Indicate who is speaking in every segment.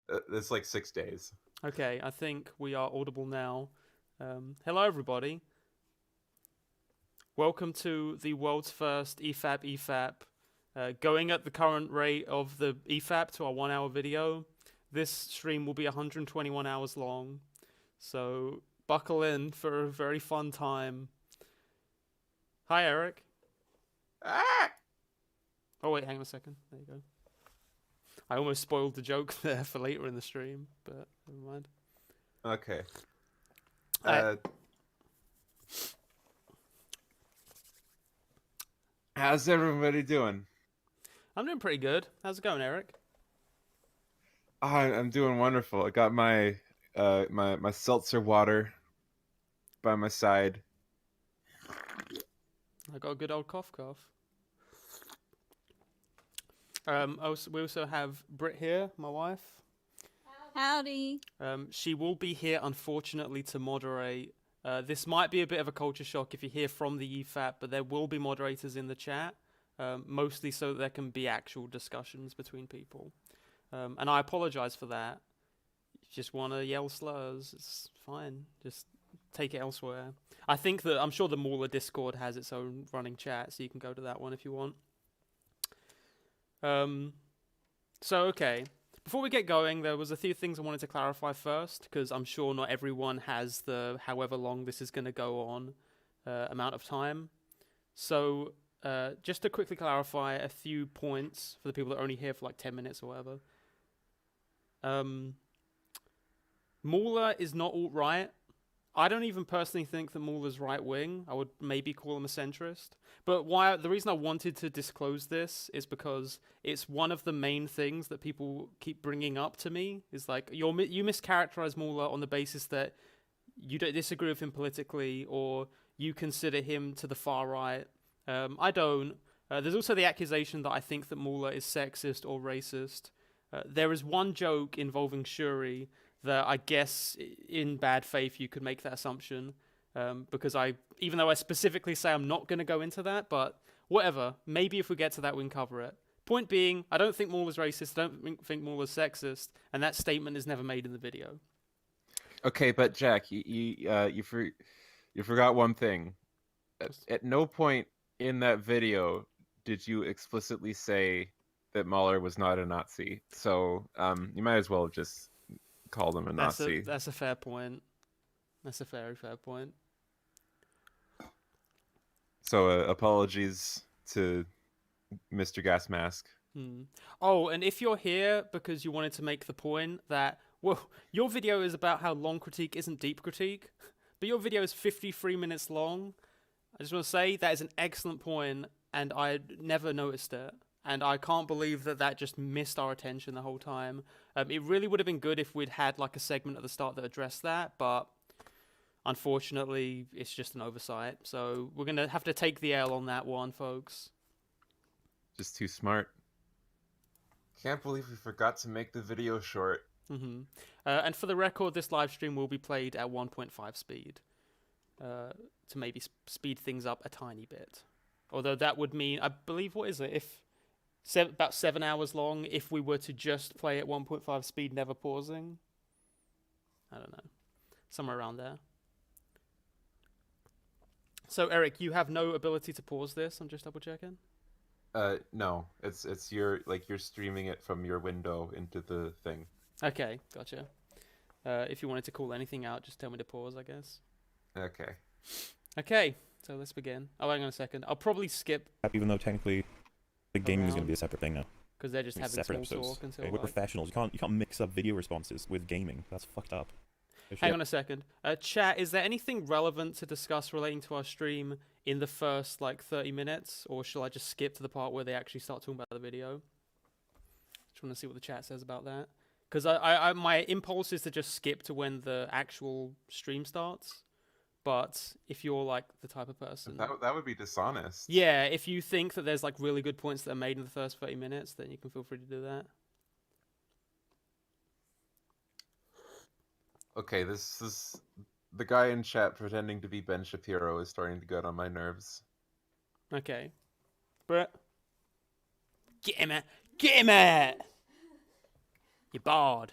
Speaker 1: It's like 6 days.
Speaker 2: Okay, I think we are audible now. Hello, everybody. Welcome to the world's first EFAP. Going at the current rate of the EFAP to our 1 hour video, this stream will be 121 hours long. So buckle in for a very fun time. Hi, Eric.
Speaker 1: Ah!
Speaker 2: Oh, wait, hang on a second. There you go. I almost spoiled the joke there for later in the stream, but never mind.
Speaker 1: Okay. How's everybody doing?
Speaker 2: I'm doing pretty good. How's it going, Eric?
Speaker 1: I'm doing wonderful. I got my my seltzer water by my side.
Speaker 2: I got a good old cough. We also have Britt here, my wife.
Speaker 3: Howdy.
Speaker 2: She will be here, unfortunately, to moderate. This might be a bit of a culture shock if you hear from the EFAP, but there will be moderators in the chat, mostly so that there can be actual discussions between people. And I apologize for that. If you just want to yell slurs, it's fine. Just take it elsewhere. I'm sure the MAULER Discord has its own running chat, so you can go to that one if you want. Okay. Before we get going, there was a few things I wanted to clarify first, because I'm sure not everyone has the however long this is going to go on amount of time. So just to quickly clarify a few points for the people that are only here for like 10 minutes or whatever. MAULER is not alt-right. I don't even personally think that MAULER's right-wing. I would maybe call him a centrist. But the reason I wanted to disclose this is because it's one of the main things that people keep bringing up to me. Is like, you mischaracterize MAULER on the basis that you don't disagree with him politically, or you consider him to the far right. I don't. There's also the accusation that I think that MAULER is sexist or racist. There is one joke involving Shuri that I guess in bad faith you could make that assumption, because even though I specifically say I'm not going to go into that, but whatever, maybe if we get to that we can cover it. Point being, I don't think MAULER's racist, I don't think MAULER's sexist, and that statement is never made in the video.
Speaker 1: Okay, but Jack, you forgot one thing. At no point in that video did you explicitly say that MAULER was not a Nazi. So you might as well have just called him a Nazi.
Speaker 2: That's a fair point. That's a very fair point.
Speaker 1: So apologies to Mr. Gas Mask.
Speaker 2: Oh, and if you're here because you wanted to make the point that, well, your video is about how long critique isn't deep critique, but your video is 53 minutes long, I just want to say that is an excellent point, and I never noticed it. And I can't believe that just missed our attention the whole time. It really would have been good if we'd had like a segment at the start that addressed that, but unfortunately, it's just an oversight. So we're going to have to take the L on that one, folks.
Speaker 1: Just too smart. Can't believe we forgot to make the video short.
Speaker 2: And for the record, this live stream will be played at 1.5 speed to maybe speed things up a tiny bit. Although that would mean, I believe, what is it? If about 7 hours long if we were to just play at 1.5 speed, never pausing. I don't know. Somewhere around there. So, Eric, you have no ability to pause this? I'm just double checking.
Speaker 1: No. It's you're streaming it from your window into the thing.
Speaker 2: Okay, gotcha. If you wanted to call anything out, just tell me to pause, I guess.
Speaker 1: Okay.
Speaker 2: Okay, so let's begin. Oh, hang on a second. I'll probably skip.
Speaker 4: Even though technically the gaming is going to be a separate thing now.
Speaker 2: Because they're just having
Speaker 4: separate
Speaker 2: small
Speaker 4: episodes.
Speaker 2: talk until
Speaker 4: We're professionals. You can't mix up video responses with gaming. That's fucked up.
Speaker 2: Hang on a second. Chat, is there anything relevant to discuss relating to our stream in the first, 30 minutes? Or shall I just skip to the part where they actually start talking about the video? Just want to see what the chat says about that. Because my impulse is to just skip to when the actual stream starts. But if you're the type of person
Speaker 1: that would be dishonest.
Speaker 2: Yeah, if you think that there's really good points that are made in the first 30 minutes, then you can feel free to do that.
Speaker 1: Okay, this is the guy in chat pretending to be Ben Shapiro is starting to get on my nerves.
Speaker 2: Okay. Brett. Get him out! Get him out! You're barred.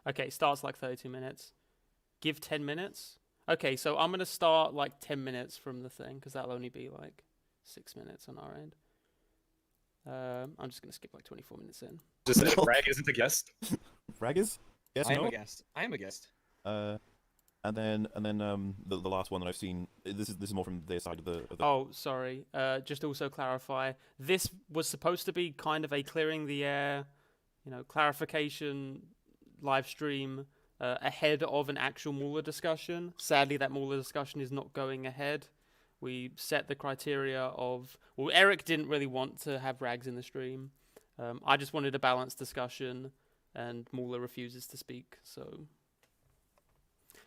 Speaker 2: Okay, starts like 32 minutes. Give 10 minutes. Okay, so I'm gonna start like 10 minutes from the thing because that'll only be like 6 minutes on our end. I'm just gonna skip like 24 minutes in.
Speaker 5: Just that Rag isn't a guest.
Speaker 4: Rag is? Yes,
Speaker 5: I am
Speaker 4: no?
Speaker 5: a guest. I am a guest.
Speaker 4: And then the last one that I've seen. This is more from their side of the.
Speaker 2: Oh, sorry. Just also clarify. This was supposed to be kind of a clearing the air, clarification live stream ahead of an actual MAULER discussion. Sadly, that MAULER discussion is not going ahead. We set the criteria of... Well, Eric didn't really want to have Rags in the stream. I just wanted a balanced discussion, and MAULER refuses to speak, so...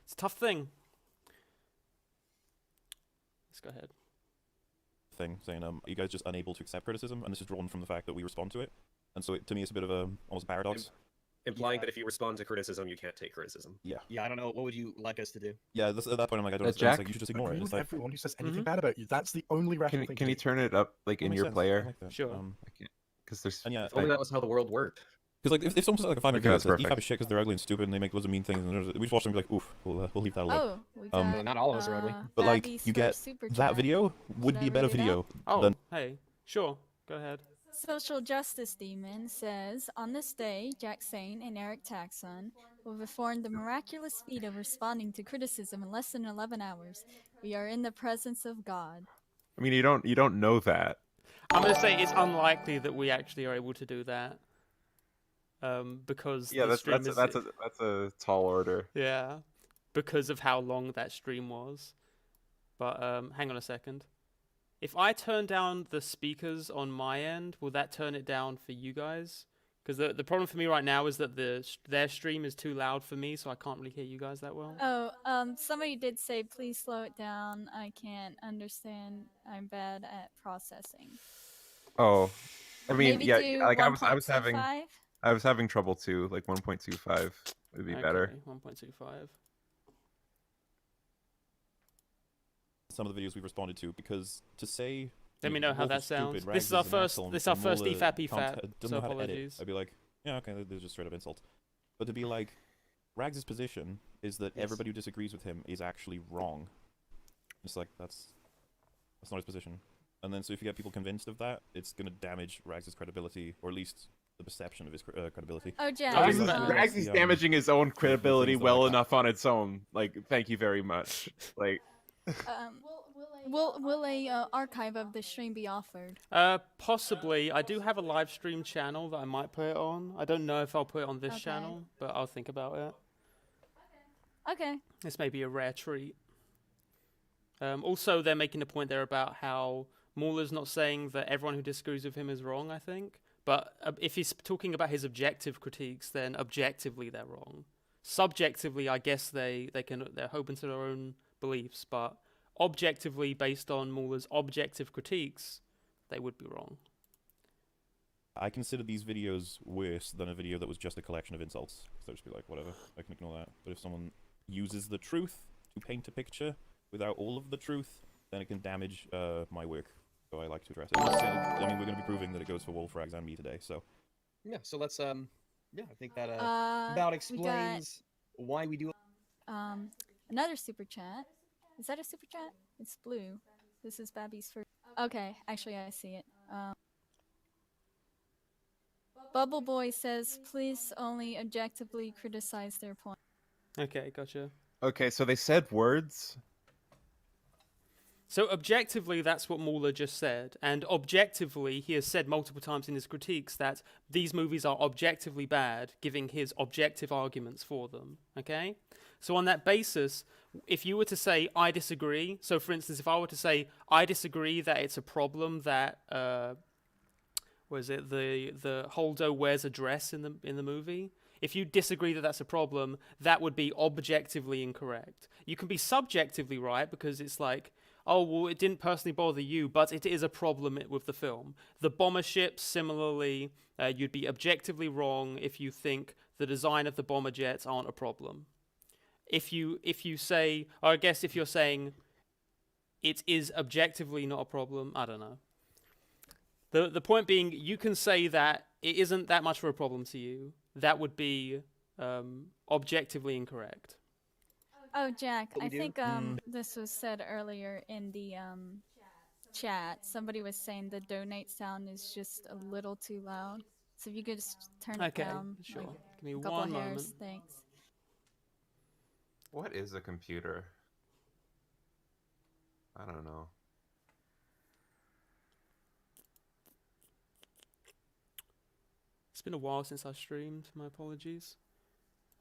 Speaker 2: It's a tough thing. Let's go ahead.
Speaker 4: Thing saying, are you guys just unable to accept criticism? And this is drawn from the fact that we respond to it. And so to me, it's a bit of a almost a paradox.
Speaker 5: Implying that if you respond to criticism, you can't take criticism.
Speaker 4: Yeah.
Speaker 6: Yeah, I don't know. What would you like us to do?
Speaker 4: Yeah, at that point, I'm like, I don't understand.
Speaker 1: Jack?
Speaker 4: It's like, you should just ignore it.
Speaker 7: Agree
Speaker 4: It's
Speaker 7: with
Speaker 4: like,
Speaker 7: everyone who says anything bad about you. That's the only rational thing.
Speaker 1: Can
Speaker 7: to
Speaker 1: you
Speaker 7: do.
Speaker 1: turn it up like
Speaker 4: that
Speaker 1: in
Speaker 4: makes
Speaker 1: your
Speaker 4: sense. I
Speaker 1: player?
Speaker 4: like that.
Speaker 2: Sure.
Speaker 1: Because there's
Speaker 4: And yeah,
Speaker 5: If only that was how the world worked.
Speaker 4: because like if someone says like a 5 minute
Speaker 1: Okay,
Speaker 4: video
Speaker 1: that's
Speaker 4: says EFAP
Speaker 1: perfect.
Speaker 4: is shit because they're ugly and stupid and they make loads of mean things, and we just watch them and be like, oof, we'll leave that alone.
Speaker 3: Oh, we got,
Speaker 5: Not all of us are ugly.
Speaker 4: But like,
Speaker 3: Babby's
Speaker 4: you get
Speaker 3: first super
Speaker 4: that
Speaker 3: chat.
Speaker 4: video would
Speaker 3: Should
Speaker 4: be
Speaker 3: I
Speaker 4: a better
Speaker 3: read it out?
Speaker 4: video
Speaker 2: Oh,
Speaker 4: than
Speaker 2: hey. Sure. Go ahead.
Speaker 3: Social Justice Demon says, on this day, Jack Sane and Eric Taxon will perform the miraculous feat of responding to criticism in less than 11 hours. We are in the presence of God.
Speaker 1: I mean, you don't know that.
Speaker 2: I'm going to say it's unlikely that we actually are able to do that. Because
Speaker 1: Yeah,
Speaker 2: the stream is...
Speaker 1: that's a tall order.
Speaker 2: Yeah, because of how long that stream was. But hang on a second. If I turn down the speakers on my end, will that turn it down for you guys? Because the problem for me right now is that their stream is too loud for me, so I can't really hear you guys that well.
Speaker 3: Oh, somebody did say, please slow it down. I can't understand. I'm bad at processing.
Speaker 1: Oh, I mean,
Speaker 3: Maybe
Speaker 1: yeah,
Speaker 3: do
Speaker 1: like I was having
Speaker 3: 1.25?
Speaker 1: Trouble too. Like 1.25 would be better.
Speaker 2: 1.25.
Speaker 4: some of the videos we've responded to, because to say
Speaker 2: Let me know how
Speaker 4: Wolf
Speaker 2: that
Speaker 4: is stupid,
Speaker 2: sounds.
Speaker 4: Rags
Speaker 2: This is our
Speaker 4: an
Speaker 2: first.
Speaker 4: asshole,
Speaker 2: This is our
Speaker 4: and
Speaker 2: first
Speaker 4: MAULER
Speaker 2: EFAPP
Speaker 4: can't-
Speaker 2: EFAP.
Speaker 4: doesn't
Speaker 2: So
Speaker 4: know how to edit,
Speaker 2: apologies.
Speaker 4: I'd be like, yeah, okay, there's just straight up insult. But to be like, Rags' position is that
Speaker 6: Yes.
Speaker 4: everybody who disagrees with him is actually wrong. It's like, that's not his position. And then so if you get people convinced of that, it's going to damage Rags' credibility, or at least the perception of his credibility.
Speaker 3: Oh, Jack.
Speaker 2: Rags
Speaker 1: Rags,
Speaker 2: is-
Speaker 1: Rags is
Speaker 4: Yeah.
Speaker 1: damaging his own credibility
Speaker 4: things that
Speaker 1: well
Speaker 4: like that.
Speaker 1: enough on its own. Like, thank you very much. Like,
Speaker 3: Will a archive of the stream be offered?
Speaker 2: Possibly. I do have a live stream channel that I might put it on. I don't know if I'll put it on this
Speaker 3: Okay.
Speaker 2: channel, but I'll think about it.
Speaker 3: Okay.
Speaker 2: This may be a rare treat. Also, they're making a point there about how MauLer's not saying that everyone who disagrees with him is wrong, I think. But if he's talking about his objective critiques, then objectively they're wrong. Subjectively, I guess they're open to their own beliefs, but objectively, based on MauLer's objective critiques, they would be wrong.
Speaker 4: I consider these videos worse than a video that was just a collection of insults. So I'd just be like, whatever, I can ignore that. But if someone uses the truth to paint a picture without all of the truth, then it can damage my work. So I like to address it. I mean, we're going to be proving that it goes for Wolf, Rags, and me today, so...
Speaker 6: Yeah, so let's I think that
Speaker 3: We
Speaker 6: about
Speaker 3: got,
Speaker 6: explains why we do.
Speaker 3: another super chat. Is that a super chat? It's blue. This is Babby's first. Okay, actually I see it. Bubble Boy says, please only objectively criticize their point.
Speaker 2: Okay, gotcha.
Speaker 1: okay, so they said words.
Speaker 2: So objectively, that's what MauLer just said. And objectively, he has said multiple times in his critiques that these movies are objectively bad, giving his objective arguments for them. Okay? So on that basis, if you were to say, I disagree, so for instance, if I were to say, I disagree that it's a problem that, the Holdo wears a dress in the movie, if you disagree that that's a problem, that would be objectively incorrect. You can be subjectively right, because it's like, oh, well, it didn't personally bother you, but it is a problem with the film. The bomber ships, similarly, you'd be objectively wrong if you think the design of the bomber jets aren't a problem. If you say, or I guess if you're saying it is objectively not a problem, I don't know. The point being, you can say that it isn't that much of a problem to you. That would be objectively incorrect.
Speaker 3: Oh, Jack,
Speaker 6: What we
Speaker 3: I
Speaker 6: do?
Speaker 3: think this was said earlier in the chat. Somebody was saying the donate sound is just a little too loud. So if you could just turn it
Speaker 2: Okay,
Speaker 3: down
Speaker 2: sure.
Speaker 3: like
Speaker 2: Give me
Speaker 3: a couple
Speaker 2: one
Speaker 3: hairs,
Speaker 2: moment.
Speaker 3: thanks.
Speaker 1: What is a computer? I don't know.
Speaker 2: It's been a while since I streamed. My apologies.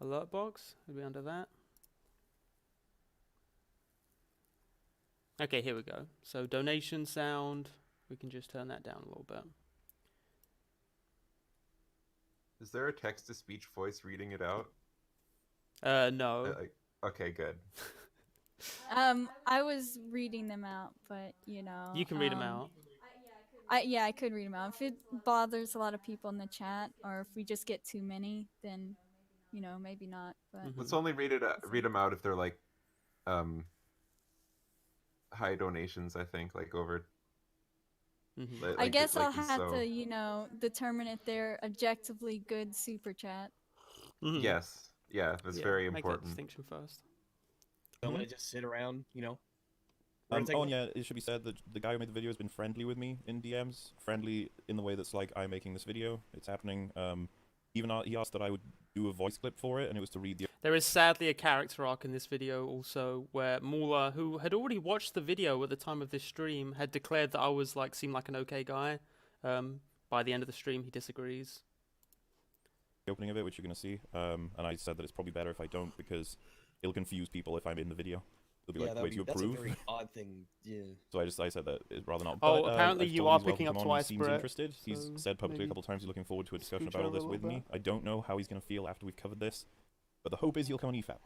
Speaker 2: Alert box, will be under that. Okay, here we go. So donation sound, we can just turn that down a little bit.
Speaker 1: Is there a text-to-speech voice reading it out?
Speaker 2: No.
Speaker 1: Okay, good.
Speaker 3: I was reading them out, but you know.
Speaker 2: You can read them out.
Speaker 3: Yeah, I could read them out. If it bothers a lot of people in the chat, or if we just get too many, then, you know, maybe not. But
Speaker 1: Let's only read them out if they're like, high donations. I think like over.
Speaker 3: I guess I'll have to, you know, determine if they're objectively good super chat.
Speaker 1: Yes, yeah, that's very
Speaker 2: Make that
Speaker 1: important.
Speaker 2: distinction first.
Speaker 6: Don't want to just sit around, you know.
Speaker 4: Oh, and yeah, it should be said that the guy who made the video has been friendly with me in DMs. Friendly in the way that's like, I'm making this video, it's happening. Even he asked that I would do a voice clip for it, and it was to read the...
Speaker 2: There is sadly a character arc in this video also, where MauLerr, who had already watched the video at the time of this stream, had declared that I was like, seemed like an okay guy. By the end of the stream, he disagrees.
Speaker 4: The opening of it, which you're going to see, and I said that it's probably better if I don't, because it'll confuse people if I'm in the video. They'll be like, wait, you approve?
Speaker 6: That's a very odd thing, yeah.
Speaker 4: So I said that rather not.
Speaker 2: Oh,
Speaker 4: but,
Speaker 2: apparently
Speaker 4: I've
Speaker 2: you
Speaker 4: told
Speaker 2: are
Speaker 4: him he's welcome
Speaker 2: picking
Speaker 4: to
Speaker 2: up
Speaker 4: come on,
Speaker 2: twice,
Speaker 4: he seems
Speaker 2: Brett,
Speaker 4: interested. He's said publicly a couple times he's looking forward to a discussion about all this with me. I don't know how he's going to feel after we've covered this, but the hope is he'll come on EFAP.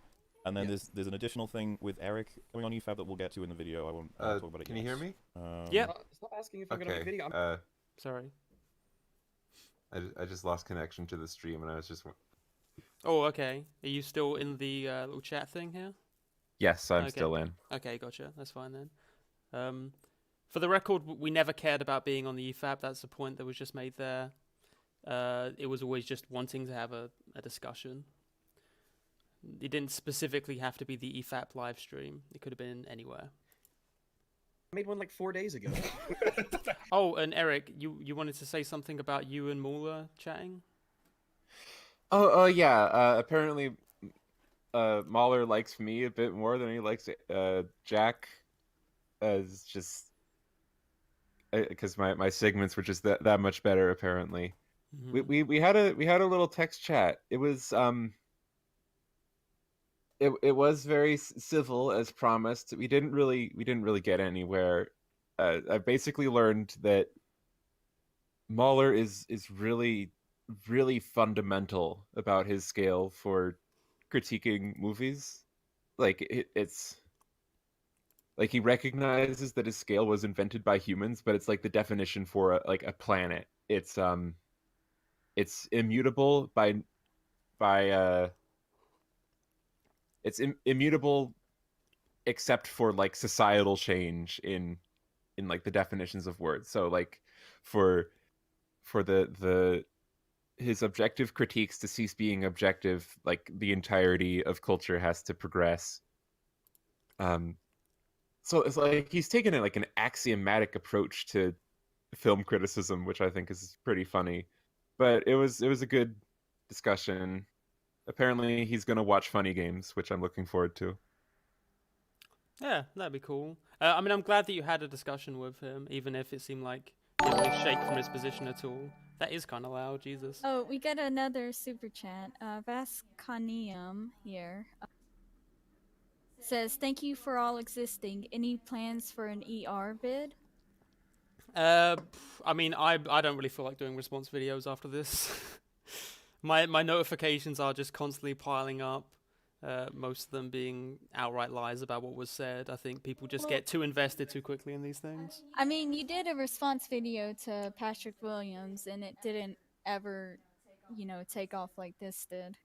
Speaker 4: And then there's an additional thing with Eric coming on EFAP that we'll get to in the video. I won't talk about it yet.
Speaker 1: Can you hear me?
Speaker 2: Yeah.
Speaker 6: Stop asking if I'm going to make a video.
Speaker 2: Sorry.
Speaker 1: I just lost connection to the stream, and I was just.
Speaker 2: Oh, okay. Are you still in the little chat thing here?
Speaker 1: Yes, I'm still in.
Speaker 2: Okay, gotcha. That's fine then. For the record, we never cared about being on the EFAP. That's the point that was just made there. It was always just wanting to have a discussion. It didn't specifically have to be the EFAP live stream. It could have been anywhere.
Speaker 6: I made one like 4 days ago.
Speaker 2: Oh, and Eric, you wanted to say something about you and MauLerr chatting?
Speaker 1: Oh yeah. Apparently, MauLerr likes me a bit more than he likes Jack. It's just because my segments were just that much better. Apparently, we had a little text chat. It was It was very civil as promised. We didn't really get anywhere. I basically learned that MauLerr is really fundamental about his scale for critiquing movies. Like it's like he recognizes that his scale was invented by humans, but it's like the definition for a planet. It's immutable it's immutable except for like societal change in like the definitions of words. So like for his objective critiques to cease being objective, like the entirety of culture has to progress. So it's like he's taken like an axiomatic approach to film criticism, which I think is pretty funny. But it was a good discussion. Apparently, he's going to watch Funny Games, which I'm looking forward to.
Speaker 2: Yeah, that'd be cool. I mean, I'm glad that you had a discussion with him, even if it seemed like he didn't really shake from his position at all. That is kind of loud, Jesus.
Speaker 3: Oh, we got another super chat. Vasconium here says, "Thank you for all existing. Any plans for an ER vid?"
Speaker 2: I mean, I don't really feel like doing response videos after this. My notifications are just constantly piling up. Most of them being outright lies about what was said. I think people just get too invested too quickly in these things.
Speaker 3: I mean, you did a response video to Patrick Williams, and it didn't ever, you know, take off like this did.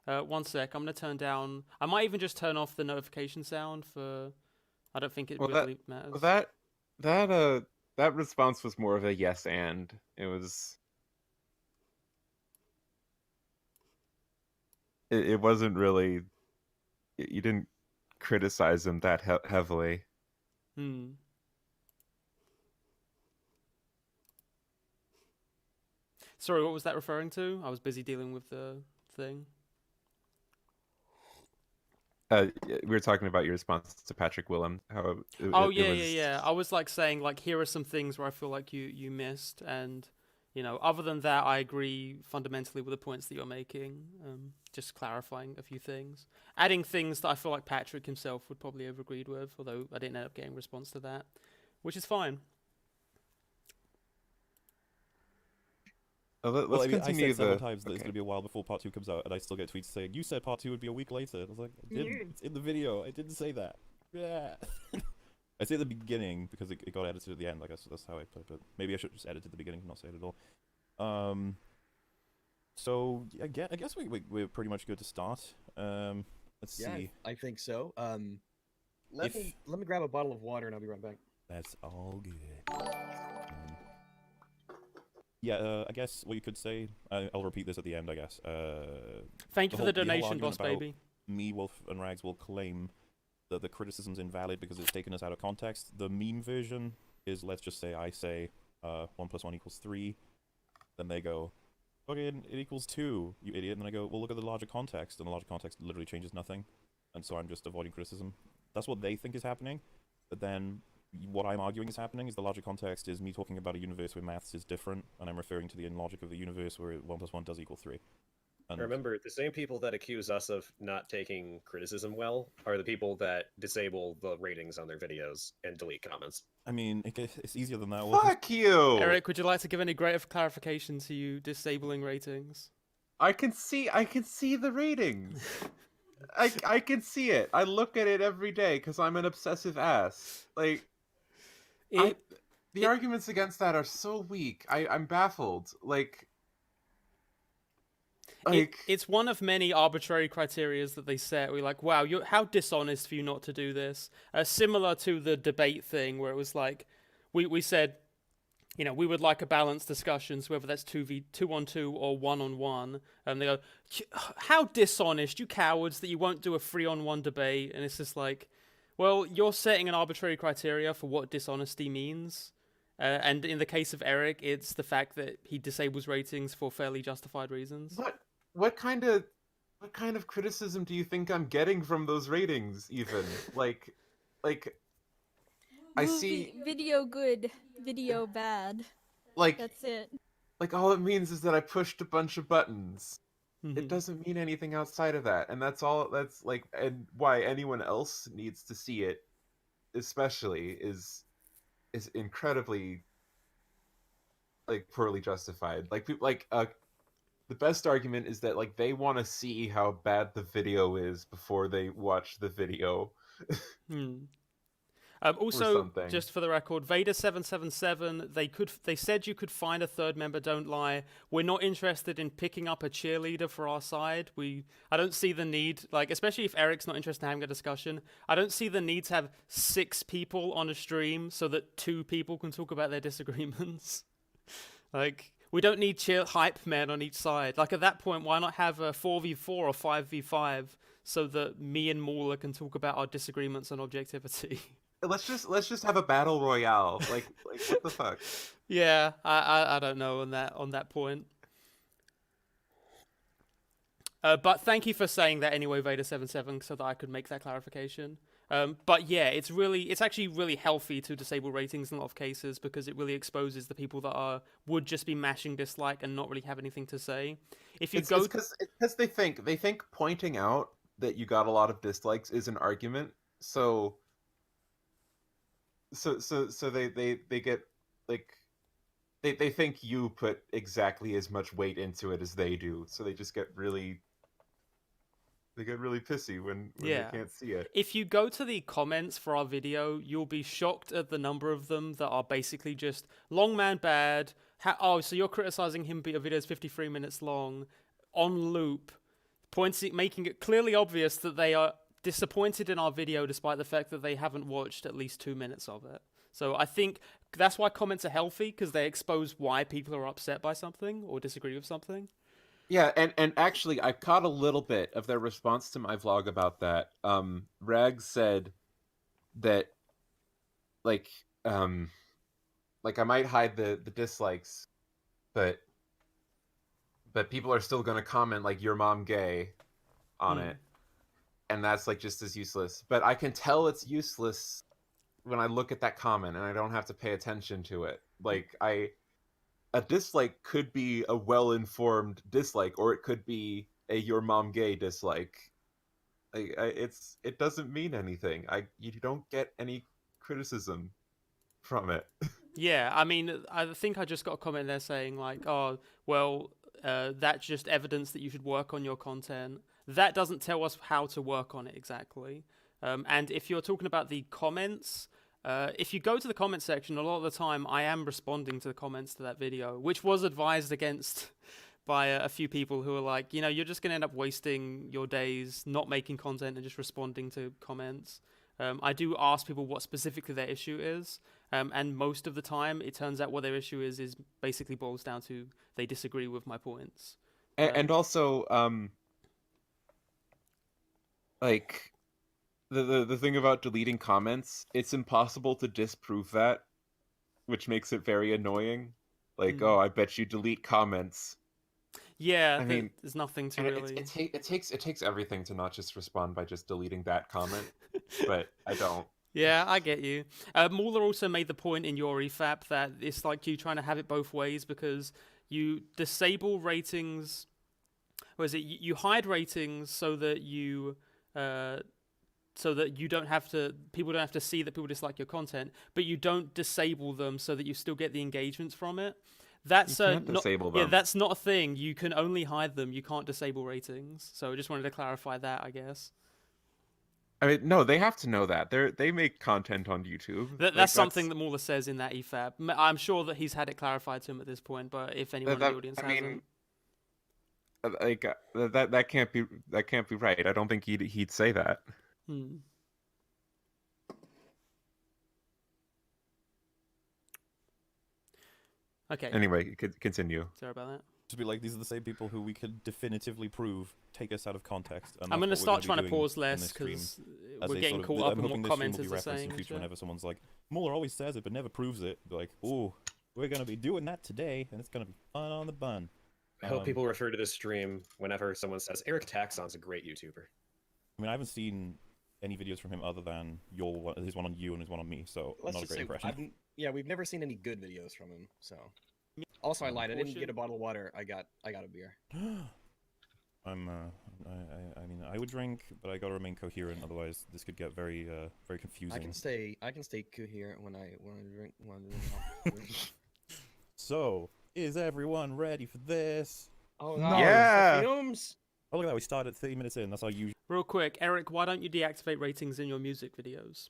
Speaker 2: 1 sec. I'm gonna turn down. I might even just turn off the notification sound for. I don't think it really matters.
Speaker 1: Well, that response was more of a yes and. It was. it wasn't really. You didn't criticize him that heavily.
Speaker 2: Hmm. Sorry, what was that referring to? I was busy dealing with the thing.
Speaker 1: We were talking about your response to Patrick Willem. How
Speaker 2: Oh
Speaker 1: it
Speaker 2: yeah,
Speaker 1: was...
Speaker 2: yeah. I was like saying like here are some things where I feel like you missed, and you know, other than that, I agree fundamentally with the points that you're making. Just clarifying a few things, adding things that I feel like Patrick himself would probably have agreed with, although I didn't end up getting a response to that, which is fine.
Speaker 1: Let's
Speaker 4: Well, I mean, I
Speaker 1: continue
Speaker 4: said several
Speaker 1: the...
Speaker 4: times that it's
Speaker 1: okay.
Speaker 4: going to be a while before part 2 comes out, and I still get tweets saying, you said part 2 would be a week later. I was like, I didn't. It's in the video. I didn't say that. Yeah. I say at the beginning, because it got edited at the end, I guess that's how I put it, but maybe I should just edit at the beginning and not say it at all. So, I guess we're pretty much good to start. Let's see.
Speaker 6: I think so. Let me grab a bottle of water and I'll be right back.
Speaker 4: That's all good. Yeah, I guess what you could say, I'll repeat this at the end, I guess.
Speaker 2: Thank you for the
Speaker 4: whole
Speaker 2: donation,
Speaker 4: argument
Speaker 2: Boss
Speaker 4: about
Speaker 2: Baby.
Speaker 4: Me, Wolf, and Rags will claim that the criticism's invalid because it's taken us out of context. The meme version is, let's just say, I say 1 + 1 = 3. Then they go, okay, it equals 2, you idiot. And then I go, well, look at the larger context. And the larger context literally changes nothing. And so I'm just avoiding criticism. That's what they think is happening. But then what I'm arguing is happening is the larger context is me talking about a universe where maths is different, and I'm referring to the in-logic of the universe where 1 + 1 does equal 3. And
Speaker 5: remember, the same people that accuse us of not taking criticism well are the people that disable the ratings on their videos and delete comments.
Speaker 4: I mean, it's easier than that.
Speaker 1: Fuck you!
Speaker 2: Eric, would you like to give any greater clarification to you disabling ratings?
Speaker 1: I can see the ratings. I can see it. I look at it every day because I'm an obsessive ass. Like, the arguments against that are so weak. I'm baffled.
Speaker 2: It's one of many arbitrary criterias that they set. We're like, wow, how dishonest for you not to do this. Similar to the debate thing where it was like, we said, you know, we would like a balanced discussion, so whether that's 2v2 or 1-on-1. And they go, how dishonest, you cowards, that you won't do a 3-on-1 debate. And it's just like, well, you're setting an arbitrary criteria for what dishonesty means. And in the case of Eric, it's the fact that he disables ratings for fairly justified reasons.
Speaker 1: What kind of criticism do you think I'm getting from those ratings? Even I see
Speaker 3: video good, video bad. That's it.
Speaker 1: Like, all it means is that I pushed a bunch of buttons.
Speaker 2: Mm-hmm.
Speaker 1: It doesn't mean anything outside of that, and that's all. That's like, and why anyone else needs to see it, especially, is incredibly poorly justified. Like, people the best argument is that they want to see how bad the video is before they watch the video.
Speaker 2: Also, just for the record, Vader777, they said you could find a third member, don't lie. We're not interested in picking up a cheerleader for our side. I don't see the need, especially if Eric's not interested in having a discussion, I don't see the need to have 6 people on a stream so that 2 people can talk about their disagreements. We don't need hype men on each side. At that point, why not have a 4v4 or 5v5 so that me and MAULER can talk about our disagreements and objectivity?
Speaker 1: Let's just have a battle royale. What the fuck?
Speaker 2: Yeah, I don't know on that point. But thank you for saying that anyway, Vader77, so that I could make that clarification. But yeah, it's actually really healthy to disable ratings in a lot of cases because it really exposes the people that would just be mashing dislike and not really have anything to say. If you
Speaker 1: because they think pointing out that you got a lot of dislikes is an argument. So they get they think you put exactly as much weight into it as they do. So they just get really pissy when they can't see it.
Speaker 2: If you go to the comments for our video, you'll be shocked at the number of them that are basically just long man bad. So you're criticizing him, but your video is 53 minutes long, on loop, making it clearly obvious that they are disappointed in our video despite the fact that they haven't watched at least 2 minutes of it. So I think that's why comments are healthy, because they expose why people are upset by something or disagree with something.
Speaker 1: Yeah, and actually, I caught a little bit of their response to my vlog about that. Rag said that, like, like I might hide the dislikes, but people are still gonna comment like "your mom gay" on it, and that's like just as useless. But I can tell it's useless when I look at that comment, and I don't have to pay attention to it. Like a dislike could be a well-informed dislike, or it could be a "your mom gay" dislike. It doesn't mean anything. You don't get any criticism from it.
Speaker 2: Yeah, I mean, I think I just got a comment there saying like, "Oh, well, that's just evidence that you should work on your content." That doesn't tell us how to work on it exactly. And if you're talking about the comments, if you go to the comment section, a lot of the time I am responding to the comments to that video, which was advised against by a few people who are like, you know, you're just going to end up wasting your days not making content and just responding to comments. I do ask people what specifically their issue is, and most of the time it turns out what their issue is basically boils down to they disagree with my points.
Speaker 1: And also, like, the thing about deleting comments, it's impossible to disprove that, which makes it very annoying. Like, oh, I bet you delete comments.
Speaker 2: Yeah,
Speaker 1: I mean,
Speaker 2: there's nothing to really.
Speaker 1: It takes everything to not just respond by just deleting that comment, but I don't.
Speaker 2: Yeah, I get you. MAULER also made the point in your EFAP that it's like you trying to have it both ways because you disable ratings. Or is it you hide ratings so that you don't have to people don't have to see that people dislike your content, but you don't disable them so that you still get the engagements from it. That's
Speaker 1: you can't disable them.
Speaker 2: Yeah, that's not a thing. You can only hide them. You can't disable ratings. So I just wanted to clarify that, I guess.
Speaker 1: I mean, no, they have to know that. They make content on YouTube.
Speaker 2: That's something that MAULER says in that EFAP. I'm sure that he's had it clarified to him at this point, but if anyone in the audience hasn't.
Speaker 1: Like that can't be right. I don't think he'd say that.
Speaker 2: Okay.
Speaker 1: Anyway, continue.
Speaker 2: Sorry about that.
Speaker 4: Just be like, these are the same people who we could definitively prove take us out of context. And
Speaker 2: I'm going to start trying to pause less because we're getting caught up in what commenters are saying.
Speaker 4: In future, whenever someone's like, MAULER always says it but never proves it, be like, ooh, we're going to be doing that today, and it's going to be fun on the bun.
Speaker 5: I hope people refer to this stream whenever someone says, Eric Taxon's a great YouTuber.
Speaker 4: I mean, I haven't seen any videos from him other than his one on you and his one on me, so not a great impression.
Speaker 6: Yeah, we've never seen any good videos from him, so... Also, I lied. I didn't get a bottle of water. I got a beer.
Speaker 4: I mean, I would drink, but I gotta remain coherent. Otherwise, this could get very confusing.
Speaker 6: I can stay coherent when I drink.
Speaker 4: So, is everyone ready for this?
Speaker 6: Oh
Speaker 1: no! Yeah.
Speaker 6: Fumes.
Speaker 4: Oh look at that! We started 30 minutes in. That's how you.
Speaker 2: Real quick, Eric, why don't you deactivate ratings in your music videos?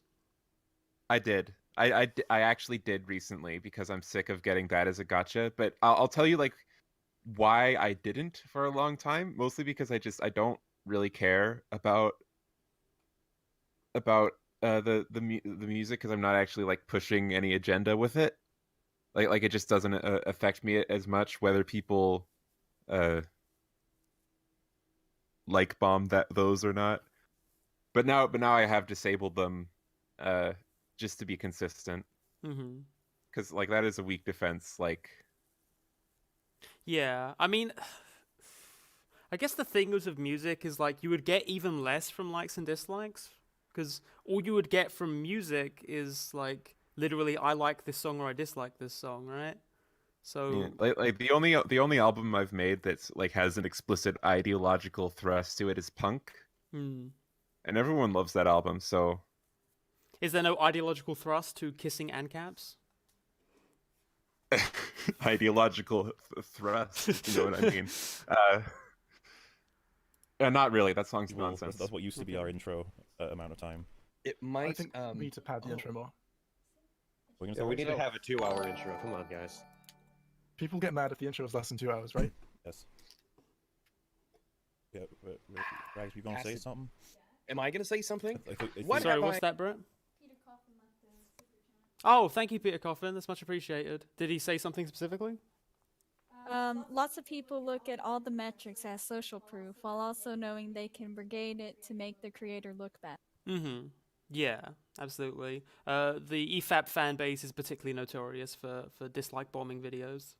Speaker 1: I did. I actually did recently because I'm sick of getting that as a gotcha. But I'll tell you like why I didn't for a long time. Mostly because I don't really care about the music because I'm not actually like pushing any agenda with it. Like it just doesn't affect me as much whether people like bomb those or not. But now I have disabled them. Just to be consistent, because like that is a weak defense. Like,
Speaker 2: yeah, I mean, I guess the thing with music is like you would get even less from likes and dislikes, because all you would get from music is like literally I like this song or I dislike this song, right? So
Speaker 1: yeah, like the only album I've made that's like has an explicit ideological thrust to it is Punk, and everyone loves that album. So.
Speaker 2: Is there no ideological thrust to Kissing ANCAPs?
Speaker 1: Ideological thrust, you know what I mean? Not really. That song's nonsense.
Speaker 4: That's what used to be our intro amount of time.
Speaker 6: It might.
Speaker 7: I think we need to pad the intro more.
Speaker 5: We need to have a 2-hour intro. Come on, guys.
Speaker 7: People get mad if the intro is less than 2 hours, right?
Speaker 4: Yes. Yeah, Rags, you gonna say something?
Speaker 6: Am I gonna say something?
Speaker 2: Sorry, what's that, Brett? Oh, thank you, Peter Coffin. That's much appreciated. Did he say something specifically?
Speaker 3: Lots of people look at all the metrics as social proof, while also knowing they can brigade it to make the creator look bad.
Speaker 2: Mm-hmm. Yeah, absolutely. The EFAP fan base is particularly notorious for dislike bombing videos.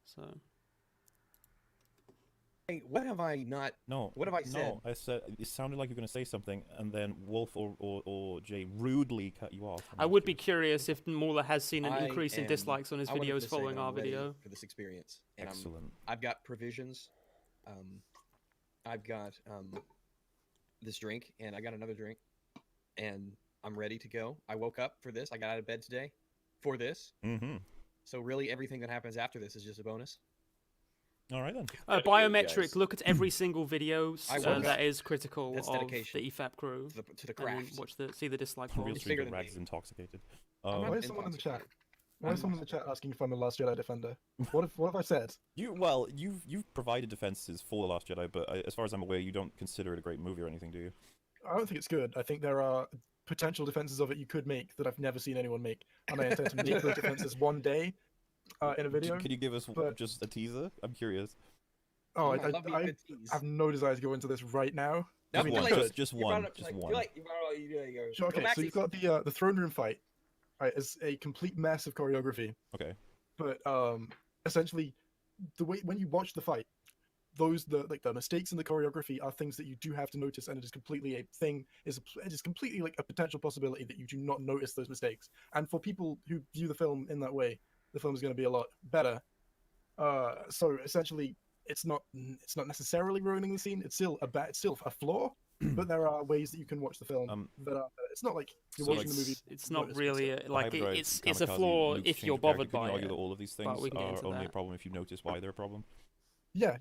Speaker 2: So.
Speaker 6: Hey, what have I not?
Speaker 4: No.
Speaker 6: What have I said?
Speaker 4: No, I said it sounded like you were going to say something, and then Wolf or Jay rudely cut you off.
Speaker 2: I would be curious if MAULER has seen an
Speaker 6: I
Speaker 2: increase in
Speaker 6: am-
Speaker 2: dislikes on his
Speaker 6: I wanted
Speaker 2: videos
Speaker 6: to say
Speaker 2: following
Speaker 6: that I'm
Speaker 2: our
Speaker 6: ready
Speaker 2: video.
Speaker 6: for this experience. And
Speaker 4: Excellent.
Speaker 6: I've got provisions. I've got this drink, and I got another drink, and I'm ready to go. I woke up for this. I got out of bed today for this.
Speaker 4: Mm-hmm.
Speaker 6: So really, everything that happens after this is just a bonus.
Speaker 4: All right then.
Speaker 2: Biometric,
Speaker 5: guys.
Speaker 2: look at every single video that is critical
Speaker 6: That's
Speaker 2: of
Speaker 6: dedication.
Speaker 2: the EFAP crew.
Speaker 6: To the
Speaker 2: And then
Speaker 6: craft.
Speaker 2: see the dislike
Speaker 4: Real
Speaker 2: bombs.
Speaker 6: bigger
Speaker 4: stream
Speaker 6: than
Speaker 4: Rags is
Speaker 6: me.
Speaker 4: intoxicated.
Speaker 6: I'm
Speaker 7: Why
Speaker 6: not
Speaker 7: is someone in the chat?
Speaker 6: intoxicated.
Speaker 7: Why is someone in the chat asking if I'm the Last Jedi defender? What have I said?
Speaker 4: You've provided defenses for The Last Jedi, but as far as I'm aware, you don't consider it a great movie or anything, do you?
Speaker 7: I don't think it's good. I think there are potential defenses of it you could make that I've never seen anyone make, and I intend to make those defenses one day in a video.
Speaker 4: Can you give us
Speaker 7: but-
Speaker 4: just a teaser? I'm curious.
Speaker 7: Oh,
Speaker 6: I love me a
Speaker 7: I
Speaker 6: good tease.
Speaker 7: have no desire to go into this right now.
Speaker 6: No,
Speaker 7: I mean,
Speaker 6: too
Speaker 7: I
Speaker 6: late.
Speaker 7: could.
Speaker 4: Just
Speaker 6: You brought
Speaker 4: one.
Speaker 6: it up,
Speaker 4: Just
Speaker 6: like,
Speaker 4: one.
Speaker 6: You're like, you brought it up, you go.
Speaker 7: Sure,
Speaker 6: Go
Speaker 7: okay,
Speaker 6: back
Speaker 7: so
Speaker 6: to
Speaker 7: you've got the throne room fight, right? Is a complete mess of choreography,
Speaker 4: Okay.
Speaker 7: but essentially, the way when you watch the fight, the mistakes in the choreography are things that you do have to notice, and it is completely a thing. It is completely like a potential possibility that you do not notice those mistakes. And for people who view the film in that way, the film is going to be a lot better. So essentially, it's not necessarily ruining the scene. It's still a flaw, but there are ways that you can watch the film that are. It's not like you're
Speaker 4: So
Speaker 7: watching the movie.
Speaker 2: It's not
Speaker 7: notice
Speaker 2: really
Speaker 7: stuff.
Speaker 2: like
Speaker 4: Hyperdrive,
Speaker 2: it's a
Speaker 4: Kamikaze,
Speaker 2: flaw
Speaker 4: Luke's
Speaker 2: if
Speaker 4: change
Speaker 2: you're
Speaker 4: of character.
Speaker 2: bothered
Speaker 4: Couldn't
Speaker 2: by
Speaker 4: you argue
Speaker 2: it.
Speaker 4: that all of these
Speaker 2: but
Speaker 4: things
Speaker 2: we can get
Speaker 4: are
Speaker 2: into
Speaker 4: only a
Speaker 2: that.
Speaker 4: problem if you notice why they're a problem?
Speaker 7: Yeah.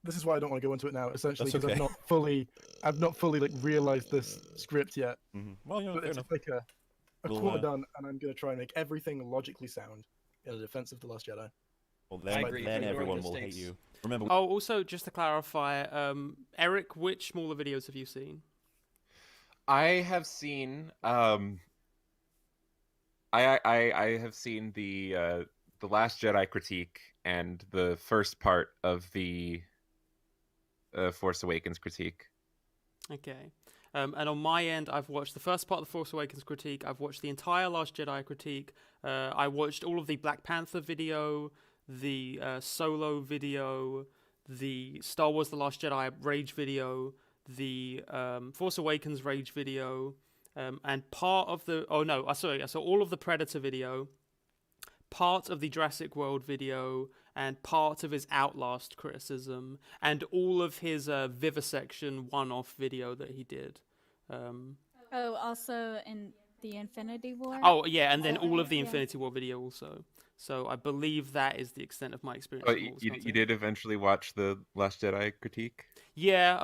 Speaker 7: This is why I don't want to go into it now. Essentially,
Speaker 4: That's
Speaker 7: because
Speaker 4: okay.
Speaker 7: I've not fully like realized this script yet.
Speaker 4: Mm-hmm. Well,
Speaker 7: But
Speaker 4: fair
Speaker 7: it's
Speaker 4: enough.
Speaker 7: like a
Speaker 4: We'll,
Speaker 7: quarter done, and I'm gonna try and make everything logically sound in a defense of the Last Jedi.
Speaker 4: Well,
Speaker 6: I
Speaker 4: then,
Speaker 6: agree.
Speaker 4: then
Speaker 6: If you
Speaker 4: everyone
Speaker 6: ignore
Speaker 4: will hate
Speaker 6: mistakes-
Speaker 4: you. Remember,
Speaker 2: Oh, also just to clarify, Eric, which MAULER videos have you seen?
Speaker 1: I have seen I have seen the Last Jedi critique and the first part of the Force Awakens critique.
Speaker 2: Okay. And on my end, I've watched the first part of the Force Awakens critique. I've watched the entire Last Jedi critique. I watched all of the Black Panther video, the Solo video, the Star Wars: The Last Jedi Rage video, the Force Awakens Rage video, and part of the... Oh, no, sorry. I saw all of the Predator video, part of the Jurassic World video, and part of his Outlast criticism, and all of his Vivisection one-off video that he did.
Speaker 3: Oh, also in the Infinity War.
Speaker 2: Oh, yeah, and then
Speaker 3: So,
Speaker 2: all of the
Speaker 3: yeah.
Speaker 2: Infinity War video also. So I believe that is the extent of my experience.
Speaker 1: But
Speaker 2: with
Speaker 1: you,
Speaker 2: Mortal's
Speaker 1: you
Speaker 2: content.
Speaker 1: did eventually watch the Last Jedi critique?
Speaker 2: Yeah,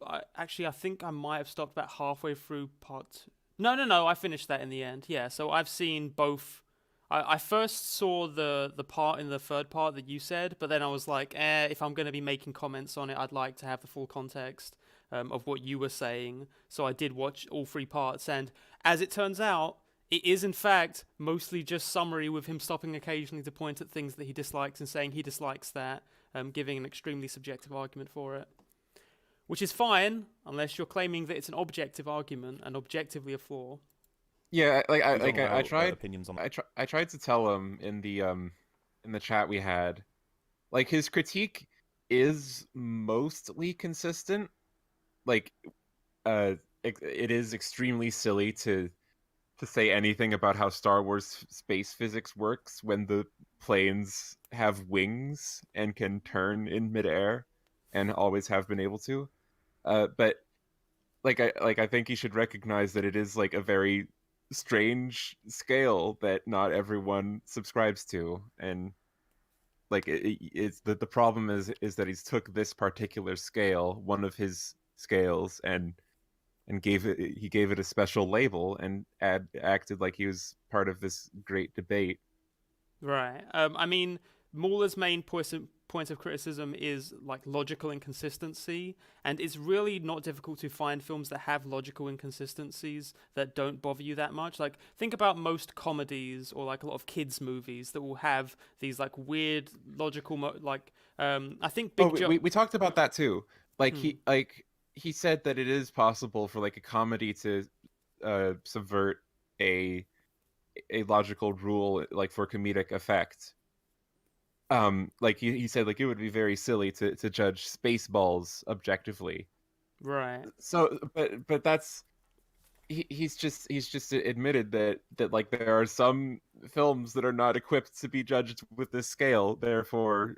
Speaker 2: I think I might have stopped about halfway through part... No, I finished that in the end. Yeah, so I've seen both... I first saw the part in the third part that you said, but then I was like, if I'm going to be making comments on it, I'd like to have the full context of what you were saying. So I did watch all three parts, and as it turns out, it is in fact mostly just summary with him stopping occasionally to point at things that he dislikes and saying he dislikes that, giving an extremely subjective argument for it. Which is fine, unless you're claiming that it's an objective argument and objectively a flaw.
Speaker 1: Yeah,
Speaker 4: we don't
Speaker 1: I
Speaker 4: allow,
Speaker 1: tried
Speaker 4: opinions on.
Speaker 1: I tried to tell him in the chat we had, like, his critique is mostly consistent. Like, it is extremely silly to say anything about how Star Wars space physics works when the planes have wings and can turn in midair and always have been able to. But I think you should recognize that it is like a very strange scale that not everyone subscribes to, and like it's the problem is that he's took this particular scale, one of his scales, and gave it a special label and acted like he was part of this great debate.
Speaker 2: Right. I mean, MAULER's main point points of criticism is like logical inconsistency, and it's really not difficult to find films that have logical inconsistencies that don't bother you that much. Like, think about most comedies or like a lot of kids movies that will have these like weird logical I think Big Joe.
Speaker 1: We talked about that too. Like he said that it is possible for like a comedy to subvert a logical rule, like for comedic effect. Like he said, like it would be very silly to judge Spaceballs objectively.
Speaker 2: Right.
Speaker 1: So, but that's he's just admitted that like there are some films that are not equipped to be judged with this scale. Therefore,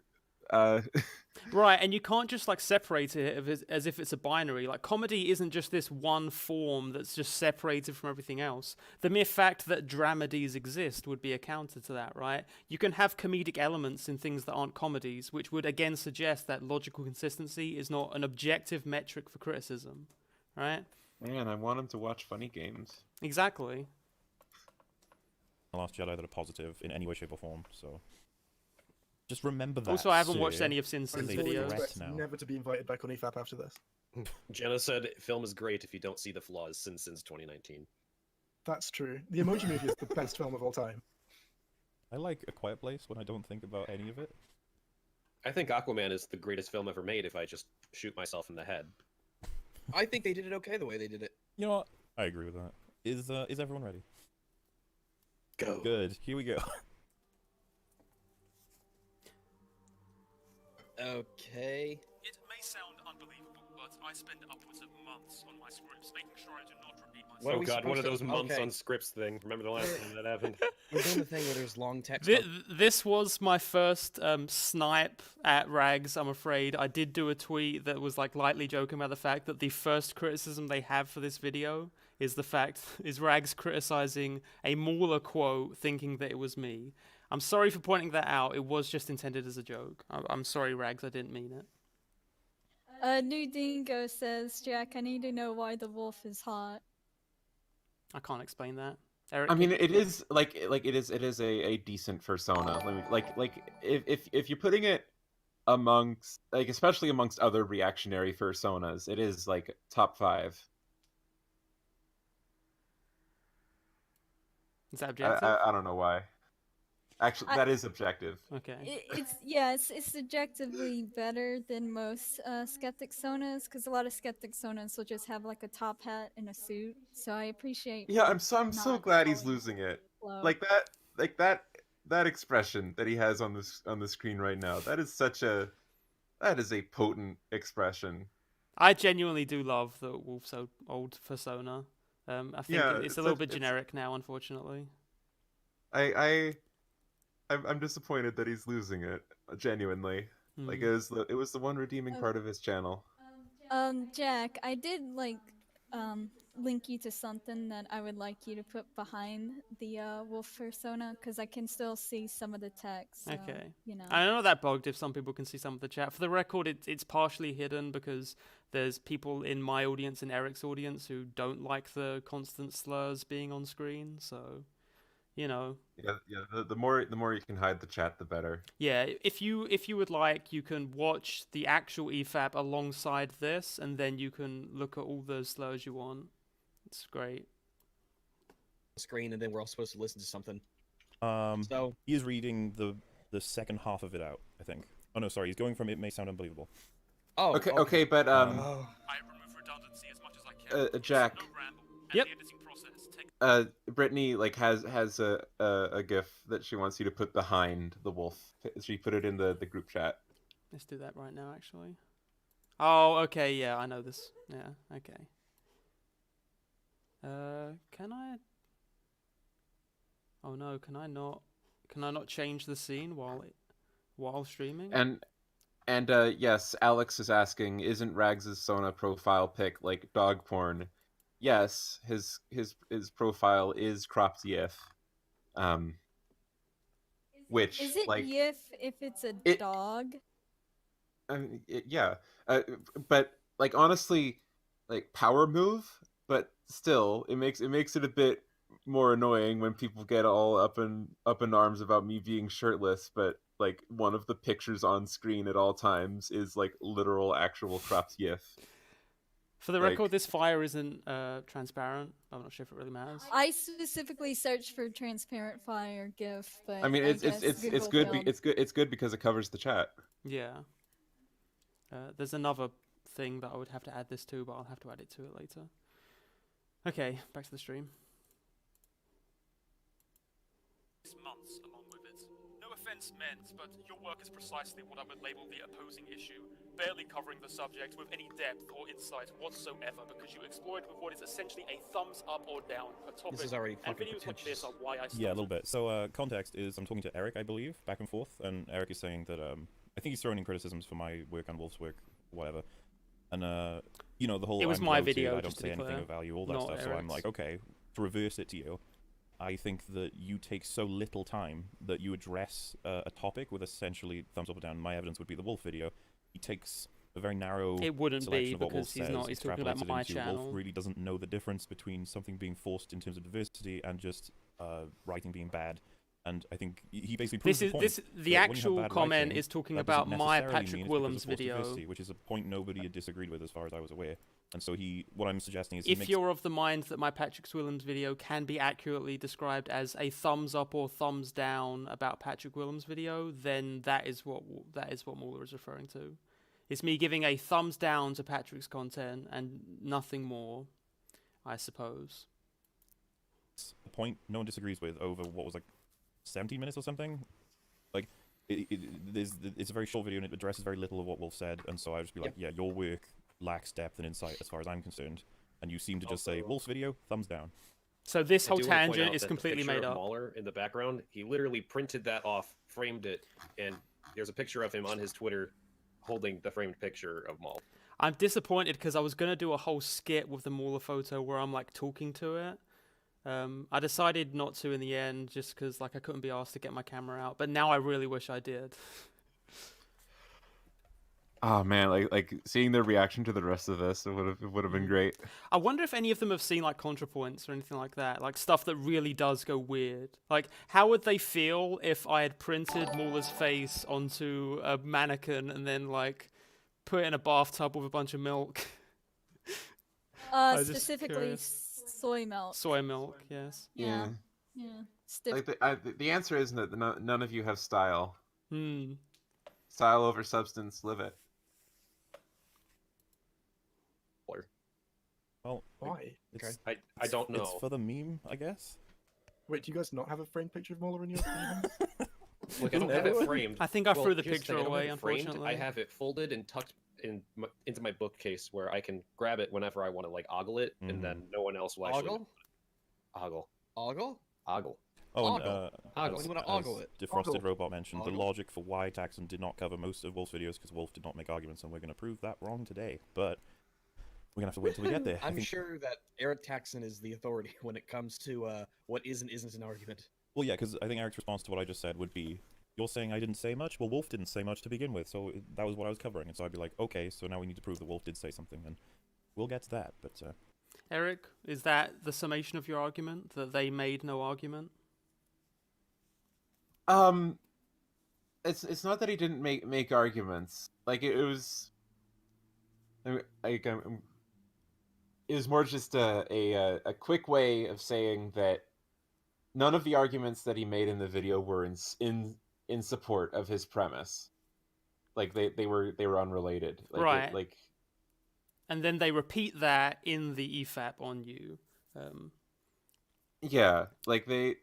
Speaker 2: right, and you can't just like separate it as if it's a binary. Like, comedy isn't just this one form that's just separated from everything else. The mere fact that dramedies exist would be a counter to that, right? You can have comedic elements in things that aren't comedies, which would again suggest that logical consistency is not an objective metric for criticism, right?
Speaker 1: man, I want him to watch Funny Games.
Speaker 2: Exactly.
Speaker 4: The Last Jedi that are positive in any way, shape, or form. So just remember that.
Speaker 2: Also, I haven't watched
Speaker 4: sir.
Speaker 2: any of Sin Sin's
Speaker 4: They
Speaker 7: Fully
Speaker 2: videos.
Speaker 4: correct
Speaker 7: expect
Speaker 4: now.
Speaker 7: never to be invited back on EFAP after this.
Speaker 5: Jenna said film is great if you don't see the flaws since 2019.
Speaker 7: That's true. The Emoji Movie is the best film of all time.
Speaker 4: I like A Quiet Place when I don't think about any of it.
Speaker 5: I think Aquaman is the greatest film ever made if I just shoot myself in the head.
Speaker 6: I think they did it okay the way they did it.
Speaker 4: You know what? I agree with that. Is everyone ready?
Speaker 5: Go.
Speaker 4: Good. Here we go.
Speaker 6: Okay.
Speaker 2: It may sound unbelievable, but I spend upwards of months on my scripts, making sure I do not repeat myself.
Speaker 6: What are
Speaker 5: Oh
Speaker 6: we
Speaker 5: god, one of
Speaker 6: supposed
Speaker 5: those
Speaker 6: to-
Speaker 5: months
Speaker 6: okay.
Speaker 5: on scripts thing. Remember the last time that happened?
Speaker 6: We're doing the thing where there's long text.
Speaker 2: This was my first snipe at Rags, I'm afraid. I did do a tweet that was like lightly joking about the fact that the first criticism they have for this video is Rags criticizing a MAULER quote, thinking that it was me. I'm sorry for pointing that out. It was just intended as a joke. I'm sorry, Rags. I didn't mean it.
Speaker 3: New Dingo says, Jack, I need to know why the wolf is hot.
Speaker 2: I can't explain that. Eric,
Speaker 1: I mean, it is it is a decent persona. Let me like if you're putting it amongst like especially amongst other reactionary personas, it is like top 5.
Speaker 2: is that objective?
Speaker 1: I don't know why. Actually, that is objective.
Speaker 2: Okay.
Speaker 3: It's subjectively better than most skeptic sonas, because a lot of skeptic sonas will just have like a top hat and a suit. So I appreciate.
Speaker 1: Yeah, I'm so
Speaker 3: not
Speaker 1: glad he's
Speaker 3: calling
Speaker 1: losing it.
Speaker 3: flow.
Speaker 1: Like that expression that he has on the screen right now. That is a potent expression.
Speaker 2: I genuinely do love the Wolf's old persona. I think
Speaker 1: Yeah,
Speaker 2: it's a little bit generic now, unfortunately.
Speaker 1: I'm disappointed that he's losing it. Genuinely, like it was the one redeeming part of his channel.
Speaker 3: Jack, I did link you to something that I would like you to put behind the wolf persona, because I can still see some of the text. So,
Speaker 2: Okay.
Speaker 3: you know.
Speaker 2: I know that bugged if some people can see some of the chat. For the record, it's partially hidden because there's people in my audience and Eric's audience who don't like the constant slurs being on screen. So, you know.
Speaker 1: Yeah. The more you can hide the chat, the better.
Speaker 2: Yeah, if you would like, you can watch the actual EFAP alongside this, and then you can look at all the slurs you want. It's great.
Speaker 6: Screen, and then we're all supposed to listen to something.
Speaker 4: So he is reading the second half of it out, I think. Oh no, sorry, he's going from "It may sound unbelievable."
Speaker 6: Oh,
Speaker 1: Okay, but
Speaker 2: I remove redundancy as much as I can.
Speaker 1: Jack.
Speaker 2: No ramble. And Yep. the editing process
Speaker 1: Brittany like has a GIF that she wants you to put behind the wolf. She put it in the group chat.
Speaker 2: Let's do that right now, actually. Oh, okay, yeah, I know this. Yeah, okay. Can I? Oh no, can I not? Can I not change the scene while streaming?
Speaker 1: And yes, Alex is asking, isn't Rags' Sona profile pic like dog porn? Yes, his profile is cropped GIF. Which
Speaker 3: Is it
Speaker 1: like
Speaker 3: if it's a
Speaker 1: it-
Speaker 3: dog?
Speaker 1: yeah, but like honestly, like power move, but still, it makes it a bit more annoying when people get all up in arms about me being shirtless. But like one of the pictures on screen at all times is like literal actual cropped GIF.
Speaker 2: For the
Speaker 1: Like-
Speaker 2: record, this fire isn't transparent. I'm not sure if it really matters.
Speaker 3: I specifically searched for transparent fire GIF, but
Speaker 1: I mean, it's
Speaker 3: guess Google
Speaker 1: good.
Speaker 3: failed.
Speaker 1: It's good because it covers the chat.
Speaker 2: Yeah. There's another thing that I would have to add this to, but I'll have to add it to it later. Okay, back to the stream. Months along with it. No offense meant, but your work is precisely what I would label the opposing issue, barely covering the subject with any depth or insight whatsoever, because you exploit with what is essentially a thumbs up or down per topic.
Speaker 6: This is already
Speaker 2: and
Speaker 6: fucking
Speaker 2: videos like this
Speaker 6: pretentious.
Speaker 2: are why I started.
Speaker 4: Yeah, a little bit. So context is I'm talking to Eric, I believe, back and forth, and Eric is saying that I think he's throwing in criticisms for my work on Wolf's work, whatever. And you know, the whole
Speaker 2: It was
Speaker 4: I'm
Speaker 2: my
Speaker 4: bloated,
Speaker 2: video,
Speaker 4: I
Speaker 2: just
Speaker 4: don't
Speaker 2: to
Speaker 4: say
Speaker 2: be
Speaker 4: anything
Speaker 2: clear,
Speaker 4: of value, all that
Speaker 2: not
Speaker 4: stuff. So I'm
Speaker 2: Eric's.
Speaker 4: like, okay, to reverse it to you, I think that you take so little time that you address a topic with essentially thumbs up or down. My evidence would be the Wolf video. He takes a very narrow
Speaker 2: It wouldn't
Speaker 4: selection
Speaker 2: be
Speaker 4: of what Wolf
Speaker 2: because he's
Speaker 4: says,
Speaker 2: not. He's talking about
Speaker 4: extrapolates it
Speaker 2: my
Speaker 4: into
Speaker 2: channel.
Speaker 4: Wolf really doesn't know the difference between something being forced in terms of diversity and just writing being bad. And I think he basically proves the point.
Speaker 2: The
Speaker 4: that when you have
Speaker 2: actual
Speaker 4: bad
Speaker 2: comment
Speaker 4: writing,
Speaker 2: is talking
Speaker 4: that
Speaker 2: about
Speaker 4: doesn't
Speaker 2: my
Speaker 4: necessarily
Speaker 2: Patrick
Speaker 4: mean it's because
Speaker 2: Willems
Speaker 4: of forced
Speaker 2: video.
Speaker 4: diversity, which is a point nobody had disagreed with as far as I was aware. And so what I'm suggesting is
Speaker 2: If you're of the mind that my Patrick Willems video can be accurately described as a thumbs up or thumbs down about Patrick Willems video, then that is what MauLer is referring to. It's me giving a thumbs down to Patrick's content and nothing more, I suppose.
Speaker 4: a point no one disagrees with over what was like 17 minutes or something. Like it's a very short video and it addresses very little of what Wolf said, and so I would just be like, yeah, your work lacks depth and insight as far as I'm concerned, and you seem to just say Wolf's video thumbs down.
Speaker 2: So this
Speaker 5: I
Speaker 2: whole
Speaker 5: do wanna point
Speaker 2: tangent
Speaker 5: out
Speaker 2: is
Speaker 5: that the
Speaker 2: completely
Speaker 5: picture
Speaker 2: made
Speaker 5: of
Speaker 2: up.
Speaker 5: MauLerr in the background, he literally printed that off, framed it, and there's a picture of him on his Twitter holding the framed picture of MauLerr.
Speaker 2: I'm disappointed because I was going to do a whole skit with the MauLerr photo where I'm like talking to it. I decided not to in the end just because like I couldn't be asked to get my camera out, but now I really wish I did.
Speaker 1: Oh man, like seeing their reaction to the rest of this, it would have been great.
Speaker 2: I wonder if any of them have seen like ContraPoints or anything like that, like stuff that really does go weird. Like, how would they feel if I had printed MauLer's face onto a mannequin and then like put it in a bathtub with a bunch of milk? just
Speaker 3: Specifically
Speaker 2: curious.
Speaker 3: soy milk.
Speaker 2: Soy milk, yes.
Speaker 3: Yeah. Yeah. Stiff.
Speaker 1: Like the answer is that none of you have style.
Speaker 2: Hmm.
Speaker 1: Style over substance. Live it.
Speaker 4: Well,
Speaker 7: Why?
Speaker 4: it's,
Speaker 6: Okay.
Speaker 5: I don't know.
Speaker 4: It's for the meme, I guess.
Speaker 7: Wait, do you guys not have a framed picture of MauLerr in your hands?
Speaker 5: Look, I don't have it framed.
Speaker 2: I think I
Speaker 5: Well,
Speaker 2: threw the
Speaker 5: here's
Speaker 2: picture
Speaker 5: thing, I don't
Speaker 2: away,
Speaker 5: have it framed.
Speaker 2: unfortunately.
Speaker 5: I have it folded and tucked into my bookcase where I can grab it whenever I want to like ogle it, and then no one else will actually
Speaker 6: Ogle?
Speaker 5: ogle.
Speaker 6: Ogle?
Speaker 4: Oh, and
Speaker 6: Ogle.
Speaker 5: Ogle.
Speaker 4: as,
Speaker 6: You wanna ogle it?
Speaker 4: Defrosted
Speaker 7: Ogle.
Speaker 4: Robot mentioned, the
Speaker 6: Ogle.
Speaker 4: logic for why Taxon did not cover most of Wolf's videos because Wolf did not make arguments, and we're going to prove that wrong today. But we're going to have to wait till we get there. I
Speaker 6: I'm
Speaker 4: think,
Speaker 6: sure that Eric Taxon is the authority when it comes to what is and isn't an argument.
Speaker 4: Well, yeah, because I think Eric's response to what I just said would be, you're saying I didn't say much? Well, Wolf didn't say much to begin with, so that was what I was covering. And so I'd be like, okay, so now we need to prove that Wolf did say something, and we'll get to that. But
Speaker 2: Eric, is that the summation of your argument, that they made no argument?
Speaker 1: It's not that he didn't make arguments. Like it was. It was more just a quick way of saying that none of the arguments that he made in the video were in support of his premise. Like they were unrelated. Like,
Speaker 2: Right.
Speaker 1: Like.
Speaker 2: And then they repeat that in the EFAP on you.
Speaker 1: Yeah, like they.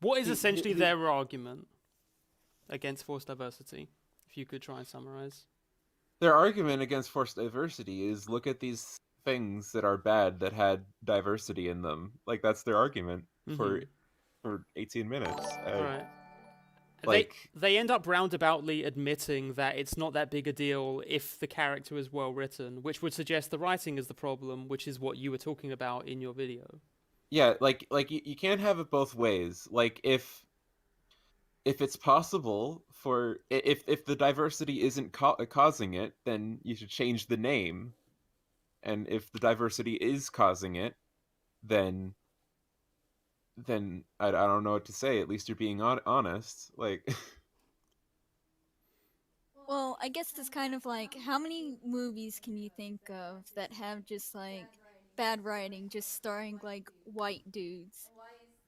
Speaker 2: What is
Speaker 1: The-
Speaker 2: essentially
Speaker 1: the-
Speaker 2: their argument against forced diversity? If you could try and summarize.
Speaker 1: Their argument against forced diversity is look at these things that are bad that had diversity in them. Like that's their argument for 18 minutes.
Speaker 2: Right.
Speaker 1: Like
Speaker 2: They end up roundaboutly admitting that it's not that big a deal if the character is well written, which would suggest the writing is the problem, which is what you were talking about in your video.
Speaker 1: yeah, like you can't have it both ways. Like if it's possible for if the diversity isn't causing it, then you should change the name. And if the diversity is causing it, then then I don't know what to say. At least you're being honest. Like,
Speaker 3: Well, I guess it's kind of like, how many movies can you think of that have just like bad writing, just starring like white dudes?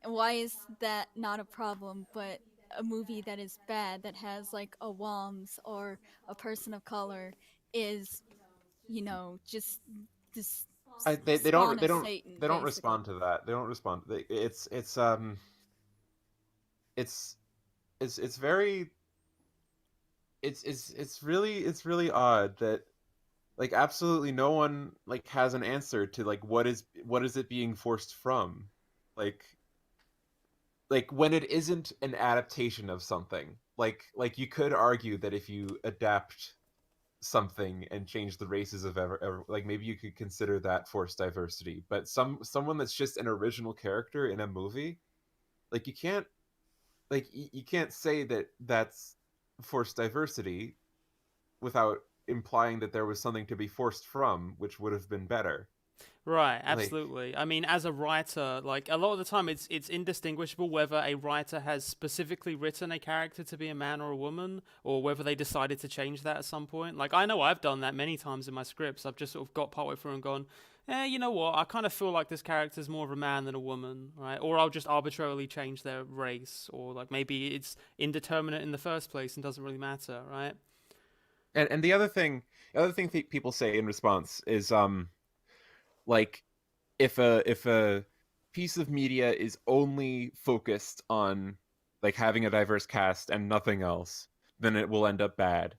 Speaker 3: And why is that not a problem, but a movie that is bad, that has like a WOMS or a person of color, is, you know, just this
Speaker 1: they
Speaker 3: spawn
Speaker 1: don't
Speaker 3: of Satan,
Speaker 1: they don't
Speaker 3: basically.
Speaker 1: respond to that. They don't respond. It's it's very it's really odd that like absolutely no one like has an answer to like what is it being forced from, like when it isn't an adaptation of something, like you could argue that if you adapt something and change the races of like maybe you could consider that forced diversity, but someone that's just an original character in a movie, like you can't you can't say that that's forced diversity without implying that there was something to be forced from, which would have been better.
Speaker 2: Right,
Speaker 1: Like,
Speaker 2: absolutely. I mean, as a writer, like a lot of the time, it's indistinguishable whether a writer has specifically written a character to be a man or a woman, or whether they decided to change that at some point. Like, I know I've done that many times in my scripts. I've just sort of got partway through and gone, you know what? I kind of feel like this character's more of a man than a woman, right? Or I'll just arbitrarily change their race, or like maybe it's indeterminate in the first place and doesn't really matter, right?
Speaker 1: and the other thing that people say in response is like if a piece of media is only focused on like having a diverse cast and nothing else, then it will end up bad.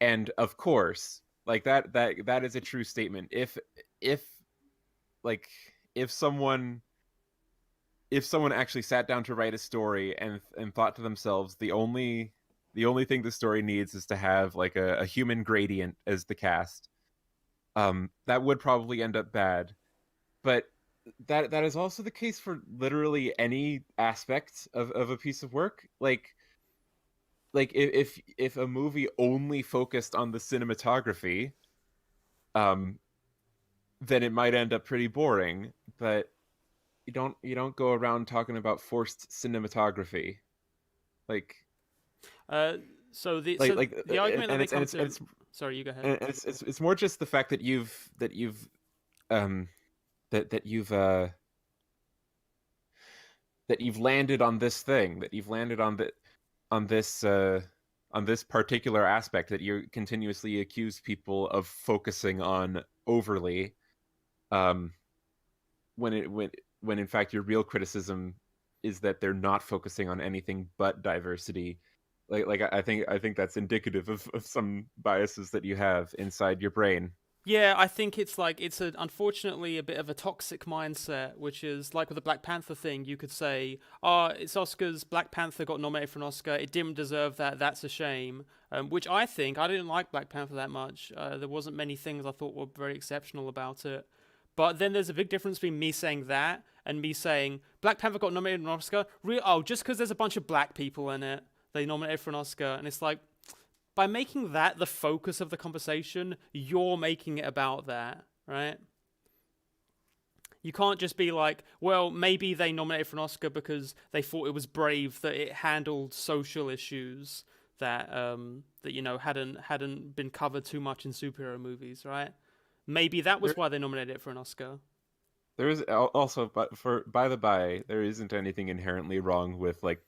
Speaker 1: And of course, like that is a true statement. If like if someone actually sat down to write a story and thought to themselves, the only thing the story needs is to have like a human gradient as the cast, that would probably end up bad. But that is also the case for literally any aspect of a piece of work. Like if a movie only focused on the cinematography, um then it might end up pretty boring. But you don't go around talking about forced cinematography. like
Speaker 2: Uh, so the
Speaker 1: like
Speaker 2: so
Speaker 1: like
Speaker 2: the argument that
Speaker 1: and
Speaker 2: they
Speaker 1: it's
Speaker 2: come to. Sorry, you go ahead.
Speaker 1: and it's more just the fact that um you've that you've landed on this thing, that you've landed on on this uh on this particular aspect that you continuously accuse people of focusing on overly, um when when in fact your real criticism is that they're not focusing on anything but diversity. I think that's indicative of some biases that you have inside your brain.
Speaker 2: Yeah, I think it's like unfortunately a bit of a toxic mindset, which is like with the Black Panther thing. You could say, "Oh, it's Oscars. Black Panther got nominated for an Oscar. It didn't deserve that. That's a shame." Which I think I didn't like Black Panther that much. There wasn't many things I thought were very exceptional about it. But then there's a big difference between me saying that and me saying Black Panther got nominated for an Oscar. Just because there's a bunch of black people in it, they nominated for an Oscar, and it's like, by making that the focus of the conversation, you're making it about that, right? You can't just be like, well, maybe they nominated for an Oscar because they thought it was brave that it handled social issues that that you know hadn't been covered too much in superhero movies, right? Maybe that was why they nominated it for an Oscar.
Speaker 1: There is also, but for by the by, there isn't anything inherently wrong with like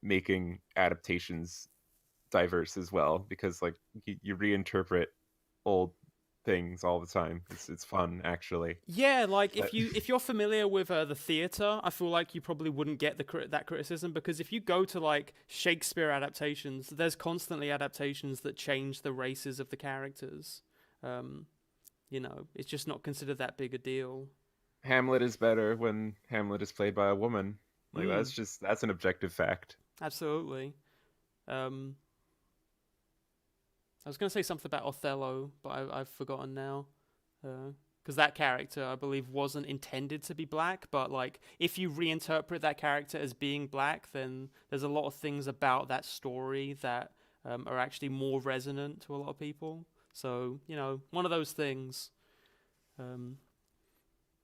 Speaker 1: making adaptations diverse as well, because like you reinterpret old things all the time. It's fun actually.
Speaker 2: Yeah, like
Speaker 1: But
Speaker 2: if you're familiar with the theater, I feel like you probably wouldn't get that criticism, because if you go to like Shakespeare adaptations, there's constantly adaptations that change the races of the characters. You know, it's just not considered that big a deal.
Speaker 1: Hamlet is better when Hamlet is played by a woman. Like
Speaker 2: Mm,
Speaker 1: that's an objective fact.
Speaker 2: absolutely. Um, I was going to say something about Othello, but I've forgotten now. Because that character, I believe, wasn't intended to be black, but like if you reinterpret that character as being black, then there's a lot of things about that story that are actually more resonant to a lot of people. So, you know, one of those things.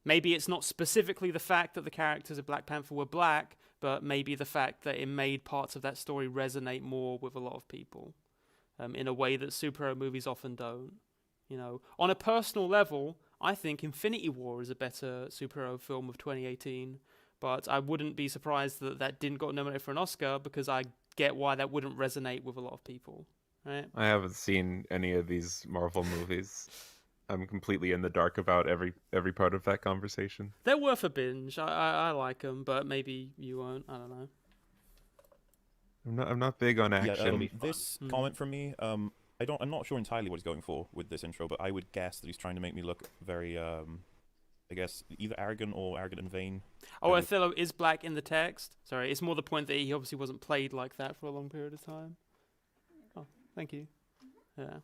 Speaker 2: Maybe it's not specifically the fact that the characters of Black Panther were black, but maybe the fact that it made parts of that story resonate more with a lot of people, in a way that superhero movies often don't. You know, on a personal level, I think Infinity War is a better superhero film of 2018, but I wouldn't be surprised that that didn't get nominated for an Oscar, because I get why that wouldn't resonate with a lot of people, right?
Speaker 1: I haven't seen any of these Marvel movies. I'm completely in the dark about every part of that conversation.
Speaker 2: They're worth a binge. I like them, but maybe you won't. I don't know.
Speaker 1: I'm not big on action.
Speaker 4: Yeah, this comment from me, I'm not sure entirely what he's going for with this intro, but I would guess that he's trying to make me look very, I guess, either arrogant or arrogant and vain.
Speaker 2: Oh, Othello is black in the text. Sorry, it's more the point that he obviously wasn't played like that for a long period of time. Oh, thank you. Yeah.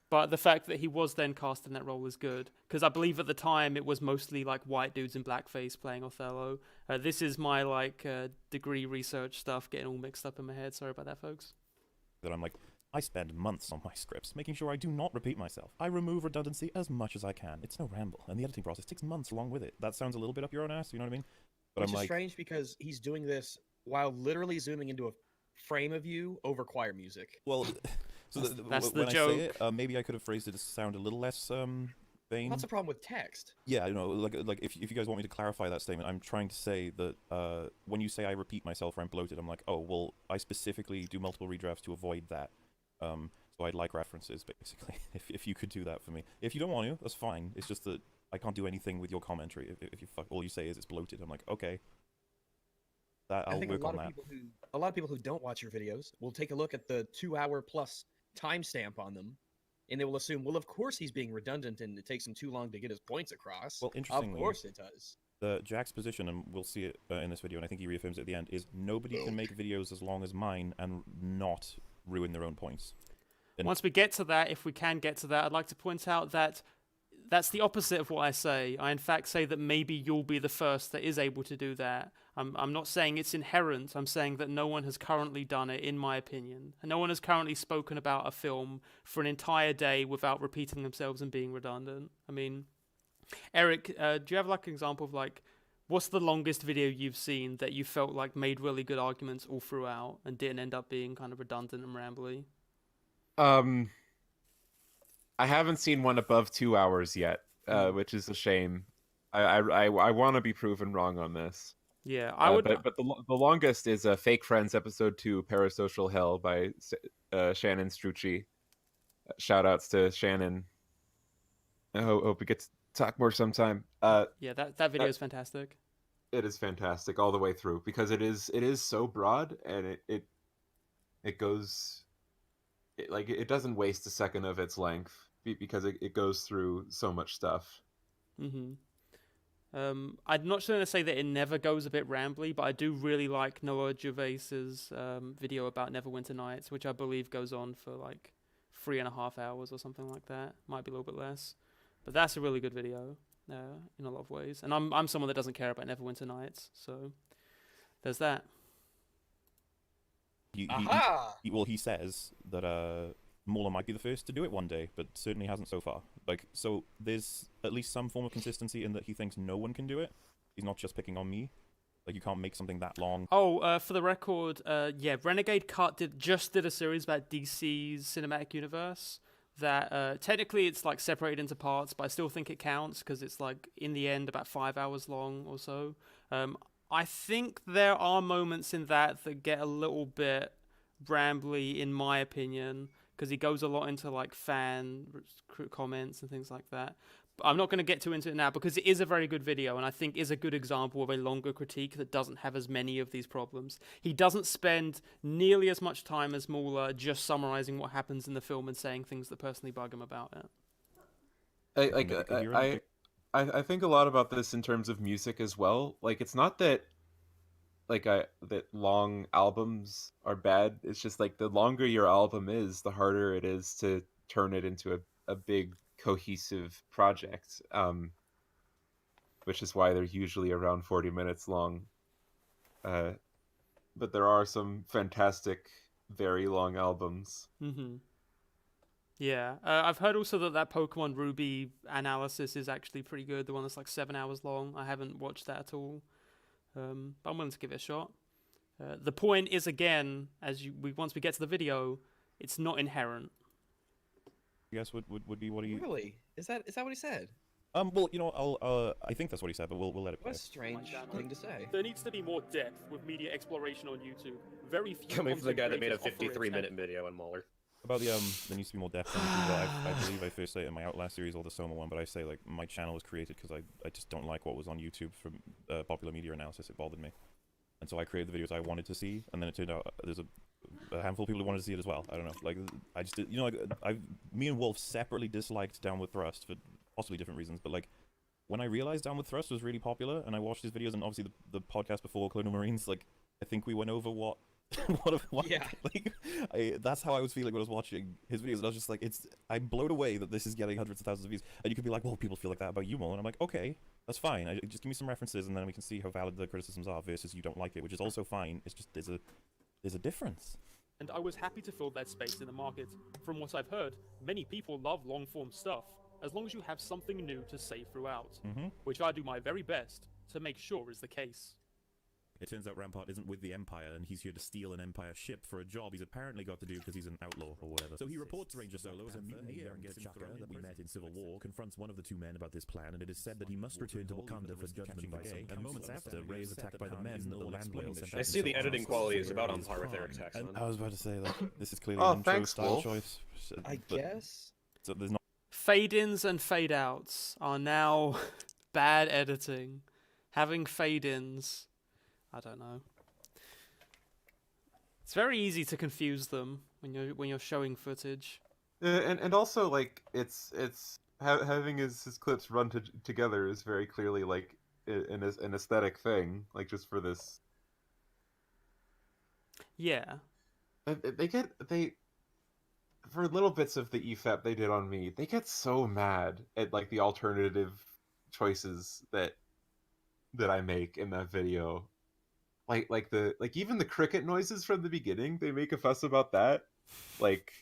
Speaker 2: But the fact that he was then cast in that role is good, because I believe at the time it was mostly like white dudes in blackface playing Othello. This is my degree research stuff getting all mixed up in my head. Sorry about that, folks.
Speaker 4: That I'm like, I spend months on my scripts, making sure I do not repeat myself. I remove redundancy as much as I can. It's no ramble, and the editing process takes months along with it. That sounds a little bit up your own ass, you know what I mean? But
Speaker 6: Which
Speaker 4: I'm
Speaker 6: is
Speaker 4: like,
Speaker 6: strange because he's doing this while literally zooming into a frame of you over choir music.
Speaker 4: well, so
Speaker 2: that's the
Speaker 4: when
Speaker 2: joke.
Speaker 4: I say it, maybe I could have phrased it to sound a little less vain.
Speaker 6: What's the problem with text?
Speaker 4: Yeah, you know, like if you guys want me to clarify that statement, I'm trying to say that when you say I repeat myself or I'm bloated, I'm like, oh, well, I specifically do multiple redrafts to avoid that. So I'd like references, basically, if you could do that for me. If you don't want to, that's fine. It's just that I can't do anything with your commentary. If you all you say is it's bloated, I'm like, okay. I'll work on that.
Speaker 6: A lot of people who don't watch your videos will take a look at the 2-hour plus timestamp on them, and they will assume, well, of course he's being redundant and it takes him too long to get his points across.
Speaker 4: Well, interestingly,
Speaker 6: of course it does.
Speaker 4: Jack's position, and we'll see it in this video, and I think he reaffirms it at the end, is nobody can make videos as long as mine and not ruin their own points.
Speaker 2: Once we get to that, if we can get to that, I'd like to point out that that's the opposite of what I say. I, in fact, say that maybe you'll be the first that is able to do that. I'm not saying it's inherent. I'm saying that no one has currently done it, in my opinion. And no one has currently spoken about a film for an entire day without repeating themselves and being redundant. I mean, Eric, do you have like an example of like, what's the longest video you've seen that you felt like made really good arguments all throughout and didn't end up being kind of redundant and rambly?
Speaker 1: I haven't seen one above 2 hours yet, which is a shame. I want to be proven wrong on this.
Speaker 2: Yeah, I would.
Speaker 1: But the longest is Fake Friends episode 2, Parasocial Hell by Shannon Strucci. Shout outs to Shannon. I hope we get to talk more sometime.
Speaker 2: Yeah, that video is fantastic.
Speaker 1: It is fantastic all the way through because it is so broad and it goes. It doesn't waste a second of its length because it goes through so much stuff.
Speaker 2: Mm-hmm. I'm not going to say that it never goes a bit rambly, but I do really like Noah Gervais's video about Neverwinter Nights, which I believe goes on for like 3.5 hours or something like that. Might be a little bit less, but that's a really good video in a lot of ways. And I'm someone that doesn't care about Neverwinter Nights, so there's that.
Speaker 4: He says that MAULER might be the first to do it one day, but certainly hasn't so far. So there's at least some form of consistency in that he thinks no one can do it. He's not just picking on me. Like, you can't make something that long.
Speaker 2: Oh, for the record, yeah, Renegade Cut just did a series about DC's cinematic universe that technically it's like separated into parts, but I still think it counts because it's like in the end about 5 hours long or so. I think there are moments in that get a little bit rambly, in my opinion, because he goes a lot into like fan comments and things like that. But I'm not going to get too into it now because it is a very good video and I think is a good example of a longer critique that doesn't have as many of these problems. He doesn't spend nearly as much time as MAULER just summarizing what happens in the film and saying things that personally bug him about it.
Speaker 1: I think a lot about this in terms of music as well. Like, it's not that that long albums are bad. It's just like the longer your album is, the harder it is to turn it into a big cohesive project. Which is why they're usually around 40 minutes long. But there are some fantastic, very long albums.
Speaker 2: Mm-hmm. Yeah, I've heard also that Pokemon Ruby analysis is actually pretty good. The one that's like 7 hours long. I haven't watched that at all, but I'm willing to give it a shot. The point is, again, once we get to the video, it's not inherent.
Speaker 4: I guess would be what he.
Speaker 6: Really? Is that what he said?
Speaker 4: Well, you know, I think that's what he said, but we'll let it play.
Speaker 6: What a strange thing to say.
Speaker 2: There needs to be more depth with media exploration on YouTube. Very few.
Speaker 5: Coming from the guy that made a
Speaker 2: content creators offer it.
Speaker 5: 53-minute video on MAULER.
Speaker 4: About the there needs to be more depth on YouTube. I believe I first say it in my Outlast series or the Soma one, but I say like my channel was created because I just don't like what was on YouTube from popular media analysis. It bothered me, and so I created the videos I wanted to see, and then it turned out there's a handful of people who wanted to see it as well. I don't know, like I just you know, like me and Wolf separately disliked Downward Thrust for possibly different reasons, but like when I realized Downward Thrust was really popular, and I watched his videos, and obviously the podcast before Colonial Marines, like I think we went over what.
Speaker 6: Yeah.
Speaker 4: Like, that's how I was feeling when I was watching his videos, and I was just like, I'm blown away that this is getting hundreds of thousands of views. And you could be like, well, people feel like that about you, Mole, and I'm like, okay, that's fine. Just give me some references, and then we can see how valid the criticisms are versus you don't like it, which is also fine. It's just there's a difference.
Speaker 2: And I was happy to fill that space in the market. From what I've heard, many people love long-form stuff, as long as you have something new to say throughout, which I do my very best to make sure is the case.
Speaker 8: It turns out Rampart isn't with the Empire, and he's here to steal an Empire ship for a job he's apparently got to do because he's an outlaw or whatever. So he reports Ranger Solo as a mutineer, and Chaka, that we met in Civil War, confronts one of the two men about this plan, and it is said that he must return to Wakanda for judgment day, and moments after, Ray is attacked by the men that the land whale sent
Speaker 5: I see the editing quality is about on par with Eric Taxon.
Speaker 4: I was about to say that this is clearly an intro style choice.
Speaker 6: I guess.
Speaker 4: So there's not.
Speaker 2: Fade-ins and fade-outs are now bad editing. Having fade-ins, I don't know. It's very easy to confuse them when you're showing footage.
Speaker 1: And also like it's having his clips run together is very clearly like an aesthetic thing, like just for this.
Speaker 2: Yeah.
Speaker 1: They for little bits of the EFAP they did on me, they get so mad at like the alternative choices that I make in that video. Like even the cricket noises from the beginning, they make a fuss about that. Like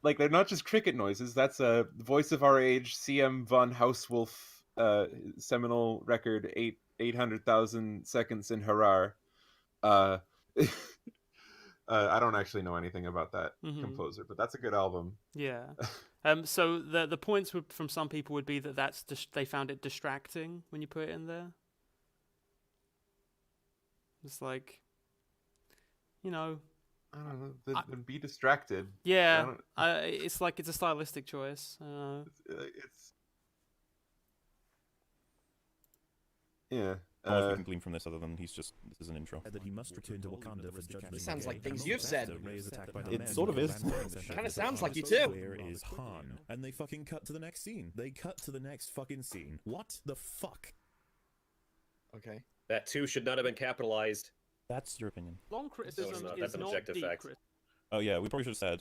Speaker 1: they're not just cricket noises. That's a voice of our age, CM von Hauswolf, seminal record 800,000 seconds in Harar. I don't actually know anything about that composer, but that's a good album.
Speaker 2: Yeah. So the points from some people would be that they found it distracting when you put it in there. It's like, you know,
Speaker 1: I don't know. Then be distracted.
Speaker 2: Yeah, it's like it's a stylistic choice.
Speaker 1: It's yeah.
Speaker 4: I don't know if we can glean from this other than this is an intro.
Speaker 8: that he must return to Wakanda for judgment.
Speaker 6: This sounds
Speaker 8: day,
Speaker 6: like things
Speaker 8: and
Speaker 6: you've
Speaker 8: moments
Speaker 6: said.
Speaker 8: after, Ray is attacked by the
Speaker 4: It
Speaker 8: men
Speaker 4: sort of
Speaker 8: that the
Speaker 4: is.
Speaker 8: land whale sent
Speaker 6: Kinda
Speaker 8: out.
Speaker 6: sounds like you
Speaker 8: So
Speaker 6: too.
Speaker 8: Where is Han? And they fucking cut to the next scene. They cut to the next fucking scene. What the fuck?
Speaker 6: Okay.
Speaker 5: That 2 should not have been capitalized.
Speaker 4: That's your opinion.
Speaker 2: Long criticism
Speaker 5: no,
Speaker 2: is
Speaker 5: that's an
Speaker 2: not
Speaker 5: objective
Speaker 2: deep
Speaker 5: fact.
Speaker 2: criticism.
Speaker 4: Oh yeah, we probably should have said.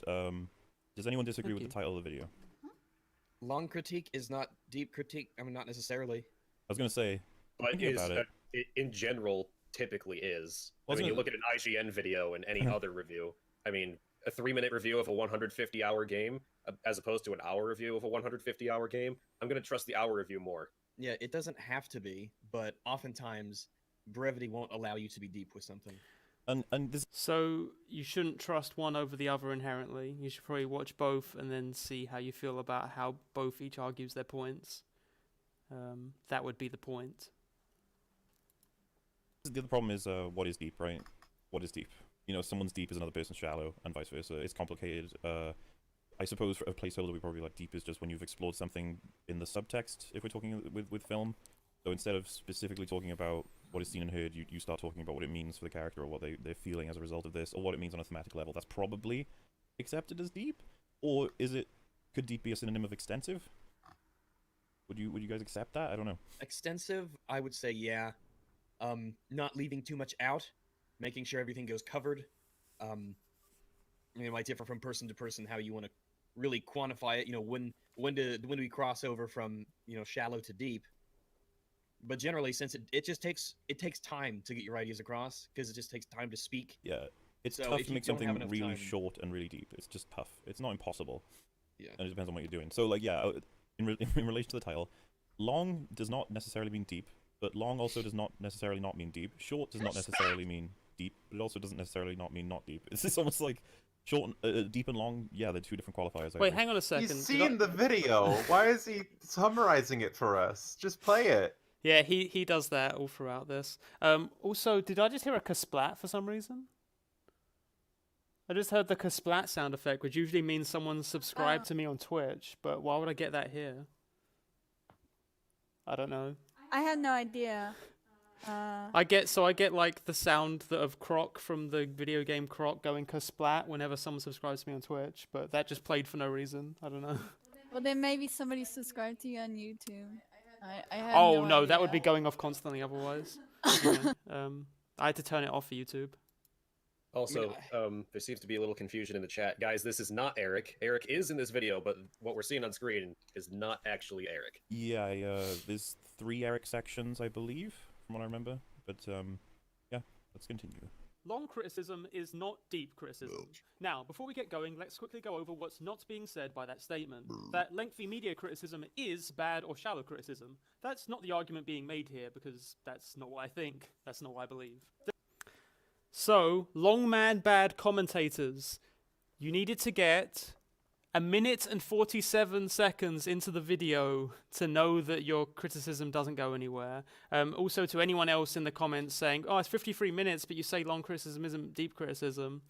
Speaker 4: Does anyone disagree
Speaker 2: Thank
Speaker 4: with the title of the video?
Speaker 6: Long critique is not deep critique. I mean, not necessarily.
Speaker 4: I was gonna say.
Speaker 5: But
Speaker 4: thinking about it.
Speaker 5: in general, typically is. I
Speaker 4: Wasn't
Speaker 5: mean, you
Speaker 4: it-
Speaker 5: look at an IGN video and any other review. I mean, a 3-minute review of a 150-hour game, as opposed to an hour review of a 150-hour game, I'm going to trust the hour review more.
Speaker 6: Yeah, it doesn't have to be, but oftentimes brevity won't allow you to be deep with something.
Speaker 4: And this.
Speaker 2: So you shouldn't trust one over the other inherently. You should probably watch both and then see how you feel about how both each argues their points. That would be the point.
Speaker 4: The other problem is what is deep, right? What is deep? You know, someone's deep is another person's shallow, and vice versa. It's complicated. I suppose for a placeholder, we probably like deep is just when you've explored something in the subtext. If we're talking with film, so instead of specifically talking about what is seen and heard, you start talking about what it means for the character or what they're feeling as a result of this, or what it means on a thematic level. That's probably accepted as deep, or could deep be a synonym of extensive? Would you guys accept that? I don't know.
Speaker 6: Extensive, I would say, yeah. Not leaving too much out, making sure everything goes covered. I mean, it might differ from person to person how you want to really quantify it. You know, when do we cross over from shallow to deep? But generally, since it takes time to get your ideas across, because it just takes time to speak.
Speaker 4: Yeah. It's
Speaker 6: So
Speaker 4: tough
Speaker 6: if
Speaker 4: to
Speaker 6: you
Speaker 4: make
Speaker 6: don't have
Speaker 4: something
Speaker 6: enough
Speaker 4: really
Speaker 6: time-
Speaker 4: short and really deep. It's just tough. It's not impossible.
Speaker 6: Yeah.
Speaker 4: And it depends on what you're doing. So, like, yeah, in relation to the title, long does not necessarily mean deep, but long also does not necessarily not mean deep. Short does not necessarily mean deep, but it also doesn't necessarily not mean not deep. It's just almost like short, deep and long, yeah, they're two different qualifiers. I
Speaker 2: Wait,
Speaker 4: agree.
Speaker 2: hang on a second.
Speaker 1: He's
Speaker 2: Did I-
Speaker 1: seen the video. Why is he summarizing it for us? Just play it.
Speaker 2: Yeah, he does that all throughout this. Also, did I just hear a kasplat for some reason? I just heard the kasplat sound effect, which usually means someone subscribed to me on Twitch, but why would I get that here? I don't know.
Speaker 3: I have no idea.
Speaker 2: I get like the sound of Croc from the video game Croc going kasplat whenever someone subscribes to me on Twitch, but that just played for no reason. I don't know.
Speaker 3: Well, then maybe somebody subscribed to you on YouTube. I have
Speaker 2: Oh
Speaker 3: no
Speaker 2: no, that would be
Speaker 3: idea.
Speaker 2: going off constantly otherwise. Yeah, I had to turn it off for YouTube.
Speaker 5: Also, there seems to be a little confusion in the chat. Guys, this is not Eric. Eric is in this video, but what we're seeing on screen is not actually Eric.
Speaker 4: Yeah, there's 3 Eric sections, I believe, from what I remember. But, yeah, let's continue.
Speaker 2: Long criticism is not deep criticism. Now, before we get going, let's quickly go over what's not being said by that statement. That lengthy media criticism is bad or shallow criticism. That's not the argument being made here, because that's not what I think. That's not what I believe. So, long man bad commentators, you needed to get 1 minute and 47 seconds into the video to know that your criticism doesn't go anywhere. Also, to anyone else in the comments saying, oh, it's 53 minutes, but you say long criticism isn't deep criticism.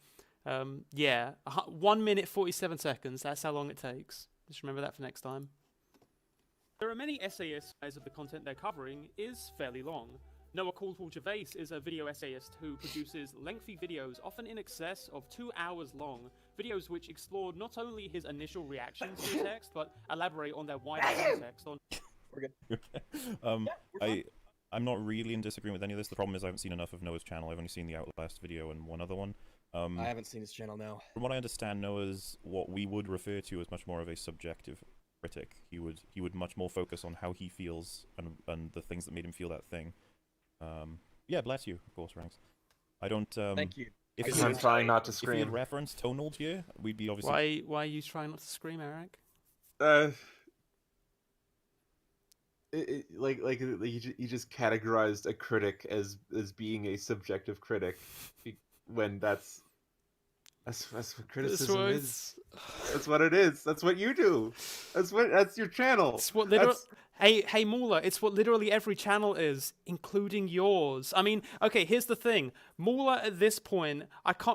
Speaker 2: Yeah, 1 minute 47 seconds, that's how long it takes. Just remember that for next time. There are many essayists of the content they're covering is fairly long. Noah Caldwell-Gervais is a video essayist who produces lengthy videos, often in excess of 2 hours long, videos which explore not only his initial reactions to a text, but elaborate on their wider context on...
Speaker 6: We're good.
Speaker 4: I'm not really in disagreement with any of this. The problem is I haven't seen enough of Noah's channel. I've only seen the Outlast video and one other one.
Speaker 6: I haven't seen his channel now.
Speaker 4: From what I understand, Noah's what we would refer to as much more of a subjective critic. He would much more focus on how he feels and the things that made him feel that thing. Yeah, bless you, of course, Ranks. I don't.
Speaker 6: Thank you.
Speaker 4: If
Speaker 1: I'm trying not to
Speaker 4: If we had
Speaker 1: scream.
Speaker 4: referenced tonal here, we'd be obviously.
Speaker 2: Why are you trying not to scream, Eric?
Speaker 1: You just categorized a critic as being a subjective critic, when that's what criticism is. That's what it is. That's what you do. That's your channel.
Speaker 2: It's what Hey MAULER, it's what literally every channel is, including yours. I mean, okay, here's the thing. MAULER at this point,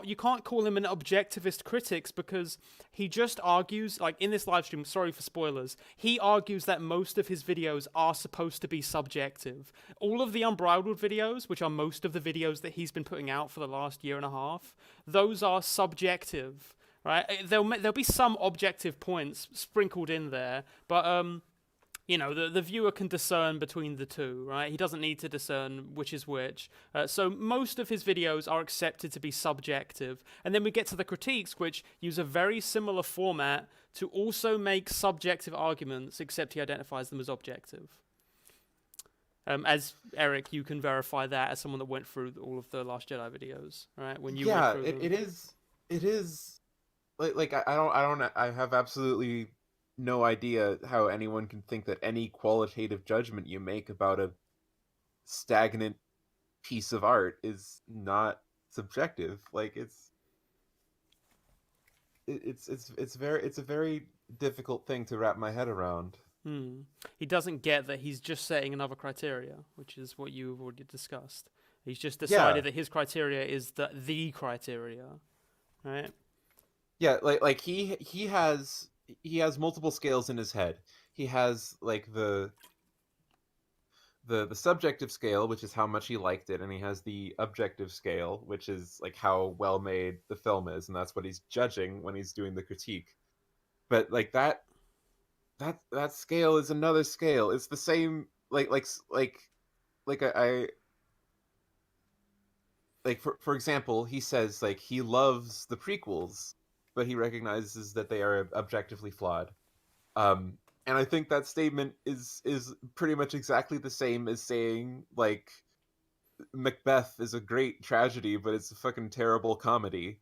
Speaker 2: you can't call him an objectivist critic because he just argues, like in this live stream, sorry for spoilers, he argues that most of his videos are supposed to be subjective. All of the Unbridled videos, which are most of the videos that he's been putting out for the last year and a half, those are subjective, right? There'll be some objective points sprinkled in there, but you know, the viewer can discern between the two, right? He doesn't need to discern which is which. So most of his videos are accepted to be subjective. And then we get to the critiques, which use a very similar format to also make subjective arguments, except he identifies them as objective. As Eric, you can verify that as someone that went through all of the Last Jedi videos, right? When you went through them.
Speaker 1: it is like I have absolutely no idea how anyone can think that any qualitative judgment you make about a stagnant piece of art is not subjective. Like it's a very difficult thing to wrap my head around.
Speaker 2: He doesn't get that he's just setting another criteria, which is what you've already discussed. He's just decided that his criteria is the criteria, right?
Speaker 1: Yeah, like he has multiple scales in his head. He has like the subjective scale, which is how much he liked it, and he has the objective scale, which is like how well made the film is, and that's what he's judging when he's doing the critique. But like that scale is another scale. It's the same for example, he says like he loves the prequels, but he recognizes that they are objectively flawed. And I think that statement is pretty much exactly the same as saying like Macbeth is a great tragedy, but it's a fucking terrible comedy.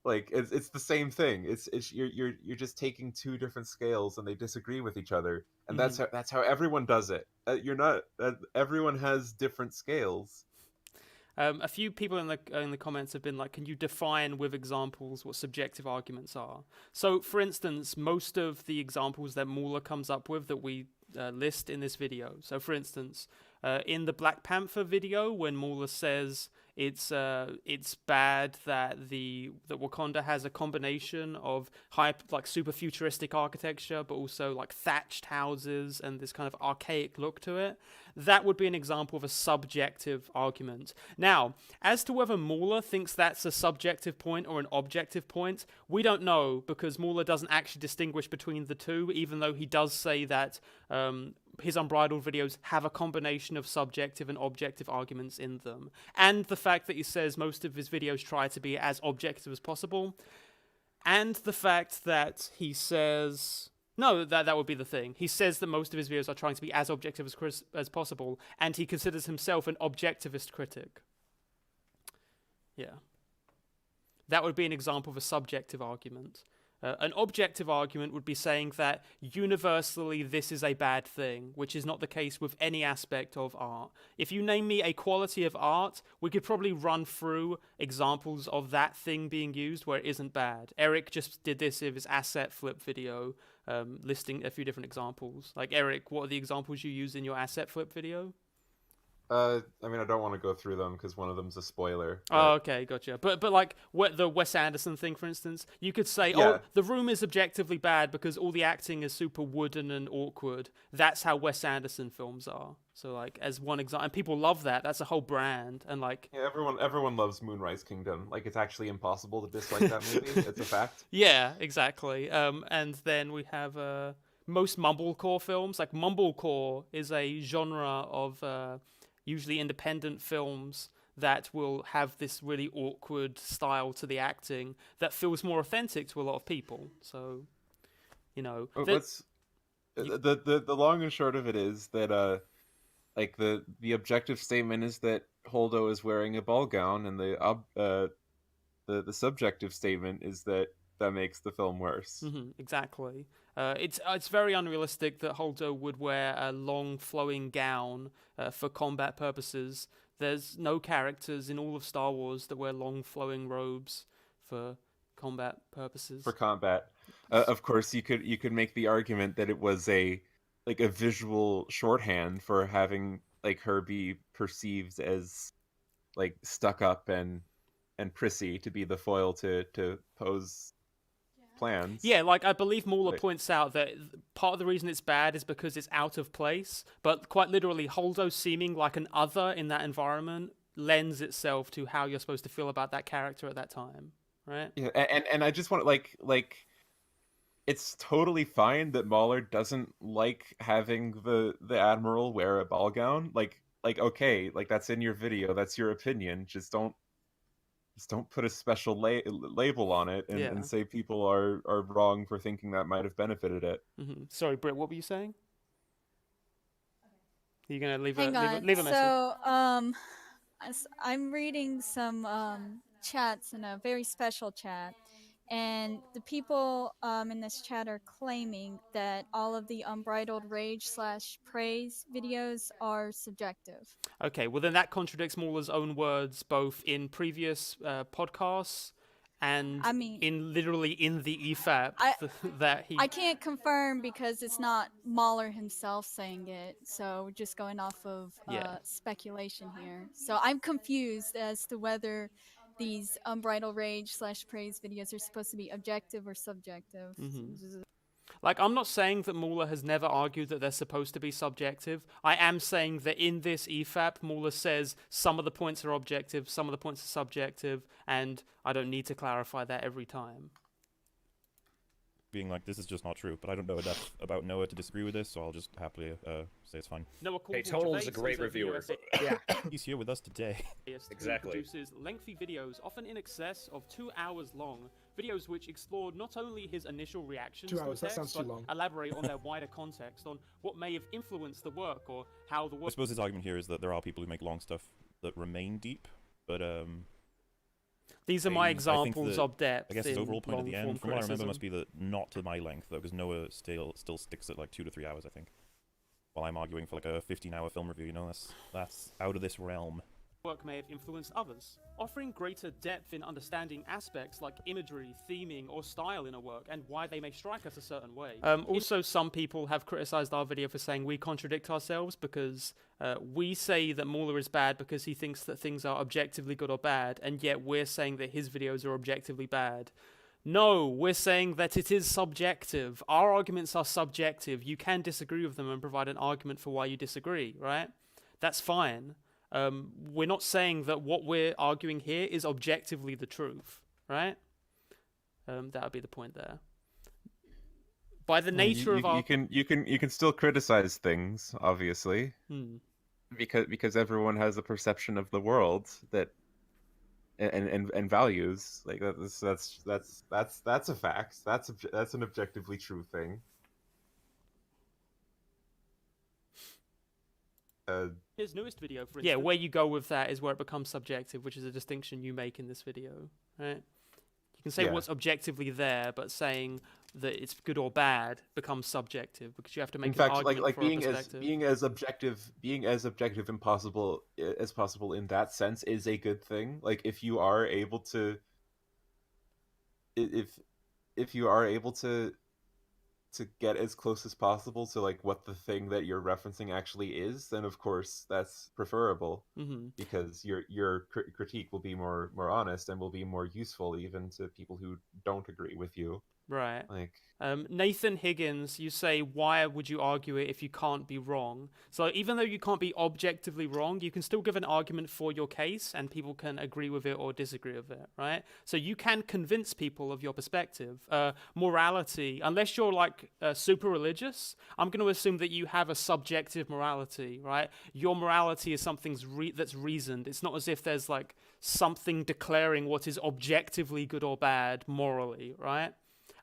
Speaker 1: Like it's the same thing. It's you're just taking two different scales and they disagree with each other, and that's how everyone does it. You're not. Everyone has different scales.
Speaker 2: A few people in the comments have been like, can you define with examples what subjective arguments are? So, for instance, most of the examples that MAULER comes up with that we list in this video. So, for instance, in the Black Panther video, when MAULER says it's bad that Wakanda has a combination of super futuristic architecture, but also like thatched houses and this kind of archaic look to it. That would be an example of a subjective argument. Now, as to whether MAULER thinks that's a subjective point or an objective point, we don't know, because MAULER doesn't actually distinguish between the two, even though he does say that his Unbridled videos have a combination of subjective and objective arguments in them. And the fact that he says most of his videos try to be as objective as possible. And the fact that he says... No, that would be the thing. He says that most of his videos are trying to be as objective as possible, and he considers himself an objectivist critic. Yeah. That would be an example of a subjective argument. An objective argument would be saying that universally this is a bad thing, which is not the case with any aspect of art. If you name me a quality of art, we could probably run through examples of that thing being used where it isn't bad. Eric just did this in his asset flip video, listing a few different examples. Like, Eric, what are the examples you use in your asset flip video?
Speaker 1: I mean, I don't want to go through them because one of them's a spoiler.
Speaker 2: Oh, okay, gotcha. But like the Wes Anderson thing, for instance, you could say,
Speaker 1: Yeah.
Speaker 2: oh, The Room is objectively bad because all the acting is super wooden and awkward. That's how Wes Anderson films are. So, like, as one example, and people love that. That's a whole brand, and like,
Speaker 1: Yeah, everyone loves Moonrise Kingdom. Like, it's actually impossible to dislike that movie. It's a fact.
Speaker 2: yeah, exactly. And then we have most mumblecore films. Like, mumblecore is a genre of usually independent films that will have this really awkward style to the acting that feels more authentic to a lot of people. So, you know,
Speaker 1: the long and short of it is that like the objective statement is that Holdo is wearing a ball gown, and the subjective statement is that makes the film worse.
Speaker 2: Exactly. It's very unrealistic that Holdo would wear a long flowing gown for combat purposes. There's no characters in all of Star Wars that wear long flowing robes for combat purposes.
Speaker 1: For combat, of course, you could make the argument that it was a visual shorthand for having like her be perceived as like stuck up and prissy to be the foil to Poe's plans.
Speaker 2: Yeah, like I believe MAULER points out that part of the reason it's bad is because it's out of place, but quite literally Holdo seeming like an other in that environment lends itself to how you're supposed to feel about that character at that time, right?
Speaker 1: Yeah, and I just want to like it's totally fine that MAULER doesn't like having the Admiral wear a ball gown. Like okay, like that's in your video, that's your opinion. Just don't put a special label on it and say people are wrong for thinking that might have benefited it.
Speaker 2: Sorry, Britt, what were you saying? Are you gonna leave a message?
Speaker 3: So, I'm reading some chats in a very special chat, and the people in this chat are claiming that all of the Unbridled Rage / Praise videos are subjective.
Speaker 2: Okay, well then that contradicts MAULER's own words, both in previous podcasts and in the EFAP that he...
Speaker 3: I can't confirm because it's not MAULER himself saying it, so we're just going off of speculation here. So I'm confused as to whether these Unbridled Rage / Praise videos are supposed to be objective or subjective.
Speaker 2: Like, I'm not saying that MAULER has never argued that they're supposed to be subjective. I am saying that in this EFAP, MAULER says some of the points are objective, some of the points are subjective, and I don't need to clarify that every time.
Speaker 4: Being like, this is just not true, but I don't know enough about Noah to disagree with this, so I'll just happily say it's fine.
Speaker 5: Hey, Tonal is a great reviewer.
Speaker 6: Yeah.
Speaker 4: He's here with us today.
Speaker 5: Exactly.
Speaker 2: Produces lengthy videos, often in excess of 2 hours long. Videos which explore not only his initial reactions
Speaker 7: 2 hours,
Speaker 2: to the
Speaker 7: that sounds
Speaker 2: text,
Speaker 7: too
Speaker 2: but
Speaker 7: long.
Speaker 2: elaborate on their wider context, on what may have influenced the work, or how the
Speaker 4: I
Speaker 2: work...
Speaker 4: suppose his argument here is that there are people who make long stuff that remain deep, but
Speaker 2: These are my
Speaker 4: I think
Speaker 2: examples
Speaker 4: that-
Speaker 2: of depth.
Speaker 4: I guess his
Speaker 2: in
Speaker 4: overall point at the
Speaker 2: long-form
Speaker 4: end, from what I remember,
Speaker 2: criticism.
Speaker 4: must be that not to my length though, because Noah still sticks at like 2 to 3 hours, I think. While I'm arguing for like a 15-hour film review, you know, that's out of this realm.
Speaker 2: Work may have influenced others, offering greater depth in understanding aspects like imagery, theming, or style in a work, and why they may strike us a certain way. Also, some people have criticized our video for saying we contradict ourselves because we say that MauLerr is bad because he thinks that things are objectively good or bad, and yet we're saying that his videos are objectively bad. No, we're saying that it is subjective. Our arguments are subjective. You can disagree with them and provide an argument for why you disagree, right? That's fine. We're not saying that what we're arguing here is objectively the truth, right? That would be the point there. By the nature of our...
Speaker 1: you can still criticize things, obviously, because everyone has a perception of the world that and values like that's a fact. That's an objectively true thing.
Speaker 2: His newest video, for instance. Yeah, where you go with that is where it becomes subjective, which is a distinction you make in this video, right? You can say what's objectively there, but saying that it's good or bad becomes subjective because you have to make an argument for a perspective.
Speaker 1: being as objective as possible in that sense is a good thing. Like if you are able to get as close as possible to like what the thing that you're referencing actually is, then of course that's preferable, because your critique will be more honest and will be more useful even to people who don't agree with you.
Speaker 2: Right.
Speaker 1: Like
Speaker 2: Nathan Higgins, you say, why would you argue it if you can't be wrong? So even though you can't be objectively wrong, you can still give an argument for your case and people can agree with it or disagree with it, right? So you can convince people of your perspective. Morality, unless you're like super religious, I'm going to assume that you have a subjective morality, right? Your morality is something that's reasoned. It's not as if there's like something declaring what is objectively good or bad morally, right?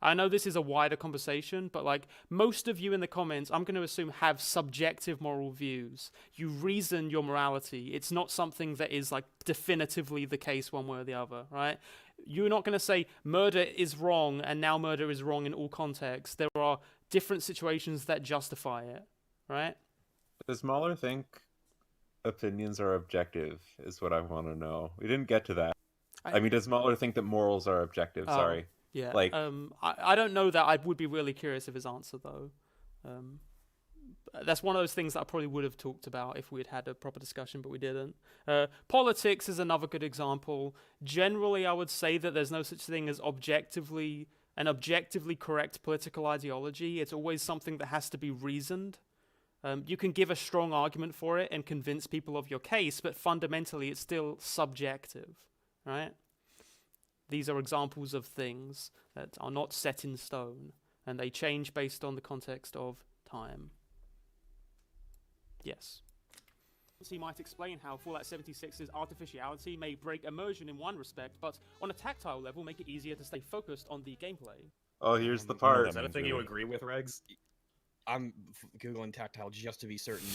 Speaker 2: I know this is a wider conversation, but like most of you in the comments, I'm going to assume have subjective moral views. You reason your morality. It's not something that is like definitively the case one way or the other, right? You're not going to say murder is wrong and now murder is wrong in all contexts. There are different situations that justify it, right?
Speaker 1: Does MauLerr think opinions are objective is what I want to know. We didn't get to that. I mean, does MauLerr think that morals are objective? Sorry.
Speaker 2: Yeah,
Speaker 1: like
Speaker 2: I don't know that. I would be really curious of his answer, though. That's one of those things that I probably would have talked about if we had had a proper discussion, but we didn't. Politics is another good example. Generally, I would say that there's no such thing as an objectively correct political ideology. It's always something that has to be reasoned. You can give a strong argument for it and convince people of your case, but fundamentally it's still subjective, right? These are examples of things that are not set in stone, and they change based on the context of time. Yes. He might explain how Fallout 76's artificiality may break immersion in one respect, but on a tactile level make it easier to stay focused on the gameplay.
Speaker 1: Oh, here's the part.
Speaker 5: Is that a thing you agree with, Regs?
Speaker 6: I'm Googling tactile just to be certain.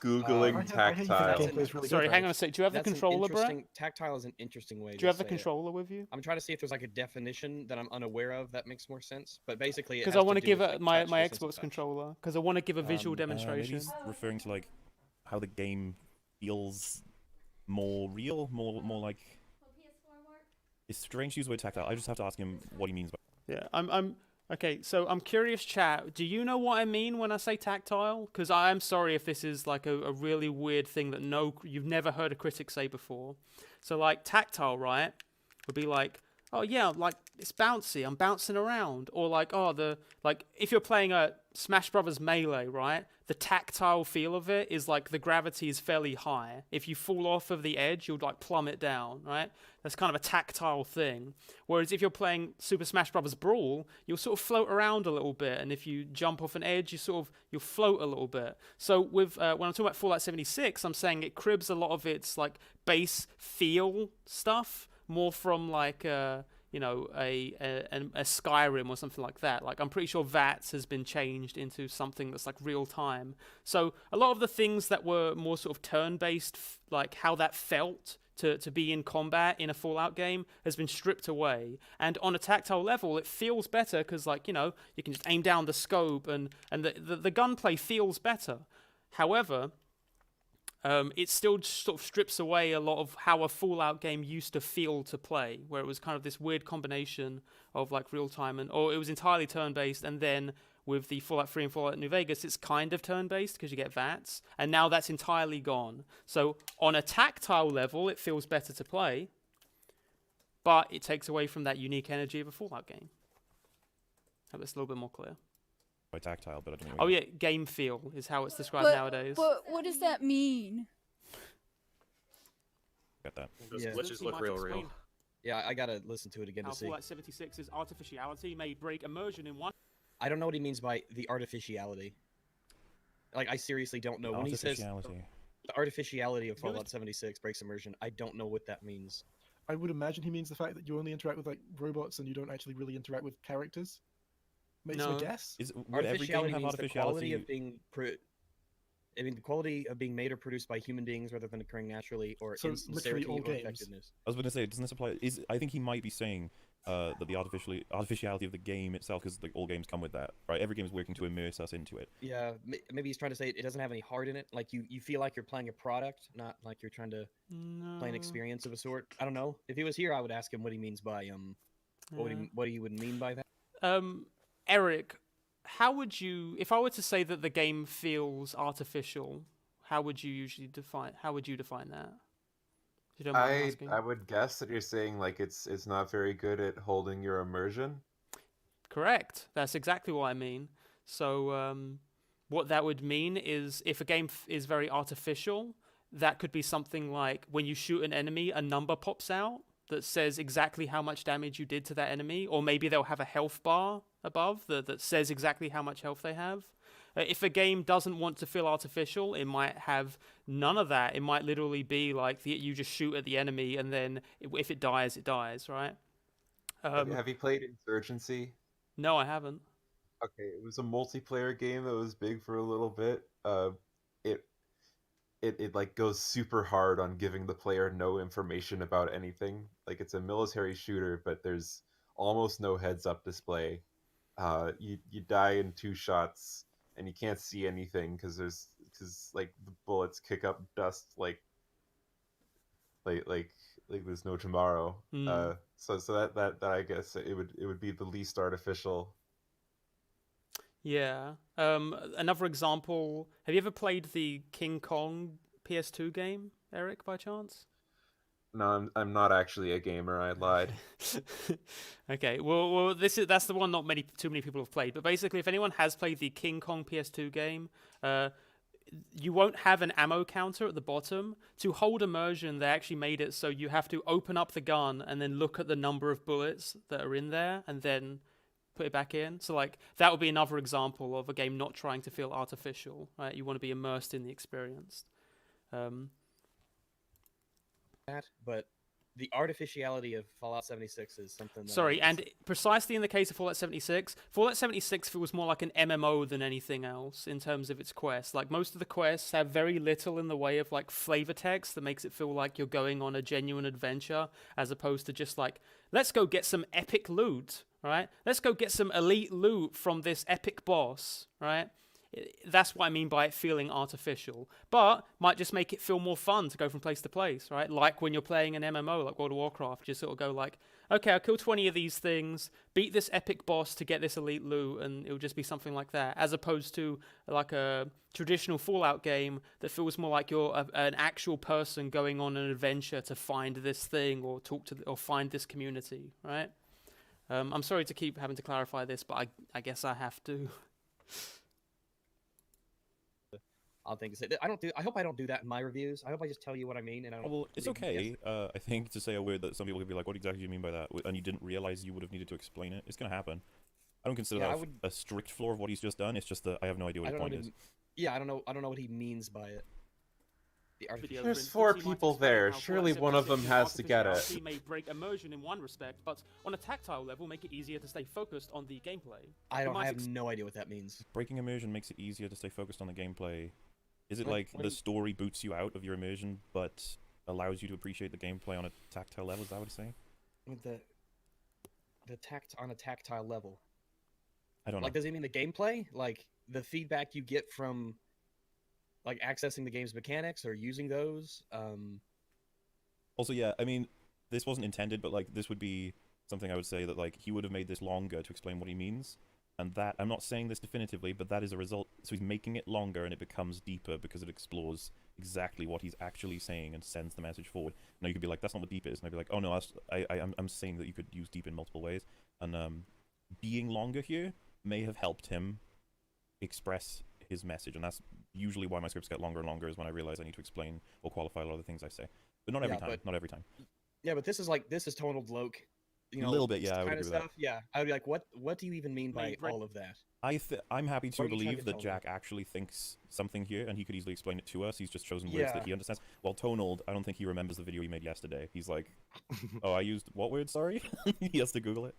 Speaker 1: Googling tactile.
Speaker 7: Really
Speaker 2: Sorry,
Speaker 7: good,
Speaker 2: hang on a sec. Do you have the controller, Brett?
Speaker 6: Tactile is an interesting way.
Speaker 2: Do you have the controller with you?
Speaker 6: I'm trying to see if there's like a definition that I'm unaware of that makes more sense. But basically,
Speaker 2: because I want to give my Xbox controller because I want to give a visual demonstration.
Speaker 4: He's referring to like how the game feels more real, more like. It's strange to use the word tactile. I just have to ask him what he means by.
Speaker 2: Yeah, Okay, so I'm curious, chat. Do you know what I mean when I say tactile? Because I'm sorry if this is like a really weird thing that you've never heard a critic say before. So like tactile, right, would be like, oh yeah, like it's bouncy, I'm bouncing around. Or like, if you're playing a Smash Brothers Melee, right, the tactile feel of it is like the gravity is fairly high. If you fall off of the edge, you'll like plummet down, right? That's kind of a tactile thing. Whereas if you're playing Super Smash Brothers Brawl, you'll sort of float around a little bit, and if you jump off an edge, you'll float a little bit. So with when I'm talking about Fallout 76, I'm saying it cribs a lot of its like base feel stuff more from like you know, a Skyrim or something like that. Like, I'm pretty sure VATS has been changed into something that's like real time. So a lot of the things that were more sort of turn-based, like how that felt to be in combat in a Fallout game, has been stripped away. And on a tactile level, it feels better because, like, you know, you can just aim down the scope and the gunplay feels better. However, it still just sort of strips away a lot of how a Fallout game used to feel to play, where it was kind of this weird combination of like real time or it was entirely turn based, and then with the Fallout 3 and Fallout New Vegas, it's kind of turn based because you get VATS, and now that's entirely gone. So on a tactile level, it feels better to play, but it takes away from that unique energy of a Fallout game. I hope that's a little bit more clear.
Speaker 4: By tactile, but I don't know.
Speaker 2: Oh yeah, game feel is how it's described nowadays.
Speaker 3: But what does that mean?
Speaker 4: Got that.
Speaker 6: Yeah.
Speaker 5: Let's just look real.
Speaker 6: Yeah, I gotta listen to it again
Speaker 2: How
Speaker 6: to see.
Speaker 2: Fallout 76's artificiality may break immersion in one.
Speaker 6: I don't know what he means by the artificiality. Like, I seriously don't know. When he says
Speaker 4: Artificiality.
Speaker 6: the artificiality of Fallout 76 breaks immersion, I don't know what that means.
Speaker 7: I would imagine he means the fact that you only interact with like robots and you don't actually really interact with characters. Makes
Speaker 2: No.
Speaker 7: my guess.
Speaker 4: Would every game
Speaker 6: Artificiality
Speaker 4: have
Speaker 6: means the quality
Speaker 4: artificiality?
Speaker 6: of being the quality of being made or produced by human beings rather than occurring naturally, or
Speaker 7: So literally
Speaker 6: insincerity
Speaker 7: all
Speaker 6: or
Speaker 7: games.
Speaker 6: effectiveness.
Speaker 4: I was going to say, doesn't this apply? I think he might be saying that the artificiality of the game itself, because like all games come with that, right? Every game is working to immerse us into it.
Speaker 6: Yeah, maybe he's trying to say it doesn't have any heart in it. Like you feel like you're playing a product, not like you're trying to play an experience of a sort. I don't know. If he was here, I would ask him what he means by what he would mean by that.
Speaker 2: Eric, how would you, if I were to say that the game feels artificial, how would you define that? If you don't mind asking.
Speaker 1: I would guess that you're saying like it's not very good at holding your immersion.
Speaker 2: Correct. That's exactly what I mean. So what that would mean is if a game is very artificial, that could be something like when you shoot an enemy, a number pops out that says exactly how much damage you did to that enemy, or maybe they'll have a health bar above that says exactly how much health they have. If a game doesn't want to feel artificial, it might have none of that. It might literally be like you just shoot at the enemy, and then if it dies, it dies, right?
Speaker 1: Have you played Insurgency?
Speaker 2: No, I haven't.
Speaker 1: Okay, it was a multiplayer game that was big for a little bit. It like goes super hard on giving the player no information about anything. Like it's a military shooter, but there's almost no heads-up display. You die in 2 shots, and you can't see anything because like the bullets kick up dust like there's no tomorrow. So that I guess it would be the least artificial.
Speaker 2: Yeah. Another example. Have you ever played the King Kong PS2 game, Eric, by chance?
Speaker 1: No, I'm not actually a gamer. I lied.
Speaker 2: Okay. Well, that's the one not too many people have played. But basically, if anyone has played the King Kong PS2 game, you won't have an ammo counter at the bottom. To hold immersion, they actually made it so you have to open up the gun and then look at the number of bullets that are in there, and then put it back in. So like that would be another example of a game not trying to feel artificial, right? You want to be immersed in the experience.
Speaker 6: But the artificiality of Fallout 76 is something that
Speaker 2: Sorry, and precisely in the case of Fallout 76, Fallout 76 feels more like an MMO than anything else in terms of its quests. Like most of the quests have very little in the way of like flavor text that makes it feel like you're going on a genuine adventure, as opposed to just like, let's go get some epic loot, right? Let's go get some elite loot from this epic boss, right? That's what I mean by it feeling artificial, but might just make it feel more fun to go from place to place, right? Like when you're playing an MMO like World of Warcraft, you sort of go like, okay, I'll kill 20 of these things, beat this epic boss to get this elite loot, and it'll just be something like that, as opposed to like a traditional Fallout game that feels more like you're an actual person going on an adventure to find this thing or or find this community, right? I'm sorry to keep having to clarify this, but I guess I have to.
Speaker 6: I'll think to say. I hope I don't do that in my reviews. I hope I just tell you what I mean. And I don't
Speaker 4: Well, it's okay. I think to say a word that some people could be like, "What exactly do you mean by that?" and you didn't realize you would have needed to explain it. It's gonna happen. I don't consider that a strict flaw of what he's just done. It's just that I have no idea what his point is.
Speaker 6: Yeah, I don't know what he means by it. The artificial.
Speaker 1: There's
Speaker 2: for instance,
Speaker 1: 4
Speaker 2: he might
Speaker 1: people
Speaker 2: explain
Speaker 1: there.
Speaker 2: how
Speaker 1: Surely
Speaker 2: coercive
Speaker 1: one of them
Speaker 2: position
Speaker 1: has to get it.
Speaker 2: artificiality may break immersion in one respect, but on a tactile level make it easier to stay focused on the gameplay.
Speaker 6: I
Speaker 2: might
Speaker 6: have no idea what that means.
Speaker 4: Breaking immersion makes it easier to stay focused on the gameplay. Is it
Speaker 6: What-
Speaker 4: like
Speaker 6: what
Speaker 4: the
Speaker 6: do you-
Speaker 4: story boots you out of your immersion, but allows you to appreciate the gameplay on a tactile level? Is that what it's saying?
Speaker 6: With the on a tactile level.
Speaker 4: I don't know.
Speaker 6: Like, does it mean the gameplay? Like the feedback you get from like accessing the game's mechanics or using those?
Speaker 4: Also, yeah, I mean, this wasn't intended, but like this would be something I would say that like he would have made this longer to explain what he means, and that I'm not saying this definitively, but that is a result. So he's making it longer, and it becomes deeper because it explores exactly what he's actually saying and sends the message forward. Now you could be like, that's not what deep is, and I'd be like, oh no, I'm saying that you could use deep in multiple ways, and being longer here may have helped him express his message, and that's usually why my scripts get longer and longer, is when I realize I need to explain or qualify a lot of the things I say. But not every time. Not every time.
Speaker 6: Yeah, but this is tonal bloke. You know,
Speaker 4: a little bit, yeah. I would
Speaker 6: kind of
Speaker 4: agree with
Speaker 6: stuff. Yeah, I would be like, what do you even mean by all of that?
Speaker 4: I'm happy to
Speaker 6: What are you trying
Speaker 4: believe
Speaker 6: to
Speaker 4: that
Speaker 6: tell me?
Speaker 4: Jack actually thinks something here, and he could easily explain it to us. He's just chosen words that he understands. While tonal, I don't think he remembers the video he made yesterday. He's like, oh, I used what word? Sorry. He has to Google it.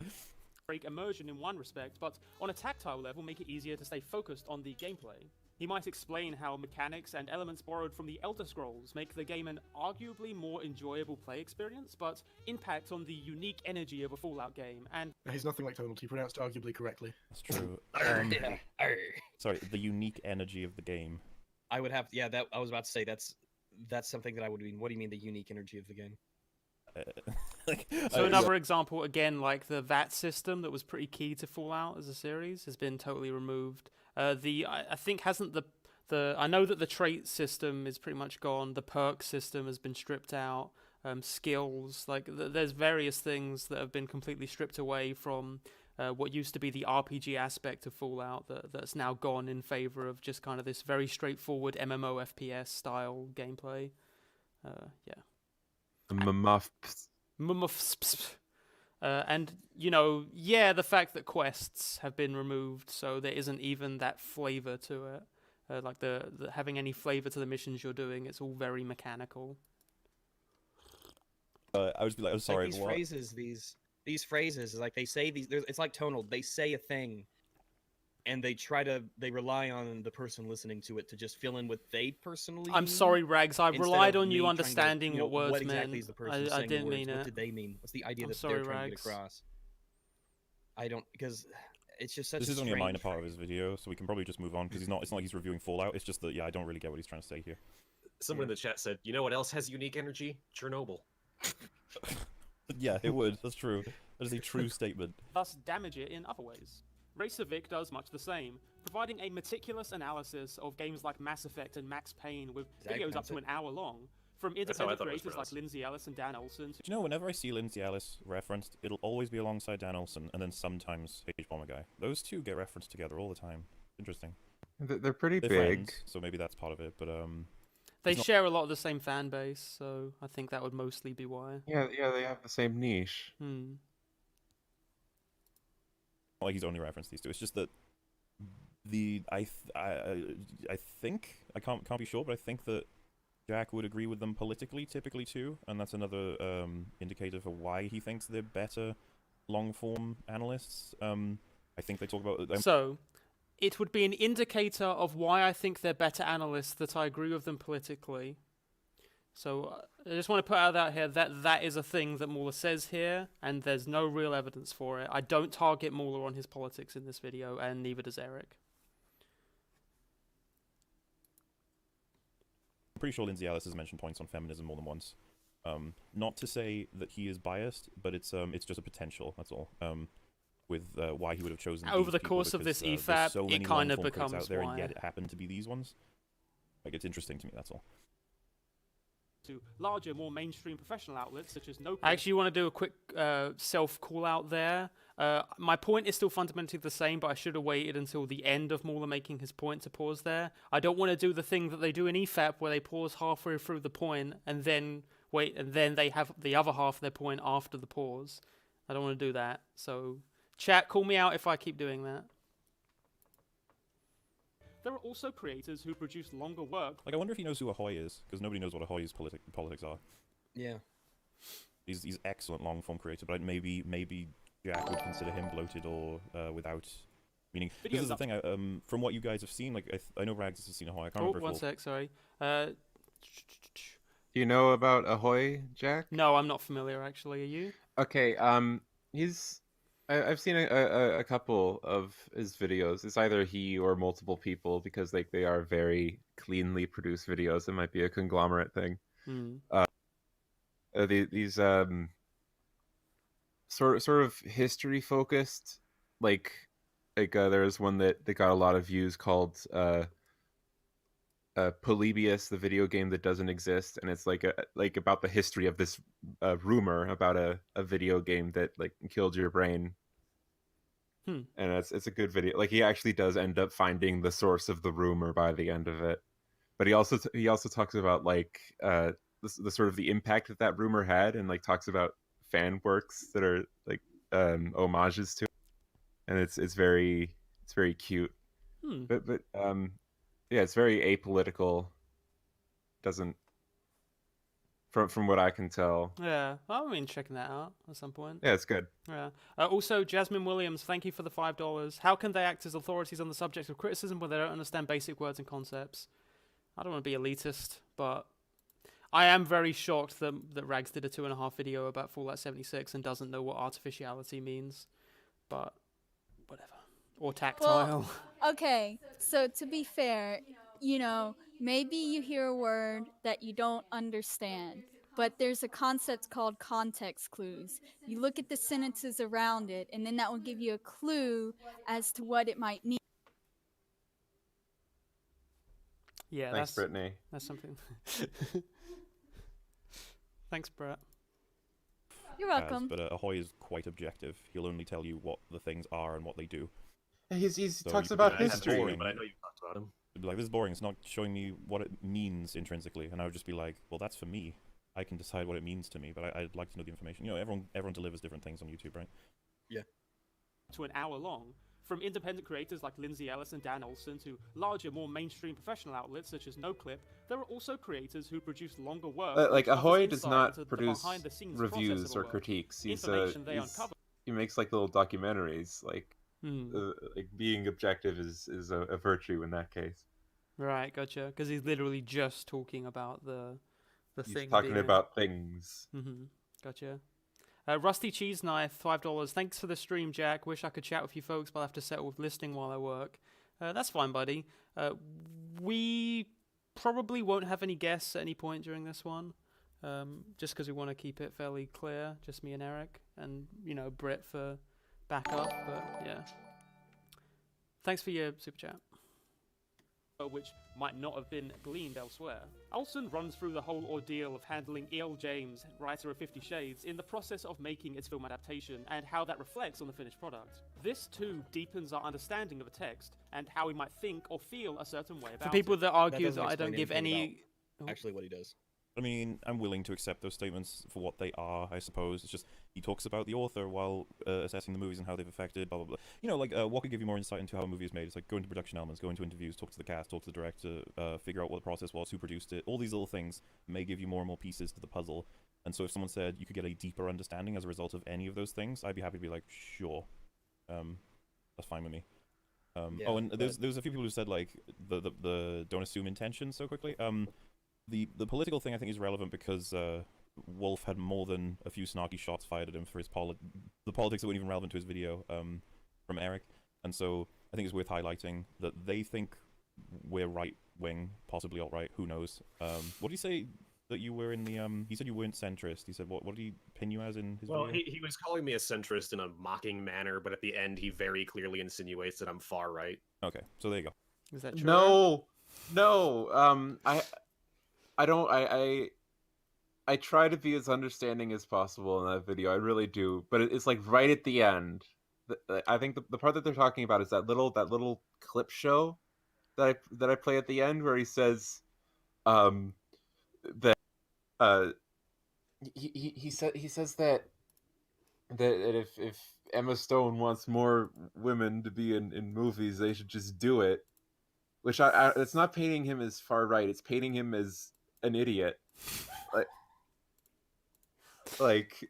Speaker 2: Break immersion in one respect, but on a tactile level make it easier to stay focused on the gameplay. He might explain how mechanics and elements borrowed from the Elder Scrolls make the game an arguably more enjoyable play experience, but impact on the unique energy of a Fallout game, and
Speaker 7: He's nothing like tonal. He pronounced arguably correctly.
Speaker 4: That's true.
Speaker 6: Arr.
Speaker 4: Sorry, the unique energy of the game.
Speaker 6: I would have, yeah. That I was about to say that's something that I would mean. What do you mean the unique energy of the game?
Speaker 2: so another example, again, like the VAT system that was pretty key to Fallout as a series has been totally removed. I think hasn't the I know that the trait system is pretty much gone. The perk system has been stripped out. Skills, like there's various things that have been completely stripped away from what used to be the RPG aspect of Fallout that's now gone in favor of just kind of this very straightforward MMO FPS style gameplay. Yeah. And you know, yeah, the fact that quests have been removed, so there isn't even that flavor to it. Like the having any flavor to the missions you're doing, it's all very mechanical.
Speaker 4: I was like, I'm sorry.
Speaker 6: Like
Speaker 4: what?
Speaker 6: these phrases, like they say these. It's like tonal. They say a thing, and they rely on the person listening to it to just fill in what they personally.
Speaker 2: I'm sorry, Rags. I
Speaker 6: instead
Speaker 2: relied
Speaker 6: of
Speaker 2: on
Speaker 6: me
Speaker 2: you
Speaker 6: trying to,
Speaker 2: understanding what words
Speaker 6: what exactly
Speaker 2: meant.
Speaker 6: is the person
Speaker 2: I
Speaker 6: saying the
Speaker 2: didn't
Speaker 6: words?
Speaker 2: mean
Speaker 6: What
Speaker 2: it.
Speaker 6: did they mean? What's the idea
Speaker 2: I'm
Speaker 6: that
Speaker 2: sorry,
Speaker 6: they're trying to
Speaker 2: Rags.
Speaker 6: get across? I don't, because it's just such.
Speaker 4: This
Speaker 6: a
Speaker 4: is only a minor
Speaker 6: strange
Speaker 4: part of
Speaker 6: phrase.
Speaker 4: his video, so we can probably just move on because it's not like he's reviewing Fallout. It's just that I don't really get what he's trying to say here.
Speaker 5: Someone in the chat said, you know what else has unique energy? Chernobyl.
Speaker 4: Yeah, it would. That's true. That is a true statement.
Speaker 2: Thus damage it in other ways. Racervic does much the same, providing a meticulous analysis of games like Mass Effect and Max Payne with
Speaker 6: Is that
Speaker 2: videos up
Speaker 6: pronounce
Speaker 2: to
Speaker 6: it?
Speaker 2: an hour long, from
Speaker 5: That's how I
Speaker 2: independent
Speaker 5: thought it was
Speaker 2: creators like
Speaker 5: pronounced.
Speaker 2: Lindsay Ellis and Dan Olsen.
Speaker 4: Do you know, whenever I see Lindsay Ellis referenced, it'll always be alongside Dan Olsen, and then sometimes H-Bomber Guy. Those two get referenced together all the time. Interesting.
Speaker 1: They're pretty
Speaker 4: They're
Speaker 1: big.
Speaker 4: friends, so maybe that's part of it, but
Speaker 2: They
Speaker 4: It's not-
Speaker 2: share a lot of the same fan base, so I think that would mostly be why.
Speaker 1: Yeah, they have the same niche.
Speaker 2: Hmm.
Speaker 4: not like he's only referenced these two. It's just that I think I can't be sure, but I think that Jack would agree with them politically, typically too, and that's another indicator for why he thinks they're better long-form analysts. I think they talk about.
Speaker 2: So, it would be an indicator of why I think they're better analysts that I agree with them politically. So, I just want to put out here that that is a thing that MAULER says here, and there's no real evidence for it. I don't target MAULER on his politics in this video, and neither does Eric.
Speaker 4: I'm pretty sure Lindsay Ellis has mentioned points on feminism more than once. Not to say that he is biased, but it's just a potential. That's all. With why he would have chosen
Speaker 2: Over
Speaker 4: these
Speaker 2: the
Speaker 4: people,
Speaker 2: course of
Speaker 4: because,
Speaker 2: this
Speaker 4: there's
Speaker 2: EFAP,
Speaker 4: so
Speaker 2: it
Speaker 4: many
Speaker 2: kind of
Speaker 4: long-form critics
Speaker 2: becomes
Speaker 4: out there,
Speaker 2: why.
Speaker 4: and yet it happened to be these ones. Like, it's interesting to me. That's all.
Speaker 2: To larger, more mainstream professional outlets such as No. I actually want to do a quick self call out there. My point is still fundamentally the same, but I should have waited until the end of MAULER making his point to pause there. I don't want to do the thing that they do in EFAP where they pause halfway through the point and then wait, and then they have the other half of their point after the pause. I don't want to do that. So, chat, call me out if I keep doing that. there are also creators who produce longer work.
Speaker 4: Like, I wonder if he knows who Ahoy is, because nobody knows what Ahoy's politics are.
Speaker 6: Yeah.
Speaker 4: He's excellent long-form creator, but maybe Jack would consider him bloated or without meaning. This is the thing. From what you guys have seen, like I know Rags has seen Ahoy. I can't remember.
Speaker 2: One sec, sorry.
Speaker 1: Do you know about Ahoy, Jack?
Speaker 2: No, I'm not familiar. Actually, are you?
Speaker 1: Okay. I've seen a couple of his videos. It's either he or multiple people because like they are very cleanly produced videos. It might be a conglomerate thing. These sort of history focused, like there's one that got a lot of views called Polybius, the video game that doesn't exist, and it's like about the history of this rumor about a video game that like killed your brain. And it's a good video. Like he actually does end up finding the source of the rumor by the end of it, but he also talks about like the sort of the impact that rumor had, and like talks about fan works that are like homages to it. And it's very cute. But yeah, it's very apolitical. Doesn't from what I can tell.
Speaker 2: Yeah, I mean checking that out at some point.
Speaker 1: Yeah, it's good.
Speaker 2: Yeah. Also, Jasmine Williams, thank you for the $5. How can they act as authorities on the subject of criticism when they don't understand basic words and concepts? I don't want to be elitist, but I am very shocked that Rags did a 2.5 video about Fallout 76 and doesn't know what artificiality means. But whatever. Or tactile.
Speaker 3: Well, okay, so to be fair, you know, maybe you hear a word that you don't understand, but there's a concept called context clues. You look at the sentences around it, and then that will give you a clue as to what it might mean.
Speaker 2: Yeah,
Speaker 1: thanks, Brittany.
Speaker 2: That's something. Thanks, Brett.
Speaker 3: You're welcome.
Speaker 4: But Ahoy is quite objective. He'll only tell you what the things are and what they do.
Speaker 1: He
Speaker 4: So
Speaker 1: talks
Speaker 4: you
Speaker 1: about
Speaker 4: could be like,
Speaker 1: history.
Speaker 4: "That's boring."
Speaker 5: But I know you've talked about him.
Speaker 4: You'd be like, this is boring. It's not showing me what it means intrinsically. And I would just be like, well, that's for me. I can decide what it means to me, but I'd like to know the information. You know, everyone delivers different things on YouTube, right?
Speaker 6: Yeah.
Speaker 2: To an hour long, from independent creators like Lindsay Ellis and Dan Olsen to larger, more mainstream professional outlets such as NoClip, there are also creators who produce longer work.
Speaker 1: Like
Speaker 2: which offers
Speaker 1: Ahoy does
Speaker 2: insight
Speaker 1: not
Speaker 2: into the
Speaker 1: produce
Speaker 2: behind-the-scenes
Speaker 1: reviews
Speaker 2: process of
Speaker 1: or
Speaker 2: a work.
Speaker 1: critiques.
Speaker 2: Information they uncover.
Speaker 1: He makes like little documentaries. Like being objective is a virtue in that case.
Speaker 2: Right, gotcha. Because he's literally just talking about the
Speaker 1: He's
Speaker 2: thing.
Speaker 1: talking about things.
Speaker 2: Gotcha. Rusty Cheese Knife, $5. Thanks for the stream, Jack. Wish I could chat with you folks, but I'll have to settle with listening while I work. That's fine, buddy. We probably won't have any guests at any point during this one, just because we want to keep it fairly clear, just me and Eric, and, you know, Britt for backup, but yeah. Thanks for your super chat. Which might not have been gleaned elsewhere. Olsen runs through the whole ordeal of handling E.L. James, writer of 50 Shades, in the process of making its film adaptation, and how that reflects on the finished product. This too deepens our understanding of a text, and how we might think or feel a certain way about it. For people that argue that I don't give any...
Speaker 6: Actually what he does.
Speaker 4: I mean, I'm willing to accept those statements for what they are, I suppose. It's just, he talks about the author while assessing the movies and how they've affected, blah, blah, blah. You know, like, what could give you more insight into how a movie is made? It's like, go into production elements, go into interviews, talk to the cast, talk to the director, figure out what the process was, who produced it. All these little things may give you more and more pieces to the puzzle. And so if someone said you could get a deeper understanding as a result of any of those things, I'd be happy to be like, sure. That's fine with me.
Speaker 6: Yeah,
Speaker 4: oh, and there's a few people who said, like, the don't assume intention so quickly. The political thing I think is relevant because Wolf had more than a few snarky shots fired at him for his the politics that weren't even relevant to his video from Eric, and so I think it's worth highlighting that they think we're right wing, possibly alt right. Who knows? What did he say that you were in the? He said you weren't centrist. He said what did he pin you as in his
Speaker 5: Well,
Speaker 4: video?
Speaker 5: he was calling me a centrist in a mocking manner, but at the end he very clearly insinuates that I'm far right.
Speaker 4: Okay, so there you go.
Speaker 2: Is that true?
Speaker 1: No. I try to be as understanding as possible in that video. I really do, but it's like right at the end. I think the part that they're talking about is that little clip show that I play at the end where he says, that he says that if Emma Stone wants more women to be in movies, they should just do it. which it's not painting him as far right. It's painting him as an idiot. Like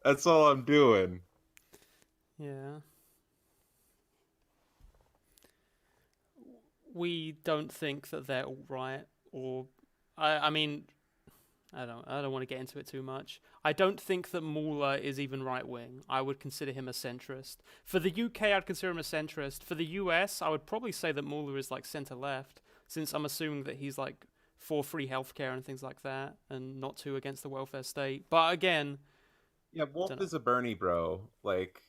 Speaker 1: that's all I'm doing.
Speaker 2: Yeah. We don't think that they're all right, or I mean, I don't want to get into it too much. I don't think that MAULER is even right wing. I would consider him a centrist. For the UK, I'd consider him a centrist. For the US, I would probably say that MAULER is like center left, since I'm assuming that he's like for free healthcare and things like that, and not too against the welfare state. But again,
Speaker 1: yeah, Wolf is a Bernie bro. Like,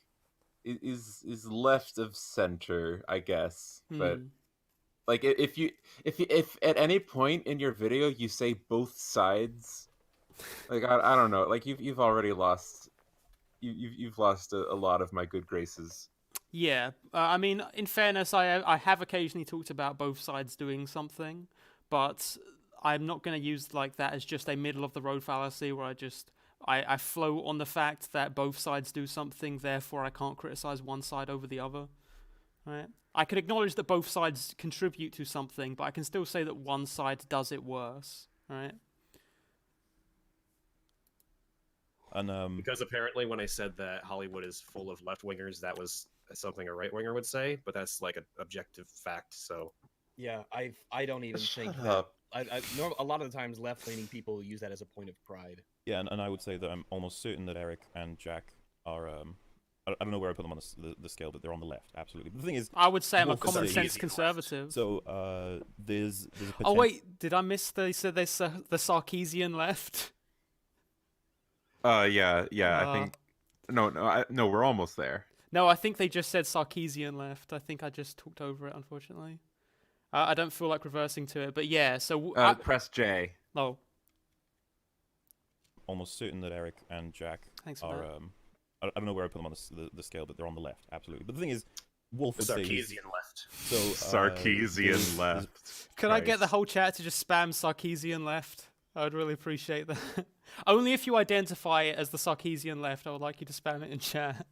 Speaker 1: is left of center, I guess. But like, if at any point in your video you say both sides, like I don't know, like you've already lost. You've lost a lot of my good graces.
Speaker 2: Yeah, I mean, in fairness, I have occasionally talked about both sides doing something, but I'm not going to use like that as just a middle of the road fallacy where I float on the fact that both sides do something, therefore I can't criticize one side over the other. Right? I can acknowledge that both sides contribute to something, but I can still say that one side does it worse. Right?
Speaker 4: And
Speaker 5: because apparently when I said that Hollywood is full of left-wingers, that was something a right-winger would say, but that's like an objective fact, so...
Speaker 6: Yeah, I don't even think
Speaker 1: Shut
Speaker 6: that...
Speaker 1: up.
Speaker 6: A lot of the times left-leaning people use that as a point of pride.
Speaker 4: yeah, and I would say that I'm almost certain that Eric and Jack are I don't know where I put them on the scale, but they're on the left, absolutely. But the thing is,
Speaker 2: I would say I'm a
Speaker 4: Wolf is
Speaker 2: common
Speaker 4: the
Speaker 2: sense
Speaker 5: easy
Speaker 2: conservative.
Speaker 4: so there's a
Speaker 2: Oh
Speaker 4: potential...
Speaker 2: wait, did I miss? They said they the Sarkeesian left.
Speaker 1: Yeah. I think no, we're almost there.
Speaker 2: No, I think they just said Sarkeesian left. I think I just talked over it, unfortunately. I don't feel like reversing to it, but yeah. So
Speaker 1: Press J.
Speaker 2: Oh,
Speaker 4: almost certain that Eric and Jack
Speaker 2: thanks for
Speaker 4: are
Speaker 2: that.
Speaker 4: I don't know where I put them on the scale, but they're on the left, absolutely. But the thing is, Wolf would say he's-
Speaker 5: Sarkeesian left.
Speaker 4: So
Speaker 1: Sarkeesian left.
Speaker 2: Could I get the
Speaker 1: Christ.
Speaker 2: whole chat to just spam Sarkeesian left? I would really appreciate that. Only if you identify it as the Sarkeesian left, I would like you to spam it in chat.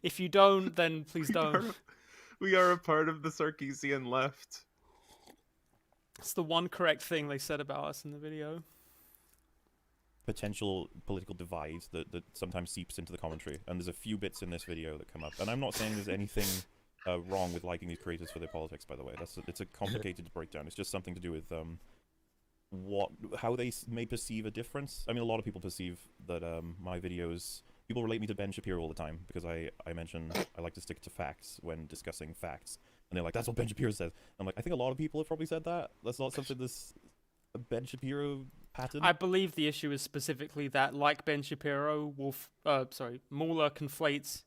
Speaker 2: If you don't, then please don't.
Speaker 1: We are a part of the Sarkeesian left.
Speaker 2: It's the one correct thing they said about us in the video.
Speaker 4: potential political divide that sometimes seeps into the commentary, and there's a few bits in this video that come up. And I'm not saying there's anything wrong with liking these creators for their politics, by the way. It's a complicated breakdown. It's just something to do with how they may perceive a difference. I mean, a lot of people perceive that my videos, people relate me to Ben Shapiro all the time because I mention I like to stick to facts when discussing facts, and they're like, that's what Ben Shapiro says. I'm like, I think a lot of people have probably said that. That's not something this Ben Shapiro pattern.
Speaker 2: I believe the issue is specifically that, like Ben Shapiro, MAULER conflates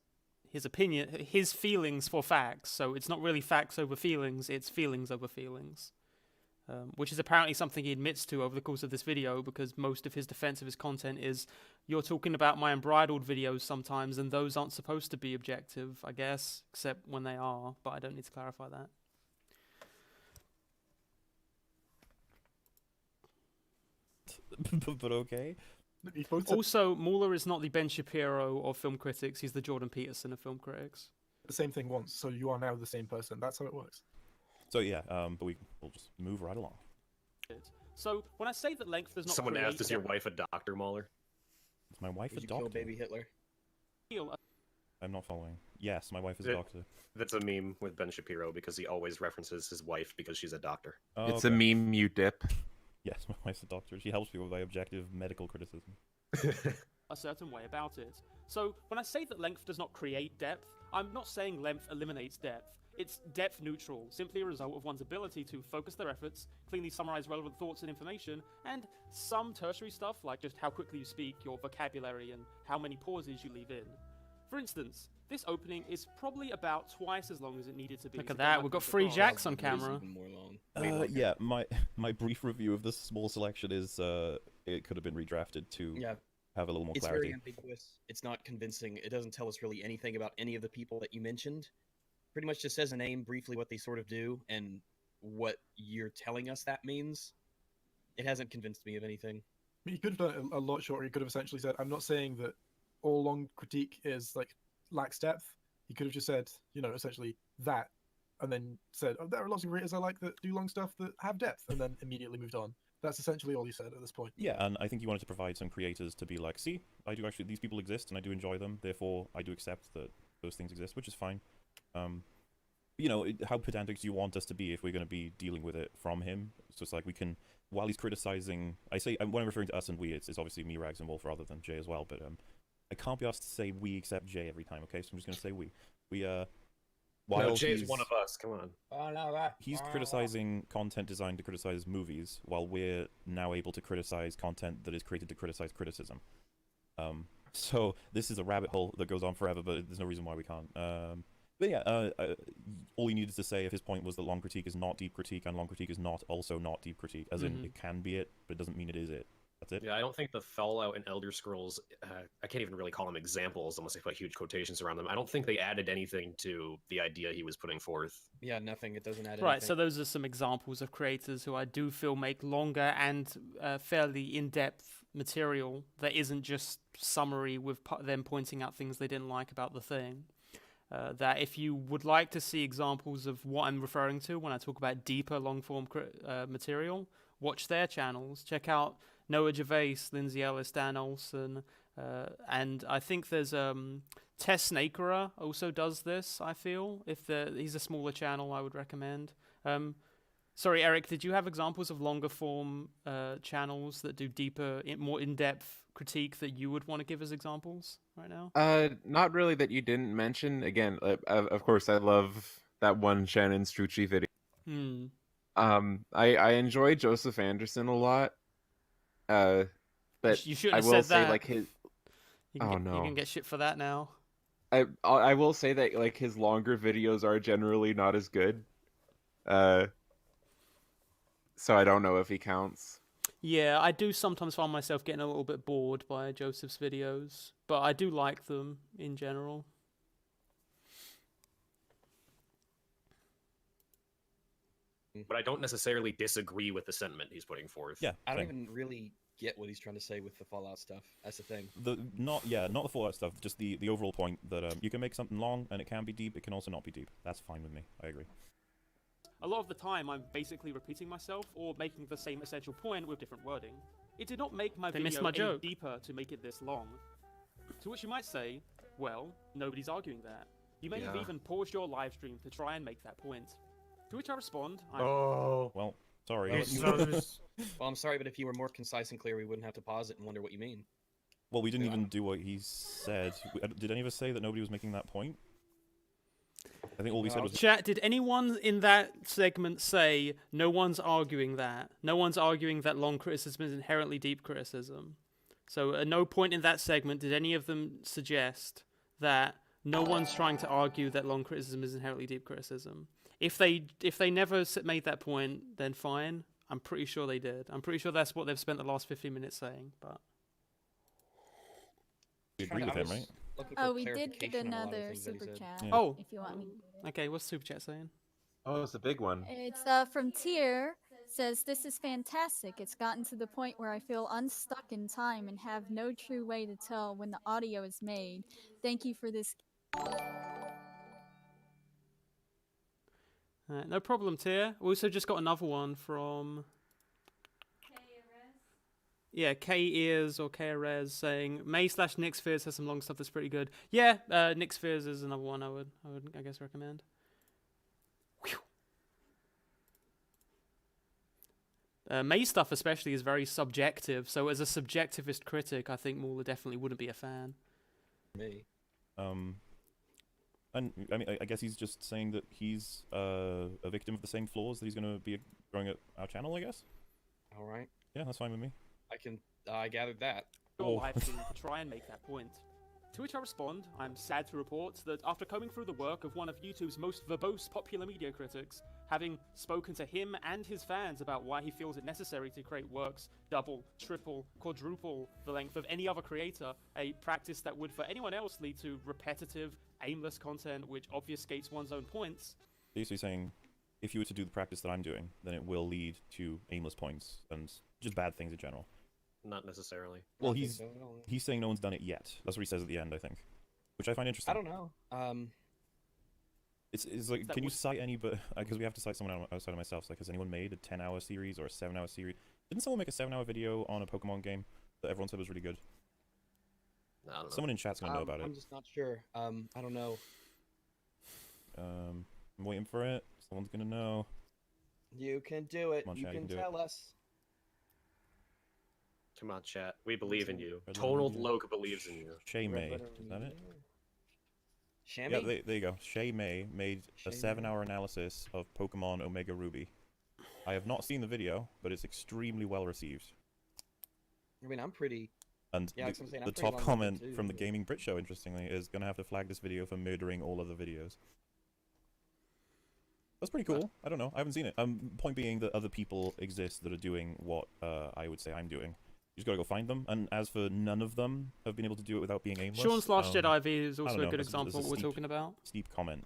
Speaker 2: his feelings for facts. So it's not really facts over feelings, it's feelings over feelings. Which is apparently something he admits to over the course of this video, because most of his defense of his content is, you're talking about my unbridled videos sometimes, and those aren't supposed to be objective, I guess, except when they are, but I don't need to clarify that.
Speaker 4: But okay.
Speaker 2: Also, MauLerr is not the Ben Shapiro of film critics, he's the Jordan Peterson of film critics.
Speaker 7: The same thing once, so you are now the same person. That's how it works.
Speaker 4: So yeah, but we'll just move right along.
Speaker 2: So when I say that length does not
Speaker 5: Someone
Speaker 2: create
Speaker 5: asked, is your wife a doctor, MauLerr?
Speaker 4: Is my wife
Speaker 6: Did
Speaker 4: a
Speaker 6: you kill
Speaker 4: doctor?
Speaker 6: baby Hitler?
Speaker 4: I'm not following. Yes, my wife is a doctor.
Speaker 5: That's a meme with Ben Shapiro because he always references his wife because she's a doctor.
Speaker 4: Oh,
Speaker 1: It's
Speaker 4: okay.
Speaker 1: a meme, you dip.
Speaker 4: Yes, my wife's a doctor. She helps people by objective medical criticism.
Speaker 2: a certain way about it. So when I say that length does not create depth, I'm not saying length eliminates depth. It's depth neutral, simply a result of one's ability to focus their efforts, cleanly summarize relevant thoughts and information, and some tertiary stuff like just how quickly you speak, your vocabulary, and how many pauses you leave in. For instance, this opening is probably about twice as long as it needed to be. Look at that, we've got 3 Jacks on camera.
Speaker 6: Even more long.
Speaker 4: Yeah, my brief review of this small selection is it could have been redrafted to have a little more
Speaker 6: It's
Speaker 4: clarity.
Speaker 6: very ambiguous. It's not convincing. It doesn't tell us really anything about any of the people that you mentioned. Pretty much just says a name, briefly what they sort of do, and what you're telling us that means. It hasn't convinced me of anything.
Speaker 7: I mean, he could have done it a lot shorter. He could have essentially said, I'm not saying that all long critique is like lacks depth. He could have just said, you know, essentially that and then said, "Oh, there are lots of creators I like that do long stuff that have depth," and then immediately moved on. That's essentially all he said at this point.
Speaker 4: Yeah, and I think he wanted to provide some creators to be like, see, I do actually, these people exist and I do enjoy them, therefore I do accept that those things exist, which is fine. You know, how pedantic do you want us to be if we're going to be dealing with it from him? So it's like we can, while he's criticizing, I say, when I'm referring to us and we, it's obviously me, Rags, and Wolf rather than Jay as well, but I can't be asked to say we except Jay every time, okay? So I'm just going to say we. While
Speaker 5: No, Jay's
Speaker 4: he's-
Speaker 5: one of us. Come on.
Speaker 4: He's criticizing content designed to criticize movies, while we're now able to criticize content that is created to criticize criticism. So this is a rabbit hole that goes on forever, but there's no reason why we can't. But yeah, all he needed to say if his point was that long critique is not deep critique, and long critique is not also not deep critique, as in it can be it, but it doesn't mean it is it. That's it.
Speaker 5: Yeah, I don't think the Fallout and Elder Scrolls, I can't even really call them examples unless I put huge quotations around them. I don't think they added anything to the idea he was putting forth.
Speaker 6: Yeah, nothing. It doesn't add
Speaker 2: Right,
Speaker 6: anything.
Speaker 2: so those are some examples of creators who I do feel make longer and fairly in-depth material that isn't just summary with them pointing out things they didn't like about the thing. That if you would like to see examples of what I'm referring to when I talk about deeper long-form material, watch their channels. Check out Noah Gervais, Lindsay Ellis, Dan Olson, and I think there's Tess Snakerer also does this, I feel. He's a smaller channel, I would recommend. Sorry, Eric, did you have examples of longer form channels that do deeper, more in-depth critique that you would want to give as examples right now?
Speaker 1: Not really that you didn't mention. Again, of course, I love that one Shannon Strucci video. I enjoy Joseph Anderson a lot. But
Speaker 2: You shouldn't
Speaker 1: I
Speaker 2: have
Speaker 1: will
Speaker 2: said
Speaker 1: say
Speaker 2: that.
Speaker 1: like his.
Speaker 2: You can get shit for that now.
Speaker 1: I will say that like his longer videos are generally not as good. So I don't know if he counts.
Speaker 2: Yeah, I do sometimes find myself getting a little bit bored by Joseph's videos, but I do like them in general.
Speaker 5: But I don't necessarily disagree with the sentiment he's putting forth.
Speaker 4: Yeah,
Speaker 6: I don't
Speaker 4: same.
Speaker 6: even really get what he's trying to say with the Fallout stuff. That's the thing.
Speaker 4: Not the Fallout stuff, just the overall point that you can make something long and it can be deep, it can also not be deep. That's fine with me. I agree.
Speaker 2: A lot of the time, I'm basically repeating myself or making the same essential point with different wording. It did not make my video any deeper to make it this long. To which you might say, well, nobody's arguing that. You may have even paused your live stream to try and make that point. To which I respond,
Speaker 4: Well, sorry.
Speaker 6: Well, I'm sorry, but if you were more concise and clear, we wouldn't have to pause it and wonder what you mean.
Speaker 4: Well, we didn't even do what he said. Did any of us say that nobody was making that point? I think all we said was...
Speaker 2: Chat, did anyone in that segment say, no one's arguing that? No one's arguing that long criticism is inherently deep criticism. So at no point in that segment did any of them suggest that no one's trying to argue that long criticism is inherently deep criticism. If they never made that point, then fine. I'm pretty sure they did. I'm pretty sure that's what they've spent the last 15 minutes saying. But
Speaker 4: We agree with him, right?
Speaker 3: Oh, we did get another super chat.
Speaker 4: Yeah.
Speaker 2: Oh.
Speaker 3: If you want me.
Speaker 2: okay, what's super chat saying?
Speaker 1: Oh, it's a big one.
Speaker 3: It's from Tier. Says this is fantastic. It's gotten to the point where I feel unstuck in time and have no true way to tell when the audio is made. Thank you for this.
Speaker 2: No problem, Tier. We also just got another one from... Yeah, K-Ears or K-Rez saying May/Nick Spheres has some long stuff that's pretty good. Yeah, Nick Spheres is another one I would I guess recommend. May stuff especially is very subjective, so as a subjectivist critic, I think MauLer definitely wouldn't be a fan.
Speaker 6: Me.
Speaker 4: And I mean, I guess he's just saying that he's a victim of the same flaws that he's going to be throwing at our channel, I guess.
Speaker 6: All right.
Speaker 4: Yeah, that's fine with me.
Speaker 6: I gathered that.
Speaker 2: Your live stream to try and make that point. To which I respond, I'm sad to report that after combing through the work of one of YouTube's most verbose popular media critics, having spoken to him and his fans about why he feels it necessary to create works double, triple, quadruple the length of any other creator, a practice that would for anyone else lead to repetitive, aimless content which obfuscates one's own points.
Speaker 4: Basically saying, if you were to do the practice that I'm doing, then it will lead to aimless points and just bad things in general.
Speaker 5: Not necessarily.
Speaker 4: Well, he's saying no one's done it yet. That's what he says at the end, I think. Which I find interesting.
Speaker 6: I don't know.
Speaker 4: It's like,
Speaker 2: That
Speaker 4: can you
Speaker 2: would-
Speaker 4: cite any, but because we have to cite someone outside of myself. So, like, has anyone made a 10-hour series or a 7-hour series? Didn't someone make a 7-hour video on a Pokemon game that everyone said was really good?
Speaker 5: I don't know.
Speaker 4: Someone in chat's gonna know about
Speaker 6: I'm
Speaker 4: it.
Speaker 6: just not sure. I don't know.
Speaker 4: I'm waiting for it. Someone's gonna know.
Speaker 6: You can do it.
Speaker 4: Come on,
Speaker 6: You
Speaker 4: chat, you
Speaker 6: can
Speaker 4: can do it.
Speaker 6: tell us.
Speaker 5: Come on, chat. We believe in you.
Speaker 4: Red
Speaker 5: Total
Speaker 4: letter-
Speaker 5: Loke believes in you.
Speaker 4: Shay May.
Speaker 6: Red letter
Speaker 4: Is that it?
Speaker 6: Shammy?
Speaker 4: Yeah, there you go. Shay May made
Speaker 6: Shay
Speaker 4: a
Speaker 6: May.
Speaker 4: 7-hour analysis of Pokemon Omega Ruby. I have not seen the video, but it's extremely well received.
Speaker 6: I mean, I'm pretty.
Speaker 4: And
Speaker 6: Yeah, that's what I'm saying, I'm
Speaker 4: the
Speaker 6: pretty
Speaker 4: top
Speaker 6: long-winded
Speaker 4: comment
Speaker 6: too,
Speaker 4: from the
Speaker 6: but-
Speaker 4: Gaming Brit Show, interestingly, is gonna have to flag this video for murdering all other videos. That's pretty cool. I don't know. I haven't seen it. Point being that other people exist that are doing what I would say I'm doing. You just gotta go find them. And as for none of them have been able to do it without being aimless.
Speaker 2: Sean's Last Jedi V is
Speaker 4: I don't
Speaker 2: also a
Speaker 4: know,
Speaker 2: good
Speaker 4: that's
Speaker 2: example of what we're
Speaker 4: steep-
Speaker 2: talking about.
Speaker 4: Steep comment.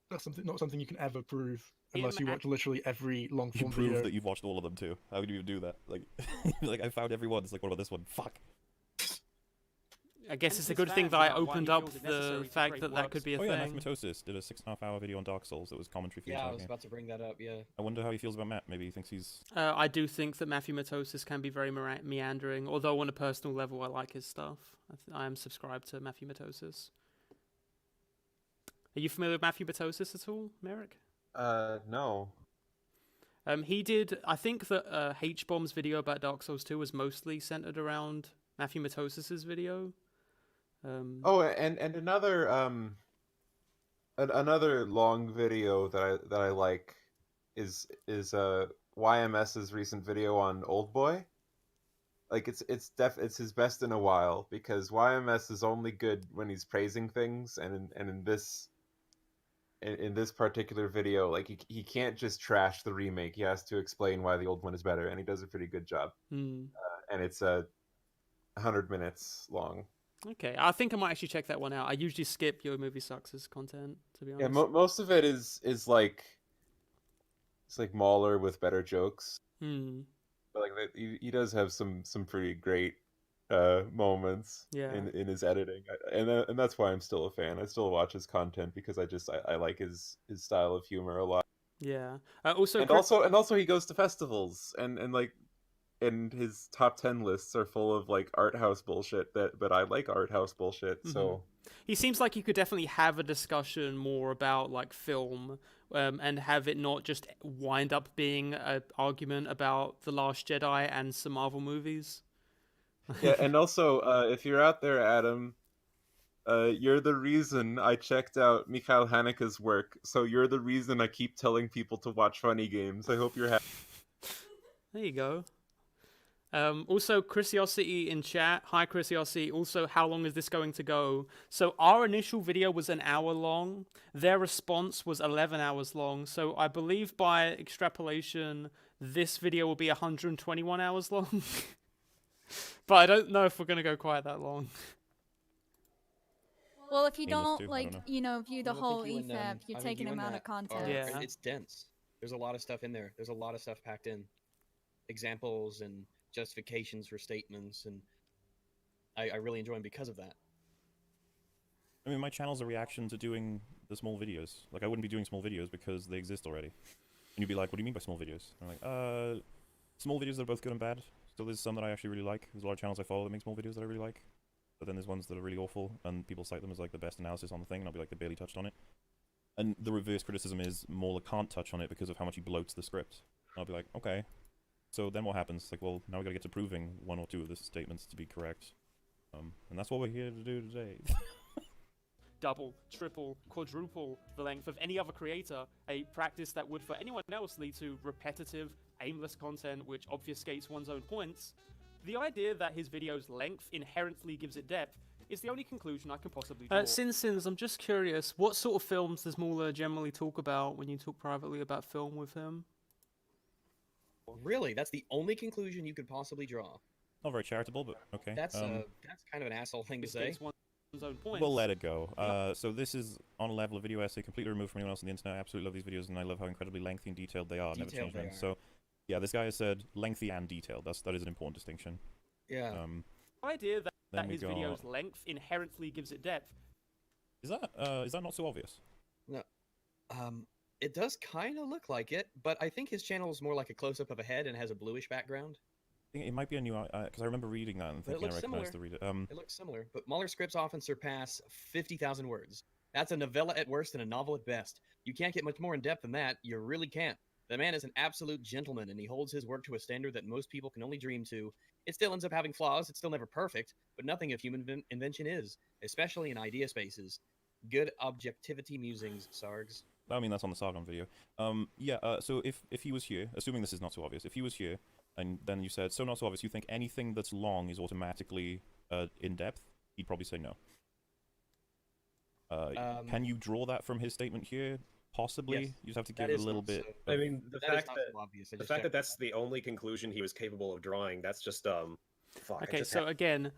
Speaker 7: That's not something you can ever prove
Speaker 2: In
Speaker 7: unless you watch literally every long
Speaker 4: You
Speaker 7: form
Speaker 4: prove
Speaker 7: video.
Speaker 4: that you've watched all of them too. How would you do that? Like, like I found everyone. It's like, what about this one? Fuck.
Speaker 2: I guess And it's a his good thing fans that I about why he opened up feels it necessary the to fact create that that works. could be a
Speaker 4: Oh yeah,
Speaker 2: thing.
Speaker 4: Mathematosis did a 6.5-hour video on Dark Souls that was commentary for the
Speaker 6: Yeah, I
Speaker 4: entire
Speaker 6: was
Speaker 4: game.
Speaker 6: about to bring that up. Yeah.
Speaker 4: I wonder how he feels about Matt. Maybe he thinks he's.
Speaker 2: I do think that Matthew Matosis can be very meandering, although on a personal level I like his stuff. I am subscribed to Matthew Matosis. Are you familiar with Matthew Matosis at all, Merrick?
Speaker 1: No.
Speaker 2: He did. I think that H-Bomb's video about Dark Souls 2 was mostly centered around Matthew Matosis's video.
Speaker 1: Oh, and another another long video that I like is YMS's recent video on Old Boy. Like it's his best in a while, because YMS is only good when he's praising things, and in this particular video, like he can't just trash the remake. He has to explain why the old one is better, and he does a pretty good job.
Speaker 2: Hmm.
Speaker 1: And it's 100 minutes long.
Speaker 2: Okay, I think I might actually check that one out. I usually skip Your Movie Sucks' content, to be honest.
Speaker 1: Yeah, most of it is like it's like MauLerr with better jokes.
Speaker 2: Hmm.
Speaker 1: But like he does have some pretty great moments
Speaker 2: Yeah.
Speaker 1: in his editing, and that's why I'm still a fan. I still watch his content because I like his style of humor a lot.
Speaker 2: Yeah. Also,
Speaker 1: And also he goes to festivals, and his top 10 lists are full of like art house bullshit, but I like art house bullshit, so
Speaker 2: he seems like you could definitely have a discussion more about like film, and have it not just wind up being an argument about The Last Jedi and some Marvel movies.
Speaker 1: yeah. And also, if you're out there, Adam, you're the reason I checked out Mikhail Haneke's work, so you're the reason I keep telling people to watch funny games. I hope you're happy.
Speaker 2: There you go. Also, Chrisiosity in chat. Hi, Chrisiosity. Also, how long is this going to go? So our initial video was an hour long. Their response was 11 hours long. So I believe by extrapolation, this video will be 121 hours long. But I don't know if we're going to go quite that long.
Speaker 3: Well, if you
Speaker 4: Aimless
Speaker 3: don't
Speaker 4: too, I
Speaker 3: like,
Speaker 4: don't know.
Speaker 3: view the
Speaker 6: Well, I
Speaker 3: whole
Speaker 6: think you and,
Speaker 3: EFAP,
Speaker 6: I
Speaker 3: you're
Speaker 6: think
Speaker 3: taking
Speaker 6: you and
Speaker 3: amount of
Speaker 6: Matt are-
Speaker 3: content.
Speaker 2: Yeah.
Speaker 6: It's dense. There's a lot of stuff in there. There's a lot of stuff packed in. Examples and justifications for statements, and I really enjoy them because of that.
Speaker 4: I mean, my channel's a reaction to doing the small videos. Like, I wouldn't be doing small videos because they exist already. And you'd be like, what do you mean by small videos? I'm like, small videos that are both good and bad. So there's some that I actually really like. There's a lot of channels I follow that make small videos that I really like. But then there's ones that are really awful, and people cite them as like the best analysis on the thing, and I'll be like, they barely touched on it. And the reverse criticism is MauLerr can't touch on it because of how much he bloats the script. And I'll be like, okay. So then what happens? Like, well, now we gotta get to proving one or two of the statements to be correct. And that's what we're here to do today.
Speaker 2: Double, triple, quadruple the length of any other creator, a practice that would for anyone else lead to repetitive, aimless content which obfuscates one's own points. The idea that his video's length inherently gives it depth is the only conclusion I can possibly draw. Sins, I'm just curious, what sort of films does MauLerr generally talk about when you talk privately about film with him?
Speaker 6: Really, that's the only conclusion you could possibly draw.
Speaker 4: Not very charitable, but okay.
Speaker 6: That's kind of an asshole thing to say.
Speaker 2: Obfuscates one's own points.
Speaker 4: We'll let it go. So this is on a level of video essay completely removed from anyone else on the internet. I absolutely love these videos, and I love how incredibly lengthy and detailed they are. Never
Speaker 6: Detailed
Speaker 4: change
Speaker 6: they
Speaker 4: them.
Speaker 6: are.
Speaker 4: So, yeah, this guy has said lengthy and detailed. That is an important distinction.
Speaker 6: Yeah.
Speaker 2: The idea that
Speaker 4: Then we
Speaker 2: his
Speaker 4: got-
Speaker 2: video's length inherently gives it depth
Speaker 4: Is that not so obvious?
Speaker 6: No. It does kind of look like it, but I think his channel is more like a close-up of a head and has a bluish background.
Speaker 4: I think it might be a new, because I remember reading that and
Speaker 6: But it
Speaker 4: thinking I
Speaker 6: looks
Speaker 4: recognized
Speaker 6: similar.
Speaker 4: the reader.
Speaker 6: It looks similar, but MauLer scripts often surpass 50,000 words. That's a novella at worst and a novel at best. You can't get much more in depth than that. You really can't. The man is an absolute gentleman, and he holds his work to a standard that most people can only dream to. It still ends up having flaws. It's still never perfect, but nothing of human invention is, especially in idea spaces. Good objectivity musings, Sargs.
Speaker 4: I mean, that's on the Sargon video. So if he was here, assuming this is not so obvious, if he was here, and then you said, so not so obvious, you think anything that's long is automatically in-depth, he'd probably say no. Can you draw that from his statement here? Possibly.
Speaker 6: Yes,
Speaker 4: you just have to
Speaker 6: that
Speaker 4: give it
Speaker 6: is
Speaker 4: a little
Speaker 6: not
Speaker 4: bit.
Speaker 6: so-
Speaker 5: I mean, the
Speaker 6: That is
Speaker 5: fact
Speaker 6: not
Speaker 5: that
Speaker 6: so obvious. I
Speaker 5: the
Speaker 6: just
Speaker 5: fact that
Speaker 6: checked
Speaker 5: that's the only conclusion he was capable of drawing, that's just fuck. I
Speaker 2: Okay,
Speaker 5: just
Speaker 2: so again,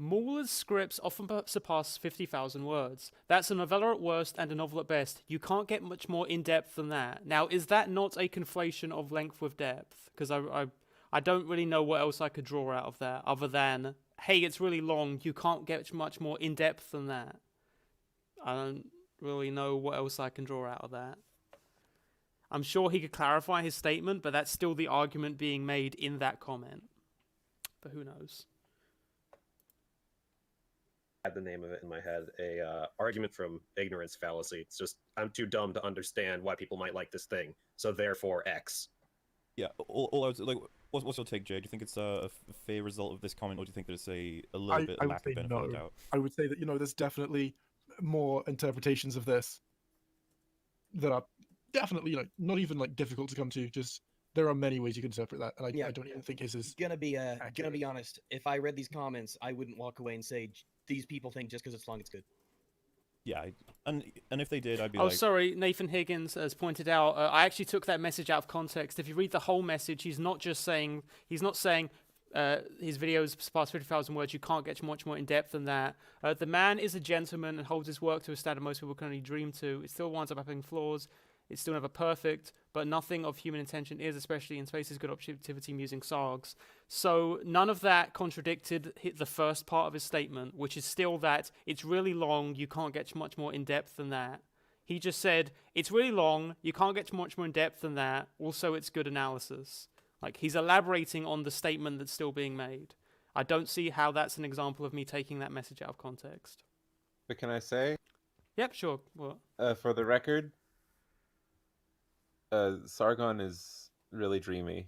Speaker 2: MAULER's scripts often surpass 50,000 words. That's a novella at worst and a novel at best. You can't get much more in-depth than that. Now, is that not a conflation of length with depth? Because I don't really know what else I could draw out of that, other than, hey, it's really long, you can't get much more in-depth than that. I don't really know what else I can draw out of that. I'm sure he could clarify his statement, but that's still the argument being made in that comment. But who knows?
Speaker 5: had the name of it in my head. A argument from ignorance fallacy. It's just I'm too dumb to understand why people might like this thing, so therefore X.
Speaker 4: Yeah. All I was like, what's your take, Jay? Do you think it's a fair result of this comment, or do you think there's a little bit
Speaker 7: I would
Speaker 4: lack
Speaker 7: say
Speaker 4: of benefit of
Speaker 7: no.
Speaker 4: doubt?
Speaker 7: I would say that there's definitely more interpretations of this that are definitely not even difficult to come to. Just there are many ways you can interpret that, and I don't even think his is
Speaker 6: Gonna be
Speaker 7: accurate.
Speaker 6: honest. If I read these comments, I wouldn't walk away and say these people think just because it's long, it's good.
Speaker 4: Yeah, and if they did, I'd be
Speaker 2: Oh,
Speaker 4: like,
Speaker 2: sorry, Nathan Higgins has pointed out. I actually took that message out of context. If you read the whole message, he's not saying his videos surpass 50,000 words. You can't get much more in depth than that. The man is a gentleman and holds his work to a standard most people can only dream to. It still winds up having flaws. It's still never perfect, but nothing of human intention is, especially in spaces good objectivity using SARGs. So none of that contradicted the first part of his statement, which is still that it's really long, you can't get much more in depth than that. He just said, it's really long, you can't get much more in depth than that, also it's good analysis. He's elaborating on the statement that's still being made. I don't see how that's an example of me taking that message out of context.
Speaker 1: But can I say?
Speaker 2: Yep, sure. What?
Speaker 1: For the record, Sargon is really dreamy.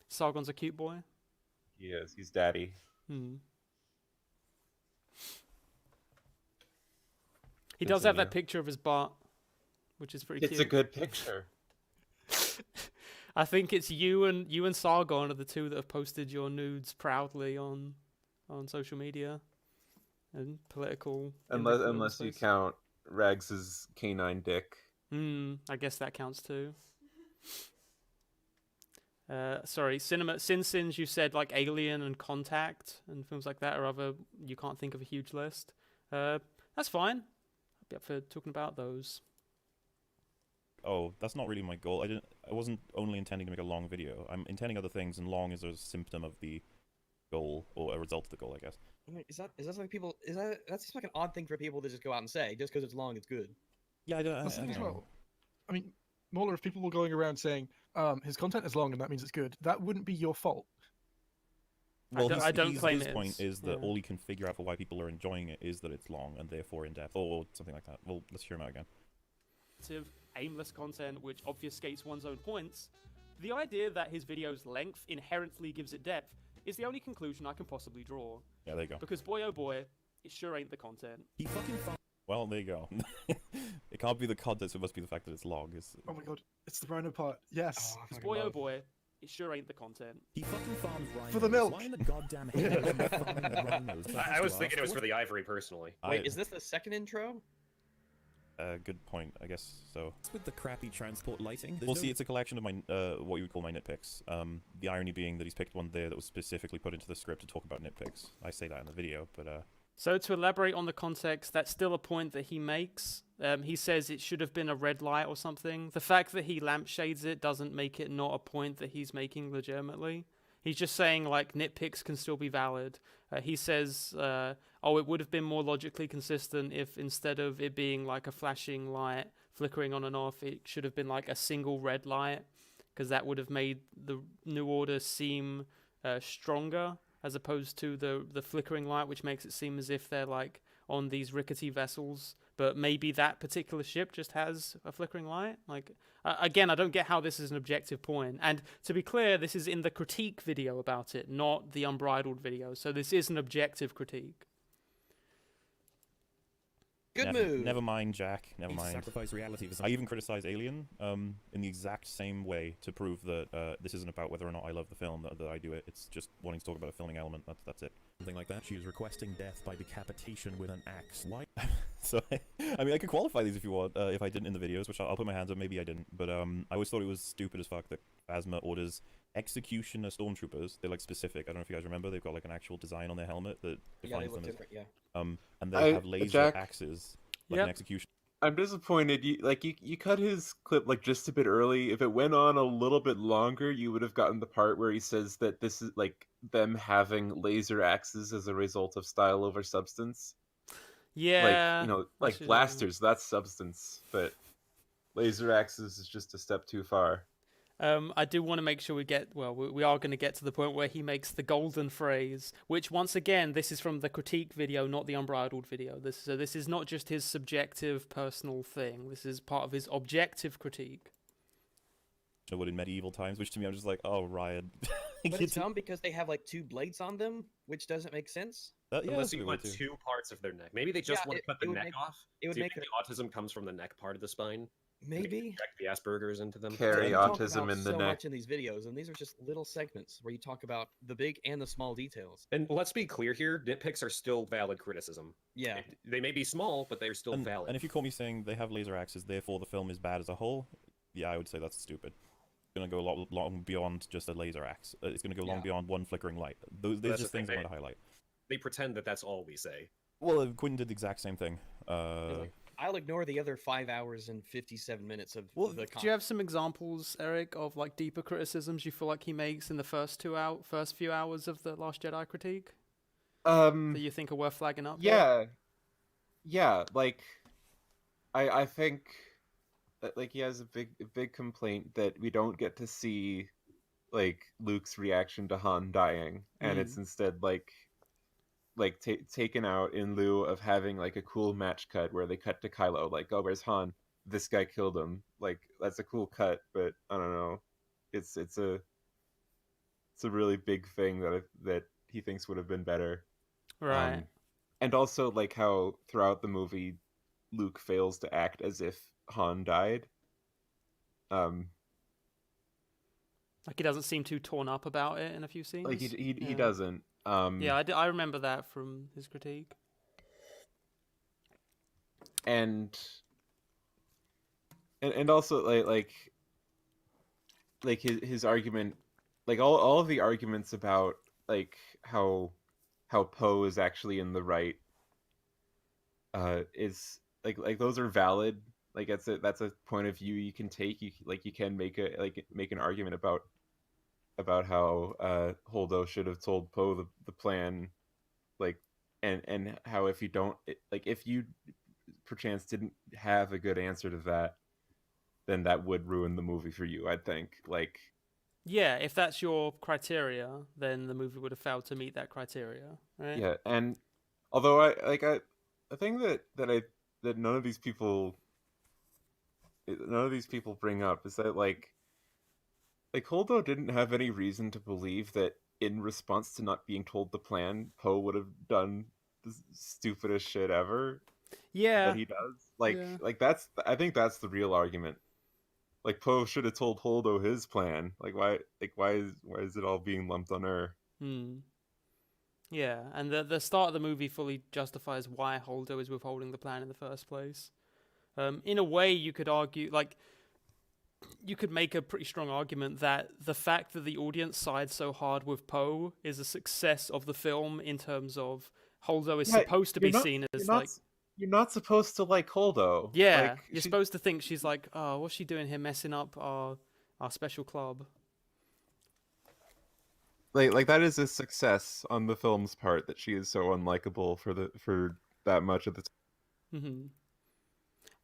Speaker 2: Sargon's a cute boy?
Speaker 1: He is. He's daddy.
Speaker 2: He does have that
Speaker 1: Continue.
Speaker 2: picture of his butt, which is pretty
Speaker 1: It's
Speaker 2: cute.
Speaker 1: a good picture.
Speaker 2: I think it's you and Sargon are the two that have posted your nudes proudly on social media and political.
Speaker 1: Unless you count Rags' canine dick.
Speaker 2: I guess that counts too. Sorry, Sins, you said Alien and Contact and films like that, or other. You can't think of a huge list. That's fine. I'd be up for talking about those.
Speaker 4: oh, that's not really my goal. I wasn't only intending to make a long video. I'm intending other things, and long is a symptom of the goal, or a result of the goal, I guess.
Speaker 6: Is that something people? That seems like an odd thing for people to just go out and say just because it's long, it's good.
Speaker 4: Yeah, I don't.
Speaker 7: That's the thing as
Speaker 4: know.
Speaker 7: well. I mean, MauLer, if people were going around saying his content is long and that means it's good, that wouldn't be your fault.
Speaker 4: Well,
Speaker 2: I don't claim
Speaker 4: his
Speaker 2: it
Speaker 4: point
Speaker 2: is,
Speaker 4: is that
Speaker 2: yeah.
Speaker 4: all you can figure out for why people are enjoying it is that it's long and therefore in depth, or something like that. Well, let's hear him out again.
Speaker 2: Aimless content which obfuscates one's own points. The idea that his video's length inherently gives it depth is the only conclusion I can possibly draw.
Speaker 4: Yeah, there you go.
Speaker 2: Because boy oh boy, it sure ain't the content.
Speaker 8: He fucking
Speaker 4: Well, there you go. It can't be the content, so it must be the fact that it's long.
Speaker 7: Oh my god, it's the rhino part. Yes.
Speaker 2: Because boy oh boy, it sure ain't the content.
Speaker 8: He fucking farms rhinos.
Speaker 7: For the milk.
Speaker 8: Why in the goddamn hell are you farming rhinos?
Speaker 5: I was thinking it was for the ivory, personally.
Speaker 6: Wait, is this the second intro?
Speaker 4: Good point, I guess so.
Speaker 8: with the crappy transport lighting? There's
Speaker 4: Well,
Speaker 8: no-
Speaker 4: see, it's a collection of my, what you would call my nitpicks. The irony being that he's picked one there that was specifically put into the script to talk about nitpicks. I say that in the video, but,
Speaker 2: So to elaborate on the context, that's still a point that he makes. He says it should have been a red light or something. The fact that he lampshades it doesn't make it not a point that he's making legitimately. He's just saying like nitpicks can still be valid. He says, "Oh, it would have been more logically consistent if instead of it being like a flashing light flickering on and off, it should have been like a single red light, because that would have made the New Order seem stronger as opposed to the flickering light, which makes it seem as if they're like on these rickety vessels. But maybe that particular ship just has a flickering light. Like, again, I don't get how this is an objective point. And to be clear, this is in the critique video about it, not the unbridled video. So this is an objective critique.
Speaker 6: Good move.
Speaker 4: Never mind, Jack. Never mind.
Speaker 8: Sacrifice reality for
Speaker 4: I even criticize Alien in the exact same way to prove that this isn't about whether or not I love the film that I do it. It's just wanting to talk about a filming element. That's it.
Speaker 8: something like that. She is requesting death by decapitation with an axe. Why?
Speaker 4: So, I mean, I could qualify these if you want, if I didn't in the videos, which I'll put my hands up, maybe I didn't. But I always thought it was stupid as fuck that Phasma orders executioner stormtroopers. They're like specific. I don't know if you guys remember. They've got like an actual design on their helmet that
Speaker 6: Yeah, they
Speaker 4: defines
Speaker 6: look
Speaker 4: them as
Speaker 6: different. Yeah.
Speaker 4: and they have laser
Speaker 1: Jack,
Speaker 4: axes like an execution.
Speaker 1: I'm disappointed. You cut his clip like just a bit early. If it went on a little bit longer, you would have gotten the part where he says that this is like them having laser axes as a result of style over substance.
Speaker 2: Yeah,
Speaker 1: like, you know, like blasters, that's substance, but laser axes is just a step too far.
Speaker 2: I do want to make sure we are going to get to the point where he makes the golden phrase, which once again, this is from the critique video, not the unbridled video. So this is not just his subjective personal thing. This is part of his objective critique.
Speaker 4: What in medieval times, which to me I'm just like, oh, Ryan.
Speaker 6: But it's dumb because they have like two blades on them, which doesn't make sense.
Speaker 4: Yeah,
Speaker 5: unless you want two parts of their neck. Maybe they just want to cut the neck off.
Speaker 6: It would
Speaker 5: Do you
Speaker 6: make
Speaker 5: think the autism comes from the neck part of the spine.
Speaker 6: Maybe
Speaker 5: Inject the Asperger's into them.
Speaker 1: Carry
Speaker 6: You talk
Speaker 1: autism
Speaker 6: about
Speaker 1: in the
Speaker 6: so
Speaker 1: neck.
Speaker 6: much in these videos, and these are just little segments where you talk about the big and the small details.
Speaker 5: And let's be clear here: nitpicks are still valid criticism.
Speaker 6: Yeah,
Speaker 5: They may be small, but they're still valid.
Speaker 4: And if you call me saying they have laser axes, therefore the film is bad as a whole, yeah, I would say that's stupid. It's going to go long beyond just a laser axe. It's going to go long beyond one flickering light. Those are just things I want to highlight.
Speaker 5: They pretend that that's all we say.
Speaker 4: Well, Quentin did the exact same thing.
Speaker 6: I'll ignore the other 5 hours and 57 minutes of the content.
Speaker 2: Do you have some examples, Eric, of like deeper criticisms you feel like he makes in the first few hours of the Last Jedi critique that you think are worth flagging up?
Speaker 1: Yeah, like I think that like he has a big complaint that we don't get to see like Luke's reaction to Han dying, and it's instead like taken out in lieu of having like a cool match cut where they cut to Kylo, like, oh, where's Han? This guy killed him. Like, that's a cool cut, but I don't know. It's a really big thing that he thinks would have been better.
Speaker 2: Right.
Speaker 1: And also like how throughout the movie Luke fails to act as if Han died.
Speaker 2: Like he doesn't seem too torn up about it in a few scenes.
Speaker 1: Like he doesn't.
Speaker 2: I remember that from his critique.
Speaker 1: And also like his argument, like all of the arguments about like how Poe is actually in the right is like those are valid. Like that's a point of view you can take. You can make an argument about how Holdo should have told Poe the plan, like, and how if you don't, like, if you perchance didn't have a good answer to that, then that would ruin the movie for you, I think. Like,
Speaker 2: yeah, if that's your criteria, then the movie would have failed to meet that criteria, right?
Speaker 1: Yeah, and although I think that none of these people bring up is that like Holdo didn't have any reason to believe that in response to not being told the plan, Poe would have done the stupidest shit ever.
Speaker 2: Yeah,
Speaker 1: that he does. Like that's, I think that's the real argument. Like Poe should have told Holdo his plan. Like why is it all being lumped on her?
Speaker 2: Yeah, and the start of the movie fully justifies why Holdo is withholding the plan in the first place. In a way, you could argue, like, you could make a pretty strong argument that the fact that the audience sides so hard with Poe is a success of the film in terms of Holdo is supposed to be seen as like...
Speaker 1: You're not supposed to like Holdo.
Speaker 2: Yeah, like, you're supposed to think she's like, oh, what's she doing here messing up our special club?
Speaker 1: like that is a success on the film's part that she is so unlikable for that much of the time.
Speaker 2: Mm-hmm.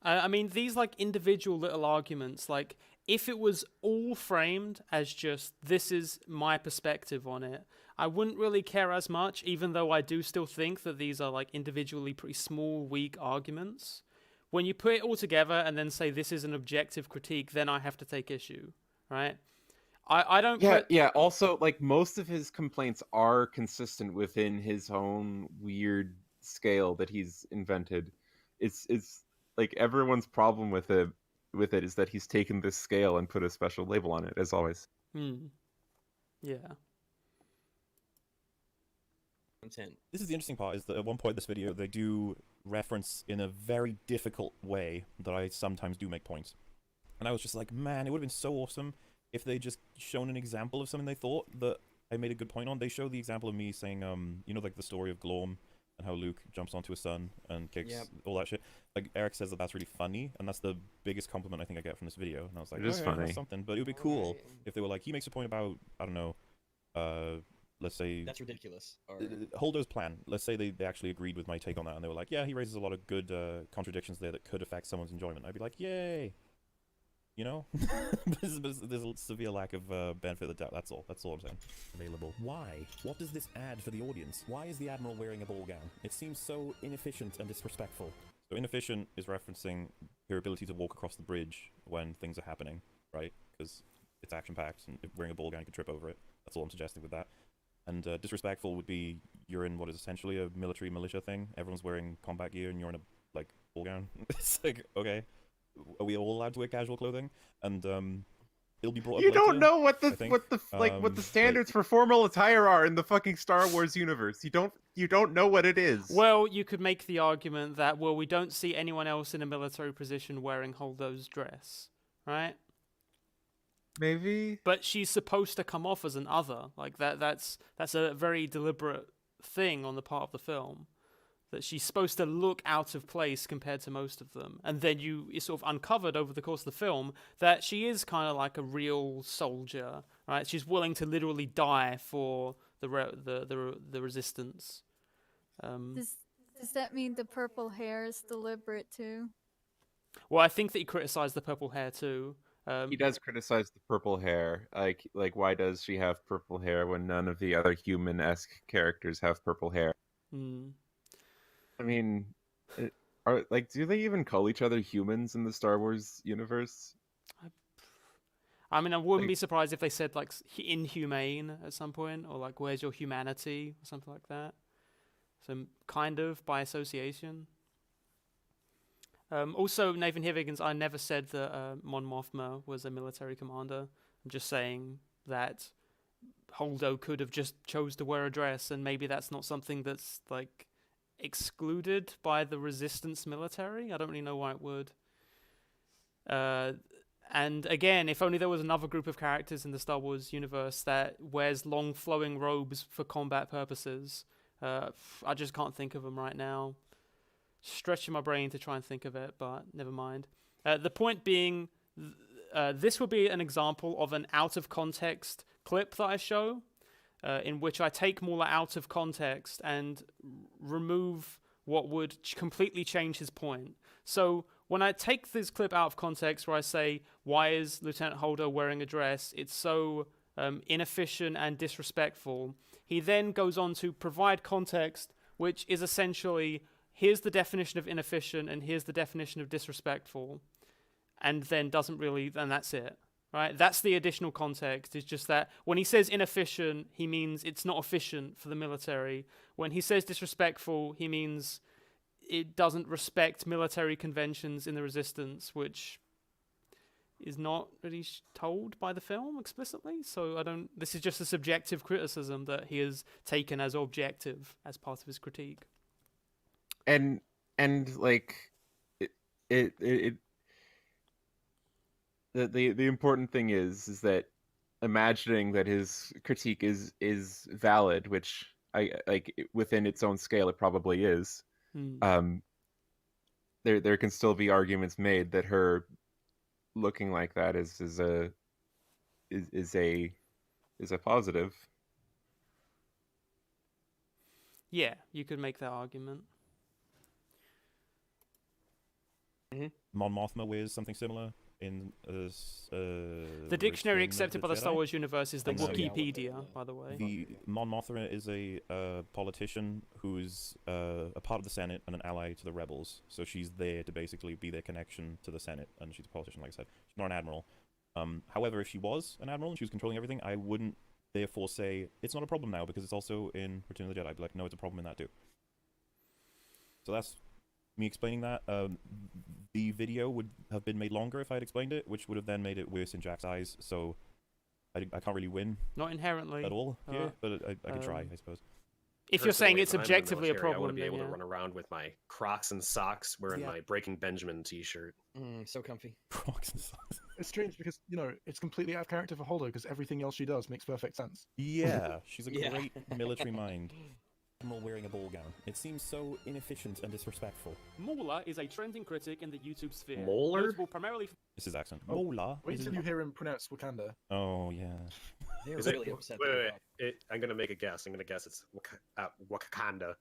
Speaker 2: I mean, these like individual little arguments, like if it was all framed as just this is my perspective on it, I wouldn't really care as much, even though I do still think that these are like individually pretty small, weak arguments. When you put it all together and then say this is an objective critique, then I have to take issue, right? I don't
Speaker 1: Yeah, also like most of his complaints are consistent within his own weird scale that he's invented. It's like everyone's problem with it is that he's taken this scale and put a special label on it, as always.
Speaker 2: Yeah.
Speaker 6: Content.
Speaker 4: This is the interesting part, is that at one point in this video, they do reference in a very difficult way that I sometimes do make points. And I was just like, man, it would have been so awesome if they just shown an example of something they thought that I made a good point on. They show the example of me saying, you know, like the story of Glorm and how Luke jumps onto his son and kicks all that shit. Like, Eric says that that's really funny, and that's the biggest compliment I think I get from this video. And I was like,
Speaker 1: it is funny.
Speaker 4: That's something, but it would be cool if they were like, he makes a point about, I don't know, let's say...
Speaker 6: That's ridiculous. Or...
Speaker 4: Holdo's plan. Let's say they actually agreed with my take on that, and they were like, yeah, he raises a lot of good contradictions there that could affect someone's enjoyment. I'd be like, yay! You know? there's a severe lack of benefit of the doubt. That's all I'm saying.
Speaker 8: Available. Why? What does this add for the audience? Why is the Admiral wearing a ball gown? It seems so inefficient and disrespectful.
Speaker 4: So inefficient is referencing her ability to walk across the bridge when things are happening, right? Because it's action-packed, and if wearing a ball gown, you can trip over it. That's all I'm suggesting with that. And disrespectful would be you're in what is essentially a military militia thing. Everyone's wearing combat gear, and you're in a, like, ball gown. It's like, okay. Are we all allowed to wear casual clothing? And it'll be brought up.
Speaker 1: You
Speaker 4: later,
Speaker 1: don't know what the
Speaker 4: think.
Speaker 1: what the standards for formal attire are in the fucking Star Wars universe. You don't know what it is.
Speaker 2: Well, you could make the argument that we don't see anyone else in a military position wearing Holdo's dress, right?
Speaker 1: Maybe.
Speaker 2: But she's supposed to come off as an other. Like that's a very deliberate thing on the part of the film. That she's supposed to look out of place compared to most of them. And then it's sort of uncovered over the course of the film that she is kind of like a real soldier, right? She's willing to literally die for the resistance.
Speaker 3: Does that mean the purple hair is deliberate too?
Speaker 2: Well, I think that he criticized the purple hair too.
Speaker 1: He does criticize the purple hair. Like why does she have purple hair when none of the other human-esque characters have purple hair? I mean, do they even call each other humans in the Star Wars universe?
Speaker 2: I mean, I wouldn't be surprised if they said like inhumane at some point, or like where's your humanity, or something like that. So kind of by association. Also, Nathan Hivigans, I never said that Mon Mothma was a military commander. I'm just saying that Holdo could have just chose to wear a dress, and maybe that's not something that's like excluded by the resistance military. I don't really know why it would. And again, if only there was another group of characters in the Star Wars universe that wears long flowing robes for combat purposes. I just can't think of them right now. Stretching my brain to try and think of it, but never mind. The point being, this would be an example of an out of context clip that I show. In which I take MAULER out of context and remove what would completely change his point. So when I take this clip out of context where I say, why is Lieutenant Holdo wearing a dress? It's so inefficient and disrespectful. He then goes on to provide context, which is essentially, here's the definition of inefficient and here's the definition of disrespectful. And then and that's it. Right, that's the additional context. It's just that when he says inefficient, he means it's not efficient for the military. When he says disrespectful, he means it doesn't respect military conventions in the resistance, which is not really told by the film explicitly. So this is just a subjective criticism that he has taken as objective as part of his critique.
Speaker 1: And like it The important thing is that imagining that his critique is valid, which I like within its own scale, it probably is. There can still be arguments made that her looking like that is a positive.
Speaker 2: Yeah, you could make that argument.
Speaker 4: Mon Mothma wears something similar in
Speaker 2: The dictionary
Speaker 4: Return of
Speaker 2: accepted
Speaker 4: the
Speaker 2: by the Star
Speaker 4: Jedi.
Speaker 2: Wars universe is the
Speaker 4: And,
Speaker 2: Wikipedia, by the way.
Speaker 4: The Mon Mothma is a politician who's a part of the Senate and an ally to the rebels. So she's there to basically be their connection to the Senate, and she's a politician, like I said. She's not an admiral. However, if she was an admiral and she was controlling everything, I wouldn't therefore say it's not a problem now because it's also in Return of the Jedi. I'd be like, no, it's a problem in that too. So that's me explaining that. The video would have been made longer if I had explained it, which would have then made it worse in Jack's eyes. So I can't really win
Speaker 2: Not inherently.
Speaker 4: at all here, but I could try, I suppose.
Speaker 2: If you're saying
Speaker 5: Personally,
Speaker 2: it's
Speaker 5: when I'm in the
Speaker 2: objectively a
Speaker 5: military, I want
Speaker 2: problem,
Speaker 5: to be able
Speaker 2: then
Speaker 5: to
Speaker 2: yeah.
Speaker 5: run around with my Crocs and socks, wearing
Speaker 2: Yeah.
Speaker 5: my Breaking Benjamin T-shirt.
Speaker 6: So comfy.
Speaker 4: Crocs and socks.
Speaker 7: It's strange because, you know, it's completely out of character for Holdo because everything else she does makes perfect sense.
Speaker 4: Yeah, she's a
Speaker 6: Yeah.
Speaker 4: great military mind.
Speaker 8: Admiral wearing a ball gown. It seems so inefficient and disrespectful.
Speaker 2: MAULER is a trending critic in the YouTube sphere.
Speaker 5: MAULER?
Speaker 2: Notable primarily for
Speaker 4: This is accent.
Speaker 7: Oh,
Speaker 4: MAULER?
Speaker 7: Wait
Speaker 4: is
Speaker 7: till
Speaker 4: it-
Speaker 7: you hear him pronounce Wakanda.
Speaker 4: Oh, yeah.
Speaker 6: They're
Speaker 5: Is it-
Speaker 6: really upset.
Speaker 5: Wait,
Speaker 6: that
Speaker 5: wait,
Speaker 6: they
Speaker 5: wait. I'm gonna make a guess. I'm gonna guess it's Wakanda. Or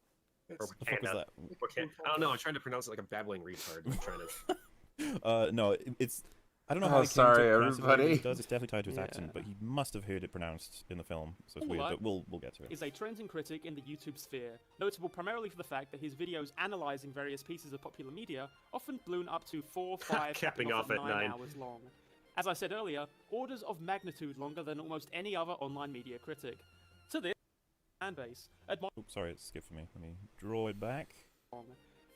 Speaker 7: It's,
Speaker 4: The fuck was
Speaker 5: Wakanda.
Speaker 4: that?
Speaker 5: I don't know. I'm trying to pronounce it like a babbling retard. I'm trying to.
Speaker 4: No, it's... I don't know
Speaker 1: Oh,
Speaker 4: how he came to
Speaker 1: sorry,
Speaker 4: pronounce it the way
Speaker 1: everybody.
Speaker 4: He does. It's definitely tied to his
Speaker 2: Yeah.
Speaker 4: accent, but he must have heard it pronounced in the film, so it's weird,
Speaker 2: MAULER
Speaker 4: but we'll get to it.
Speaker 2: is a trending critic in the YouTube sphere, notable primarily for the fact that his videos analysing various pieces of popular media often balloon up to 4, 5,
Speaker 5: Capping
Speaker 2: and
Speaker 5: off
Speaker 2: often
Speaker 5: at
Speaker 2: 9
Speaker 5: 9.
Speaker 2: hours long. As I said earlier, orders of magnitude longer than almost any other online media critic. To this fan base,
Speaker 4: Oops, sorry, it skipped for me. Let me draw it back.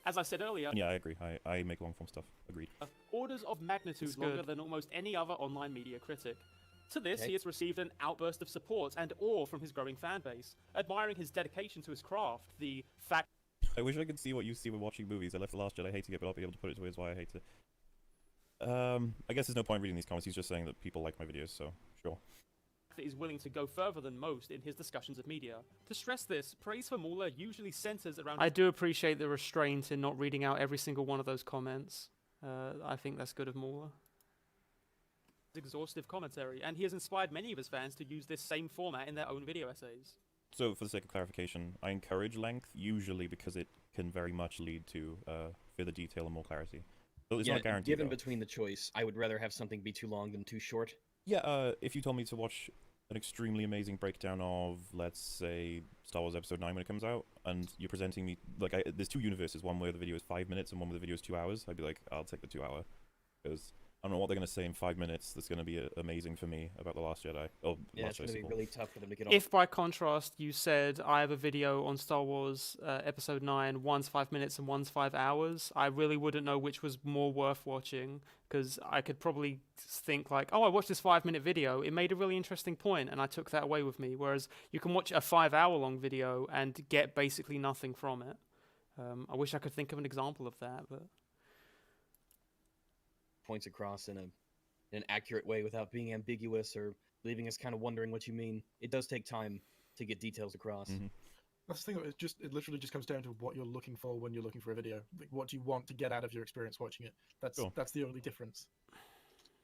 Speaker 2: as I said earlier,
Speaker 4: Yeah, I agree. I make long-form stuff. Agreed.
Speaker 2: orders of magnitude It's longer good. than almost any other online media critic. To this,
Speaker 6: Okay.
Speaker 2: he has received an outburst of support and awe from his growing fan base, admiring his dedication to his craft, the fact
Speaker 4: I wish I could see what you see when watching movies. I left The Last Jedi hating it, but I'll be able to put it to words why I hate it. I guess there's no point reading these comments. He's just saying that people like my videos, so sure.
Speaker 2: that he's willing to go further than most in his discussions of media. To stress this, praise for MAULER usually centers around... I do appreciate the restraint in not reading out every single one of those comments. I think that's good of MAULER. Exhaustive commentary, and he has inspired many of his fans to use this same format in their own video essays.
Speaker 4: So, for the sake of clarification, I encourage length, usually because it can very much lead to further detail and more clarity. So it's
Speaker 6: yeah,
Speaker 4: not guaranteed,
Speaker 6: given
Speaker 4: though.
Speaker 6: between the choice, I would rather have something be too long than too short.
Speaker 4: Yeah, if you told me to watch an extremely amazing breakdown of, let's say, Star Wars Episode 9 when it comes out, and you're presenting me, like, there's two universes, one where the video is 5 minutes and one where the video is 2 hours, I'd be like, I'll take the 2 hour, because I don't know what they're going to say in 5 minutes that's going to be amazing for me about The Last Jedi. Oh,
Speaker 6: Yeah,
Speaker 4: Last
Speaker 6: it's going
Speaker 4: Jedi
Speaker 6: to be
Speaker 4: sequel.
Speaker 6: really tough for them to get off.
Speaker 2: If by contrast you said I have a video on Star Wars Episode 9, one's 5 minutes and one's 5 hours, I really wouldn't know which was more worth watching, because I could probably think like, oh, I watched this 5-minute video, it made a really interesting point, and I took that away with me, whereas you can watch a 5-hour-long video and get basically nothing from it. I wish I could think of an example of that, but...
Speaker 6: Points across in an accurate way without being ambiguous or leaving us kind of wondering what you mean. It does take time to get details across.
Speaker 4: Mhm.
Speaker 7: That's the thing. It literally just comes down to what you're looking for when you're looking for a video. Like, what do you want to get out of your experience watching it?
Speaker 4: Sure.
Speaker 7: That's the only difference.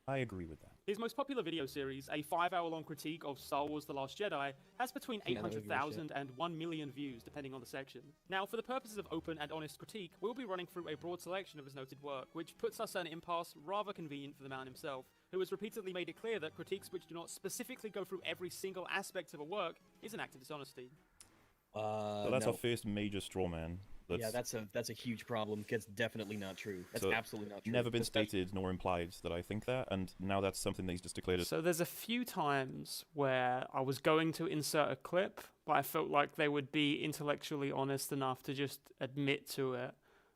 Speaker 4: I agree with that.
Speaker 2: His most popular video series, a 5-hour-long critique of Star Wars The Last Jedi, has between
Speaker 6: Yeah, that would be
Speaker 2: 800,000 and 1 million views, depending on the section. Now, for the purposes of open and honest critique, we'll be running through a broad selection of his noted work, which puts us at an impasse rather convenient for the man himself, who has repeatedly made it clear that critiques which do not specifically go through every single aspect of a work is an act of dishonesty.
Speaker 4: So that's
Speaker 6: No.
Speaker 4: our first major straw man.
Speaker 6: Yeah, that's a huge problem. That's definitely not true. That's
Speaker 4: So,
Speaker 6: absolutely not true.
Speaker 4: never been
Speaker 6: Especially-
Speaker 4: stated nor implied that I think that, and now that's something that he's just declared as.
Speaker 2: So there's a few times where I was going to insert a clip, but I felt like they would be intellectually honest enough to just admit to it.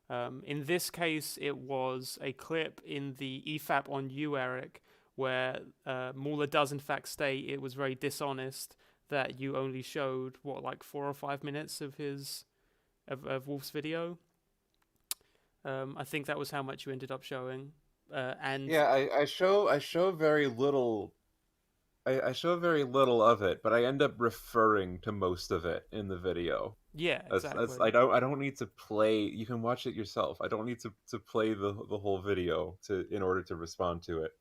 Speaker 2: In this case, it was a clip in the EFAP on you, Eric, where MAULER does in fact state it was very dishonest that you only showed, what, like 4 or 5 minutes of his... of Wolf's video. I think that was how much you ended up showing. And
Speaker 1: Yeah, I show very little. I show very little of it, but I end up referring to most of it in the video.
Speaker 2: yeah, exactly.
Speaker 1: I don't need to play. You can watch it yourself. I don't need to play the whole video in order to respond to it.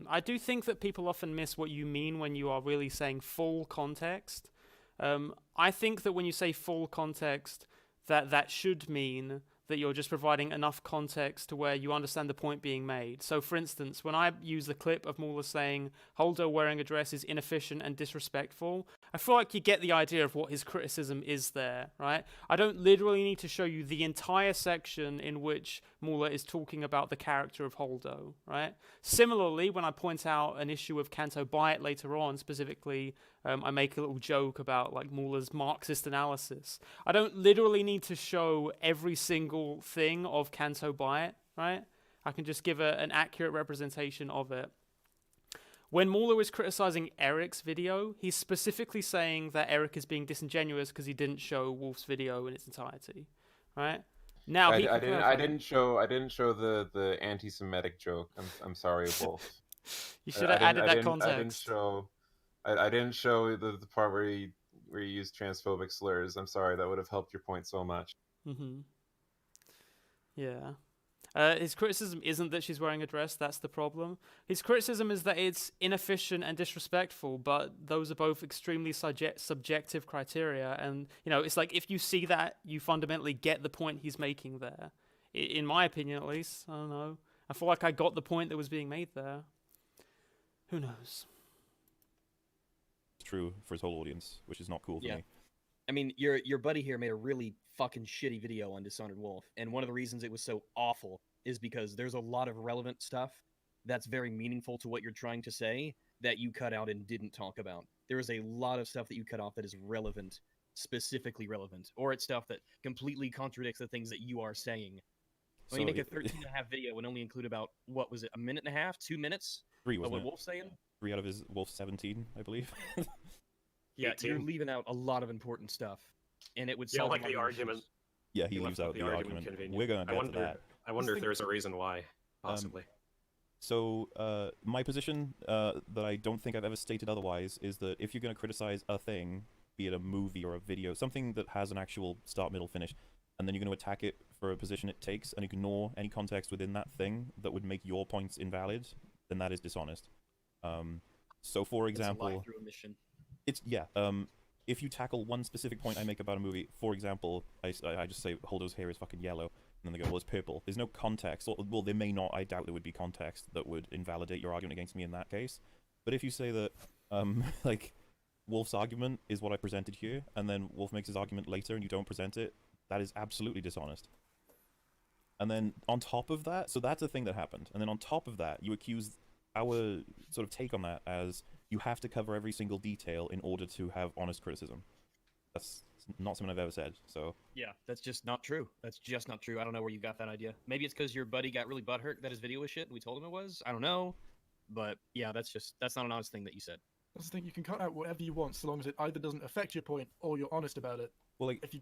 Speaker 2: I do think that people often miss what you mean when you are really saying full context. I think that when you say full context, that should mean that you're just providing enough context to where you understand the point being made. So, for instance, when I use the clip of MauLer saying Holdo wearing a dress is inefficient and disrespectful, I feel like you get the idea of what his criticism is there, right? I don't literally need to show you the entire section in which MauLer is talking about the character of Holdo, right? Similarly, when I point out an issue of Canto Bight later on, specifically, I make a little joke about like MauLer's Marxist analysis. I don't literally need to show every single thing of Canto Bight, right? I can just give an accurate representation of it. When MauLer is criticizing Eric's video, he's specifically saying that Eric is being disingenuous because he didn't show Wolf's video in its entirety, right? Now
Speaker 1: I didn't show the anti-Semitic joke. I'm sorry, Wolf.
Speaker 2: You should have added that context.
Speaker 1: I didn't show the part where you used transphobic slurs. I'm sorry, that would have helped your point so much.
Speaker 2: Yeah. His criticism isn't that she's wearing a dress, that's the problem. His criticism is that it's inefficient and disrespectful, but those are both extremely subjective criteria. And, you know, it's like if you see that, you fundamentally get the point he's making there. In my opinion, at least. I don't know. I feel like I got the point that was being made there. Who knows?
Speaker 4: It's true for his whole audience, which is not cool for me.
Speaker 6: I mean, your buddy here made a really fucking shitty video on Dishonored Wolf, and one of the reasons it was so awful is because there's a lot of relevant stuff that's very meaningful to what you're trying to say that you cut out and didn't talk about. There is a lot of stuff that you cut off that is relevant, specifically relevant, or it's stuff that completely contradicts the things that you are saying. When you make a 13.5 video and only include about, what was it, a minute and a half, 2 minutes?
Speaker 4: 3, wasn't
Speaker 6: what
Speaker 4: it?
Speaker 6: Wolf's saying?
Speaker 4: 3 out of his Wolf 17, I believe.
Speaker 6: Yeah, you're leaving out a lot of important stuff, and it would
Speaker 5: Yeah,
Speaker 6: solve
Speaker 5: like
Speaker 6: a lot
Speaker 5: the
Speaker 6: of
Speaker 5: argument.
Speaker 6: issues.
Speaker 4: Yeah, he leaves out the argument. We're going to get to that.
Speaker 5: I wonder if there's a reason why, possibly.
Speaker 4: So, my position, that I don't think I've ever stated otherwise, is that if you're going to criticize a thing, be it a movie or a video, something that has an actual start, middle, finish, and then you're going to attack it for a position it takes and ignore any context within that thing that would make your points invalid, then that is dishonest. So, for example...
Speaker 6: It's a lie through a mission.
Speaker 4: If you tackle one specific point I make about a movie, for example, I just say Holdo's hair is fucking yellow, and then they go, well, it's purple. There's no context. Well, there may not. I doubt there would be context that would invalidate your argument against me in that case. But if you say that, like, Wolf's argument is what I presented here, and then Wolf makes his argument later and you don't present it, that is absolutely dishonest. And then on top of that, so that's a thing that happened. And then on top of that, you accuse our sort of take on that as you have to cover every single detail in order to have honest criticism. That's not something I've ever said, so...
Speaker 6: Yeah, that's just not true. That's just not true. I don't know where you got that idea. Maybe it's because your buddy got really butthurt that his video was shit and we told him it was. I don't know. But yeah, that's not an honest thing that you said.
Speaker 7: That's the thing, you can cut out whatever you want so long as it either doesn't affect your point or you're honest about it.
Speaker 4: Well, like,
Speaker 7: if you...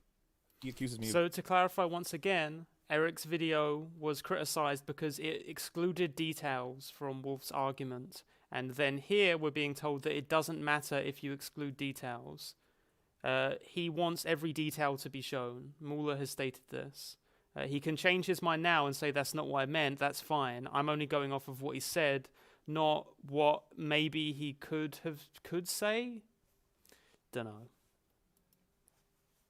Speaker 4: he accuses me
Speaker 2: So to clarify once again, Eric's video was criticized because it excluded details from Wolf's argument. And then here we're being told that it doesn't matter if you exclude details. He wants every detail to be shown. MauLer has stated this. He can change his mind now and say that's not what I meant, that's fine. I'm only going off of what he said, not what maybe he could say. Dunno.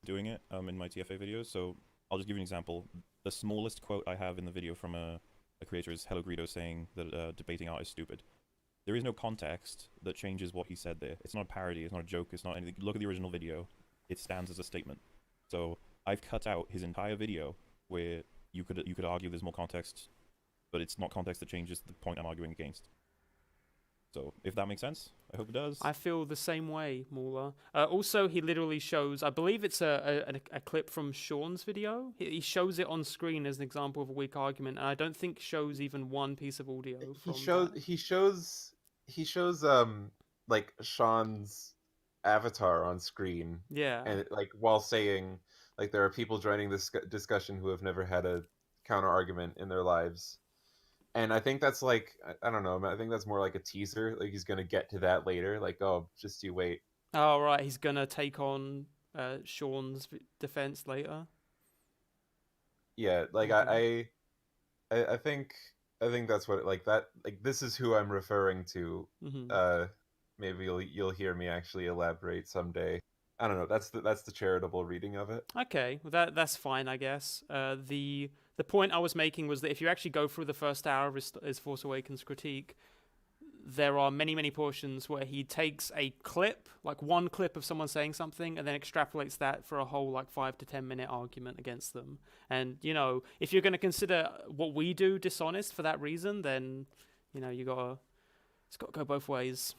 Speaker 4: Doing it in my TFA videos, so I'll just give you an example. The smallest quote I have in the video from a creator is Hello Greedo saying that debating art is stupid. There is no context that changes what he said there. It's not a parody, it's not a joke, it's not anything. Look at the original video. It stands as a statement. So I've cut out his entire video where you could argue there's more context, but it's not context that changes the point I'm arguing against. So, if that makes sense, I hope it does.
Speaker 2: I feel the same way, MauLer. Also, he literally shows, I believe it's a clip from Sean's video. He shows it on screen as an example of a weak argument, and I don't think shows even one piece of audio.
Speaker 1: He shows like Sean's avatar on screen.
Speaker 2: Yeah.
Speaker 1: And like while saying like there are people joining this discussion who have never had a counter argument in their lives. And I think that's like, I don't know, I think that's more like a teaser. Like he's going to get to that later. Like, oh, just you wait.
Speaker 2: Oh, right. He's going to take on Sean's defense later.
Speaker 1: Yeah. Like I think that's what, like that, like this is who I'm referring to.
Speaker 2: Mm-hmm.
Speaker 1: Maybe you'll hear me actually elaborate someday. I don't know. That's the charitable reading of it.
Speaker 2: Okay, well that's fine, I guess. The point I was making was that if you actually go through the first hour of his Force Awakens critique, there are many portions where he takes a clip, like one clip of someone saying something, and then extrapolates that for a whole like 5 to 10 minute argument against them. And you know, if you're going to consider what we do dishonest for that reason, then you know it's got to go both ways.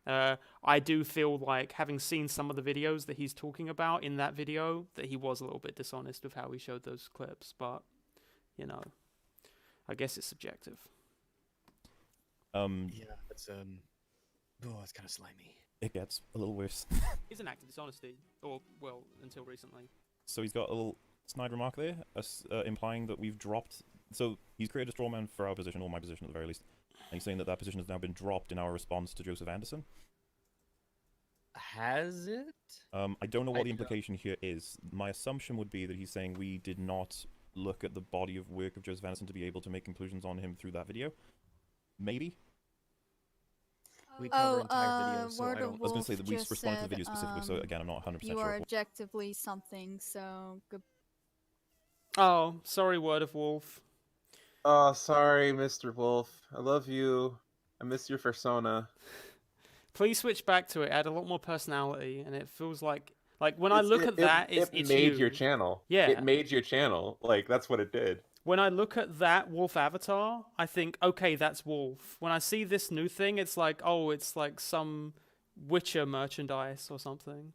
Speaker 2: I do feel like, having seen some of the videos that he's talking about in that video, that he was a little bit dishonest with how he showed those clips. But you know, I guess it's subjective.
Speaker 6: Yeah, it's it's kind of slimy.
Speaker 4: It gets a little worse.
Speaker 2: It's an act of dishonesty, or well, until recently.
Speaker 4: So he's got a little snide remark there, implying that we've dropped. So he's created a straw man for our position, or my position at the very least. And he's saying that that position has now been dropped in our response to Joseph Anderson.
Speaker 6: Has it?
Speaker 4: I don't know what the implication here is. My assumption would be that he's saying we did not look at the body of work of Joseph Anderson to be able to make conclusions on him through that video. Maybe.
Speaker 6: We cover entire videos, so
Speaker 3: Word
Speaker 6: I
Speaker 3: of
Speaker 6: don't.
Speaker 4: I was going to say
Speaker 3: Wolf
Speaker 4: that we
Speaker 3: just
Speaker 4: responded to the
Speaker 3: said,
Speaker 4: video specifically, so again, I'm not 100%
Speaker 3: You
Speaker 4: sure.
Speaker 3: are objectively something, so good.
Speaker 2: Oh, sorry, Word of Wolf.
Speaker 1: Oh, sorry, Mr. Wolf. I love you. I miss your persona.
Speaker 2: Please switch back to it. Add a lot more personality, and it feels like when I look at that, it's
Speaker 1: made
Speaker 2: you.
Speaker 1: your channel.
Speaker 2: Yeah.
Speaker 1: It made your channel. Like, that's what it did.
Speaker 2: When I look at that Wolf avatar, I think, okay, that's Wolf. When I see this new thing, it's like, oh, it's like some Witcher merchandise or something.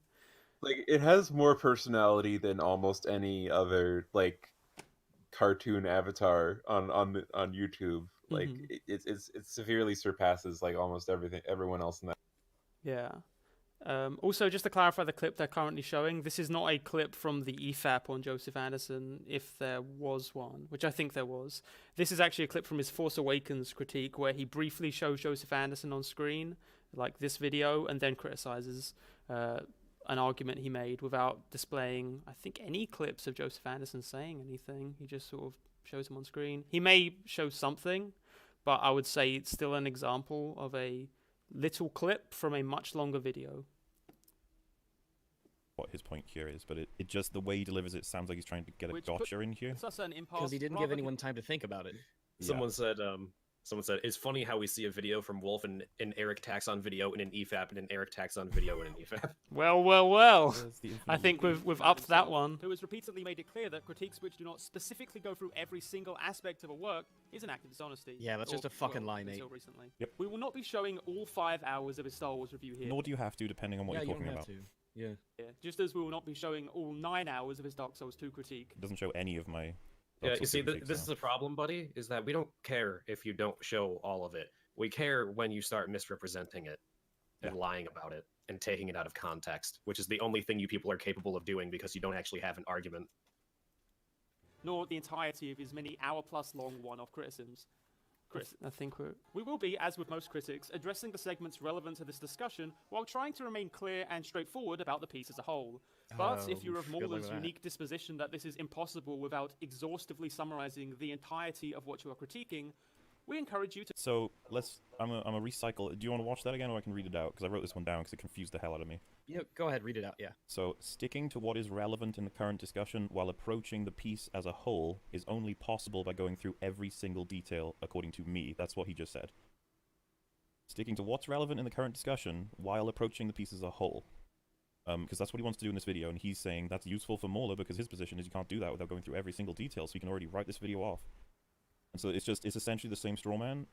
Speaker 1: Like, it has more personality than almost any other like cartoon avatar on YouTube. Like, it severely surpasses like almost everyone else in that.
Speaker 2: Yeah. Also, just to clarify the clip they're currently showing, this is not a clip from the EFAP on Joseph Anderson, if there was one, which I think there was. This is actually a clip from his Force Awakens critique, where he briefly shows Joseph Anderson on screen, like this video, and then criticizes an argument he made without displaying, I think, any clips of Joseph Anderson saying anything. He just sort of shows him on screen. He may show something, but I would say it's still an example of a little clip from a much longer video.
Speaker 4: What his point here is, but it just, the way he delivers it sounds like he's trying to get a gotcha in here.
Speaker 6: Because he didn't give anyone time to think about it.
Speaker 5: Someone said, it's funny how we see a video from Wolf and an Eric Taxon video in an EFAP and an Eric Taxon video in an EFAP.
Speaker 2: Well. I think we've upped that one. Who has repeatedly made it clear that critiques which do not specifically go through every single aspect of a work is an act of dishonesty.
Speaker 6: Yeah, that's just a fucking lie, mate.
Speaker 2: Recently.
Speaker 4: Yep.
Speaker 2: We will not be showing all 5 hours of his Star Wars review here.
Speaker 4: Nor do you have to, depending on what you're talking about.
Speaker 6: Yeah.
Speaker 2: Just as we will not be showing all 9 hours of his Dark Souls 2 critique.
Speaker 4: It doesn't show any of my...
Speaker 5: Yeah, you see, this is the problem, buddy, is that we don't care if you don't show all of it. We care when you start misrepresenting it and lying about it and taking it out of context, which is the only thing you people are capable of doing because you don't actually have an argument.
Speaker 2: Nor the entirety of his many hour-plus long one-off criticisms. I think we will be, as with most critics, addressing the segments relevant to this discussion while trying to remain clear and straightforward about the piece as a whole. But if you're of MAULER's unique disposition that this is impossible without exhaustively summarizing the entirety of what you are critiquing, we encourage you to...
Speaker 4: So, I'm a recycle. Do you want to watch that again, or I can read it out? Because I wrote this one down because it confused the hell out of me.
Speaker 6: Yeah, go ahead, read it out, yeah.
Speaker 4: So, sticking to what is relevant in the current discussion while approaching the piece as a whole is only possible by going through every single detail, according to me. That's what he just said. Sticking to what's relevant in the current discussion while approaching the piece as a whole. Because that's what he wants to do in this video, and he's saying that's useful for MAULER because his position is you can't do that without going through every single detail, so you can already write this video off. And so it's essentially the same straw man,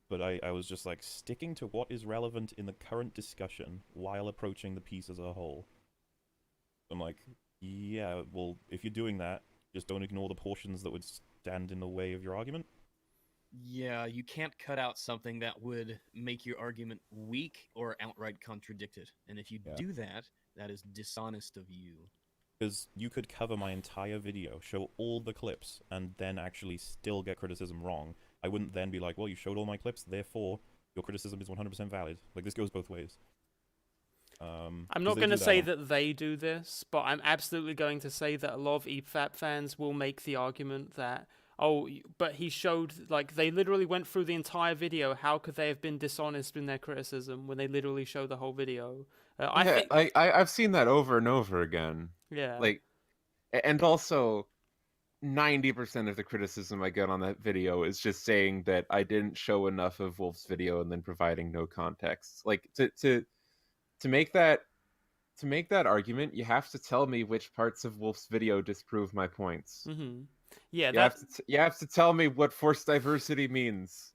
Speaker 4: but I was just like, sticking to what is relevant in the current discussion while approaching the piece as a whole. I'm like, yeah, well, if you're doing that, just don't ignore the portions that would stand in the way of your argument.
Speaker 6: Yeah, you can't cut out something that would make your argument weak or outright contradict it. And if you do that, that is dishonest of you.
Speaker 4: Because you could cover my entire video, show all the clips, and then actually still get criticism wrong. I wouldn't then be like, well, you showed all my clips, therefore your criticism is 100% valid. Like, this goes both ways.
Speaker 2: I'm not going to say that they do this, but I'm absolutely going to say that a lot of EFAP fans will make the argument that, oh, but he showed, like, they literally went through the entire video. How could they have been dishonest in their criticism when they literally showed the whole video? I
Speaker 1: Yeah,
Speaker 2: think,
Speaker 1: I've seen that over and over again.
Speaker 2: yeah.
Speaker 1: Like, and also 90% of the criticism I get on that video is just saying that I didn't show enough of Wolf's video and then providing no context. Like, to make that argument, you have to tell me which parts of Wolf's video disprove my points.
Speaker 2: Mm-hmm. Yeah,
Speaker 1: you have to tell me what forced diversity means.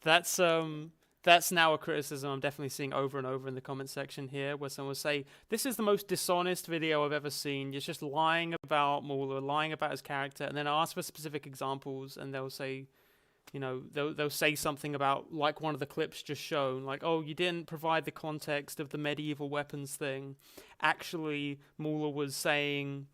Speaker 2: That's now a criticism I'm definitely seeing over and over in the comment section here, where someone will say, this is the most dishonest video I've ever seen. You're just lying about MAULER, lying about his character, and then I ask for specific examples, and they'll say, you know, they'll say something about, like one of the clips just shown, like, oh, you didn't provide the context of the medieval weapons thing. Actually, MAULER was saying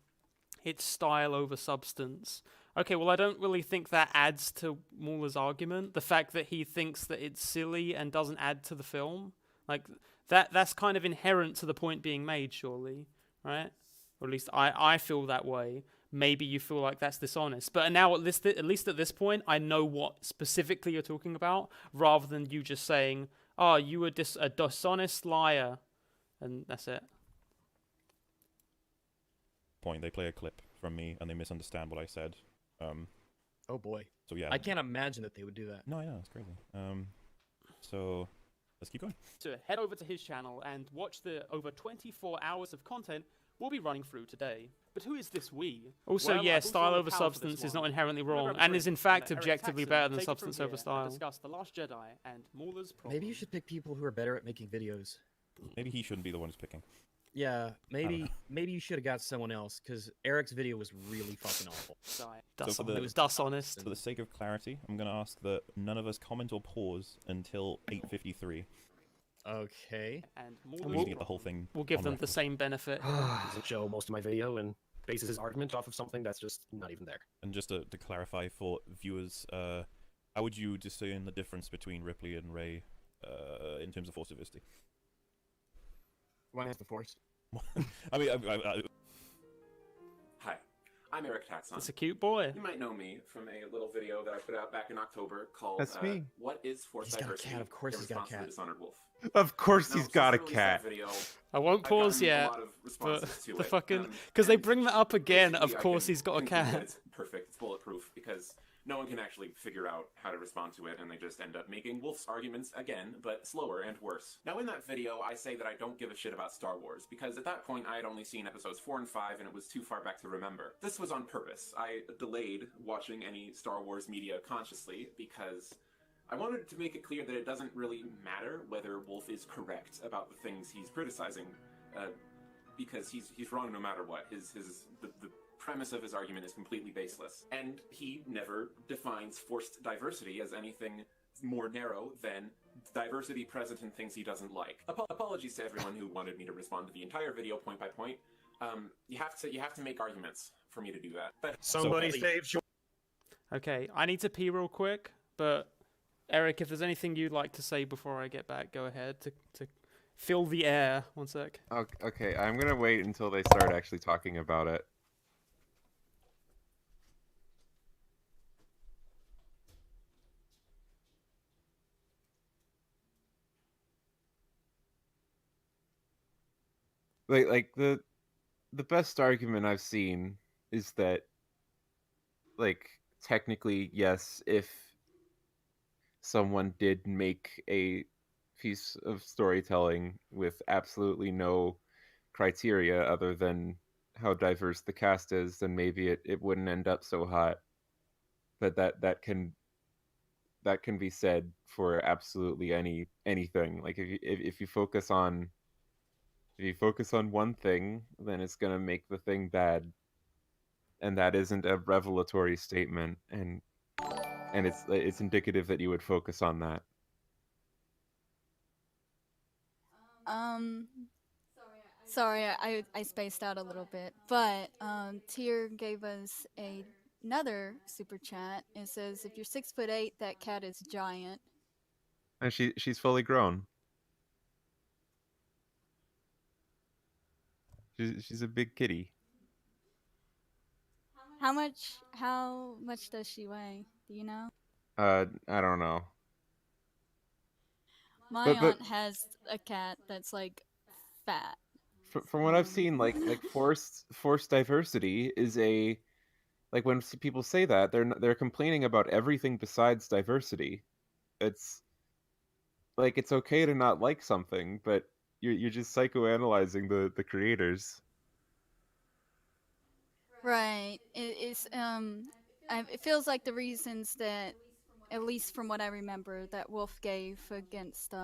Speaker 2: it's style over substance. Okay, well, I don't really think that adds to MAULER's argument. The fact that he thinks that it's silly and doesn't add to the film, like that's kind of inherent to the point being made, surely, right? Or at least I feel that way. Maybe you feel like that's dishonest, but now at least at this point, I know what specifically you're talking about, rather than you just saying, "Oh, you were a dishonest liar," and that's it.
Speaker 4: Point. They play a clip from me and they misunderstand what I said.
Speaker 6: Oh boy.
Speaker 4: So yeah.
Speaker 6: I can't imagine that they would do that.
Speaker 4: No, I know, it's crazy. So let's keep going.
Speaker 2: So head over to his channel and watch the over 24 hours of content we'll be running through today. But who is this we? Also, Well, yeah, I've also style got over power for this substance is one. not inherently We'll wrong, grab a and is drink in fact from Eric objectively Taxon better and than take it from substance here over and style. discuss The Last Jedi and MAULER's
Speaker 6: Maybe you
Speaker 2: problems.
Speaker 6: should pick people who are better at making videos.
Speaker 4: Maybe he shouldn't be the one who's picking.
Speaker 6: Yeah,
Speaker 4: know.
Speaker 6: maybe you should have got someone else, because Eric's video was really fucking awful.
Speaker 4: for
Speaker 2: It was dishonest.
Speaker 4: For the sake of clarity, I'm going to ask that none of us comment or pause until 8:53.
Speaker 6: Okay.
Speaker 2: And
Speaker 4: We
Speaker 2: MAULER's
Speaker 4: need to get the
Speaker 2: problems.
Speaker 4: whole thing.
Speaker 2: We'll give
Speaker 4: on
Speaker 2: them the
Speaker 4: record.
Speaker 2: same benefit.
Speaker 5: Doesn't show most of my video and bases his argument off of something that's just not even there.
Speaker 4: And just to clarify for viewers, how would you discern the difference between Ripley and Ray in terms of force diversity?
Speaker 6: One has the force.
Speaker 4: I mean,
Speaker 1: Hi, I'm Eric Taxon.
Speaker 2: It's a cute boy.
Speaker 1: You might know me from a little video that I put out back in October called
Speaker 9: That's me.
Speaker 1: What is Force
Speaker 6: He's got a
Speaker 1: Diversity?
Speaker 6: cat, of course
Speaker 1: in
Speaker 6: he's got a
Speaker 1: response to
Speaker 6: cat.
Speaker 1: the Dishonored Wolf.
Speaker 9: Of course
Speaker 1: Now,
Speaker 9: he's
Speaker 1: since
Speaker 9: got
Speaker 1: I
Speaker 9: a
Speaker 1: released that
Speaker 9: cat.
Speaker 1: video,
Speaker 2: I won't
Speaker 1: I've
Speaker 2: pause
Speaker 1: gotten a
Speaker 2: yet,
Speaker 1: lot of
Speaker 2: but
Speaker 1: responses to
Speaker 2: the
Speaker 1: it,
Speaker 2: fucking because they
Speaker 1: and
Speaker 2: bring that up again. Of
Speaker 1: basically I
Speaker 2: course,
Speaker 1: can
Speaker 2: he's got a
Speaker 1: conclude that
Speaker 2: cat.
Speaker 1: It's perfect. It's bulletproof because no one can actually figure out how to respond to it, and they just end up making Wolf's arguments again, but slower and worse. Now, in that video, I say that I don't give a shit about Star Wars, because at that point I had only seen episodes 4 and 5, and it was too far back to remember. This was on purpose. I delayed watching any Star Wars media consciously, because I wanted to make it clear that it doesn't really matter whether Wolf is correct about the things he's criticizing, because he's wrong no matter what. The premise of his argument is completely baseless, and he never defines forced diversity as anything more narrow than diversity present in things he doesn't like. Apologies to everyone who wanted me to respond to the entire video point by point. You have to make arguments for me to do that. But
Speaker 5: Somebody save your...
Speaker 2: Okay, I need to pee real quick, but Eric, if there's anything you'd like to say before I get back, go ahead to fill the air. 1 sec.
Speaker 1: Okay, I'm gonna wait until they start actually talking about it. Like the best argument I've seen is that, like, technically, yes, if someone did make a piece of storytelling with absolutely no criteria other than how diverse the cast is, then maybe it wouldn't end up so hot. But that can be said for absolutely anything. Like if you focus on one thing, then it's gonna make the thing bad, and that isn't a revelatory statement, and it's indicative that you would focus on that.
Speaker 3: Sorry, I spaced out a little bit, but Tier gave us another super chat. It says, if you're 6'8", that cat is giant.
Speaker 1: And she's fully grown. She's a big kitty.
Speaker 3: How much does she weigh? Do you know?
Speaker 1: I don't know.
Speaker 3: My
Speaker 1: But
Speaker 3: aunt has a cat that's like fat.
Speaker 1: from what I've seen, like forced diversity is a like when people say that they're complaining about everything besides diversity. It's like it's okay to not like something, but you're just psychoanalyzing the creators.
Speaker 3: Right. It feels like the reasons that, at least from what I remember, that Wolf gave against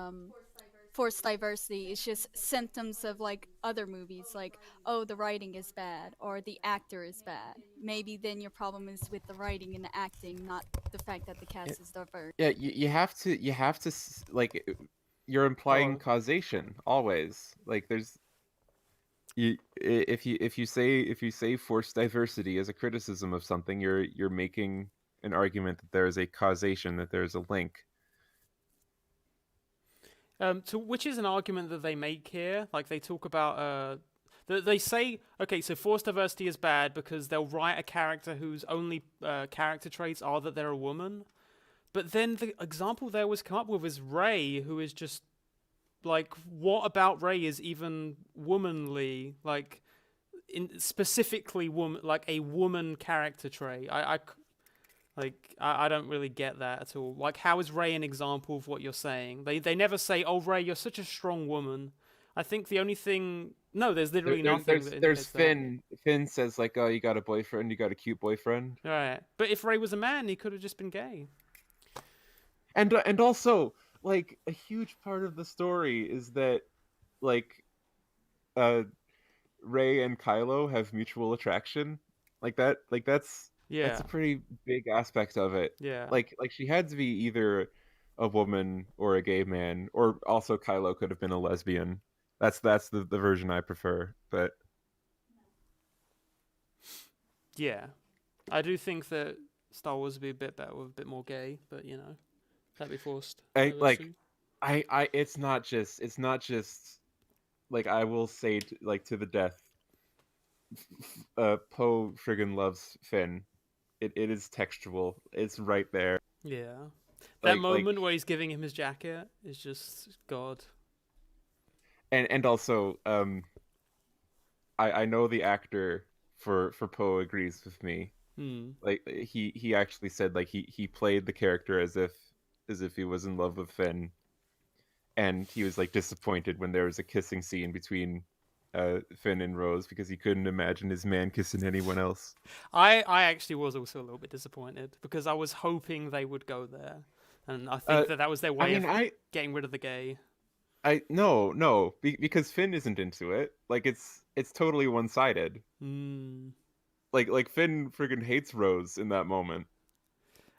Speaker 3: forced diversity is just symptoms of like other movies, like, oh, the writing is bad or the actor is bad. Maybe then your problem is with the writing and the acting, not the fact that the cast is diverse.
Speaker 1: Yeah, you have to like you're implying
Speaker 5: Oh.
Speaker 1: causation always. Like there's if you say forced diversity as a criticism of something, you're making an argument that there is a causation, that there is a link.
Speaker 2: Which is an argument that they make here. Like they talk about, they say, okay, so forced diversity is bad because they'll write a character whose only character traits are that they're a woman. But then the example they always come up with is Rey, who is just like, what about Rey is even womanly? Like, specifically woman, like a woman character trait. I don't really get that at all. Like, how is Rey an example of what you're saying? They never say, "Oh, Rey, you're such a strong woman." I think the only thing, no, there's literally nothing.
Speaker 1: There's Finn. Finn says like, "Oh, you got a boyfriend. You got a cute boyfriend."
Speaker 2: Right, but if Rey was a man, he could have just been gay.
Speaker 1: And also like a huge part of the story is that like Rey and Kylo have mutual attraction. Like that's
Speaker 2: Yeah,
Speaker 1: a pretty big aspect of it.
Speaker 2: yeah.
Speaker 1: Like she had to be either a woman or a gay man, or also Kylo could have been a lesbian. That's the version I prefer. But
Speaker 2: Yeah, I do think that Star Wars would be a bit better with a bit more gay, but you know, that'd be forced.
Speaker 1: it's not just like I will say like to the death. Poe friggin' loves Finn. It is textual. It's right there.
Speaker 2: Yeah, that
Speaker 1: Like
Speaker 2: moment where he's giving him his jacket is just God.
Speaker 1: and also I know the actor for Poe agrees with me. Like he actually said like he played the character as if he was in love with Finn, and he was like disappointed when there was a kissing scene between Finn and Rose because he couldn't imagine his man kissing anyone else.
Speaker 2: I actually was also a little bit disappointed because I was hoping they would go there, and I think that was their way of getting rid of the gay.
Speaker 1: No, because Finn isn't into it. Like it's totally one-sided. Like Finn friggin' hates Rose in that moment.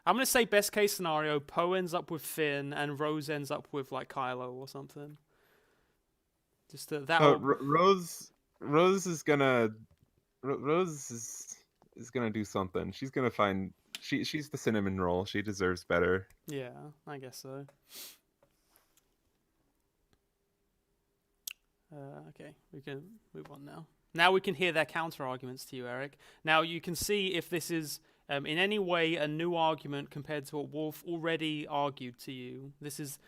Speaker 2: I'm gonna say best case scenario, Poe ends up with Finn and Rose ends up with like Kylo or something. Just that.
Speaker 1: Rose is gonna do something. She's gonna find she's the cinnamon roll. She deserves better.
Speaker 2: Yeah, I guess so. Okay, we can move on now. Now we can hear their counter arguments to you, Eric. Now you can see if this is in any way a new argument compared to what Wolf already argued to you. This is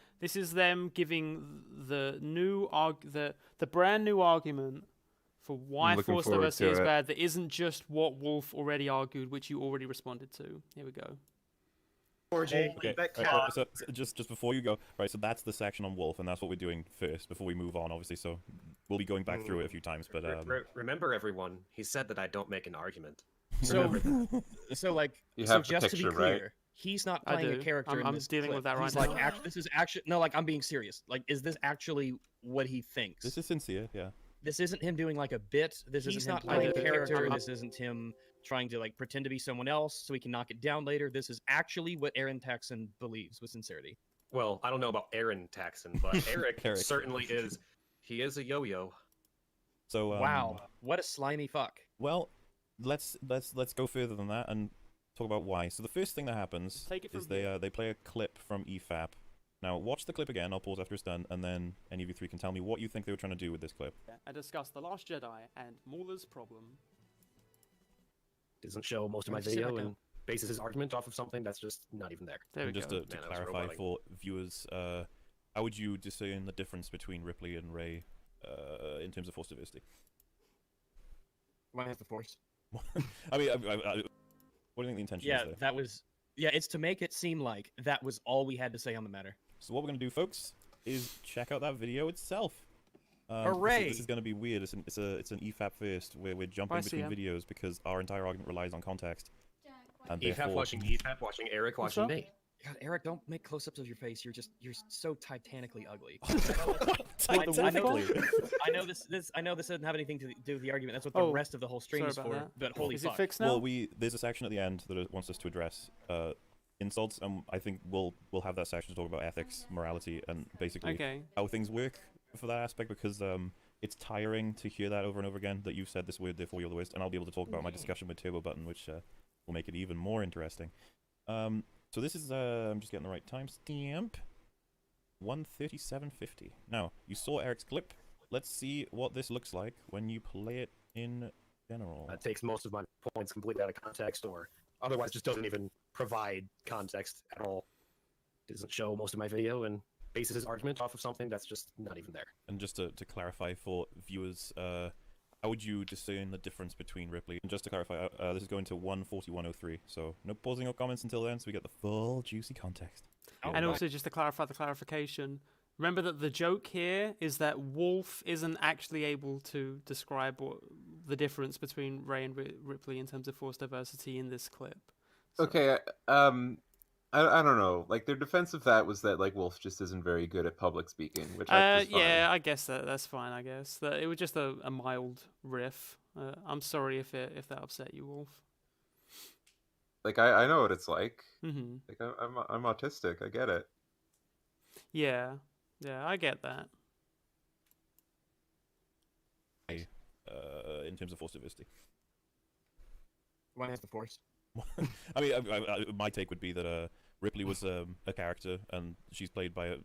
Speaker 2: them giving the brand new argument for why forced diversity is bad. That isn't just what Wolf already argued, which you already responded to. Here we go.
Speaker 4: Okay. So just before you go, right? So that's the section on Wolf, and that's what we're doing first before we move on, obviously. So we'll be going back through it a few times, but
Speaker 5: remember, everyone, he said that I don't make an argument.
Speaker 6: So like,
Speaker 1: you
Speaker 6: so
Speaker 1: have
Speaker 6: just to be
Speaker 1: picture,
Speaker 6: clear,
Speaker 1: right?
Speaker 6: he's not playing a character in
Speaker 2: I'm
Speaker 6: this
Speaker 2: dealing
Speaker 6: clip.
Speaker 2: with that right
Speaker 6: He's
Speaker 2: now.
Speaker 6: like, this is actually no, like I'm being serious. Like, is this actually what he thinks?
Speaker 4: this is sincere, yeah.
Speaker 6: This isn't him doing like a bit. This isn't him playing a character. This isn't him trying to like pretend to be someone else so he can knock it down later. This is actually what Aaron Taxon believes with sincerity.
Speaker 5: Well, I don't know about Aaron Taxon, but Eric certainly is. He is a yo-yo.
Speaker 4: So
Speaker 6: wow, what a slimy fuck.
Speaker 4: Well, let's go further than that and talk about why. So the first thing that happens is they play a clip from EFAP. Now watch the clip again. I'll pause after it's done, and then any of you three can tell me what you think they were trying to do with this clip.
Speaker 2: I discussed The Last Jedi and MauLer's problem.
Speaker 5: doesn't show most of my
Speaker 6: Where'd you sit
Speaker 5: video
Speaker 6: back
Speaker 5: and bases his argument off of something that's just not even there.
Speaker 2: There we
Speaker 4: And just
Speaker 2: go.
Speaker 4: to
Speaker 5: Man, that was
Speaker 4: clarify
Speaker 5: roboting.
Speaker 4: for viewers, how would you discern the difference between Ripley and Ray in terms of force diversity?
Speaker 6: One has the force.
Speaker 4: I mean, what do you think the intention is
Speaker 6: Yeah,
Speaker 4: there?
Speaker 6: that was. Yeah, it's to make it seem like that was all we had to say on the matter.
Speaker 4: So what we're going to do, folks, is check out that video itself.
Speaker 6: Hooray!
Speaker 4: This is going to be weird. It's an EFAP first, where we're jumping
Speaker 2: I
Speaker 4: between
Speaker 2: see,
Speaker 4: videos because our entire argument relies on context. And
Speaker 5: EFAP
Speaker 4: therefore,
Speaker 5: watching EFAP, watching Eric,
Speaker 2: What's
Speaker 5: watching
Speaker 2: up?
Speaker 5: me.
Speaker 6: God, Eric, don't make close-ups of your face. You're so titanically ugly.
Speaker 4: Titanically.
Speaker 6: I know this doesn't have anything to do with the argument. That's what the
Speaker 2: Oh,
Speaker 6: rest of the whole stream
Speaker 2: sorry
Speaker 6: is
Speaker 2: about
Speaker 6: for.
Speaker 2: that.
Speaker 6: But holy
Speaker 2: Is
Speaker 6: fuck!
Speaker 2: it fixed now?
Speaker 4: Well, there's a section at the end that it wants us to address insults, and I think we'll have that section to talk about ethics, morality, and basically
Speaker 2: Okay.
Speaker 4: how things work for that aspect, because it's tiring to hear that over and over again, that you've said this word, therefore you're the worst, and I'll be able to talk about my discussion with Turbo Button, which will make it even more interesting. So this is, I'm just getting the right timestamp, 1:37:50. Now, you saw Eric's clip. Let's see what this looks like when you play it in general.
Speaker 5: That takes most of my points completely out of context, or otherwise just doesn't even provide context at all. Doesn't show most of my video and bases his argument off of something that's just not even there.
Speaker 4: And just to clarify for viewers, how would you discern the difference between Ripley? And just to clarify, this is going to 1:41:03, so no pausing or comments until then, so we get the full juicy context.
Speaker 2: And also, just to clarify the clarification, remember that the joke here is that Wolf isn't actually able to describe the difference between Ray and Ripley in terms of force diversity in this clip. So-
Speaker 1: Okay, I don't know. Like, their defense of that was that like Wolf just isn't very good at public speaking, which is fine.
Speaker 2: yeah, I guess that's fine. I guess that it was just a mild riff. I'm sorry if that upset you, Wolf.
Speaker 1: Like, I know what it's like.
Speaker 2: Mm-hmm.
Speaker 1: Like, I'm autistic. I get it.
Speaker 2: Yeah, I get that.
Speaker 4: In terms of force diversity.
Speaker 6: One has the force.
Speaker 4: I mean, my take would be that Ripley was a character, and she's played by a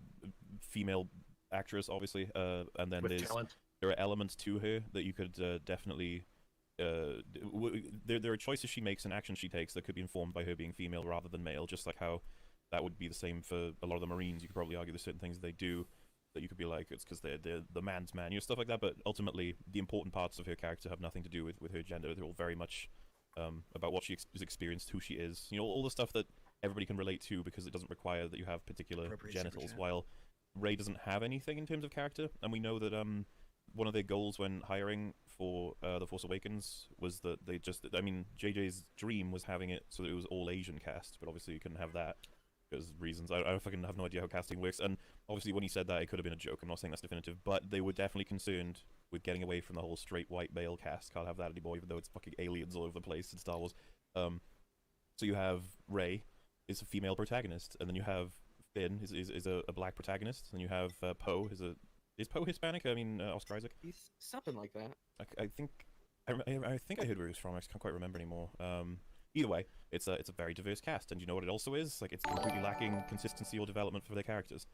Speaker 4: female actress, obviously, and then
Speaker 5: With talent.
Speaker 4: there are elements to her that you could definitely... there are choices she makes and actions she takes that could be informed by her being female rather than male, just like how that would be the same for a lot of the Marines. You could probably argue there's certain things they do that you could be like, it's because they're the man's man, you know, stuff like that, but ultimately, the important parts of her character have nothing to do with her gender. They're all very much about what she has experienced, who she is, you know, all the stuff that everybody can relate to because it doesn't require that you have particular
Speaker 6: Appropriate super
Speaker 4: genitals,
Speaker 6: chat.
Speaker 4: while Ray doesn't have anything in terms of character, and we know that one of their goals when hiring for The Force Awakens was that they just, I mean, JJ's dream was having it so that it was all Asian cast, but obviously you couldn't have that because reasons. I fucking have no idea how casting works, and obviously when he said that, it could have been a joke. I'm not saying that's definitive, but they were definitely concerned with getting away from the whole straight white male cast. Can't have that anymore, even though it's fucking aliens all over the place in Star Wars. So you have Rey is a female protagonist, and then you have Finn is a black protagonist, and you have Poe is Poe Hispanic? I mean, Oscar Isaac.
Speaker 6: He's something like that.
Speaker 4: I think I think I heard where he was from. I just can't quite remember anymore. Either way, it's a very diverse cast, and you know what it also is? Like, it's completely lacking consistency or development for their characters.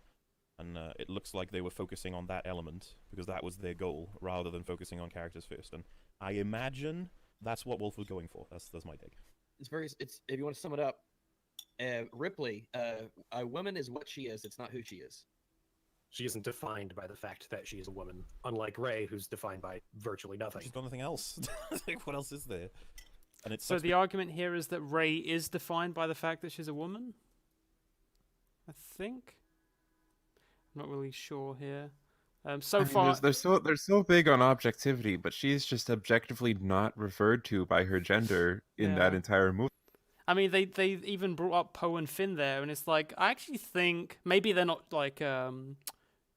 Speaker 4: And it looks like they were focusing on that element because that was their goal, rather than focusing on characters first. And I imagine that's what Wolf was going for. That's my take.
Speaker 6: It's if you want to sum it up, Ripley, a woman is what she is. It's not who she is.
Speaker 5: She isn't defined by the fact that she is a woman, unlike Ray, who's defined by virtually nothing.
Speaker 4: She's got nothing else. Like, what else is there? And it's
Speaker 2: So the argument here is that Ray is defined by the fact that she's a woman? I think. I'm not really sure here. So
Speaker 1: I mean,
Speaker 2: far,
Speaker 1: they're so big on objectivity, but she's just objectively not referred to by her gender in that
Speaker 2: Yeah.
Speaker 1: entire movie.
Speaker 2: I mean, they even brought up Poe and Finn there, and it's like, I actually think maybe they're not like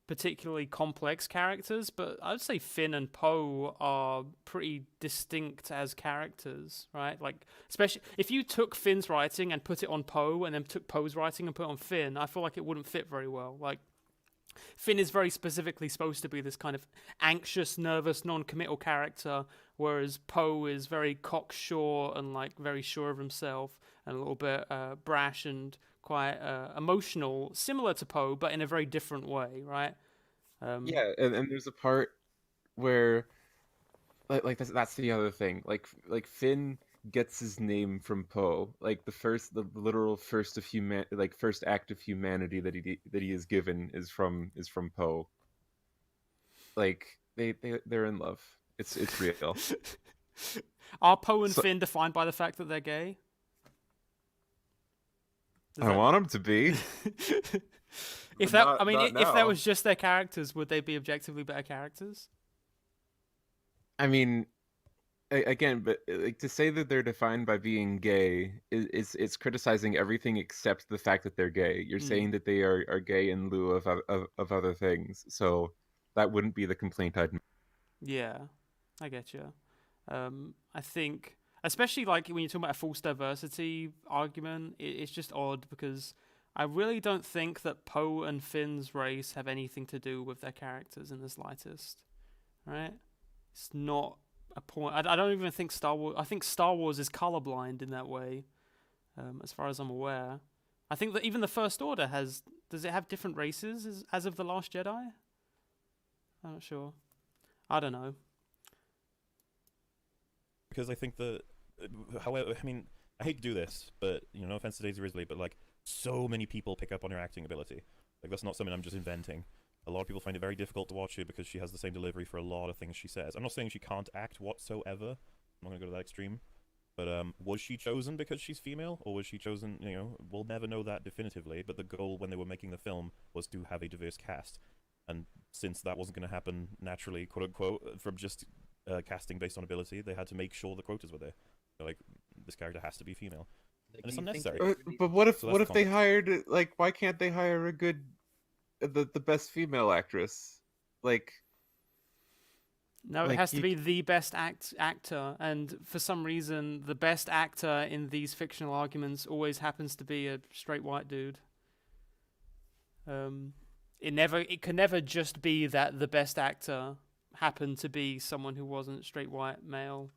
Speaker 2: particularly complex characters, but I would say Finn and Poe are pretty distinct as characters, right? Like, especially if you took Finn's writing and put it on Poe, and then took Poe's writing and put it on Finn, I feel like it wouldn't fit very well. Like, Finn is very specifically supposed to be this kind of anxious, nervous, non-committal character, whereas Poe is very cocksure and like very sure of himself and a little bit brash and quite emotional, similar to Poe, but in a very different way, right?
Speaker 1: Yeah, and there's a part where, like that's the other thing. Like Finn gets his name from Poe. Like the literal first act of humanity that he is given is from Poe. Like they're in love. It's real.
Speaker 2: Are Poe and
Speaker 1: So-
Speaker 2: Finn defined by the fact that they're gay?
Speaker 1: I want them to be.
Speaker 2: If
Speaker 1: But
Speaker 2: that,
Speaker 1: not
Speaker 2: if that
Speaker 1: now.
Speaker 2: was just their characters, would they be objectively better characters?
Speaker 1: I mean, again, but like to say that they're defined by being gay it's criticizing everything except the fact that they're gay. You're saying that they are gay in lieu of other things. So that wouldn't be the complaint I'd make.
Speaker 2: Yeah, I get you. I think, especially like when you're talking about a false diversity argument, it's just odd because I really don't think that Poe and Finn's race have anything to do with their characters in the slightest. Right? It's not a point. I don't even think Star Wars. I think Star Wars is colorblind in that way, as far as I'm aware. I think that even the First Order has. Does it have different races as of the Last Jedi? I'm not sure. I don't know.
Speaker 4: Because I think that, however, I mean, I hate to do this, but no offense to Daisy Ridley, but like so many people pick up on her acting ability. Like that's not something I'm just inventing. A lot of people find it very difficult to watch it because she has the same delivery for a lot of things she says. I'm not saying she can't act whatsoever. I'm not gonna go to that extreme. But was she chosen because she's female, or was she chosen? We'll never know that definitively. But the goal when they were making the film was to have a diverse cast, and since that wasn't going to happen naturally, quote unquote, from just casting based on ability, they had to make sure the quotas were there. They're like, this character has to be female, and it's unnecessary.
Speaker 1: But what if
Speaker 4: So that's the
Speaker 1: they hired, like, why can't they hire a good the best female actress? Like,
Speaker 2: No, it
Speaker 1: like
Speaker 2: has to
Speaker 1: you
Speaker 2: be the best actor, and for some reason, the best actor in these fictional arguments always happens to be a straight white dude. It can never just be that the best actor happened to be someone who wasn't straight white male.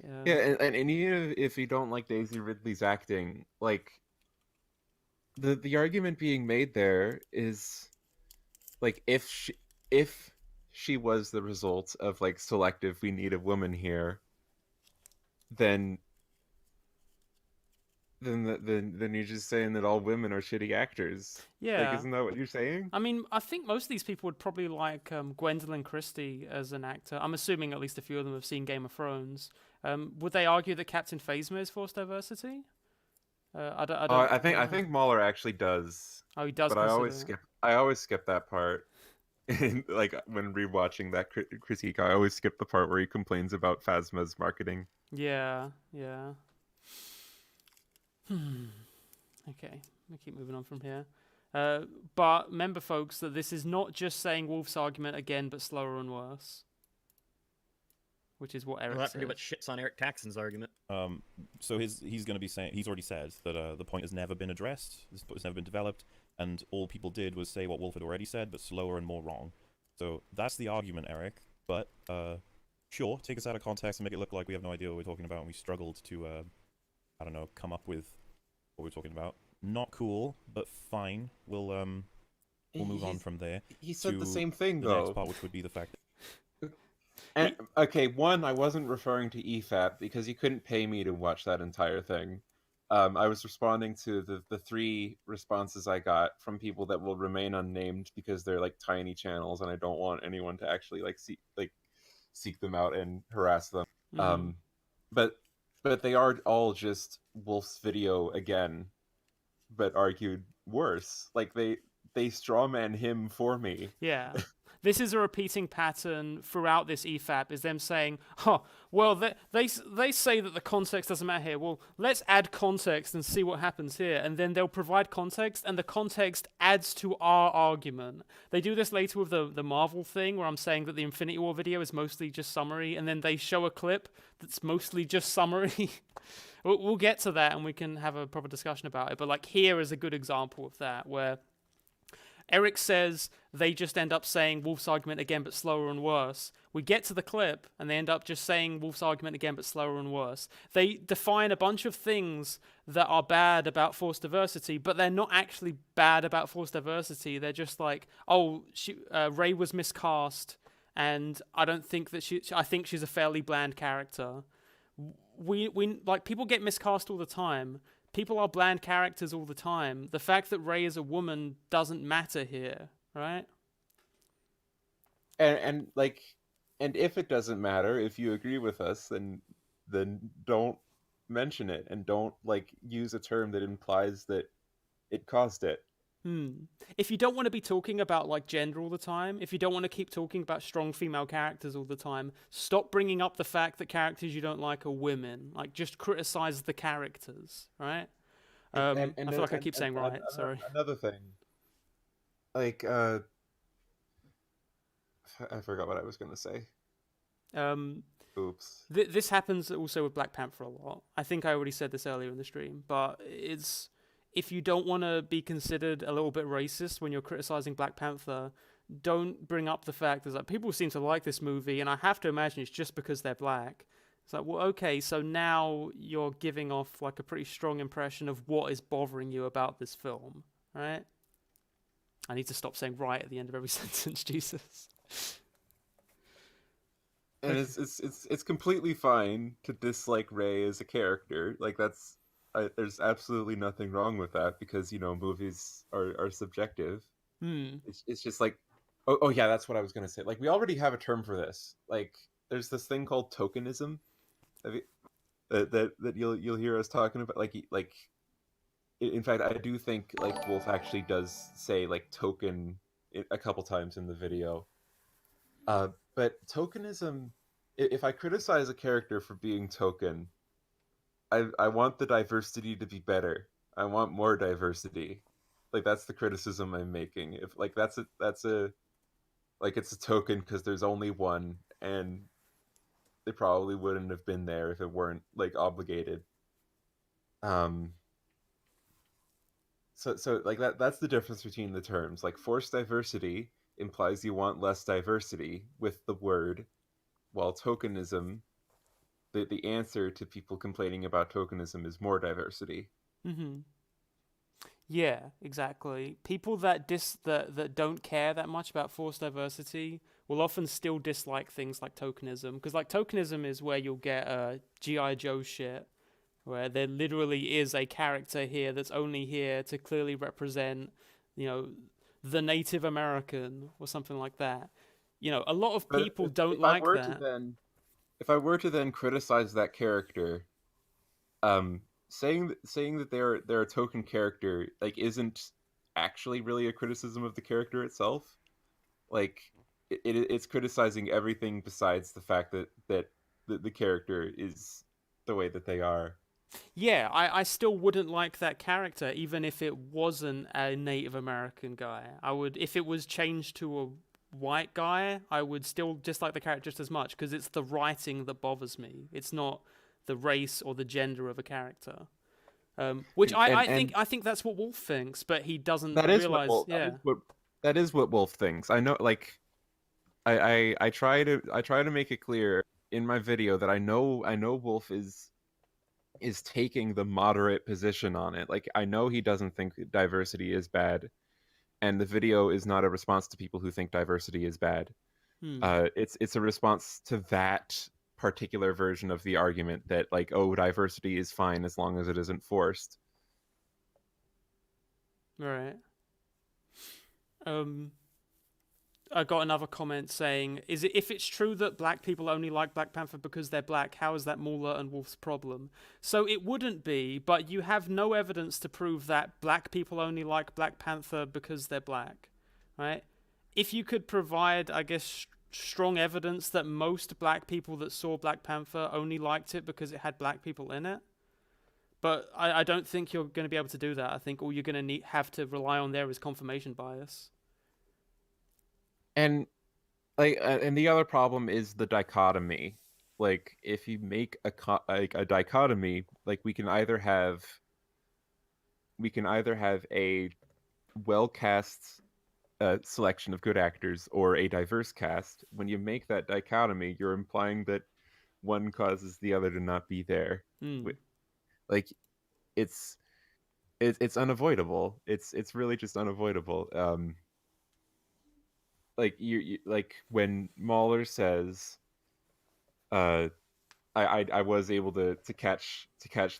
Speaker 1: Yeah, and even if you don't like Daisy Ridley's acting, like the argument being made there is like if she was the result of like selective we need a woman here, then you're just saying that all women are shitty actors.
Speaker 2: Yeah.
Speaker 1: Like, isn't that what you're saying?
Speaker 2: I mean, I think most of these people would probably like Gwendolyn Christie as an actor. I'm assuming at least a few of them have seen Game of Thrones. Would they argue that Captain Phasma is forced diversity?
Speaker 1: I think MauLerr actually does.
Speaker 2: Oh, he does.
Speaker 1: But I always skip that part. Like when rewatching that critique, I always skip the part where he complains about Phasma's marketing.
Speaker 2: Yeah. Okay, we'll keep moving on from here. But remember, folks, that this is not just saying Wolf's argument again, but slower and worse. Which is what Eric
Speaker 9: Well, that
Speaker 2: said.
Speaker 9: pretty much shits on Eric Taxon's argument.
Speaker 4: So he's going to be saying, he's already said that the point has never been addressed, this point has never been developed, and all people did was say what Wolf had already said, but slower and more wrong. So that's the argument, Eric. But sure, take us out of context and make it look like we have no idea what we're talking about, and we struggled to, I don't know, come up with what we're talking about. Not cool, but fine. We'll move on from there.
Speaker 1: He said the
Speaker 4: to
Speaker 1: same thing
Speaker 4: the
Speaker 1: though.
Speaker 4: next part, which would be the fact that
Speaker 1: And, okay, one, I wasn't referring to EFAP because you couldn't pay me to watch that entire thing. I was responding to the three responses I got from people that will remain unnamed because they're like tiny channels, and I don't want anyone to actually seek them out and harass them. But they are all just Wolf's video again, but argued worse. Like they strawman him for me.
Speaker 2: Yeah. This is a repeating pattern throughout this EFAP, is them saying, well, they say that the context doesn't matter here. Well, let's add context and see what happens here. And then they'll provide context, and the context adds to our argument. They do this later with the Marvel thing, where I'm saying that the Infinity War video is mostly just summary, and then they show a clip that's mostly just summary. We'll get to that, and we can have a proper discussion about it. But like here is a good example of that, where Eric says they just end up saying Wolf's argument again, but slower and worse. We get to the clip, and they end up just saying Wolf's argument again, but slower and worse. They define a bunch of things that are bad about forced diversity, but they're not actually bad about forced diversity. They're just like, Rey was miscast, and I don't think that I think she's a fairly bland character. we like people get miscast all the time. People are bland characters all the time. The fact that Rey is a woman doesn't matter here, right?
Speaker 1: And like, and if it doesn't matter, if you agree with us, then don't mention it, and don't like use a term that implies that it caused it.
Speaker 2: If you don't want to be talking about like gender all the time, if you don't want to keep talking about strong female characters all the time, stop bringing up the fact that characters you don't like are women. Like, just criticize the characters, right? I feel like I keep saying right. Sorry.
Speaker 1: Another thing, like, I forgot what I was gonna say. Oops.
Speaker 2: This happens also with Black Panther a lot. I think I already said this earlier in the stream, but it's, if you don't want to be considered a little bit racist when you're criticizing Black Panther, don't bring up the fact that like, people seem to like this movie, and I have to imagine it's just because they're black. It's like, well, okay, so now you're giving off like a pretty strong impression of what is bothering you about this film, right? I need to stop saying right at the end of every sentence, Jesus.
Speaker 1: And it's completely fine to dislike Rey as a character. Like, that's there's absolutely nothing wrong with that, because movies are subjective. It's just like, oh yeah, that's what I was gonna say. Like, we already have a term for this. Like, there's this thing called tokenism. That you'll hear us talking about. Like, in fact, I do think like Wolf actually does say like token a couple times in the video. But tokenism, if I criticize a character for being token, I want the diversity to be better. I want more diversity. Like, that's the criticism I'm making. If like that's a like, it's a token because there's only one, and they probably wouldn't have been there if it weren't like obligated. So like that's the difference between the terms. Like, forced diversity implies you want less diversity with the word, while tokenism, the answer to people complaining about tokenism, is more diversity.
Speaker 2: Yeah, exactly. People that that don't care that much about forced diversity will often still dislike things like tokenism, because like tokenism is where you'll get G.I. Joe shit, where there literally is a character here that's only here to clearly represent, the Native American or something like that. A lot of people don't like that.
Speaker 1: If I were to then criticize that character, saying that they're a token character like isn't actually really a criticism of the character itself. Like, it's criticizing everything besides the fact that the character is the way that they are.
Speaker 2: Yeah, I still wouldn't like that character even if it wasn't a Native American guy. I would, if it was changed to a white guy, I would still dislike the character just as much, because it's the writing that bothers me. It's not the race or the gender of a character. Which I think that's what Wolf thinks, but he doesn't realize.
Speaker 1: That is what Wolf thinks. I know. Like, I try to make it clear in my video that I know Wolf is taking the moderate position on it. Like, I know he doesn't think diversity is bad, and the video is not a response to people who think diversity is bad. It's a response to that particular version of the argument that like, oh, diversity is fine as long as it isn't forced.
Speaker 2: Right. I got another comment saying, if it's true that black people only like Black Panther because they're black, how is that MAULER and Wolf's problem? So it wouldn't be, but you have no evidence to prove that black people only like Black Panther because they're black, right? If you could provide, I guess, strong evidence that most black people that saw Black Panther only liked it because it had black people in it, but I don't think you're going to be able to do that. I think all you're going to have to rely on there is confirmation bias.
Speaker 1: And like, and the other problem is the dichotomy. Like, if you make a dichotomy, like, we can either have a well cast selection of good actors or a diverse cast. When you make that dichotomy, you're implying that one causes the other to not be there. Like, it's unavoidable. It's really just unavoidable. Like, you like when MauLer says I was able to catch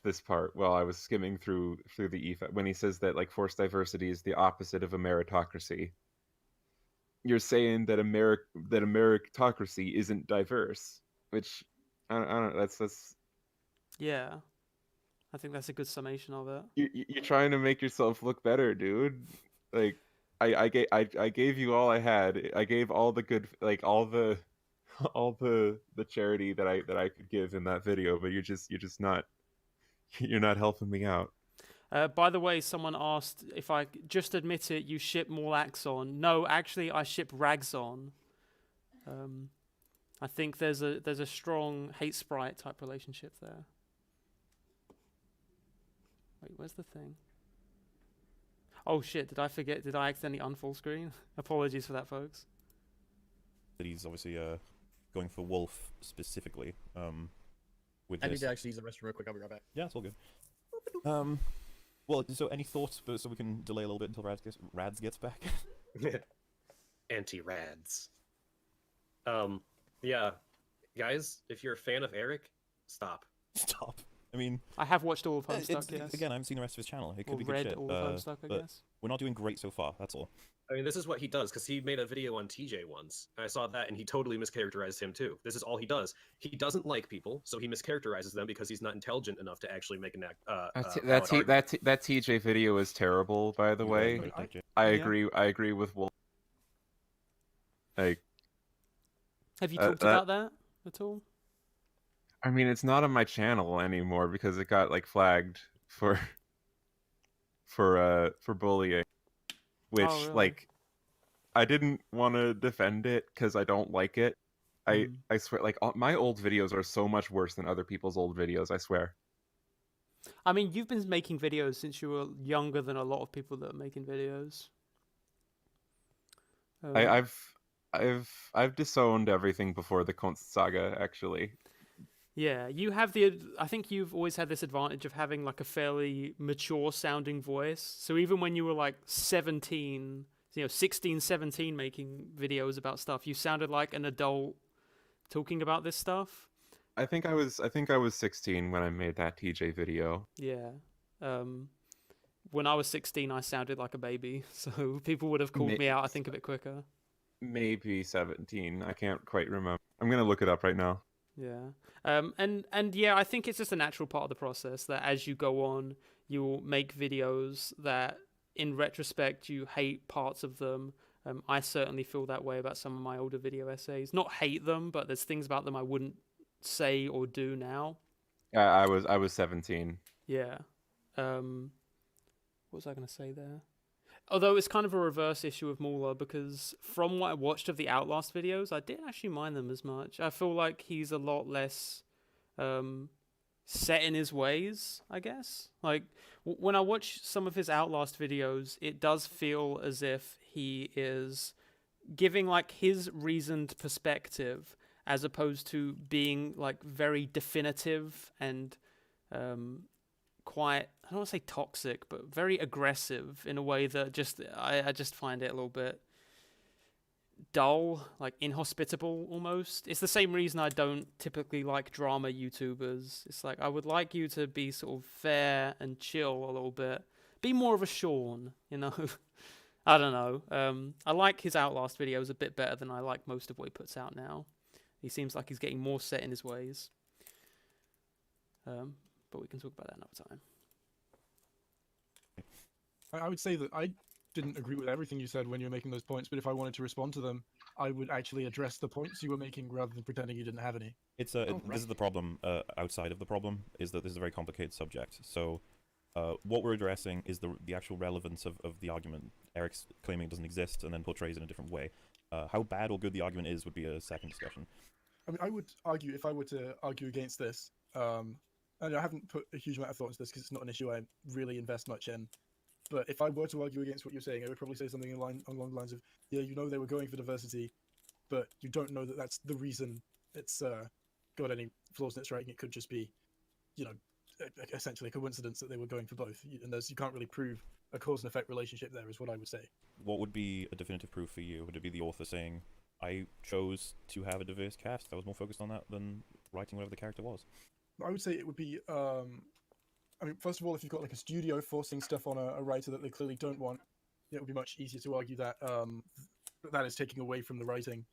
Speaker 1: this part while I was skimming through the EFAP when he says that like forced diversity is the opposite of a meritocracy. You're saying that that a meritocracy isn't diverse, which I don't that's
Speaker 2: Yeah, I think that's a good summation of it.
Speaker 1: you're trying to make yourself look better, dude. Like I gave you all I had. I gave all the good like all the charity that I could give in that video, but you're just not you're not helping me out.
Speaker 2: By the way, someone asked if I just admit it. You ship MauLerx. No, actually, I ship Ragson. I think there's a strong hate sprite type relationship there. Wait, where's the thing? Oh shit! Did I forget? Did I accidentally unfull screen? Apologies for that, folks.
Speaker 4: That he's obviously going for Wolf specifically. With
Speaker 9: I need
Speaker 4: this.
Speaker 9: to actually use the restroom real quick. I'll be right back.
Speaker 4: Yeah, it's all good. Well, so any thoughts, so we can delay a little bit until Rads gets back?
Speaker 5: Anti-rads. Yeah, guys, if you're a fan of Eric, stop.
Speaker 4: Stop. I mean,
Speaker 2: I have watched all of Homestuck, yes.
Speaker 4: Again, I haven't seen the rest of his channel. It could
Speaker 2: Or
Speaker 4: be good
Speaker 2: read
Speaker 4: shit.
Speaker 2: all of Homestuck, I
Speaker 4: but
Speaker 2: guess.
Speaker 4: we're not doing great so far. That's all.
Speaker 5: I mean, this is what he does, because he made a video on TJ once. I saw that, and he totally mischaracterized him, too. This is all he does. He doesn't like people, so he mischaracterizes them because he's not intelligent enough to actually make an
Speaker 1: That TJ video is terrible, by the way. I agree with Wolf. Like,
Speaker 2: have you talked about that at all?
Speaker 1: I mean, it's not on my channel anymore because it got like flagged for bullying, which
Speaker 2: really?
Speaker 1: like I didn't want to defend it because I don't like it. I swear, like my old videos are so much worse than other people's old videos. I swear.
Speaker 2: I mean, you've been making videos since you were younger than a lot of people that are making videos.
Speaker 1: I've disowned everything before the Kunst saga, actually.
Speaker 2: Yeah, you have I think you've always had this advantage of having like a fairly mature sounding voice. So even when you were like 17, 16, 17 making videos about stuff, you sounded like an adult talking about this stuff.
Speaker 1: I think I was 16 when I made that TJ video.
Speaker 2: Yeah. When I was 16, I sounded like a baby, so people would have called me out, I think, a bit quicker.
Speaker 1: Maybe 17. I can't quite remember. I'm gonna look it up right now.
Speaker 2: Yeah. And yeah, I think it's just a natural part of the process that as you go on, you'll make videos that, in retrospect, you hate parts of them. I certainly feel that way about some of my older video essays. Not hate them, but there's things about them I wouldn't say or do now.
Speaker 1: I was 17.
Speaker 2: Yeah. What was I going to say there? Although it's kind of a reverse issue of MAULER, because from what I watched of the Outlast videos, I didn't actually mind them as much. I feel like he's a lot less set in his ways, I guess. Like, when I watch some of his Outlast videos, it does feel as if he is giving, like, his reasoned perspective, as opposed to being, like, very definitive and quite, I don't want to say toxic, but very aggressive in a way that I just find it a little bit dull, like inhospitable almost. It's the same reason I don't typically like drama YouTubers. It's like I would like you to be sort of fair and chill a little bit. Be more of a Sean, I don't know. I like his Outlast videos a bit better than I like most of what he puts out now. He seems like he's getting more set in his ways. But we can talk about that another time.
Speaker 7: I would say that I didn't agree with everything you said when you were making those points, but if I wanted to respond to them, I would actually address the points you were making rather than pretending you didn't have any.
Speaker 4: It's this is the problem. Outside of the problem is that this is a very complicated subject. So, what we're addressing is the actual relevance of the argument. Eric's claiming it doesn't exist and then portrays it in a different way. How bad or good the argument is would be a second discussion.
Speaker 7: I mean, I would argue, if I were to argue against this, and I haven't put a huge amount of thought into this because it's not an issue I really invest much in, but if I were to argue against what you're saying, I would probably say something along the lines of, yeah, they were going for diversity, but you don't know that that's the reason it's got any flaws in its writing. It could just be, essentially a coincidence that they were going for both, and you can't really prove a cause and effect relationship there, is what I would say.
Speaker 4: What would be a definitive proof for you? Would it be the author saying, I chose to have a diverse cast, I was more focused on that than writing whatever the character was.
Speaker 7: I would say it would be, I mean, first of all, if you've got like a studio forcing stuff on a writer that they clearly don't want, it would be much easier to argue that that is taking away from the writing.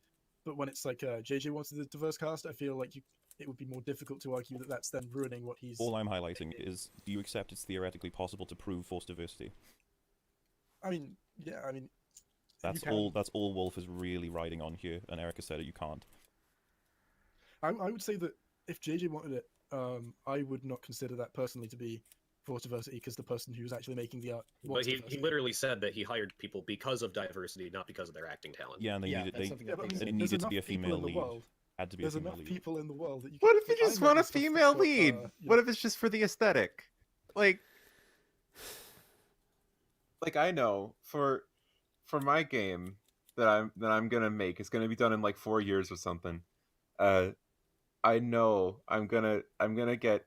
Speaker 7: But when it's like JJ wanted a diverse cast, I feel like it would be more difficult to argue that that's then ruining what he's...
Speaker 4: All I'm highlighting is, do you accept it's theoretically possible to prove forced diversity?
Speaker 7: I mean, yeah, I mean...
Speaker 4: That's all Wolf is really riding on here, and Erica said it, you can't.
Speaker 7: I would say that if JJ wanted it, I would not consider that personally to be forced diversity, because the person who's actually making the art
Speaker 5: But he literally said that he hired people because of diversity, not because of their acting talent.
Speaker 4: Yeah, and it needed to be a female lead. Had to be
Speaker 7: There's
Speaker 4: a female
Speaker 7: enough
Speaker 4: lead.
Speaker 7: people in the world that you
Speaker 1: What
Speaker 7: can,
Speaker 1: if you
Speaker 7: like,
Speaker 1: just
Speaker 7: I
Speaker 1: want a
Speaker 7: noticed stuff
Speaker 1: female
Speaker 7: that's got,
Speaker 1: lead? What if it's just for the aesthetic? Like I know for my game that I'm gonna make, it's gonna be done in like 4 years or something. I know I'm gonna get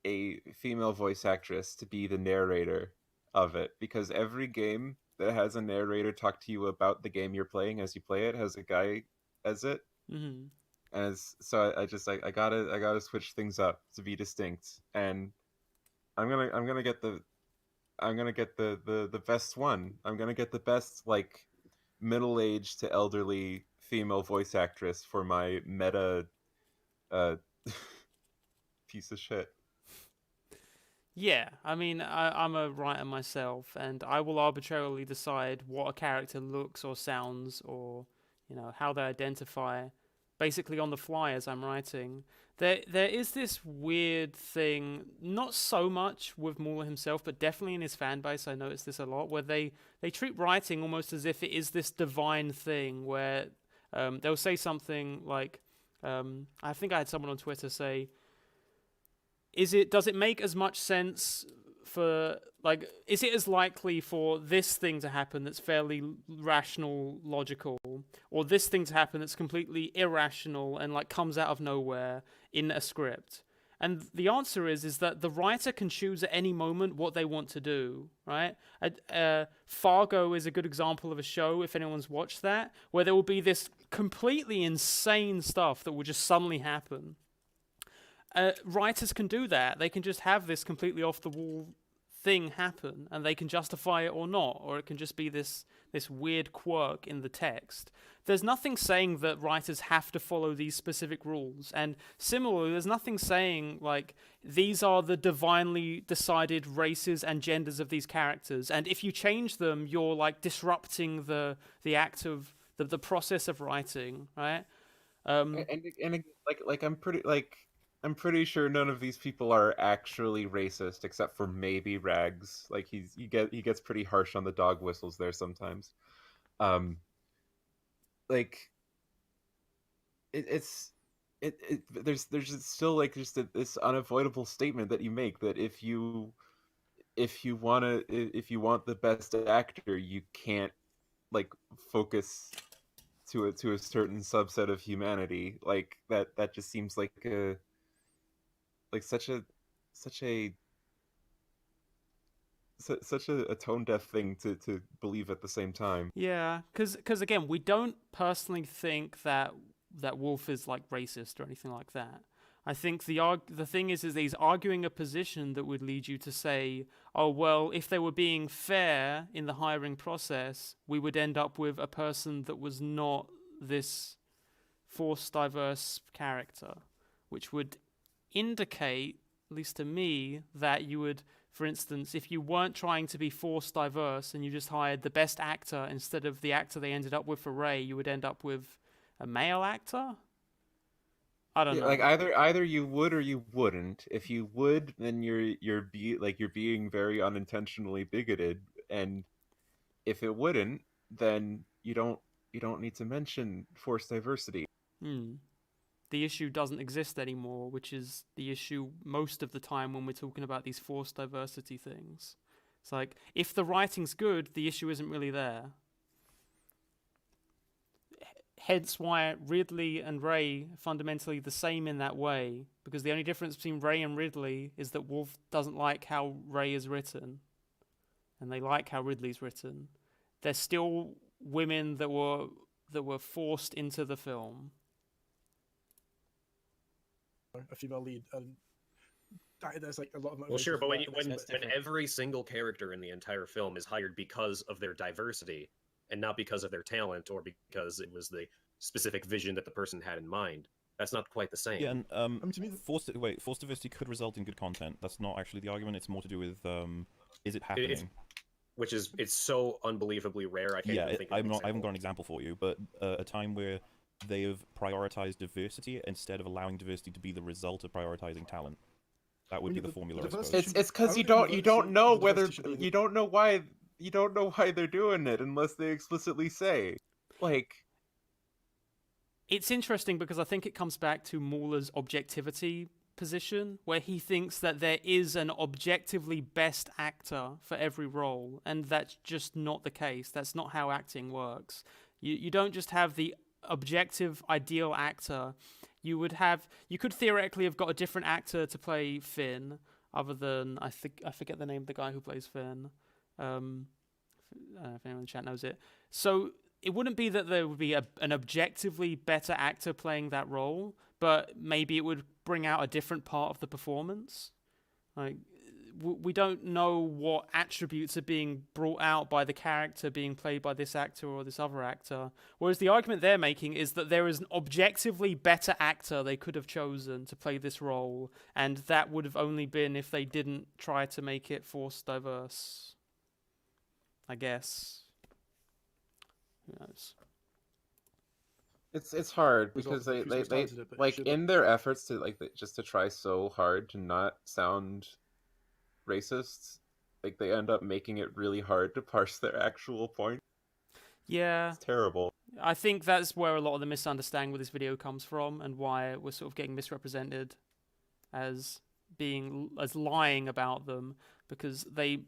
Speaker 1: a female voice actress to be the narrator of it, because every game that has a narrator talk to you about the game you're playing as you play it has a guy as it.
Speaker 2: Mm-hmm.
Speaker 1: And so I gotta switch things up to be distinct, and I'm gonna get the best one. I'm gonna get the best, like, middle-aged to elderly female voice actress for my meta piece of shit.
Speaker 2: Yeah, I mean, I'm a writer myself, and I will arbitrarily decide what a character looks or sounds, or, you know, how they identify, basically on the fly as I'm writing. There is this weird thing, not so much with MauLerr himself, but definitely in his fan base. I notice this a lot, where they treat writing almost as if it is this divine thing, where they'll say something like, I think I had someone on Twitter say, does it make as much sense for, like, is it as likely for this thing to happen that's fairly rational, logical, or this thing to happen that's completely irrational and, like, comes out of nowhere in a script? And the answer is that the writer can choose at any moment what they want to do, right? Fargo is a good example of a show, if anyone's watched that, where there will be this completely insane stuff that will just suddenly happen. Writers can do that. They can just have this completely off-the-wall thing happen, and they can justify it or not, or it can just be this weird quirk in the text. There's nothing saying that writers have to follow these specific rules, and similarly, there's nothing saying, like, these are the divinely decided races and genders of these characters, and if you change them, you're, like, disrupting the act of the process of writing, right?
Speaker 1: And I'm pretty sure none of these people are actually racist, except for maybe Rags. Like, he gets pretty harsh on the dog whistles there sometimes. Like, there's still, like, just this unavoidable statement that you make, that if you want the best actor, you can't, like, focus to a certain subset of humanity. Like, that just seems like such a tone deaf thing to believe at the same time.
Speaker 2: Yeah, because again, we don't personally think that Wolf is, like, racist or anything like that. I think the thing is he's arguing a position that would lead you to say, oh, well, if they were being fair in the hiring process, we would end up with a person that was not this forced diverse character, which would indicate, at least to me, that you would, for instance, if you weren't trying to be forced diverse and you just hired the best actor instead of the actor they ended up with for Ray, you would end up with a male actor? I don't know.
Speaker 1: Like, either you would or you wouldn't. If you would, then you're being very unintentionally bigoted, and if it wouldn't, then you don't need to mention forced diversity.
Speaker 2: The issue doesn't exist anymore, which is the issue most of the time when we're talking about these forced diversity things. It's like, if the writing's good, the issue isn't really there. Hence why Ridley and Ray are fundamentally the same in that way, because the only difference between Ray and Ridley is that Wolf doesn't like how Ray is written, and they like how Ridley's written. They're still women that were forced into the film.
Speaker 7: a female lead, and there's like a lot of
Speaker 5: Well, sure, but when
Speaker 6: That's
Speaker 5: when
Speaker 6: different.
Speaker 5: every single character in the entire film is hired because of their diversity and not because of their talent or because it was the specific vision that the person had in mind, that's not quite the same.
Speaker 4: Yeah, and
Speaker 7: I mean, to me,
Speaker 4: forced diversity could result in good content. That's not actually the argument. It's more to do with is it happening?
Speaker 5: Which is, it's so unbelievably rare. I can't even think of an
Speaker 4: I haven't got
Speaker 5: example.
Speaker 4: an example for you, but a time where they have prioritized diversity instead of allowing diversity to be the result of prioritizing talent. That would be the formula, I suppose.
Speaker 1: It's because you don't know whether you don't know why they're doing it unless they explicitly say, like.
Speaker 2: It's interesting because I think it comes back to MauLer's objectivity position, where he thinks that there is an objectively best actor for every role, and that's just not the case. That's not how acting works. You don't just have the objective ideal actor. You could theoretically have got a different actor to play Finn, other than I forget the name of the guy who plays Finn. I don't know if anyone in the chat knows it. So it wouldn't be that there would be an objectively better actor playing that role, but maybe it would bring out a different part of the performance. Like, we don't know what attributes are being brought out by the character being played by this actor or this other actor. Whereas the argument they're making is that there is an objectively better actor they could have chosen to play this role, and that would have only been if they didn't try to make it forced diverse. I guess. Who knows?
Speaker 1: It's hard
Speaker 7: Who's
Speaker 1: because
Speaker 7: also-
Speaker 1: they
Speaker 7: who's talented it, but
Speaker 1: like
Speaker 7: should-
Speaker 1: in their efforts to just to try so hard to not sound racist, like they end up making it really hard to parse their actual point.
Speaker 2: Yeah.
Speaker 1: It's terrible.
Speaker 2: I think that's where a lot of the misunderstanding with this video comes from, and why we're sort of getting misrepresented as lying about them, because they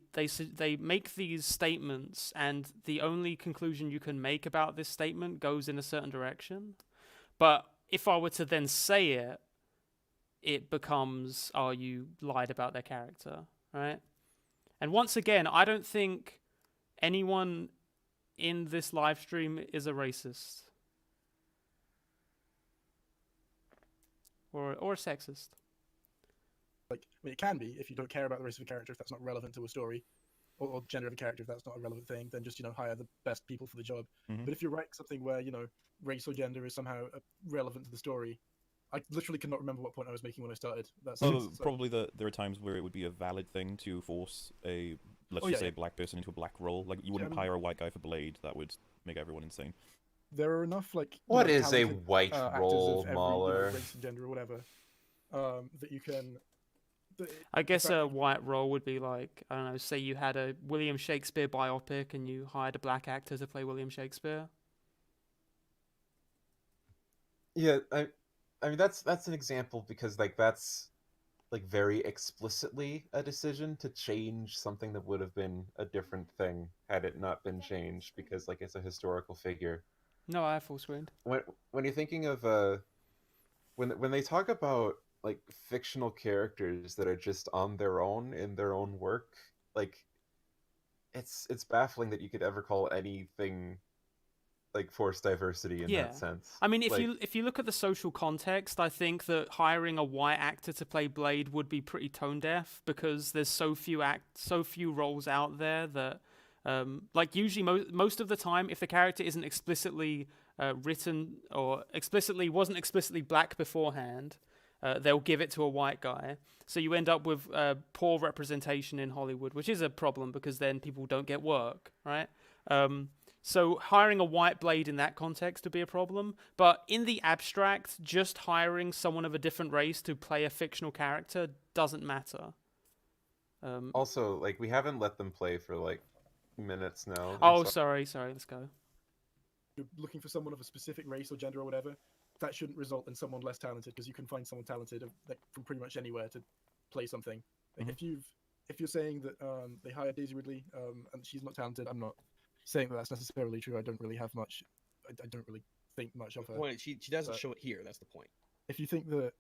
Speaker 2: make these statements, and the only conclusion you can make about this statement goes in a certain direction. But if I were to then say it, it becomes, oh, you lied about their character, right? And once again, I don't think anyone in this live stream is a racist or a sexist.
Speaker 7: Like, I mean, it can be if you don't care about the race of a character, if that's not relevant to a story, or gender of a character, if that's not a relevant thing, then just, hire the best people for the job.
Speaker 4: Mhm.
Speaker 7: But if you write something where, race or gender is somehow relevant to the story, I literally cannot remember what point I was making when I started.
Speaker 4: Probably there are times where it would be a valid thing to force let's just say a black person into a black role. Like, you wouldn't hire a white guy for Blade. That would make everyone insane.
Speaker 7: There are enough, like...
Speaker 1: What is a
Speaker 7: talented,
Speaker 1: white
Speaker 7: actors
Speaker 1: role,
Speaker 7: of every,
Speaker 1: MauLerr?
Speaker 7: race and gender or whatever, that you can...
Speaker 2: I guess a white role would be like, I don't know, say you had a William Shakespeare biopic and you hired a black actor to play William Shakespeare.
Speaker 1: Yeah, I mean that's an example because that's like very explicitly a decision to change something that would have been a different thing had it not been changed, because like it's a historical figure.
Speaker 2: No, I have full screen.
Speaker 1: When you're thinking of when they talk about like fictional characters that are just on their own in their own work, like it's baffling that you could ever call anything like forced diversity in that sense.
Speaker 2: I mean, if you look at the social context, I think that hiring a white actor to play Blade would be pretty tone deaf, because there's so few roles out there that like usually most of the time, if the character isn't explicitly written or wasn't explicitly black beforehand, they'll give it to a white guy. So you end up with poor representation in Hollywood, which is a problem because then people don't get work, right? So hiring a white Blade in that context would be a problem. But in the abstract, just hiring someone of a different race to play a fictional character doesn't matter.
Speaker 1: Also, like, we haven't let them play for like minutes now.
Speaker 2: Oh, sorry, let's go.
Speaker 7: You're looking for someone of a specific race or gender or whatever, that shouldn't result in someone less talented, because you can find someone talented from pretty much anywhere to play something. Like, if you're saying that they hired Daisy Ridley and she's not talented, I'm not saying that that's necessarily true. I don't really have much. I don't really think much of her.
Speaker 6: Well, she doesn't show it here. That's the point.
Speaker 7: If you think that,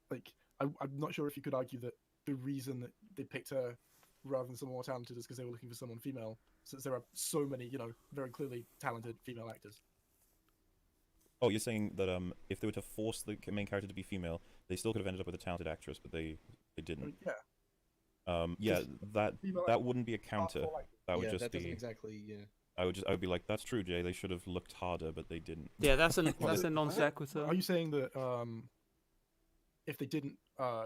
Speaker 7: like, I'm not sure if you could argue that the reason that they picked her rather than someone more talented is because they were looking for someone female, since there are so many, very clearly talented female actors.
Speaker 4: Oh, you're saying that if they were to force the main character to be female, They still could have ended up with a talented actress, but they
Speaker 7: I
Speaker 4: didn't.
Speaker 7: mean, yeah.
Speaker 4: Yeah,
Speaker 7: Just
Speaker 4: that
Speaker 7: female
Speaker 4: that
Speaker 7: actors
Speaker 4: wouldn't be a
Speaker 7: are
Speaker 4: counter.
Speaker 7: more likely.
Speaker 4: That would
Speaker 6: Yeah,
Speaker 4: just
Speaker 6: that doesn't
Speaker 4: be.
Speaker 6: exactly. Yeah.
Speaker 4: I would be like, that's true, Jay. They should have looked harder, but they didn't.
Speaker 2: Yeah, that's a
Speaker 7: Well,
Speaker 2: non sequitur.
Speaker 7: Are you saying that if they didn't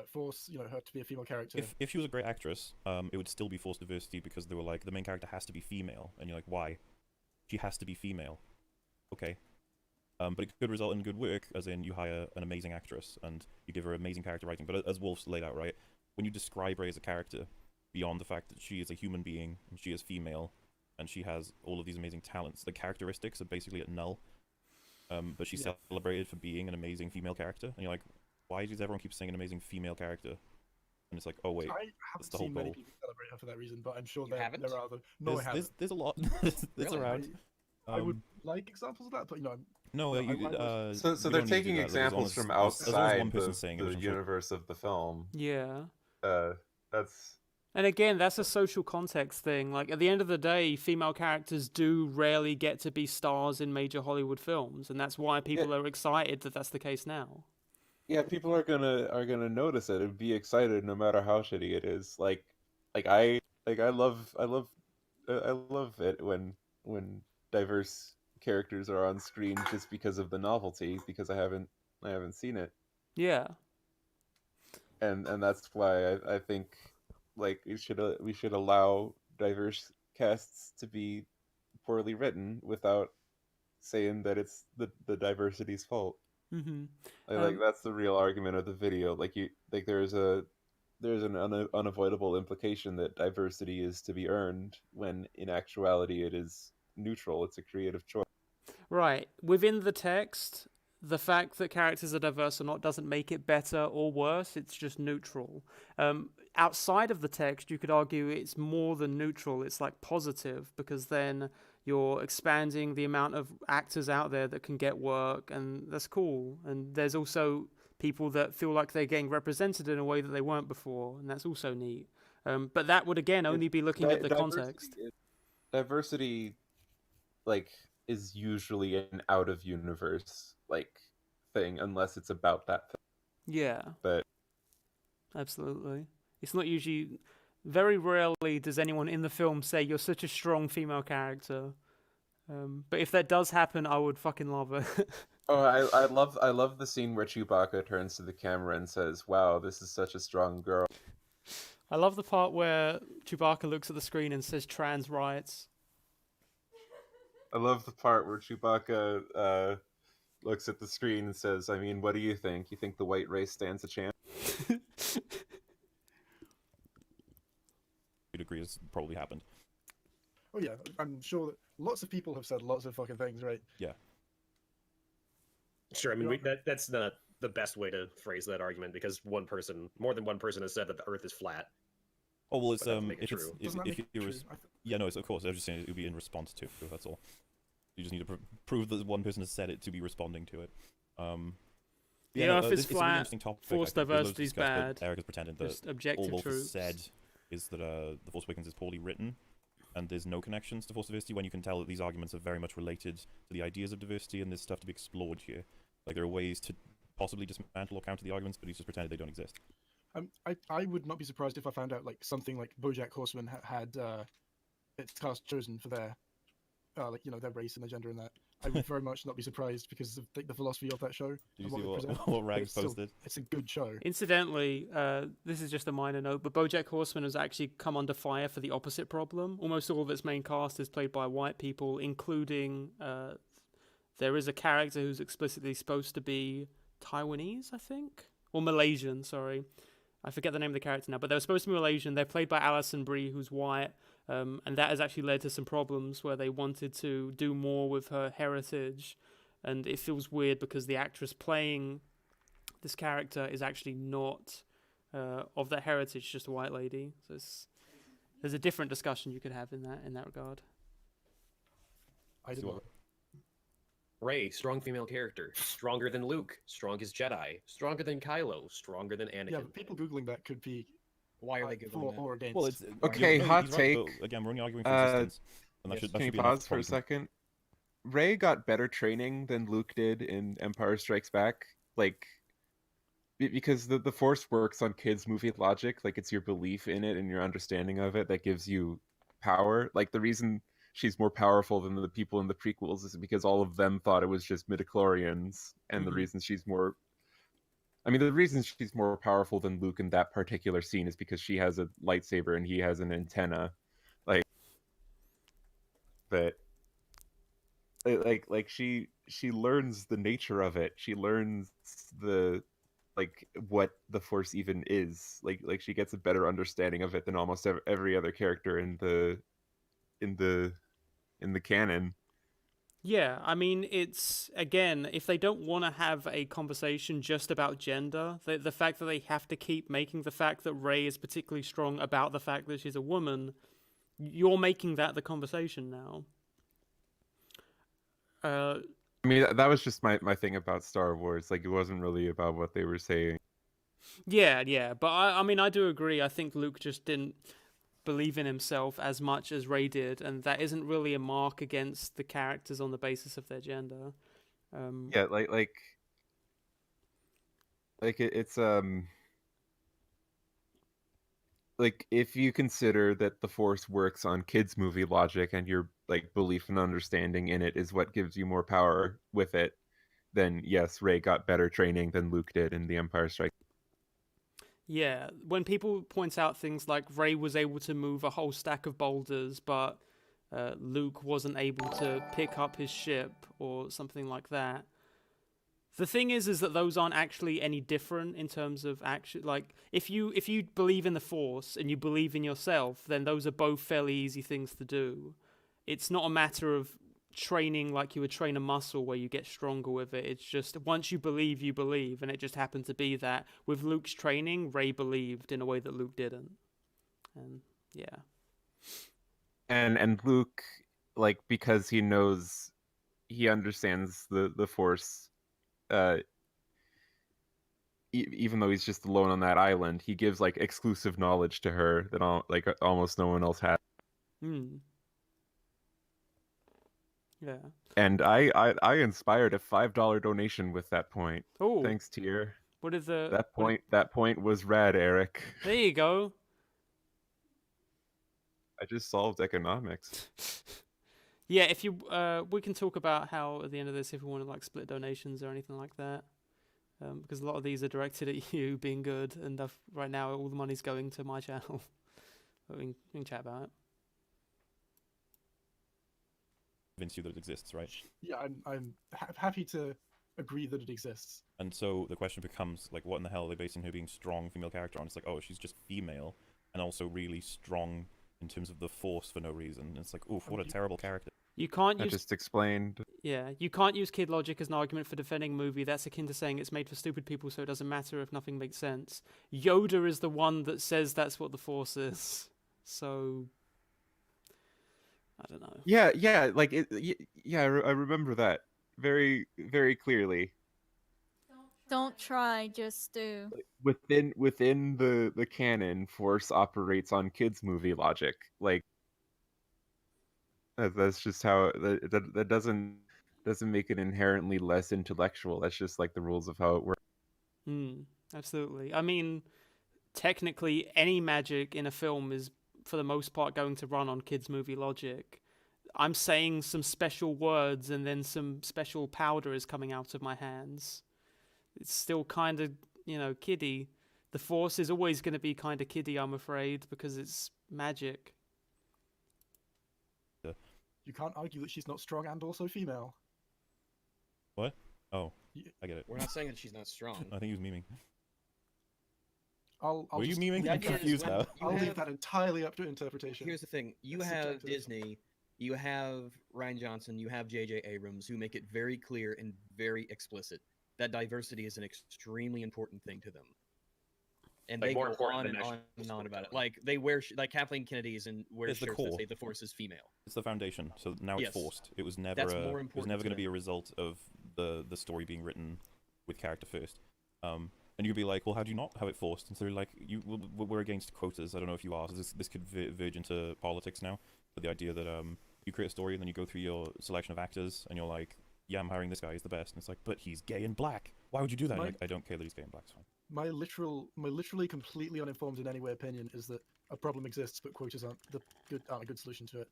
Speaker 7: force her to be a female character?
Speaker 4: If she was a great actress, it would still be forced diversity because they were like, the main character has to be female, and you're like, why? She has to be female. Okay. But it could result in good work, as in you hire an amazing actress and you give her amazing character writing. But as Wolf's laid out, right, when you describe Rey as a character, beyond the fact that she is a human being and she is female and she has all of these amazing talents, the characteristics are basically at null. But she's celebrated for being an amazing female character, and you're like, why does everyone keep saying an amazing female character? And it's like, oh wait,
Speaker 7: I haven't
Speaker 4: the whole
Speaker 7: seen many
Speaker 4: goal.
Speaker 7: people celebrate her for that reason, but I'm sure
Speaker 6: You
Speaker 7: there
Speaker 6: haven't?
Speaker 7: are other. No, I haven't.
Speaker 4: There's a lot. There's
Speaker 6: Really?
Speaker 4: around.
Speaker 7: I would like examples of that, but
Speaker 4: No,
Speaker 7: No,
Speaker 4: you,
Speaker 7: I
Speaker 1: So
Speaker 4: we
Speaker 1: they're
Speaker 4: don't need to
Speaker 1: taking
Speaker 4: do that. As long
Speaker 1: examples
Speaker 4: as-
Speaker 1: from
Speaker 4: as long as
Speaker 1: outside
Speaker 4: one person's saying it,
Speaker 1: the
Speaker 4: which I'm sure-
Speaker 1: universe of the film.
Speaker 2: Yeah.
Speaker 1: That's
Speaker 2: And again, that's a social context thing. Like, at the end of the day, female characters do rarely get to be stars in major Hollywood films, and that's why people are excited that that's the case now.
Speaker 1: yeah. People are gonna notice it and be excited no matter how shitty it is. I love it when diverse characters are on screen just because of the novelty, because I haven't seen it.
Speaker 2: Yeah.
Speaker 1: And that's why I think like we should allow diverse casts to be poorly written without saying that it's the diversity's fault.
Speaker 2: Mm-hmm.
Speaker 1: Like that's the real argument of the video. There's an unavoidable implication that diversity is to be earned when in actuality it is neutral. It's a creative choice.
Speaker 2: Right. Within the text, the fact that characters are diverse or not doesn't make it better or worse. It's just neutral. Outside of the text, you could argue it's more than neutral. It's like positive, because then you're expanding the amount of actors out there that can get work, and that's cool. And there's also people that feel like they're getting represented in a way that they weren't before, and that's also neat. But that would, again, only be looking at the context.
Speaker 1: Diversity, like, is usually an out of universe thing, unless it's about that thing.
Speaker 2: Yeah.
Speaker 1: But
Speaker 2: absolutely, it's not usually. Very rarely does anyone in the film say you're such a strong female character. But if that does happen, I would fucking love it.
Speaker 1: Oh, I love the scene where Chewbacca turns to the camera and says, "Wow, this is such a strong girl."
Speaker 2: I love the part where Chewbacca looks at the screen and says trans rights.
Speaker 1: I love the part where Chewbacca looks at the screen and says, "I mean, what do you think? You think the white race stands a chance?"
Speaker 4: You'd agree has probably happened.
Speaker 7: Oh yeah, I'm sure that lots of people have said lots of fucking things, right?
Speaker 4: Yeah.
Speaker 5: Sure, I mean, that's not the best way to phrase that argument, because more than one person has said that the Earth is flat.
Speaker 4: Oh well, it's
Speaker 5: But that doesn't make it
Speaker 4: if it's
Speaker 5: true.
Speaker 7: Doesn't that
Speaker 4: if
Speaker 7: make
Speaker 4: you
Speaker 7: it
Speaker 4: were,
Speaker 7: true?
Speaker 4: yeah, no, it's, of course. I was just saying it would be in response to. That's all. You just need to prove that one person has said it to be responding to it.
Speaker 2: Yeah, if it's
Speaker 4: it's a really
Speaker 2: flat,
Speaker 4: interesting topic.
Speaker 2: forced
Speaker 4: I think. There's loads to
Speaker 2: diversity's
Speaker 4: discuss, but
Speaker 2: bad.
Speaker 4: Eric has pretended that
Speaker 2: Just objective
Speaker 4: all Wolf has
Speaker 2: truths.
Speaker 4: said is that The Force Awakens is poorly written, and there's no connections to force diversity, when you can tell that these arguments are very much related to the ideas of diversity, and there's stuff to be explored here. Like, there are ways to possibly dismantle or counter the arguments, but he's just pretended they don't exist.
Speaker 7: I would not be surprised if I found out like something like BoJack Horseman had its cast chosen for their their race and their gender and that. I would very much not be surprised because of the philosophy of that show.
Speaker 4: Did you
Speaker 7: and
Speaker 4: see
Speaker 7: they present.
Speaker 4: what
Speaker 7: But
Speaker 4: Rags
Speaker 7: it's still-
Speaker 4: posted?
Speaker 7: It's a good show.
Speaker 2: Incidentally, this is just a minor note, but BoJack Horseman has actually come under fire for the opposite problem. Almost all of its main cast is played by white people, including there is a character who's explicitly supposed to be Taiwanese, I think, or Malaysian. Sorry, I forget the name of the character now, but they're supposed to be Malaysian. They're played by Alison Brie, who's white, and that has actually led to some problems where they wanted to do more with her heritage, and it feels weird because the actress playing this character is actually not of that heritage, just a white lady. So there's a different discussion you could have in that regard.
Speaker 7: I don't know.
Speaker 5: Rey, strong female character, stronger than Luke, strongest Jedi, stronger than Kylo, stronger than Anakin.
Speaker 7: Yeah, but people googling that could be
Speaker 6: Why are they
Speaker 7: for
Speaker 6: googling that?
Speaker 7: or against.
Speaker 4: Well, it's
Speaker 1: Okay,
Speaker 4: no,
Speaker 1: hot
Speaker 4: he's right,
Speaker 1: take.
Speaker 4: but again, we're only arguing for existence. And that
Speaker 6: yes,
Speaker 4: should, that
Speaker 1: Can you
Speaker 4: should be enough
Speaker 1: pause for a
Speaker 4: point.
Speaker 1: second? Rey got better training than Luke did in Empire Strikes Back. Like, because the Force works on kids' movie logic. Like, it's your belief in it and your understanding of it that gives you power. Like, the reason she's more powerful than the people in the prequels is because all of them thought it was just midichlorians, and the reason she's more the reason she's more powerful than Luke in that particular scene is because she has a lightsaber and he has an antenna. Like, but she learns the nature of it. She learns the what the Force even is. Like she gets a better understanding of it than almost every other character in the canon.
Speaker 2: Yeah, I mean, it's, again, if they don't want to have a conversation just about gender, the fact that they have to keep making the fact that Rey is particularly strong about the fact that she's a woman, you're making that the conversation now.
Speaker 1: I mean, that was just my thing about Star Wars. Like, it wasn't really about what they were saying.
Speaker 2: Yeah, but I mean, I do agree. I think Luke just didn't believe in himself as much as Rey did, and that isn't really a mark against the characters on the basis of their gender.
Speaker 1: Yeah, it's like, if you consider that the Force works on kids' movie logic and your like belief and understanding in it is what gives you more power with it, then yes, Rey got better training than Luke did in The Empire Strikes.
Speaker 2: Yeah, when people point out things like Rey was able to move a whole stack of boulders, but Luke wasn't able to pick up his ship or something like that. The thing is that those aren't actually any different in terms of action. Like, if you believe in the Force and you believe in yourself, then those are both fairly easy things to do. It's not a matter of training like you would train a muscle where you get stronger with it. It's just once you believe, and it just happened to be that with Luke's training, Rey believed in a way that Luke didn't. And yeah.
Speaker 1: And Luke, like, because he understands the Force, even though he's just alone on that island, he gives like exclusive knowledge to her that almost no one else has.
Speaker 2: Yeah.
Speaker 1: And I inspired a $5 donation with that point.
Speaker 2: Oh,
Speaker 1: thanks, Tier.
Speaker 2: What is the
Speaker 1: that point was rad, Eric.
Speaker 2: There you go.
Speaker 1: I just solved economics.
Speaker 2: Yeah, if you we can talk about how at the end of this, if we want to like split donations or anything like that, because a lot of these are directed at you being good, and right now all the money's going to my channel. But we can chat about it.
Speaker 4: Convince you that it exists, right?
Speaker 7: Yeah, I'm happy to agree that it exists.
Speaker 4: And so the question becomes, like, what in the hell are they basing her being strong female character on? It's like, oh, she's just female and also really strong in terms of the Force for no reason. And it's like, oof, what a terrible character.
Speaker 2: You can't use...
Speaker 1: I just explained.
Speaker 2: Yeah, you can't use kid logic as an argument for defending a movie. That's akin to saying it's made for stupid people, so it doesn't matter if nothing makes sense. Yoda is the one that says that's what the Force is. So... I don't know.
Speaker 1: Yeah, like I remember that very, very clearly.
Speaker 3: Don't try, just do.
Speaker 1: Within the canon, Force operates on kids' movie logic. Like, that's just how that doesn't make it inherently less intellectual. That's just like the rules of how it works.
Speaker 2: Absolutely. I mean, technically, any magic in a film is, for the most part, going to run on kids' movie logic. I'm saying some special words and then some special powder is coming out of my hands. It's still kind of, kiddie. The Force is always going to be kind of kiddie, I'm afraid, because it's magic.
Speaker 7: You can't argue that she's not strong and also female.
Speaker 4: What? Oh, I get it.
Speaker 6: We're not saying that she's not strong.
Speaker 4: I think he was memeing.
Speaker 7: Were
Speaker 4: you memeing? I'm confused now.
Speaker 7: I'll leave that entirely up to interpretation.
Speaker 6: Here's the thing. You have Disney, you have Rian Johnson, you have J.J. Abrams, who make it very clear and very explicit that diversity is an extremely important thing to them. And like, they go on and on about it. Like, they wear, like Kathleen Kennedy's and wears shirts that say the Force is female.
Speaker 4: It's the foundation, so now it's forced. It was never, it was never going to be a result of the story being written with character first. And you'd be like, well, how do you not have it forced? And so they're like, we're against quotas. I don't know if you are. So this could verge into politics now. But the idea that you create a story and then you go through your selection of actors and you're like, yeah, I'm hiring this guy. He's the best. And it's like, but he's gay and black. Why would you do that? Like, I don't care that he's gay and black. It's fine.
Speaker 7: my literally completely uninformed in any way opinion is that a problem exists, but quotas aren't a good solution to it.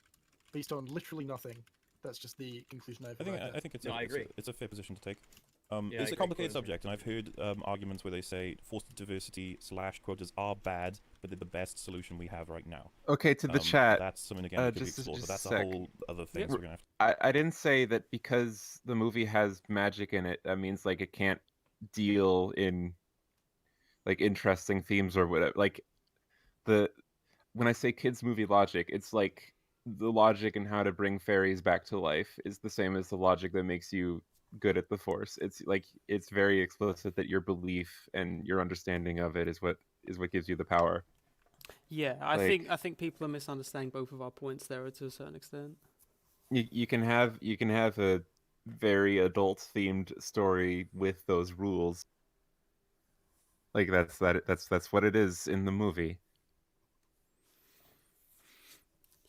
Speaker 7: Based on literally nothing. That's just the conclusion I've arrived at.
Speaker 4: I think it's
Speaker 6: No, I agree.
Speaker 4: it's a fair position to take.
Speaker 6: Yeah, I
Speaker 4: it's a
Speaker 6: agree,
Speaker 4: complicated
Speaker 6: quotas are-
Speaker 4: subject, and I've heard arguments where they say forced diversity / quotas are bad, but they're the best solution we have right now.
Speaker 1: Okay, to the chat.
Speaker 4: That's something again that could be
Speaker 1: just
Speaker 4: explored, but that's
Speaker 1: a
Speaker 4: a
Speaker 1: sec.
Speaker 4: whole other thing.
Speaker 2: Yep.
Speaker 4: So we're gonna have to...
Speaker 1: I didn't say that because the movie has magic in it, that means like it can't deal in like interesting themes or whatever. Like when I say kids movie logic, it's like the logic and how to bring fairies back to life is the same as the logic that makes you good at the Force. It's like it's very explicit that your belief and your understanding of it is what gives you the power.
Speaker 2: Yeah, I
Speaker 1: Like-
Speaker 2: think people are misunderstanding both of our points there to a certain extent.
Speaker 1: You can have a very adult themed story with those rules. Like that's what it is in the movie.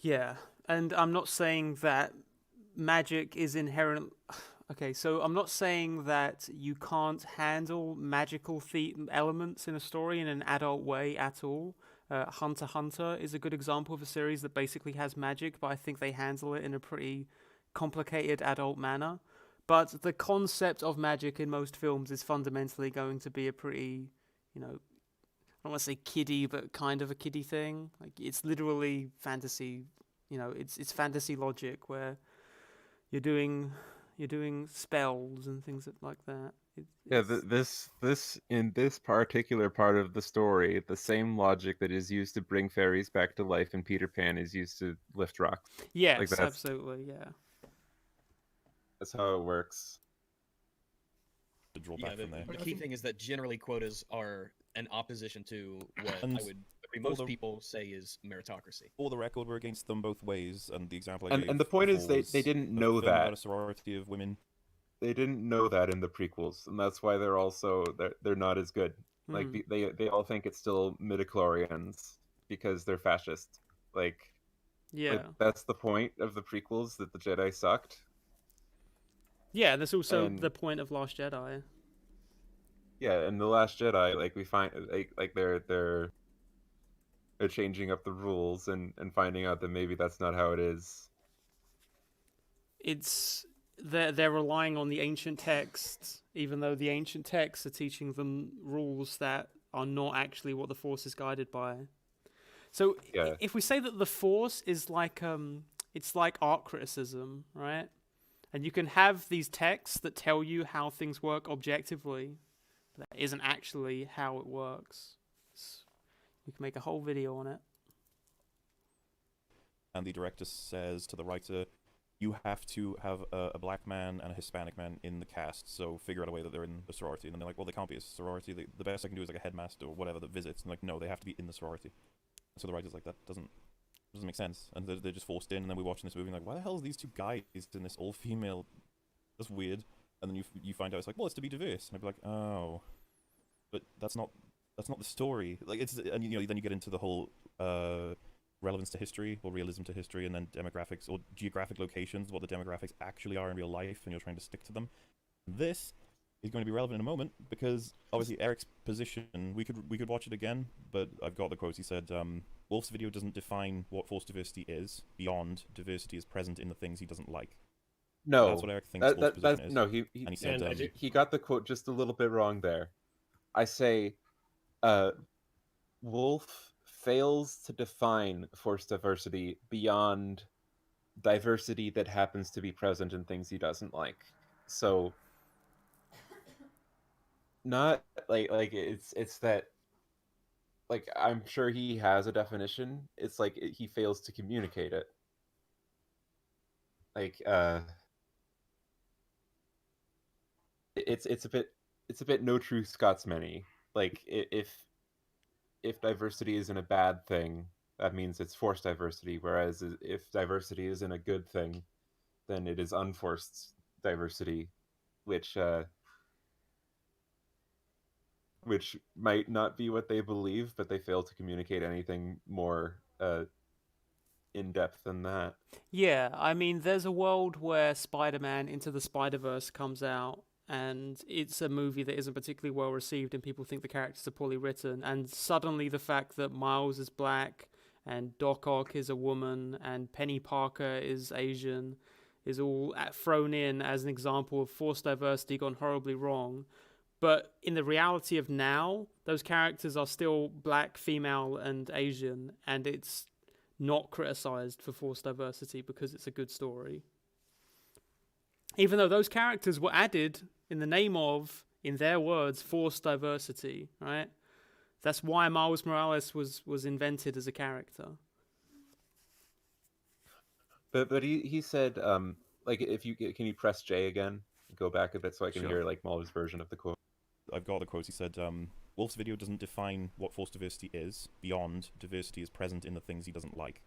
Speaker 2: Yeah, and I'm not saying that magic is inherent. Okay, so I'm not saying that you can't handle magical elements in a story in an adult way at all. Hunter x Hunter is a good example of a series that basically has magic, but I think they handle it in a pretty complicated adult manner. But the concept of magic in most films is fundamentally going to be a pretty, I don't want to say kiddie, but kind of a kiddie thing. Like it's literally fantasy. It's fantasy logic where you're doing spells and things like that.
Speaker 1: This in this particular part of the story, the same logic that is used to bring fairies back to life in Peter Pan is used to lift rocks.
Speaker 2: Yes,
Speaker 1: that's-
Speaker 2: absolutely, yeah.
Speaker 1: That's how it works.
Speaker 4: to draw
Speaker 6: Yeah,
Speaker 4: back from there.
Speaker 6: the key thing is that generally quotas are an opposition to what
Speaker 4: And
Speaker 6: I would agree most
Speaker 4: although-
Speaker 6: people say is meritocracy.
Speaker 4: For the record, we're against them both ways, and the example I
Speaker 1: And
Speaker 4: gave
Speaker 1: the point is
Speaker 4: before
Speaker 1: they
Speaker 4: was
Speaker 1: didn't
Speaker 4: a
Speaker 1: know
Speaker 4: film about
Speaker 1: that.
Speaker 4: a sorority of women.
Speaker 1: They didn't know that in the prequels, and that's why they're not as good. Like they all think it's still midichlorians because they're fascist. Like
Speaker 2: Yeah.
Speaker 1: that's the point of the prequels, that the Jedi sucked.
Speaker 2: Yeah, that's also
Speaker 1: And-
Speaker 2: the point of Last Jedi.
Speaker 1: Yeah, in the Last Jedi, like we find like they're changing up the rules and finding out that maybe that's not how it is.
Speaker 2: It's they're relying on the ancient texts, even though the ancient texts are teaching them rules that are not actually what the Force is guided by. So
Speaker 1: Yeah.
Speaker 2: if we say that the Force is like it's like art criticism, right? And you can have these texts that tell you how things work objectively, but that isn't actually how it works. We can make a whole video on it.
Speaker 4: And the director says to the writer, you have to have a black man and a Hispanic man in the cast, so figure out a way that they're in the sorority. And then they're like, well, they can't be a sorority. The best I can do is like a headmaster or whatever that visits. And like, no, they have to be in the sorority. So the writer's like, that doesn't make sense. And they're just forced in, and then we're watching this movie and like, why the hell are these two guys in this all-female... That's weird. And then you find out it's like, well, it's to be diverse. And I'd be like, oh... But that's not the story. Like, it's... And, then you get into the whole... relevance to history or realism to history, and then demographics or geographic locations, what the demographics actually are in real life, and you're trying to stick to them. This is going to be relevant in a moment because obviously Eric's position, we could watch it again, but I've got the quote. He said, Wolf's video doesn't define what forced diversity is beyond diversity is present in the things he doesn't like.
Speaker 1: No,
Speaker 4: that's what Eric thinks Wolf's position is.
Speaker 1: No,
Speaker 4: and he said,
Speaker 1: he got the quote just a little bit wrong there. I say, Wolf fails to define forced diversity beyond diversity that happens to be present in things he doesn't like. So not like it's that, like, I'm sure he has a definition. It's like he fails to communicate it. Like it's a bit no true Scotsman-y. Like if diversity isn't a bad thing, that means it's forced diversity. Whereas if diversity isn't a good thing, then it is unforced diversity, which might not be what they believe, but they fail to communicate anything more in depth than that.
Speaker 2: Yeah, I mean, there's a world where Spider-Man Into the Spider-Verse comes out, and it's a movie that isn't particularly well received, and people think the characters are poorly written, and suddenly the fact that Miles is black and Doc Ock is a woman and Penny Parker is Asian is all thrown in as an example of forced diversity gone horribly wrong. But in the reality of now, those characters are still black, female, and Asian, and it's not criticized for forced diversity because it's a good story. Even though those characters were added in the name of, in their words, forced diversity, right? That's why Miles Morales was invented as a character.
Speaker 1: But he said, like, if you can you press J again, go back a bit so I can
Speaker 4: Sure.
Speaker 1: hear like Mahler's version of the quote.
Speaker 4: I've got the quote. He said, Wolf's video doesn't define what forced diversity is, beyond diversity is present in the things he doesn't like.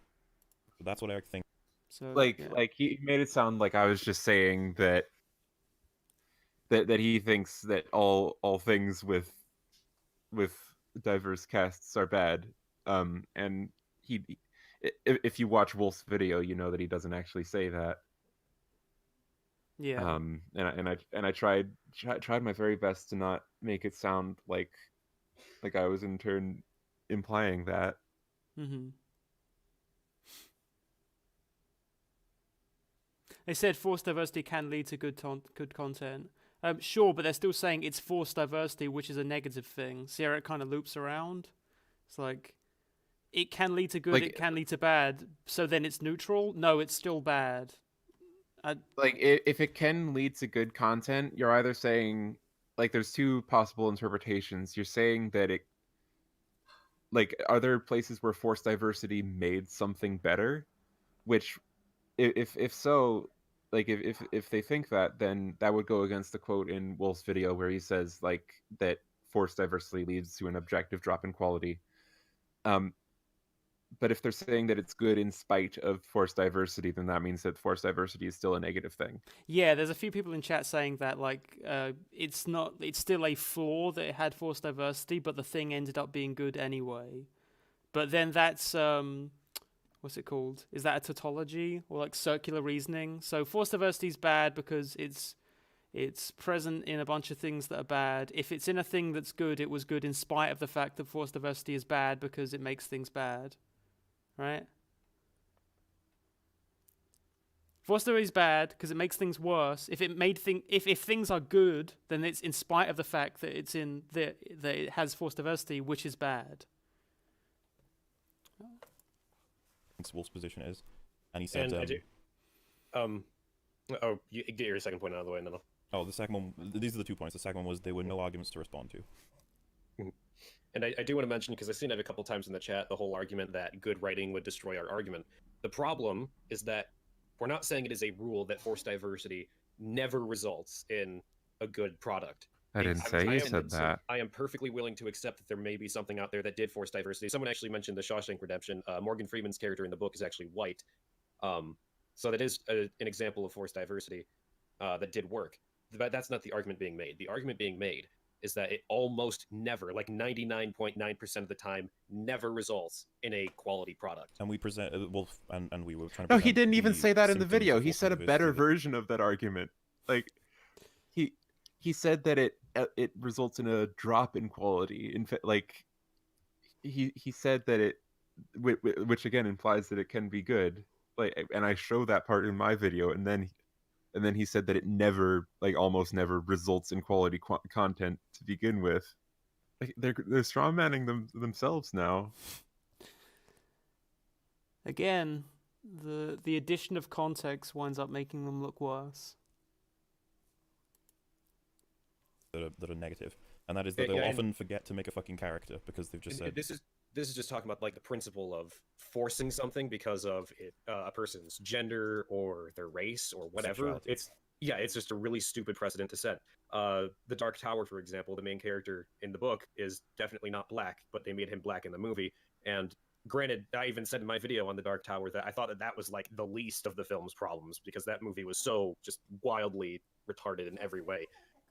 Speaker 4: But that's what Eric thinks.
Speaker 2: So
Speaker 1: Like,
Speaker 2: yeah.
Speaker 1: like he made it sound like I was just saying that he thinks that all things with diverse casts are bad. And if you watch Wolf's video, you know that he doesn't actually say that.
Speaker 2: Yeah.
Speaker 1: And I tried my very best to not make it sound like I was in turn implying that.
Speaker 2: Mm-hmm. They said forced diversity can lead to good content. Sure, but they're still saying it's forced diversity, which is a negative thing. See how it kind of loops around? It's like, it can lead to good,
Speaker 1: Like,
Speaker 2: it can lead to bad, so then it's neutral? No, it's still bad.
Speaker 1: Like, if it can lead to good content, you're either saying, like, there's two possible interpretations. You're saying that it, like, are there places where forced diversity made something better? Which, if so, like, if they think that, then that would go against the quote in Wolf's video where he says, like, that forced diversity leads to an objective drop in quality. But if they're saying that it's good in spite of forced diversity, then that means that forced diversity is still a negative thing.
Speaker 2: Yeah, there's a few people in chat saying that, like, it's still a flaw that it had forced diversity, but the thing ended up being good anyway. But then that's, what's it called? Is that a tautology or like circular reasoning? So forced diversity is bad because it's present in a bunch of things that are bad. If it's in a thing that's good, it was good in spite of the fact that forced diversity is bad because it makes things bad. Right? Forced diversity is bad because it makes things worse. If if things are good, then it's in spite of the fact that that it has forced diversity, which is bad.
Speaker 4: Wolf's position is, and he said,
Speaker 5: And I do. Oh, you get your second point out of the way, and then I'll...
Speaker 4: Oh, the second one. These are the 2 points. The second one was there were no arguments to respond to.
Speaker 5: And I do want to mention, because I've seen it a couple times in the chat, the whole argument that good writing would destroy our argument. The problem is that we're not saying it is a rule that forced diversity never results in a good product.
Speaker 1: I didn't say you said that.
Speaker 5: I am perfectly willing to accept that there may be something out there that did force diversity. Someone actually mentioned the Shawshank Redemption. Morgan Freeman's character in the book is actually white. So that is an example of forced diversity that did work. But that's not the argument being made. The argument being made is that it almost never, like 99.9% of the time, never results in a quality product.
Speaker 4: And we present Wolf, and we were trying to.
Speaker 1: No, he didn't even
Speaker 4: the
Speaker 1: say that in the
Speaker 4: symptoms
Speaker 1: video.
Speaker 4: of
Speaker 1: He
Speaker 4: forced
Speaker 1: said a better
Speaker 4: diversity.
Speaker 1: version of that argument. Like, he said that it results in a drop in quality. In fact, like, he said that it, which again implies that it can be good. Like, and I show that part in my video, and then he said that it never, like, almost never results in quality content to begin with. Like, they're strawmanning themselves now.
Speaker 2: Again, the addition of context winds up making them look worse.
Speaker 4: That are negative, and that is that they'll often forget to make a fucking character because they've just said.
Speaker 5: This is just talking about like the principle of forcing something because of a person's gender or their race or whatever.
Speaker 4: Sexuality.
Speaker 5: It's just a really stupid precedent to set. The Dark Tower, for example, the main character in the book is definitely not black, but they made him black in the movie. And granted, I even said in my video on the Dark Tower that I thought that was like the least of the film's problems because that movie was so just wildly retarded in every way.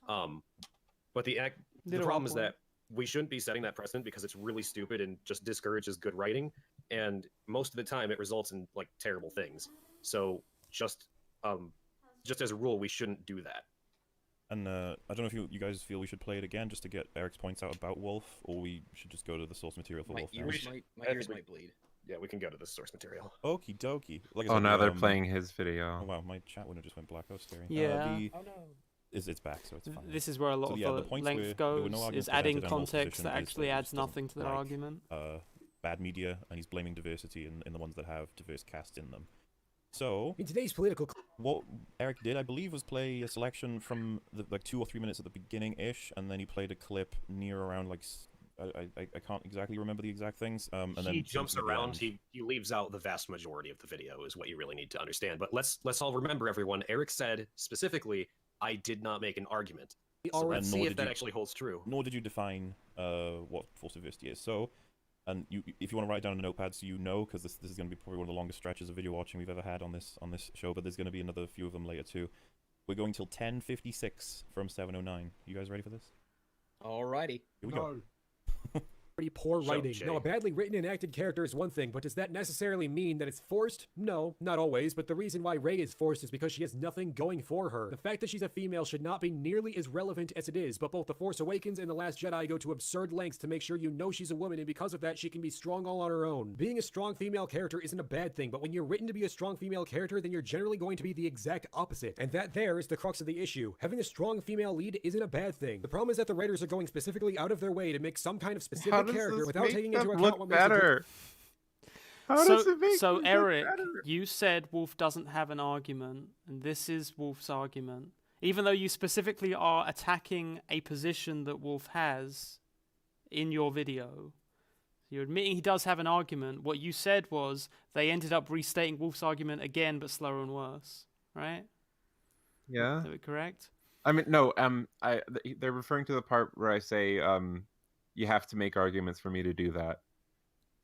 Speaker 5: But the problem is that we shouldn't be setting that precedent because it's really stupid and just discourages good writing. And most of the time it results in like terrible things. So just as a rule, we shouldn't do that.
Speaker 4: And I don't know if you guys feel we should play it again just to get Eric's points out about Wolf, or we should just go to the source material for
Speaker 6: My
Speaker 4: Wolf.
Speaker 6: ears, my ears might bleed.
Speaker 5: Yeah, we can go to the source material.
Speaker 4: Okie dokie. Like I
Speaker 1: Oh,
Speaker 4: said,
Speaker 1: now they're playing his
Speaker 4: Oh
Speaker 1: video.
Speaker 4: wow, my chat window just went black. That was scary.
Speaker 2: Yeah.
Speaker 6: Oh no.
Speaker 4: It's back, so it's fine.
Speaker 2: This is where a lot
Speaker 4: So,
Speaker 2: of
Speaker 4: yeah, the
Speaker 2: the
Speaker 4: points
Speaker 2: length
Speaker 4: there were no
Speaker 2: goes,
Speaker 4: arguments
Speaker 2: is adding
Speaker 4: presented on Wolf's
Speaker 2: context
Speaker 4: position
Speaker 2: that
Speaker 4: is
Speaker 2: actually
Speaker 4: he
Speaker 2: adds
Speaker 4: just doesn't
Speaker 2: nothing to their
Speaker 4: like,
Speaker 2: argument.
Speaker 4: Bad media, and he's blaming diversity in the ones that have diverse cast in them. So,
Speaker 10: in today's political,
Speaker 4: what Eric did, I believe, was play a selection from like 2 or 3 minutes at the beginning-ish, and then he played a clip near around like I can't exactly remember the exact things. And
Speaker 5: he
Speaker 4: then
Speaker 5: jumps around. He leaves out the vast majority of the video, is what you really need to understand. But let's all remember, everyone. Eric said specifically, "I did not make an argument." So let's see if that actually holds true.
Speaker 4: Nor did you define what force diversity is. So. And if you want to write down in a notepad so you know, because this is going to be probably one of the longest stretches of video watching we've ever had on this show, but there's going to be another few of them later too. We're going till 10:56 from 7:09. You guys ready for this?
Speaker 6: Alrighty.
Speaker 4: Here we go.
Speaker 10: pretty poor
Speaker 5: So,
Speaker 10: writing.
Speaker 5: Jay.
Speaker 10: Now, a badly written and acted character is one thing, but does that necessarily mean that it's forced? No, not always, but the reason why Rey is forced is because she has nothing going for her. The fact that she's a female should not be nearly as relevant as it is, but both The Force Awakens and The Last Jedi go to absurd lengths to make sure you know she's a woman, and because of that, she can be strong all on her own. Being a strong female character isn't a bad thing, but when you're written to be a strong female character, then you're generally going to be the exact opposite. And that there is the crux of the issue. Having a strong female lead isn't a bad thing. The problem is that the writers are going specifically out of their way to make some kind of specific character without taking into account what makes it
Speaker 1: better? How does it make
Speaker 2: so
Speaker 1: it look
Speaker 2: Eric,
Speaker 1: better?
Speaker 2: you said Wolf doesn't have an argument, and this is Wolf's argument. Even though you specifically are attacking a position that Wolf has in your video, you're admitting he does have an argument. What you said was they ended up restating Wolf's argument again, but slower and worse, right?
Speaker 1: Yeah.
Speaker 2: Is that correct?
Speaker 1: I mean, no. They're referring to the part where I say, you have to make arguments for me to do that.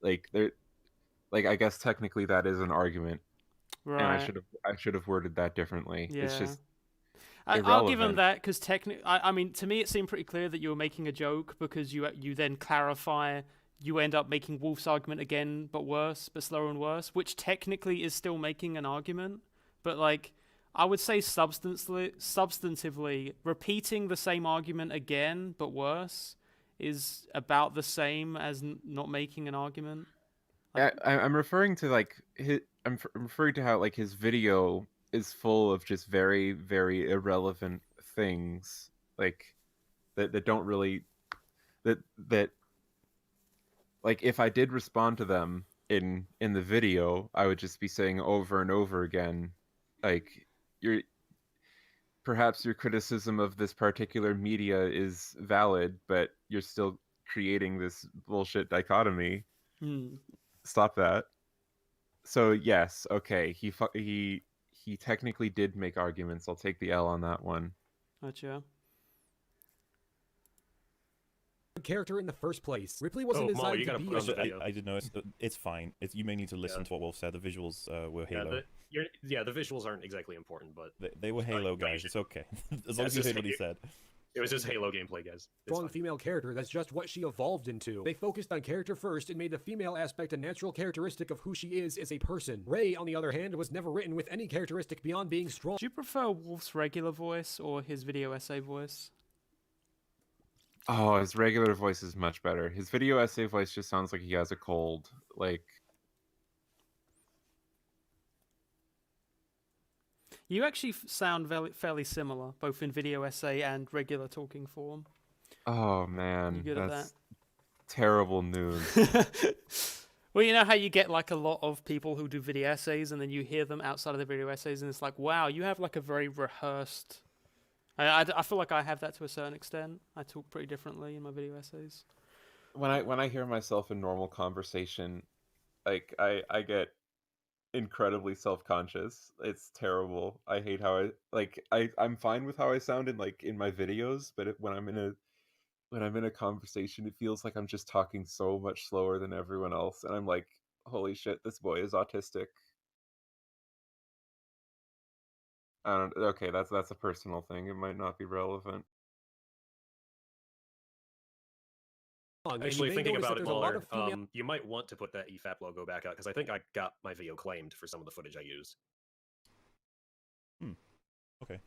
Speaker 1: I guess technically that is an argument,
Speaker 2: Right.
Speaker 1: and I should have worded that differently.
Speaker 2: Yeah.
Speaker 1: It's just
Speaker 2: I'll give him
Speaker 1: irrelevant.
Speaker 2: that because technically, I mean, to me, it seemed pretty clear that you were making a joke because you then clarify. You end up making Wolf's argument again, but worse, but slower and worse, which technically is still making an argument. But like, I would say substantively, repeating the same argument again, but worse, is about the same as not making an argument.
Speaker 1: I'm referring to I'm referring to how like his video is full of just very, very irrelevant things like that don't really that like if I did respond to them in the video, I would just be saying over and over again, like perhaps your criticism of this particular media is valid, but you're still creating this bullshit dichotomy. Stop that. So yes, okay, he technically did make arguments. I'll take the L on that one.
Speaker 2: Gotcha.
Speaker 10: Character in the first place. Ripley wasn't designed
Speaker 5: you
Speaker 10: to
Speaker 5: gotta
Speaker 10: be
Speaker 5: put on the video.
Speaker 4: I did notice. It's fine. You may need to listen to what Wolf said. The visuals were Halo.
Speaker 5: The visuals aren't exactly important, but
Speaker 4: They were Halo guys. It's okay. As long as you heard what he said.
Speaker 5: It was just Halo gameplay, guys. It's
Speaker 10: Strong
Speaker 5: fine.
Speaker 10: female character, that's just what she evolved into. They focused on character first and made the female aspect a natural characteristic of who she is as a person. Rey, on the other hand, was never written with any characteristic beyond being strong.
Speaker 2: Do you prefer Wolf's regular voice or his video essay voice?
Speaker 1: Oh, his regular voice is much better. His video essay voice just sounds like he has a cold. Like,
Speaker 2: You actually sound fairly similar, both in video essay and regular talking form.
Speaker 1: oh man,
Speaker 2: You good at
Speaker 1: that's terrible news.
Speaker 2: Well, you know how you get like a lot of people who do video essays and then you hear them outside of the video essays and it's like, wow, you have like a very rehearsed... I feel like I have that to a certain extent. I talk pretty differently in my video essays.
Speaker 1: When I hear myself in normal conversation, like I get incredibly self-conscious. It's terrible. I hate how I'm fine with how I sound in my videos, but when I'm in a conversation, it feels like I'm just talking so much slower than everyone else, and I'm like, holy shit, this boy is autistic. Okay, that's a personal thing. It might not be relevant.
Speaker 10: And
Speaker 5: Actually,
Speaker 10: you may
Speaker 5: thinking
Speaker 10: notice
Speaker 5: about
Speaker 10: that
Speaker 5: it,
Speaker 10: there's a lot
Speaker 5: MauLerr,
Speaker 10: of female...
Speaker 5: you might want to put that EFAP logo back out because I think I got my video claimed for some of the footage I used.
Speaker 4: Okay.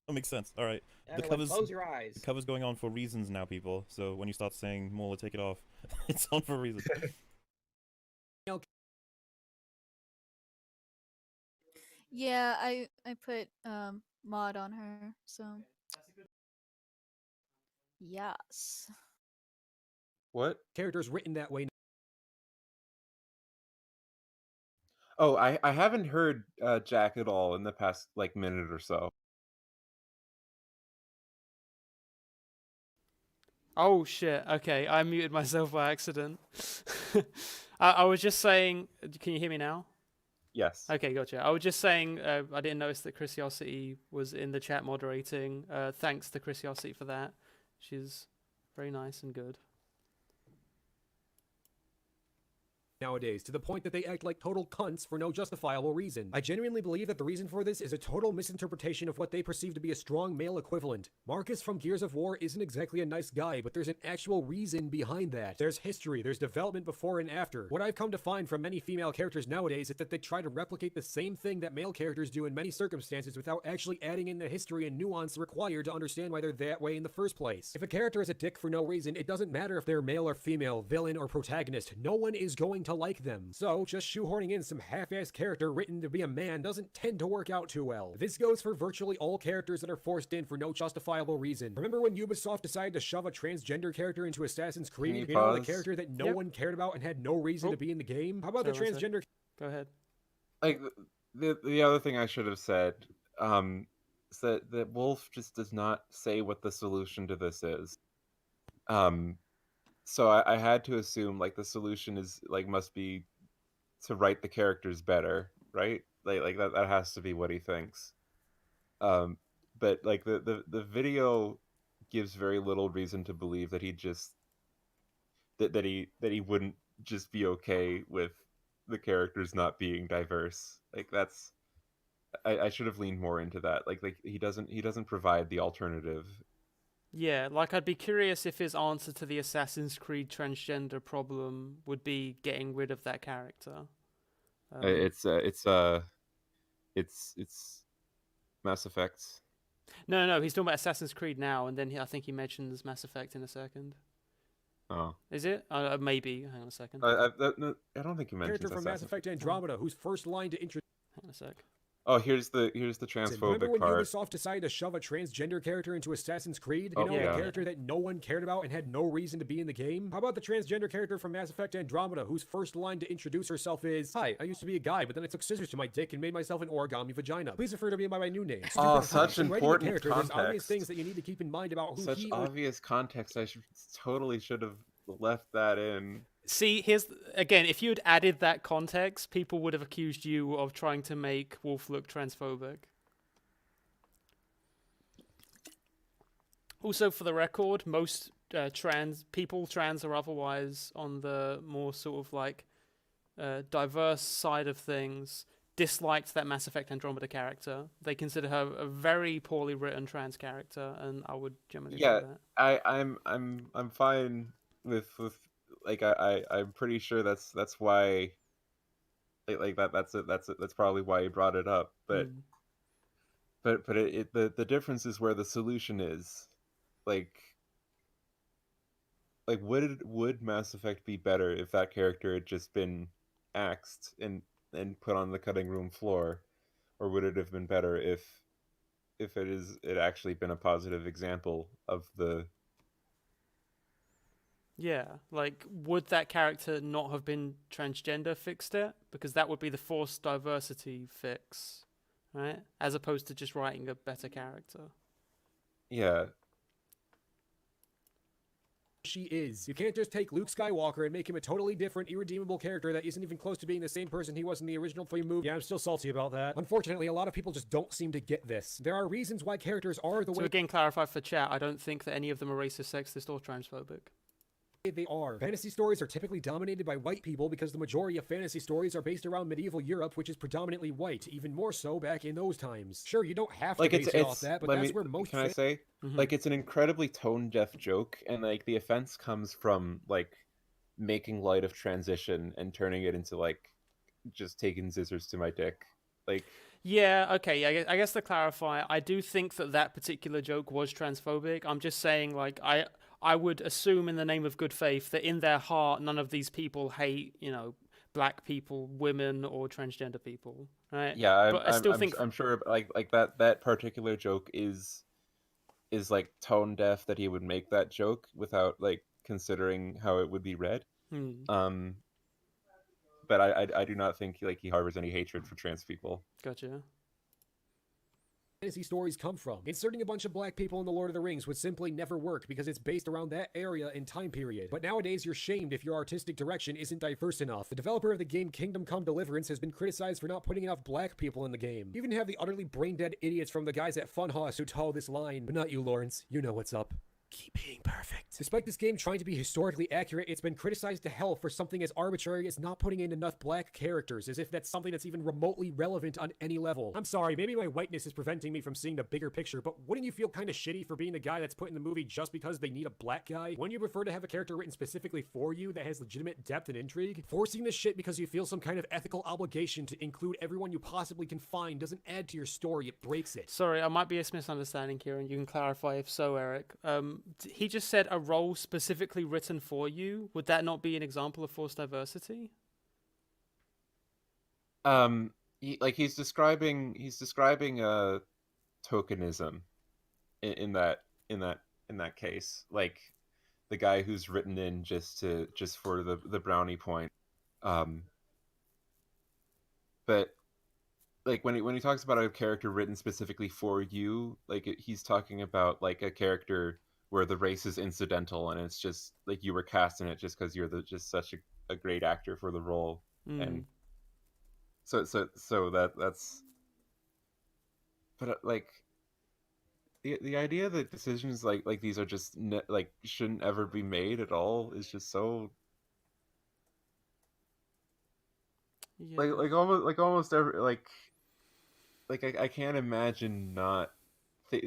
Speaker 4: That makes sense. All right.
Speaker 6: Everyone, close your eyes.
Speaker 4: The cover's going on for reasons now, people. So when you start saying MAULER, take it off. It's on for a reason.
Speaker 3: Yeah, I put mod on her, so yes.
Speaker 1: What?
Speaker 10: Characters written that way.
Speaker 1: Oh, I haven't heard Jack at all in the past like minute or so.
Speaker 2: Oh shit. Okay, I muted myself by accident. I was just saying. Can you hear me now?
Speaker 1: Yes.
Speaker 2: Okay, gotcha. I was just saying I didn't notice that Chrisiosity was in the chat moderating. Thanks to Chrisiosity for that. She's very nice and good.
Speaker 10: Nowadays, to the point that they act like total cunts for no justifiable reason. I genuinely believe that the reason for this is a total misinterpretation of what they perceive to be a strong male equivalent. Marcus from Gears of War isn't exactly a nice guy, but there's an actual reason behind that. There's history, there's development before and after. What I've come to find from many female characters nowadays is that they try to replicate the same thing that male characters do in many circumstances without actually adding in the history and nuance required to understand why they're that way in the first place. If a character is a dick for no reason, it doesn't matter if they're male or female, villain or protagonist. No one is going to like them. So, just shoehorning in some half-assed character written to be a man doesn't tend to work out too well. This goes for virtually all characters that are forced in for no justifiable reason. Remember when Ubisoft decided to shove a transgender character into Assassin's Creed? You know, the character that no one cared about and had no reason to be in the game? How about the transgender...
Speaker 2: Go ahead.
Speaker 1: Like, the other thing I should have said, is that Wolf just does not say what the solution to this is. So I had to assume like the solution is like must be to write the characters better, right? Like that has to be what he thinks. But like the video gives very little reason to believe that he just that he wouldn't just be okay with the characters not being diverse. Like that's I should have leaned more into that. Like he doesn't provide the alternative.
Speaker 2: Yeah, like I'd be curious if his answer to the Assassin's Creed transgender problem would be getting rid of that character.
Speaker 1: It's Mass Effect.
Speaker 2: No, he's talking about Assassin's Creed now, and then I think he mentions Mass Effect in a second.
Speaker 1: Oh,
Speaker 2: is it? Maybe. Hang on a second.
Speaker 1: I don't think he mentions
Speaker 10: character from Mass Effect Andromeda, whose first line to introduce.
Speaker 2: Hang on a sec.
Speaker 1: Oh, here's the transphobic
Speaker 10: Remember when
Speaker 1: part.
Speaker 10: Ubisoft decided to shove a transgender character into Assassin's Creed? You know, a character that no one cared about and had no reason to be in the game? How about the transgender character from Mass Effect Andromeda, whose first line to introduce herself is, "Hi, I used to be a guy, but then I took scissors to my dick and made myself an origami vagina. Please refer to me by my new name."
Speaker 1: Oh, such important
Speaker 10: context.
Speaker 1: context.
Speaker 10: There's obvious things that you need to keep in mind about who
Speaker 1: such
Speaker 10: he
Speaker 1: obvious context. I totally should have left that in.
Speaker 2: See, here's again, if you had added that context, people would have accused you of trying to make Wolf look transphobic. Also, for the record, most trans or otherwise, on the more sort of like diverse side of things, disliked that Mass Effect Andromeda character. They consider her a very poorly written trans character, and I would generally say that.
Speaker 1: I'm fine with like I'm pretty sure that's why like that's probably why he brought it up, but the difference is where the solution is. Like would Mass Effect be better if that character had just been axed and put on the cutting room floor, or would it have been better if it actually been a positive example of the...
Speaker 2: Yeah, like, would that character not have been transgender fixed it? Because that would be the forced diversity fix, right? As opposed to just writing a better character.
Speaker 1: Yeah.
Speaker 10: She is. You can't just take Luke Skywalker and make him a totally different, irredeemable character that isn't even close to being the same person he was in the original 3 movies. Yeah, I'm still salty about that. Unfortunately, a lot of people just don't seem to get this. There are reasons why characters are the way...
Speaker 2: So again, clarify for chat, I don't think that any of them are racist, sexist, or transphobic.
Speaker 10: They are. Fantasy stories are typically dominated by white people because the majority of fantasy stories are based around medieval Europe, which is predominantly white, even more so back in those times. Sure, you don't have to base it off that, but that's where most...
Speaker 1: Can I say? Like, it's an incredibly tone-deaf joke, and, like, the offense comes from, like, making light of transition and turning it into, like, just taking scissors to my dick. Like...
Speaker 2: Yeah, okay. I guess to clarify, I do think that that particular joke was transphobic. I'm just saying, like, I would assume in the name of good faith that in their heart, none of these people hate, you know, black people, women, or transgender people, right?
Speaker 1: Yeah,
Speaker 2: But I still think,
Speaker 1: I'm sure like that particular joke is like tone deaf, that he would make that joke without like considering how it would be read. Um, but I do not think like he harbors any hatred for trans people.
Speaker 2: Gotcha.
Speaker 10: Fantasy stories come from. Inserting a bunch of black people in the Lord of the Rings would simply never work because it's based around that area and time period. But nowadays you're shamed if your artistic direction isn't diverse enough. The developer of the game Kingdom Come Deliverance has been criticized for not putting enough black people in the game. You even have the utterly brain-dead idiots from the guys at Funhaus who toe this line. But not you, Lawrence. You know what's up. Keep being perfect. Despite this game trying to be historically accurate, it's been criticized to hell for something as arbitrary as not putting in enough black characters, as if that's something that's even remotely relevant on any level. I'm sorry, maybe my whiteness is preventing me from seeing the bigger picture, but wouldn't you feel kind of shitty for being the guy that's put in the movie just because they need a black guy? Wouldn't you prefer to have a character written specifically for you that has legitimate depth and intrigue? Forcing this shit because you feel some kind of ethical obligation to include everyone you possibly can find doesn't add to your story, it breaks it.
Speaker 2: Sorry, I might be a misunderstanding, Kieran. You can clarify if so, Eric. He just said a role specifically written for you. Would that not be an example of forced diversity?
Speaker 1: He's describing tokenism in that case, like the guy who's written in just for the brownie point. But like when he talks about a character written specifically for you, like he's talking about like a character where the race is incidental and it's just like you were cast in it just because you're just such a great actor for the role. And so that's but like the idea that decisions like these are just like shouldn't ever be made at all is just so like almost every like I can't imagine not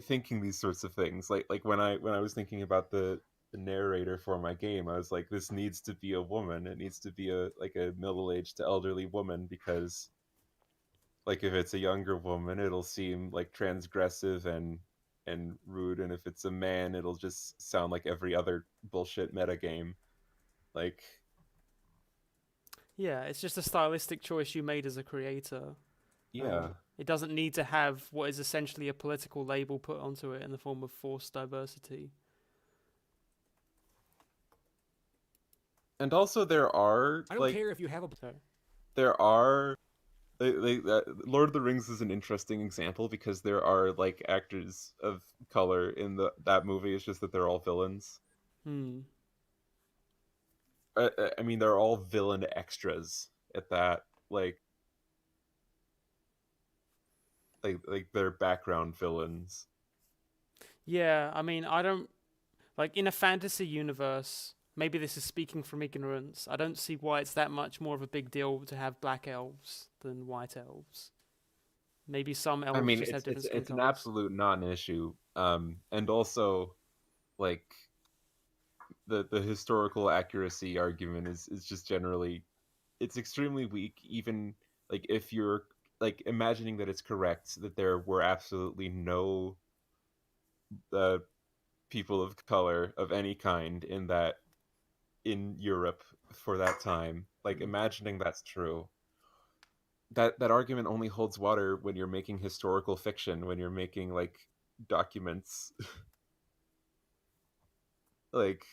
Speaker 1: thinking these sorts of things. Like when I was thinking about the narrator for my game, I was like, this needs to be a woman. It needs to be a middle-aged to elderly woman, because like if it's a younger woman, it'll seem like transgressive and rude, and if it's a man, it'll just sound like every other bullshit meta game. Like,
Speaker 2: yeah, it's just a stylistic choice you made as a creator.
Speaker 1: Yeah.
Speaker 2: It doesn't need to have what is essentially a political label put onto it in the form of forced diversity.
Speaker 1: And also there are
Speaker 10: I don't care if you have a...
Speaker 1: There are... Lord of the Rings is an interesting example because there are like actors of color in that movie. It's just that they're all villains. I mean, they're all villain extras at that. Like they're background villains.
Speaker 2: Yeah, I mean, I don't... Like, in a fantasy universe, maybe this is speaking from ignorance, I don't see why it's that much more of a big deal to have black elves than white elves. Maybe some elves just have different skin
Speaker 1: it's an
Speaker 2: colors.
Speaker 1: absolute non-issue. And also, like, the historical accuracy argument is just generally... It's extremely weak, even, like, if you're like imagining that it's correct that there were absolutely no people of color of any kind in Europe for that time. Like imagining that's true. That argument only holds water when you're making historical fiction, when you're making like documents. Like,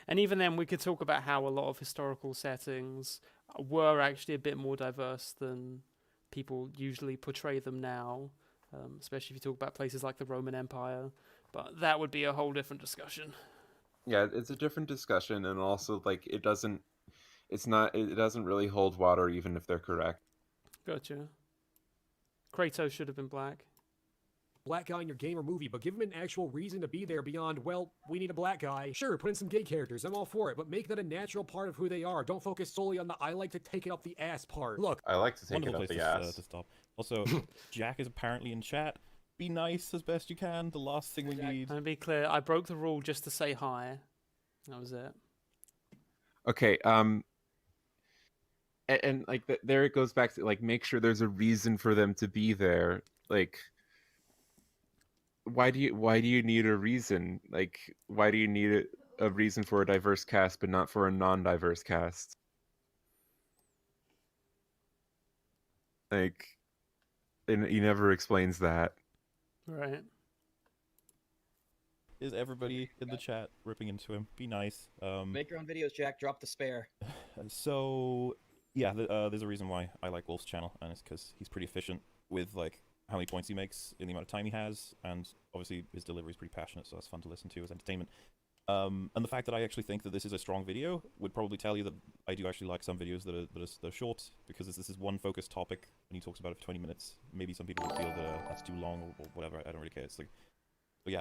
Speaker 2: and even then, we could talk about how a lot of historical settings were actually a bit more diverse than people usually portray them now, especially if you talk about places like the Roman Empire. But that would be a whole different discussion.
Speaker 1: Yeah, it's a different discussion, and also like it doesn't really hold water even if they're correct.
Speaker 2: Gotcha. Kratos should have been black.
Speaker 10: Black guy in your game or movie, but give him an actual reason to be there beyond, well, we need a black guy. Sure, put in some gay characters, I'm all for it, but make that a natural part of who they are. Don't focus solely on the I like to take it up the ass part. Look,
Speaker 1: I like to take it up the ass.
Speaker 4: To stop. Also, Jack is apparently in chat. Be nice as best you can. The last thing we need.
Speaker 2: And be clear, I broke the rule just to say hi. That was it.
Speaker 1: Okay, and like there it goes back to like make sure there's a reason for them to be there. Like, why do you need a reason? Like, why do you need a reason for a diverse cast but not for a non-diverse cast? Like, and he never explains that.
Speaker 2: Right.
Speaker 4: Is everybody in the chat ripping into him? Be nice.
Speaker 6: Make your own videos, Jack. Drop the spare.
Speaker 4: So yeah, there's a reason why I like Wolf's channel, and it's because he's pretty efficient with like how many points he makes in the amount of time he has, and obviously his delivery is pretty passionate, so that's fun to listen to as entertainment. And the fact that I actually think that this is a strong video would probably tell you that I do actually like some videos that are short, because this is one focused topic, and he talks about it for 20 minutes. Maybe some people would feel that that's too long or whatever. I don't really care. It's like, but yeah,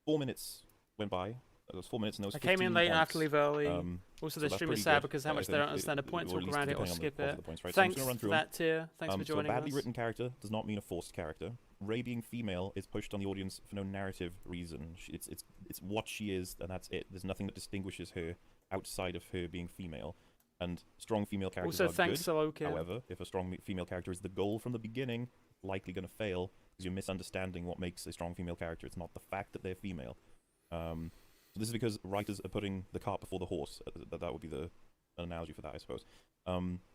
Speaker 4: 4 minutes went by. It was 4 minutes, and there was
Speaker 2: I came in late and I have to leave early.
Speaker 4: so
Speaker 2: Also, the
Speaker 4: that's
Speaker 2: stream is
Speaker 4: pretty
Speaker 2: sad
Speaker 4: good,
Speaker 2: because how
Speaker 4: I
Speaker 2: much they
Speaker 4: think,
Speaker 2: don't understand the point,
Speaker 4: or
Speaker 2: talk
Speaker 4: at least
Speaker 2: around it, or
Speaker 4: depending on
Speaker 2: skip
Speaker 4: the
Speaker 2: it.
Speaker 4: points, right? So I'm just
Speaker 2: Thanks
Speaker 4: gonna run
Speaker 2: for
Speaker 4: through
Speaker 2: that tier. Thanks for
Speaker 4: so a
Speaker 2: joining
Speaker 4: badly
Speaker 2: us.
Speaker 4: written character does not mean a forced character. Rey being female is pushed on the audience for no narrative reason. It's what she is, and that's it. There's nothing that distinguishes her outside of her being female. And strong female characters
Speaker 2: Also,
Speaker 4: are
Speaker 2: thanks,
Speaker 4: good.
Speaker 2: Solokia.
Speaker 4: However, if a strong female character is the goal from the beginning, likely going to fail because you're misunderstanding what makes a strong female character. It's not the fact that they're female. So this is because writers are putting the cart before the horse. That would be the analogy for that, I suppose.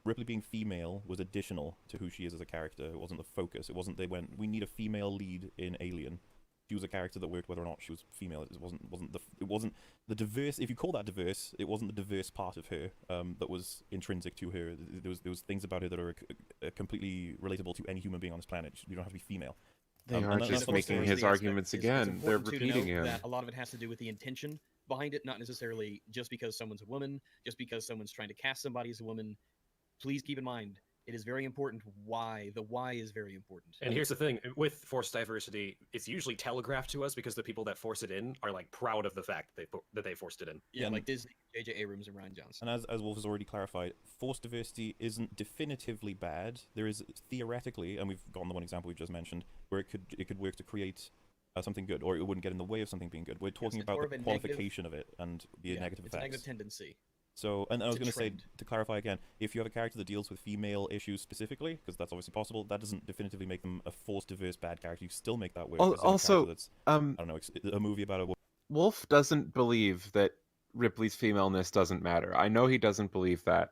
Speaker 4: Ripley being female was additional to who she is as a character. It wasn't the focus. It wasn't they went, we need a female lead in Alien. She was a character that worked whether or not she was female. It wasn't the diverse. If you call that diverse, it wasn't the diverse part of her that was intrinsic to her. There was things about her that are completely relatable to any human being on this planet. You don't have to be female.
Speaker 1: They are just making his arguments again. They're repeating him.
Speaker 6: That a lot of it has to do with the intention behind it, not necessarily just because someone's a woman, just because someone's trying to cast somebody as a woman. Please keep in mind, it is very important why. The why is very important.
Speaker 5: And here's the thing, with forced diversity, it's usually telegraphed to us because the people that force it in are like proud of the fact that they forced it in.
Speaker 6: Yeah, like Disney, J.J. Abrams, and Rian Johnson.
Speaker 4: And as Wolf has already clarified, forced diversity isn't definitively bad. There is theoretically, and we've gotten the one example we just mentioned, where it could work to create something good, or it wouldn't get in the way of something being good. We're talking about the qualification of it and the negative effects.
Speaker 6: It's a negative tendency.
Speaker 4: So, and I was going to say, to clarify again, if you have a character that deals with female issues specifically, because that's obviously possible, that doesn't definitively make them a forced, diverse, bad character. You still make that work.
Speaker 1: Also,
Speaker 4: that's, I don't know, a movie about a...
Speaker 1: Wolf doesn't believe that Ripley's femaleness doesn't matter. I know he doesn't believe that,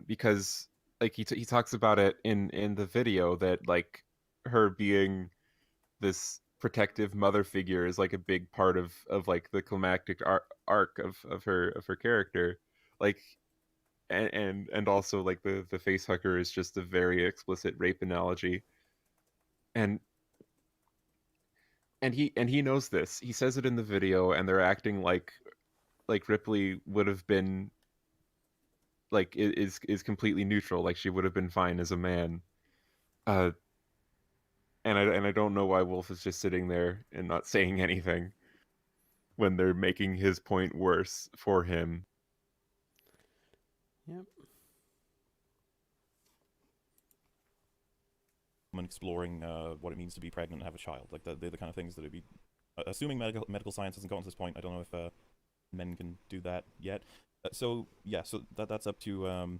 Speaker 1: because like he talks about it in the video that like her being this protective mother figure is like a big part of like the climactic arc of her character, like, and also like the face hugger is just a very explicit rape analogy, and he knows this. He says it in the video, and they're acting like Ripley would have been like is completely neutral, like she would have been fine as a man. And I don't know why Wolf is just sitting there and not saying anything when they're making his point worse for him.
Speaker 2: Yep.
Speaker 4: And exploring what it means to be pregnant and have a child. Like they're the kind of things that would be... assuming medical science hasn't gotten to this point, I don't know if men can do that yet. So yeah, so that's up to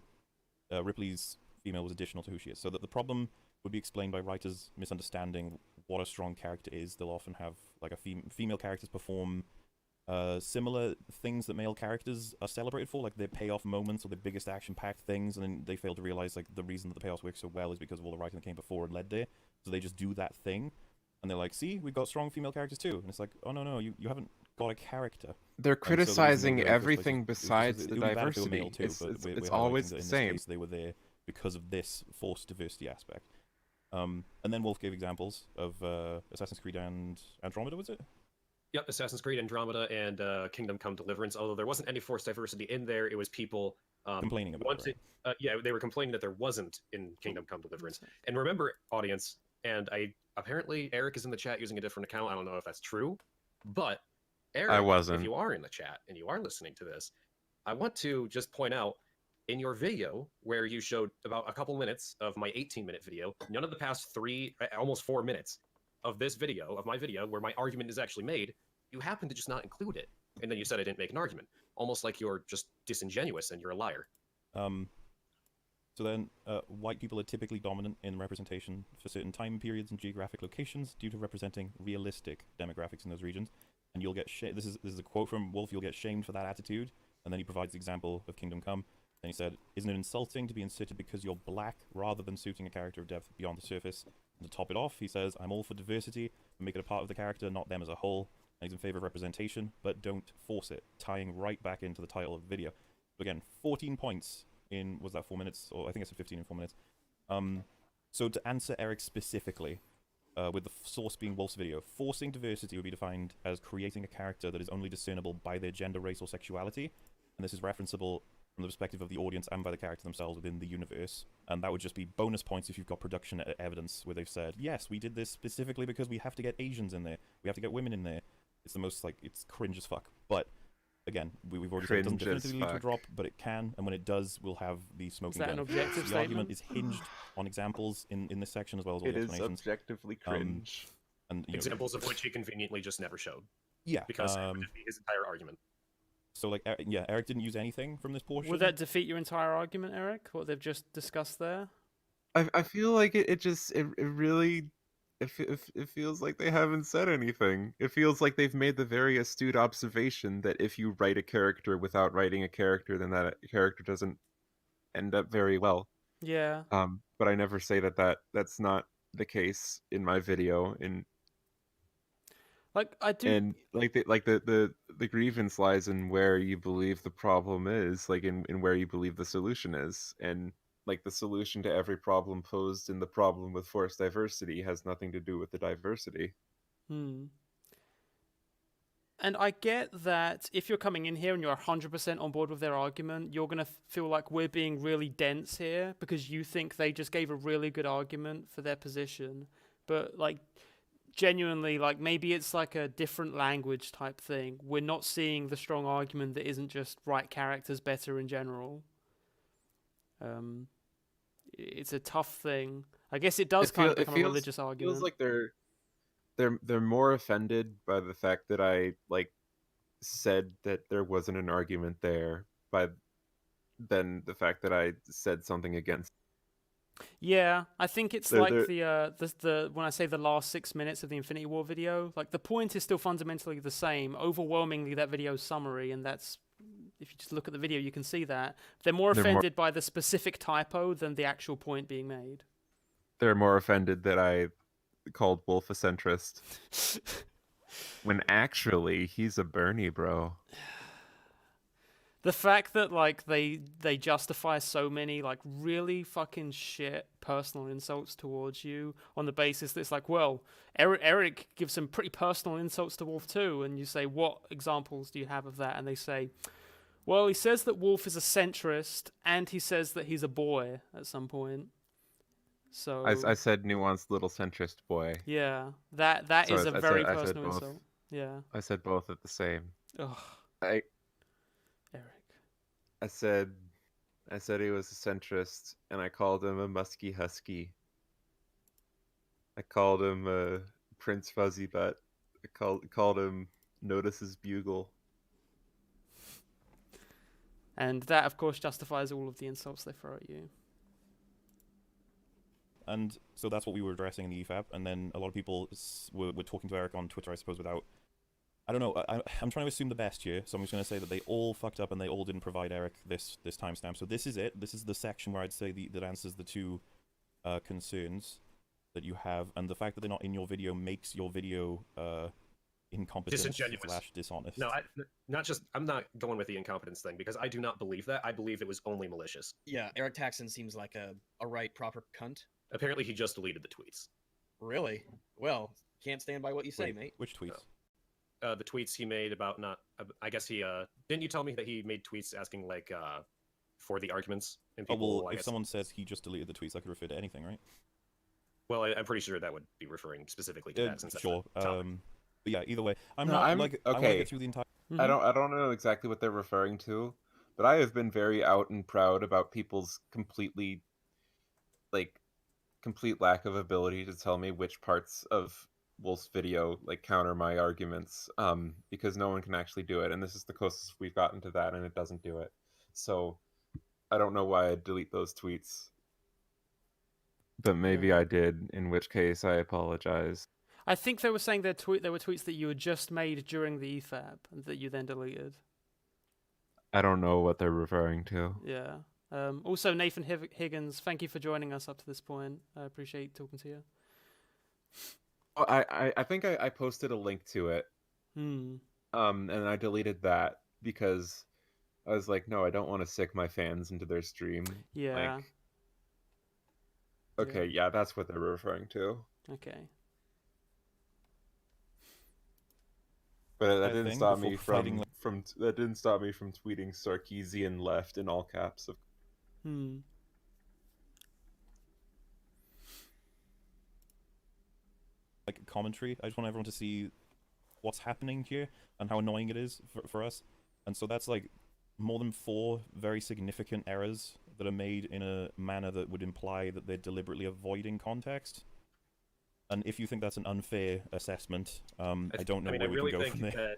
Speaker 4: Ripley's female was additional to who she is. So that the problem would be explained by writers misunderstanding what a strong character is. They'll often have like a female characters perform similar things that male characters are celebrated for, like their payoff moments or their biggest action-packed things, and then they fail to realize like the reason that the payoffs work so well is because of all the writing that came before and led there. So they just do that thing, and they're like, see, we've got strong female characters too. And it's like, oh no, you haven't got a character.
Speaker 1: They're criticizing
Speaker 4: so
Speaker 1: everything besides the diversity. It's always the same.
Speaker 4: Case, they were there because of this forced diversity aspect. And then Wolf gave examples of Assassin's Creed and Andromeda, was it?
Speaker 5: Yep, Assassin's Creed, Andromeda, and Kingdom Come Deliverance. Although there wasn't any forced diversity in there, it was people
Speaker 4: complaining about it. Right?
Speaker 5: Yeah, they were complaining that there wasn't in Kingdom Come Deliverance. And remember, audience, and apparently Eric is in the chat using a different account. I don't know if that's true, but Eric,
Speaker 1: I wasn't.
Speaker 5: If you are in the chat and you are listening to this, I want to just point out in your video where you showed about a couple minutes of my 18-minute video, none of the past almost 4 minutes of this video, of my video, where my argument is actually made, you happen to just not include it. And then you said I didn't make an argument. Almost like you're just disingenuous and you're a liar.
Speaker 4: So then, white people are typically dominant in representation for certain time periods and geographic locations due to representing realistic demographics in those regions. And you'll get this is a quote from Wolf. You'll get shamed for that attitude. And then he provides the example of Kingdom Come. Then he said, "Isn't it insulting to be inserted because you're black rather than suiting a character of depth beyond the surface?" And to top it off, he says, "I'm all for diversity, but make it a part of the character, not them as a whole." And he's in favor of representation, but don't force it, tying right back into the title of the video. So again, 14 points in, was that 4 minutes? Or I think I said 15 in 4 minutes. So to answer Eric specifically, with the source being Wolf's video, forcing diversity would be defined as creating a character that is only discernible by their gender, race, or sexuality. And this is referenceable from the perspective of the audience and by the character themselves within the universe. And that would just be bonus points if you've got production evidence where they've said, yes, we did this specifically because we have to get Asians in there. We have to get women in there. It's the most, like, it's cringe as fuck. But, again, we've already said it doesn't definitively lead to a drop, but it can. And when it does, we'll have the smoking gun.
Speaker 2: Is that an objective
Speaker 4: The argument
Speaker 2: statement?
Speaker 4: is hinged on examples in this section as well as all the explanations.
Speaker 1: It is objectively cringe.
Speaker 4: And
Speaker 5: examples of which he conveniently just never showed.
Speaker 4: Yeah.
Speaker 5: Because it would just be his entire argument.
Speaker 4: So, like, yeah, Eric didn't use anything from this portion.
Speaker 2: Would that defeat your entire argument, Eric? What they've just discussed there?
Speaker 1: I feel like it really feels like they haven't said anything. It feels like they've made the very astute observation that if you write a character without writing a character, then that character doesn't end up very well.
Speaker 2: Yeah.
Speaker 1: But I never say that's not the case in my video.
Speaker 2: Like I do,
Speaker 1: and the grievance lies in where you believe the problem is, like in where you believe the solution is, and like the solution to every problem posed in the problem with forced diversity has nothing to do with the diversity.
Speaker 2: And I get that if you're coming in here and you're 100% on board with their argument, you're going to feel like we're being really dense here because you think they just gave a really good argument for their position. But like genuinely, like maybe it's like a different language type thing. We're not seeing the strong argument that isn't just write characters better in general. It's a tough thing. I guess it does kind of become a religious argument.
Speaker 1: It feels like they're more offended by the fact that I like said that there wasn't an argument there than the fact that I said something against.
Speaker 2: Yeah, I think it's like the when I say the last 6 minutes of the Infinity War video, like the point is still fundamentally the same. Overwhelmingly, that video's summary, and that's if you just look at the video, you can see that they're more offended by the specific typo than the actual point being made.
Speaker 1: They're more offended that I called Wolf a centrist when actually he's a Bernie bro.
Speaker 2: The fact that like they justify so many like really fucking shit personal insults towards you on the basis that it's like, well, Eric gives some pretty personal insults to Wolf too, and you say, what examples do you have of that? And they say, well, he says that Wolf is a centrist, and he says that he's a boy at some point. So
Speaker 1: I said nuanced little centrist boy.
Speaker 2: Yeah, that so is a very personal insult. Yeah,
Speaker 1: I said both at the same.
Speaker 2: Ugh.
Speaker 1: Eric. I said he was a centrist, and I called him a musky husky. I called him a Prince Fuzzy Butt. I called him Notice's Bugle.
Speaker 2: And that, of course, justifies all of the insults they throw at you.
Speaker 4: And so that's what we were addressing in the EFAP, and then a lot of people were talking to Eric on Twitter, I suppose, without... I don't know, I'm trying to assume the best here, so I'm just going to say that they all fucked up and they all didn't provide Eric this timestamp. So this is it. This is the section where I'd say that answers the two concerns that you have, and the fact that they're not in your video makes your video incompetent / dishonest.
Speaker 5: No, I'm not going with the incompetence thing, because I do not believe that. I believe it was only malicious.
Speaker 6: Yeah, Eric Taxon seems like a right, proper cunt.
Speaker 5: Apparently he just deleted the tweets.
Speaker 6: Really? Well, can't stand by what you say, mate.
Speaker 4: Which tweets?
Speaker 5: The tweets he made about not... I guess he... didn't you tell me that he made tweets asking, like, for the arguments? And people,
Speaker 4: well, if someone says he just deleted the tweets, that could refer to anything, right?
Speaker 5: Well, I'm pretty sure that would be referring specifically to that, since
Speaker 4: sure.
Speaker 5: That's
Speaker 4: but yeah, either way, I
Speaker 1: okay.
Speaker 4: want to get through the entire...
Speaker 1: I don't know exactly what they're referring to, but I have been very out and proud about people's complete lack of ability to tell me which parts of Wolf's video counter my arguments, because no one can actually do it, and this is the closest we've gotten to that, and it doesn't do it. So I don't know why I'd delete those tweets. But maybe I did, in which case I apologize.
Speaker 2: I think they were saying there were tweets that you had just made during the EFAP and that you then deleted.
Speaker 1: I don't know what they're referring to.
Speaker 2: Yeah. Also, Nathan Higgins, thank you for joining us up to this point. I appreciate talking to you.
Speaker 1: Oh, I think I posted a link to it.
Speaker 2: Hmm.
Speaker 1: And I deleted that because I was like, no, I don't want to sick my fans into their stream.
Speaker 2: Yeah.
Speaker 1: Like, okay, yeah, that's what they're referring to.
Speaker 2: Okay.
Speaker 1: But that
Speaker 4: I
Speaker 1: didn't
Speaker 4: think
Speaker 1: stop
Speaker 4: before
Speaker 1: me
Speaker 4: fighting,
Speaker 1: from that didn't stop me from tweeting Sarkeesian left in all caps.
Speaker 2: Hmm.
Speaker 4: like commentary. I just want everyone to see what's happening here and how annoying it is for us. And so that's like more than 4 very significant errors that are made in a manner that would imply that they're deliberately avoiding context. And if you think that's an unfair assessment, I don't know where we can go from there.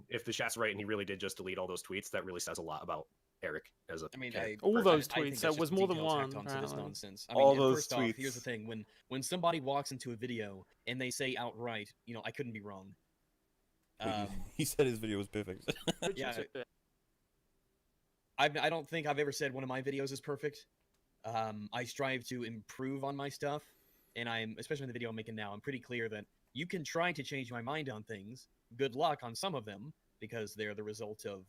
Speaker 5: If the chat's right and he really did just delete all those tweets, that really says a lot about Eric as a.
Speaker 2: All those
Speaker 6: I think
Speaker 2: tweets.
Speaker 6: that's
Speaker 2: That
Speaker 6: just
Speaker 2: was more than
Speaker 6: detail
Speaker 2: one.
Speaker 6: tacked onto this
Speaker 2: Apparently.
Speaker 6: nonsense.
Speaker 1: All those
Speaker 6: first off, here's the
Speaker 1: tweets.
Speaker 6: thing: when somebody walks into a video and they say outright, I couldn't be wrong.
Speaker 4: He said his video was perfect.
Speaker 6: Yeah. I don't think I've ever said one of my videos is perfect. I strive to improve on my stuff, and especially in the video I'm making now, I'm pretty clear that you can try to change my mind on things. Good luck on some of them, because they're the result of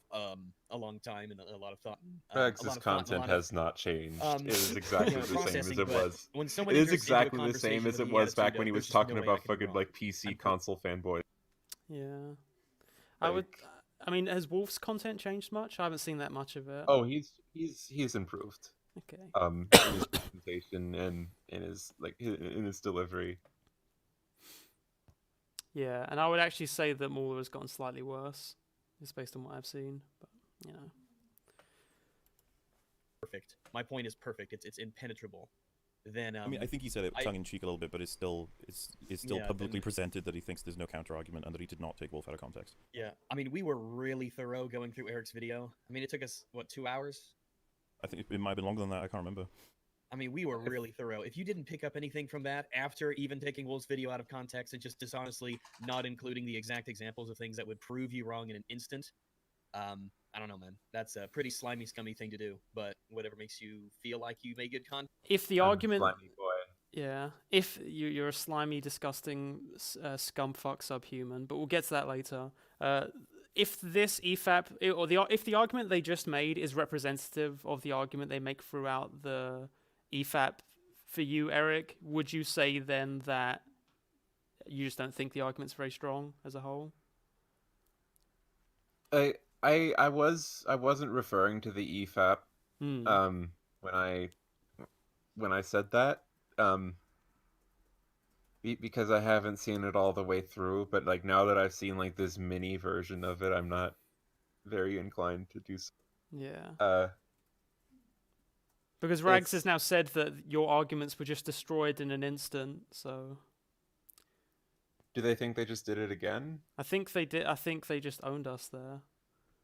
Speaker 6: a long time and a lot of thought.
Speaker 1: Regs's content has not changed. It is exactly the same as
Speaker 6: processing,
Speaker 1: it
Speaker 6: but
Speaker 1: was.
Speaker 6: when
Speaker 1: It
Speaker 6: someone
Speaker 1: is
Speaker 6: enters into a
Speaker 1: exactly the
Speaker 6: conversation
Speaker 1: same as
Speaker 6: with
Speaker 1: it
Speaker 6: the
Speaker 1: was back
Speaker 6: attitude
Speaker 1: when he
Speaker 6: of,
Speaker 1: was
Speaker 6: "There's just no
Speaker 1: talking
Speaker 6: way I
Speaker 1: about
Speaker 6: can be
Speaker 1: fucking
Speaker 6: wrong."
Speaker 1: like PC console fanboys.
Speaker 2: Yeah. I mean, has Wolf's content changed much? I haven't seen that much of it.
Speaker 1: Oh, he's improved.
Speaker 2: Okay.
Speaker 1: In his presentation and in his delivery.
Speaker 2: Yeah, and I would actually say that MAULER has gotten slightly worse, just based on what I've seen. But
Speaker 6: Perfect. My point is perfect. It's impenetrable. Then
Speaker 4: I mean, I think he said it tongue in cheek a little bit, but it's still
Speaker 6: Yeah,
Speaker 4: publicly
Speaker 6: then-
Speaker 4: presented that he thinks there's no counter argument and that he did not take Wolf out of context.
Speaker 6: Yeah, I mean, we were really thorough going through Eric's video. I mean, it took us 2 hours.
Speaker 4: I think it might have been longer than that. I can't remember.
Speaker 6: I mean, we were really thorough. If you didn't pick up anything from that after even taking Wolf's video out of context and just dishonestly not including the exact examples of things that would prove you wrong in an instant, I don't know, man. That's a pretty slimy, scummy thing to do. But whatever makes you feel like you made good content.
Speaker 2: if the argument,
Speaker 1: Slimy boy.
Speaker 2: yeah, if you're a slimy, disgusting scumfuck subhuman, but we'll get to that later. If this EFAP if the argument they just made is representative of the argument they make throughout the EFAP for you, Eric, would you say then that you just don't think the argument's very strong as a whole?
Speaker 1: I wasn't referring to the EFAP when I said that because I haven't seen it all the way through, but like now that I've seen like this mini version of it, I'm not very inclined to do so.
Speaker 2: Yeah. Because Rags has now said that your arguments were just destroyed in an instant, so
Speaker 1: do they think they just did it again?
Speaker 2: I think they did. I think they just owned us there.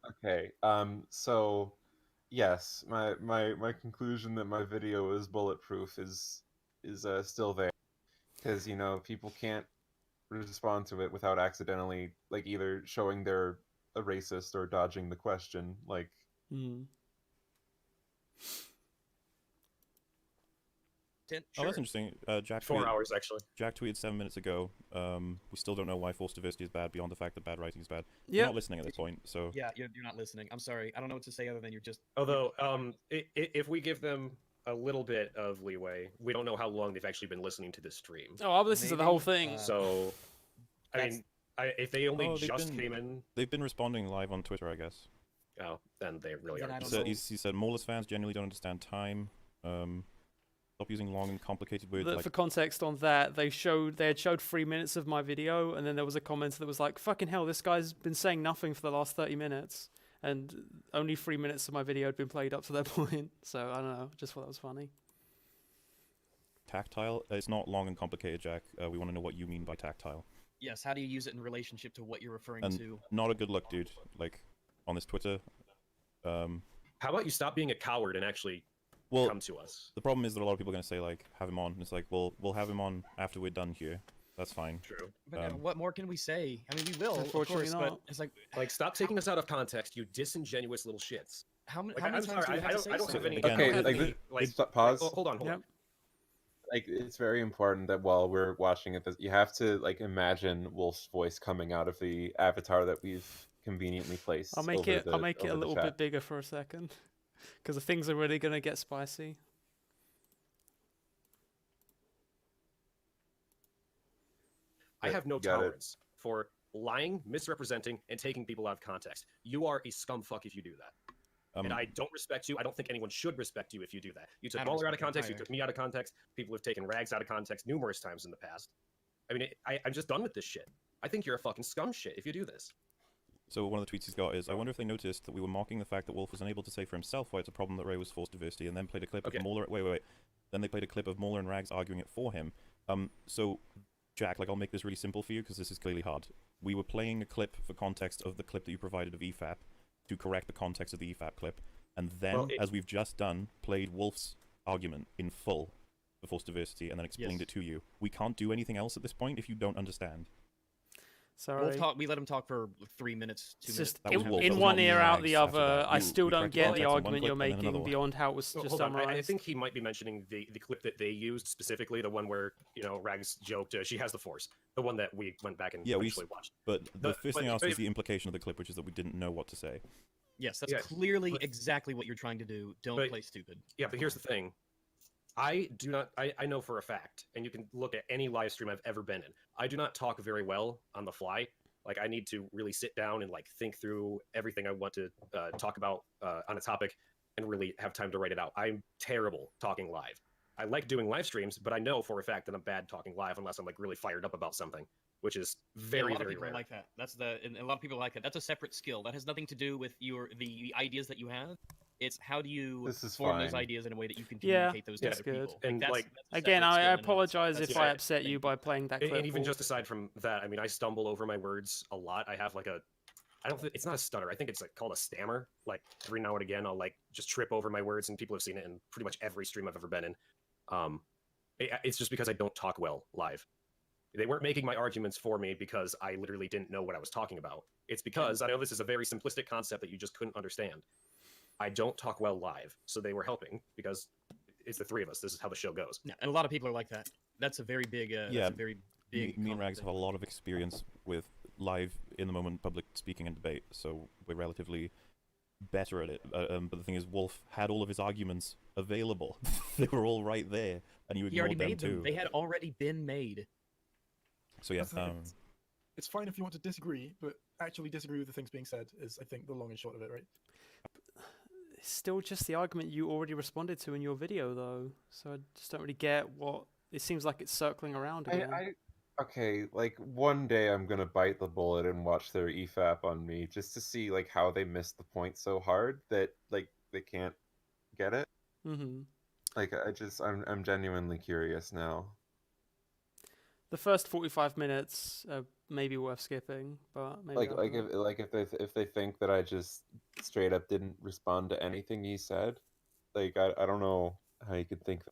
Speaker 1: Okay. So yes, my conclusion that my video is bulletproof is still there, because people can't respond to it without accidentally like either showing they're a racist or dodging the question. Like.
Speaker 6: Sure.
Speaker 4: Oh, that's interesting. Jack
Speaker 5: 4 hours actually.
Speaker 4: Jack tweeted 7 minutes ago. We still don't know why forced diversity is bad beyond the fact that bad writing is bad. You're not listening at this point, so
Speaker 6: Yeah, you're not listening. I'm sorry. I don't know what to say other than you're just.
Speaker 5: Although, if we give them a little bit of leeway, we don't know how long they've actually been listening to this stream.
Speaker 2: Oh, I'll listen to the whole thing.
Speaker 5: So, I mean, if they only just
Speaker 4: been,
Speaker 5: came in,
Speaker 4: they've been responding live on Twitter, I guess.
Speaker 5: Oh, then they really are.
Speaker 4: He said MAULER's fans genuinely don't understand time. Stop using long and complicated words.
Speaker 2: For context on that, they had showed 3 minutes of my video, and then there was a comment that was like, "Fucking hell, this guy's been saying nothing for the last 30 minutes," and only 3 minutes of my video had been played up to that point. So I don't know, just thought that was funny.
Speaker 4: Tactile. It's not long and complicated, Jack. We want to know what you mean by tactile.
Speaker 6: Yes. How do you use it in relationship to what you're referring
Speaker 4: and
Speaker 6: to?
Speaker 4: Not a good look, dude. Like on this Twitter.
Speaker 5: How about you stop being a coward and actually come to us?
Speaker 4: The problem is that a lot of people are going to say, like, have him on. And it's like, well, we'll have him on after we're done here. That's fine.
Speaker 5: True.
Speaker 9: But what more can we say? I mean, we will, of
Speaker 2: Unfortunately
Speaker 9: course,
Speaker 2: not.
Speaker 9: but it's like
Speaker 5: stop taking us out of context, you disingenuous little shits.
Speaker 9: how many
Speaker 5: Like,
Speaker 9: times
Speaker 5: I'm sorry,
Speaker 9: do we have to say
Speaker 5: I don't have
Speaker 9: something?
Speaker 5: any.
Speaker 4: Again,
Speaker 5: I don't have
Speaker 1: like,
Speaker 5: any, like,
Speaker 1: pause.
Speaker 5: hold on.
Speaker 2: Yep.
Speaker 1: Like, it's very important that while we're watching it, you have to like imagine Wolf's voice coming out of the avatar that we've conveniently placed.
Speaker 2: I'll make
Speaker 1: over
Speaker 2: it.
Speaker 1: the-
Speaker 2: I'll make it
Speaker 1: over
Speaker 2: a
Speaker 1: the
Speaker 2: little
Speaker 1: chat.
Speaker 2: bit bigger for a second, because the things are really gonna get spicy.
Speaker 5: I have no
Speaker 1: Got it.
Speaker 5: tolerance for lying, misrepresenting, and taking people out of context. You are a scumfuck if you do that. And I don't respect you. I don't think anyone should respect you if you do that. You took
Speaker 9: I don't
Speaker 5: MauLerr out of
Speaker 9: respect him
Speaker 5: context. You
Speaker 9: either.
Speaker 5: took me out of context. People have taken Rags out of context numerous times in the past. I mean, I'm just done with this shit. I think you're a fucking scum shit if you do this.
Speaker 4: So one of the tweets he's got is, I wonder if they noticed that we were mocking the fact that Wolf was unable to say for himself why it's a problem that Ray was forced diversity, and then played a clip
Speaker 5: Okay.
Speaker 4: of MauLerr. Wait. Then they played a clip of MauLerr and Rags arguing it for him. So, Jack, like, I'll make this really simple for you because this is clearly hard. We were playing a clip for context of the clip that you provided of EFAP to correct the context of the EFAP clip, and then, as we've just done, played Wolf's argument in full for forced diversity and then explained it to you. We can't do anything else at this point if you don't understand.
Speaker 2: Sorry.
Speaker 9: We let him talk for 3 minutes, 2
Speaker 2: It's
Speaker 9: minutes.
Speaker 2: just
Speaker 4: That was Wolf, that
Speaker 2: in
Speaker 4: was
Speaker 2: one
Speaker 4: not
Speaker 2: ear,
Speaker 4: me,
Speaker 2: out the
Speaker 4: Rags, after
Speaker 2: other.
Speaker 4: that.
Speaker 2: I
Speaker 4: You
Speaker 2: still don't
Speaker 4: corrected
Speaker 2: get
Speaker 4: context
Speaker 2: the
Speaker 4: on one
Speaker 2: argument
Speaker 4: clip
Speaker 2: you're
Speaker 4: and then another
Speaker 2: making
Speaker 4: one.
Speaker 2: beyond how it was
Speaker 5: Well,
Speaker 2: just
Speaker 5: hold on. I
Speaker 2: summarized.
Speaker 5: think he might be mentioning the clip that they used specifically, the one where, you know, Rags joked, she has the Force. The one that we went back and eventually watched.
Speaker 4: But the first thing I asked was
Speaker 5: but-
Speaker 4: the implication of the clip, which is that we didn't know what to say.
Speaker 9: Yes, that's
Speaker 5: Yeah,
Speaker 9: clearly
Speaker 5: but-
Speaker 9: exactly what you're trying to do. Don't
Speaker 5: but-
Speaker 9: play stupid.
Speaker 5: Yeah, but here's the thing. I do not, I know for a fact, and you can look at any live stream I've ever been in, I do not talk very well on the fly. Like, I need to really sit down and, like, think through everything I want to talk about on a topic and really have time to write it out. I'm terrible talking live. I like doing live streams, but I know for a fact that I'm bad talking live unless I'm, like, really fired up about something, which is very,
Speaker 9: a lot of
Speaker 5: very
Speaker 9: people
Speaker 5: rare.
Speaker 9: are like that. And a lot of people are like that. That's a separate skill. That has nothing to do with the ideas that you have. It's how do you
Speaker 1: This is
Speaker 9: form those
Speaker 1: fine.
Speaker 9: ideas in a way that you can
Speaker 2: Yeah,
Speaker 9: communicate those to
Speaker 2: that's
Speaker 9: other
Speaker 2: good.
Speaker 9: people.
Speaker 5: And,
Speaker 9: that's
Speaker 5: like,
Speaker 9: a
Speaker 2: Again,
Speaker 9: separate skill
Speaker 2: I
Speaker 9: in and of
Speaker 2: apologize
Speaker 9: itself.
Speaker 2: if
Speaker 5: Yeah,
Speaker 2: I upset you by playing that clip.
Speaker 5: And even
Speaker 2: Wolf.
Speaker 5: just aside from that, I mean, I stumble over my words a lot. I have like I don't think it's not a stutter. I think it's like called a stammer. Like every now and again, I'll like just trip over my words, and people have seen it in pretty much every stream I've ever been in. It's just because I don't talk well live. They weren't making my arguments for me because I literally didn't know what I was talking about. It's because I know this is a very simplistic concept that you just couldn't understand. I don't talk well live, so they were helping because it's the three of us. This is how the show goes.
Speaker 9: Yeah, and a lot of people are like that. That's a very big. That's a very big.
Speaker 4: Me and
Speaker 9: common
Speaker 4: Rags
Speaker 9: thing.
Speaker 4: have a lot of experience with live, in the moment, public speaking and debate, so we're relatively better at it. But the thing is, Wolf had all of his arguments available. They were all right there, and you
Speaker 9: He already
Speaker 4: ignored them
Speaker 9: made them.
Speaker 4: too.
Speaker 9: They had already been made.
Speaker 4: So yeah,
Speaker 7: That's the thing, it's fine if you want to disagree, but actually disagree with the things being said is, I think, the long and short of it, right?
Speaker 2: It's still just the argument you already responded to in your video, though. So I just don't really get what it seems like it's circling around again.
Speaker 1: Okay, like one day I'm gonna bite the bullet and watch their EFAP on me just to see like how they missed the point so hard that like they can't get it.
Speaker 2: Mm-hmm.
Speaker 1: Like I'm genuinely curious now.
Speaker 2: The first 45 minutes are maybe worth skipping, but maybe
Speaker 1: If they think that I just straight up didn't respond to anything he said, like I don't know how you could think.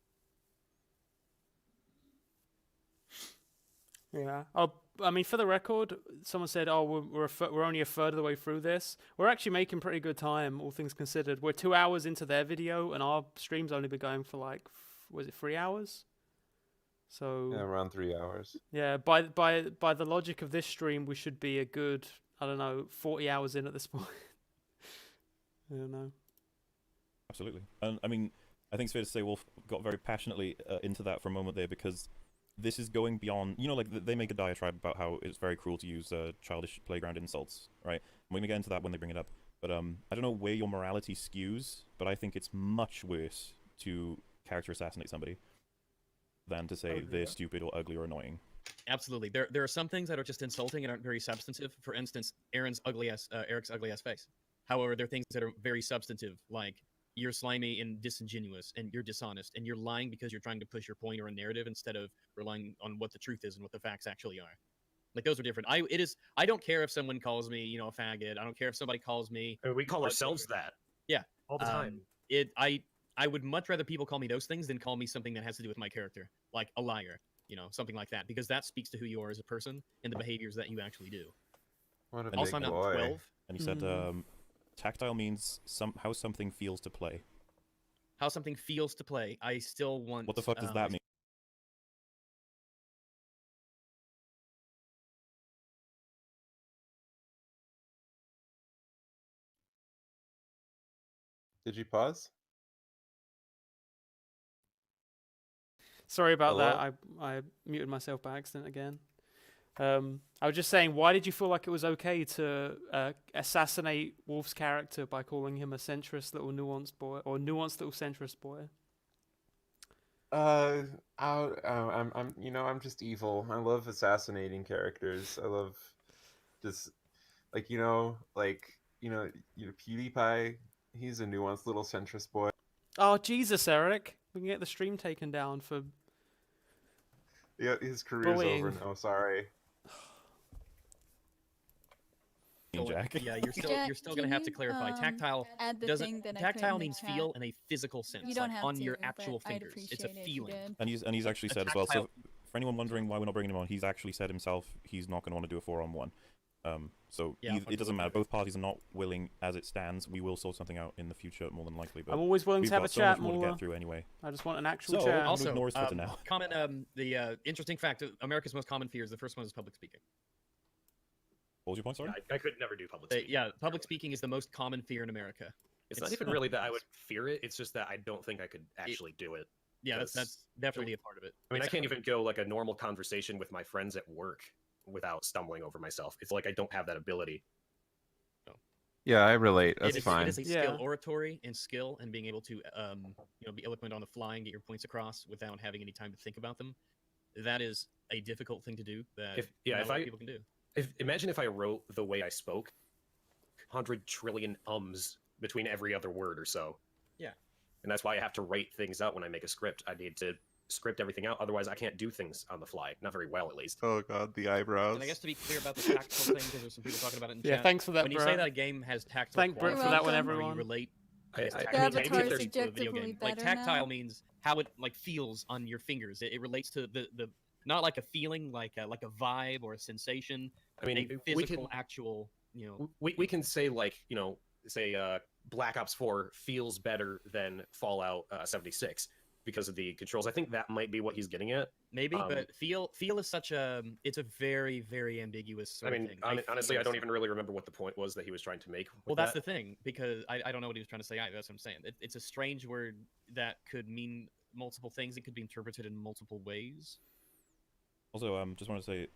Speaker 2: Yeah. Oh, I mean, for the record, someone said, "Oh, we're only a third of the way through this." We're actually making pretty good time, all things considered. We're 2 hours into their video, and our stream's only been going for like, was it 3 hours? So
Speaker 1: Yeah, around 3 hours.
Speaker 2: yeah, by the logic of this stream, we should be a good, I don't know, 40 hours in at this point. I don't know.
Speaker 4: Absolutely. And I mean, I think it's fair to say Wolf got very passionately into that for a moment there, because this is going beyond, you know, like they make a diatribe about how it's very cruel to use childish playground insults, right? We're going to get into that when they bring it up. But I don't know where your morality skews, but I think it's much worse to character assassinate somebody than to say they're stupid or ugly or annoying.
Speaker 9: Absolutely. There are some things that are just insulting and aren't very substantive. For instance, Eric's ugly ass face. However, there are things that are very substantive, like you're slimy and disingenuous, and you're dishonest, and you're lying because you're trying to push your point or a narrative instead of relying on what the truth is and what the facts actually are. Like, those are different. I don't care if someone calls me, you know, a faggot. I don't care if somebody calls me.
Speaker 5: We call ourselves that.
Speaker 9: Yeah,
Speaker 5: All the time.
Speaker 9: I would much rather people call me those things than call me something that has to do with my character, like a liar, something like that, because that speaks to who you are as a person and the behaviors that you actually do.
Speaker 1: What a
Speaker 4: And
Speaker 1: big
Speaker 9: Also, I'm not
Speaker 1: boy.
Speaker 9: 12.
Speaker 4: And he said, tactile means how something feels to play.
Speaker 9: How something feels to play. I still want.
Speaker 4: What the fuck does that mean?
Speaker 1: Did you pause?
Speaker 2: Sorry about
Speaker 1: Hello?
Speaker 2: that. I muted myself by accident again. I was just saying, why did you feel like it was okay to assassinate Wolf's character by calling him a centrist little nuanced boy, or nuanced little centrist boy?
Speaker 1: I'm just evil. I love assassinating characters. I love just PewDiePie. He's a nuanced little centrist boy.
Speaker 2: Oh Jesus, Eric! We can get the stream taken down for.
Speaker 1: Yeah, his career's
Speaker 2: bullying.
Speaker 1: over now. Sorry.
Speaker 4: Jack.
Speaker 9: Yeah, you're still gonna have to clarify. Tactile
Speaker 3: add the
Speaker 9: doesn't.
Speaker 3: thing that I put
Speaker 9: Tactile
Speaker 3: in the
Speaker 9: means
Speaker 3: chat?
Speaker 9: feel in a physical sense,
Speaker 3: You don't
Speaker 9: like
Speaker 3: have
Speaker 9: on
Speaker 3: to,
Speaker 9: your
Speaker 3: but
Speaker 9: actual
Speaker 3: I'd
Speaker 9: fingers. It's
Speaker 3: appreciate
Speaker 9: a
Speaker 3: it if you
Speaker 9: feeling.
Speaker 3: did.
Speaker 4: And he's actually said as well. So for anyone wondering why we're not bringing him on, he's actually said himself he's not going to want to do a 4-on-1. So
Speaker 9: Yeah,
Speaker 4: it doesn't matter. Both parties are not willing as it stands. We will sort something out in the future, more than likely. But
Speaker 2: I'm always willing
Speaker 4: we've
Speaker 2: to have
Speaker 4: got
Speaker 2: a
Speaker 4: so
Speaker 2: chat,
Speaker 4: much more to
Speaker 2: MAULER.
Speaker 4: get through anyway.
Speaker 2: I just want an actual
Speaker 4: So,
Speaker 2: chat.
Speaker 4: I'm
Speaker 9: Also,
Speaker 4: ignore his Twitter now.
Speaker 9: comment. The interesting fact: America's most common fears. The first one is public speaking.
Speaker 4: What was your point, sorry?
Speaker 5: I could never do public speaking.
Speaker 9: Yeah, public speaking is the most common fear in America.
Speaker 5: It's not even really that I would fear it. It's just that I don't think I could actually do it.
Speaker 9: Yeah, that's definitely a part of it.
Speaker 5: I mean, I can't even go like a normal conversation with my friends at work without stumbling over myself. It's like I don't have that ability.
Speaker 1: Yeah, I relate. That's fine.
Speaker 9: It is a skill, oratory and skill, and being able to, be eloquent on the fly and get your points across without having any time to think about them. That is a difficult thing to do. That
Speaker 5: If
Speaker 9: not a lot of people can do.
Speaker 5: Imagine if I wrote the way I spoke, 100 trillion ums between every other word or so.
Speaker 9: Yeah.
Speaker 5: And that's why I have to write things out when I make a script. I need to script everything out, otherwise I can't do things on the fly. Not very well, at least.
Speaker 1: Oh god, the eyebrows.
Speaker 9: And I guess to be clear about the tactile thing, because there's some people talking about it in chat.
Speaker 2: Yeah, thanks for that,
Speaker 9: When you
Speaker 2: Brett.
Speaker 9: say that a game has tactile
Speaker 2: Thank Brett
Speaker 9: qualities,
Speaker 2: for that one,
Speaker 9: or
Speaker 2: everyone.
Speaker 9: You relate.
Speaker 5: I mean,
Speaker 3: Avatar's
Speaker 5: maybe if there's
Speaker 9: to a video
Speaker 3: objectively
Speaker 9: game. Like
Speaker 3: better
Speaker 9: tactile
Speaker 3: now?
Speaker 9: means how it feels on your fingers. It relates to the not like a feeling, like a vibe or a sensation.
Speaker 5: I mean,
Speaker 9: a physical, actual.
Speaker 5: We can say Black Ops 4 feels better than Fallout 76 because of the controls. I think that might be what he's getting at.
Speaker 9: Maybe, but feel is such it's a very, very ambiguous sort of thing.
Speaker 5: Honestly, I don't even really remember what the point was that he was trying to make.
Speaker 9: Well, that's the thing, because I don't know what he was trying to say either. That's what I'm saying. It's a strange word that could mean multiple things. It could be interpreted in multiple ways.
Speaker 4: Also, just want to say,